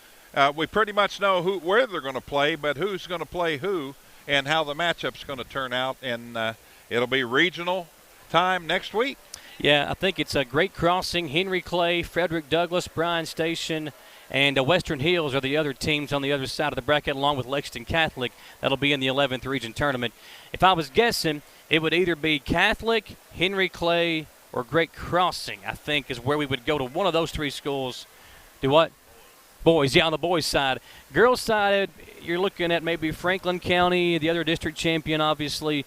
We pretty much know where they're going to play, but who's going to play who and how the matchup's going to turn out. And it'll be regional time next week. Yeah, I think it's a Great Crossing, Henry Clay, Frederick Douglass, Bryan Station, and Western Hills are the other teams on the other side of the bracket, along with Lexington Catholic. That'll be in the 11th region tournament. If I was guessing, it would either be Catholic, Henry Clay, or Great Crossing, I think, is where we would go to one of those three schools. Do what? Boys, yeah, on the boys' side. Girls' side, you're looking at maybe Franklin County, the other district champion, obviously,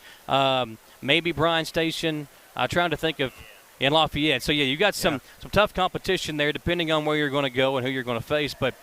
maybe Bryan Station. Trying to think of in Lafayette. So, yeah, you got some tough competition there depending on where you're going to go and who you're going to face. But,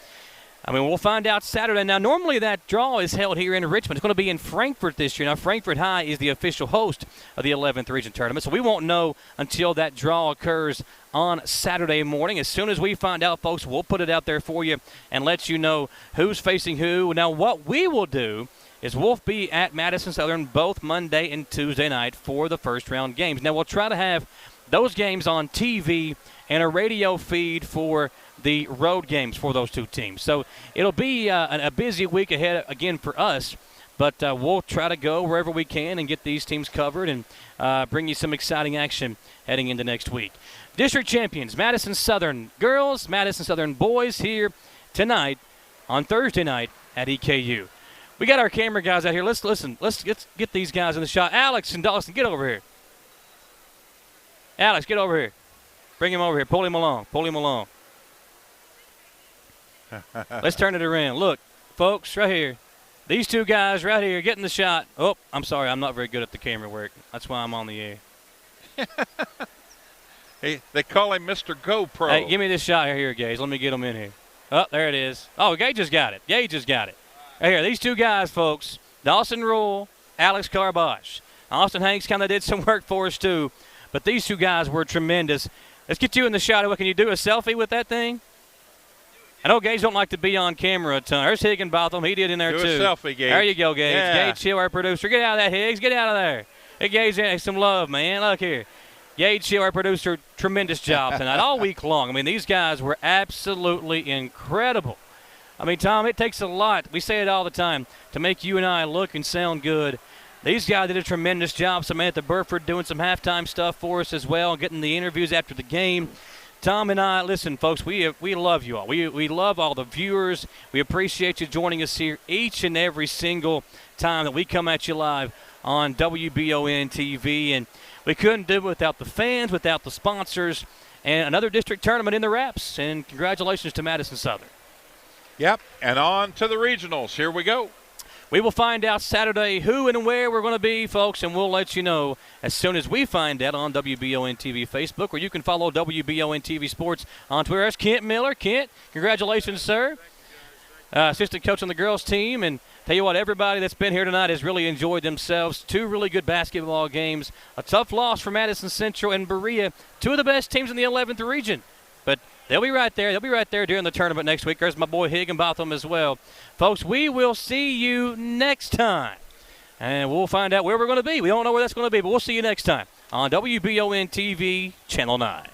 I mean, we'll find out Saturday. Now, normally that draw is held here in Richmond. It's going to be in Frankfort this year. Now, Frankfort High is the official host of the 11th region tournament, so we won't know until that draw occurs on Saturday morning. As soon as we find out, folks, we'll put it out there for you and let you know who's facing who. Now, what we will do is we'll be at Madison Southern both Monday and Tuesday night for the first round games. Now, we'll try to have those games on TV and a radio feed for the road games for those two teams. So it'll be a busy week ahead again for us, but we'll try to go wherever we can and get these teams covered and bring you some exciting action heading into next week. District champions, Madison Southern girls, Madison Southern boys here tonight on Thursday night at EKU. We got our camera guys out here. Let's get these guys in the shot. Alex and Dawson, get over here. Alex, get over here. Bring him over here. Pull him along. Pull him along. Let's turn it around. Look, folks, right here. These two guys right here getting the shot. Oh, I'm sorry. I'm not very good at the camera work. That's why I'm on the air. Hey, they call him Mr. GoPro. Hey, give me this shot here, Gage. Let me get him in here. Oh, there it is. Oh, Gage just got it. Gage just got it. Right here, these two guys, folks, Dawson Rule, Alex Carbosh. Austin Hanks kind of did some work for us, too. But these two guys were tremendous. Let's get you in the shot. What can you do, a selfie with that thing? I know Gage don't like to be on camera a ton. There's Higginbotham. He did in there, too. Do a selfie, Gage. There you go, Gage. Yeah. Gage Hill, our producer. Get out of that, Higgs. Get out of there. Hey, Gage, some love, man. Look here. Gage Hill, our producer, tremendous job tonight all week long. I mean, these guys were absolutely incredible. I mean, Tom, it takes a lot. We say it all the time to make you and I look and sound good. These guys did a tremendous job. Samantha Burford doing some halftime stuff for us as well, getting the interviews after the game. Tom and I, listen, folks, we love you all. We love all the viewers. We appreciate you joining us here each and every single time that we come at you live on WBON TV. And we couldn't do it without the fans, without the sponsors, and another district tournament in the wraps. And congratulations to Madison Southern. Yep, and on to the regionals. Here we go. We will find out Saturday who and where we're going to be, folks, and we'll let you know as soon as we find out on WBON TV Facebook, or you can follow WBON TV Sports on Twitter. That's Kent Miller. Kent, congratulations, sir. Assistant coach on the girls team. And tell you what, everybody that's been here tonight has really enjoyed themselves. Two really good basketball games. A tough loss for Madison Central and Berea, two of the best teams in the 11th region. But they'll be right there. They'll be right there during the tournament next week. There's my boy Higginbotham as well. Folks, we will see you next time. And we'll find out where we're going to be. We don't know where that's going to be, but we'll see you next time on WBON TV, Channel 9.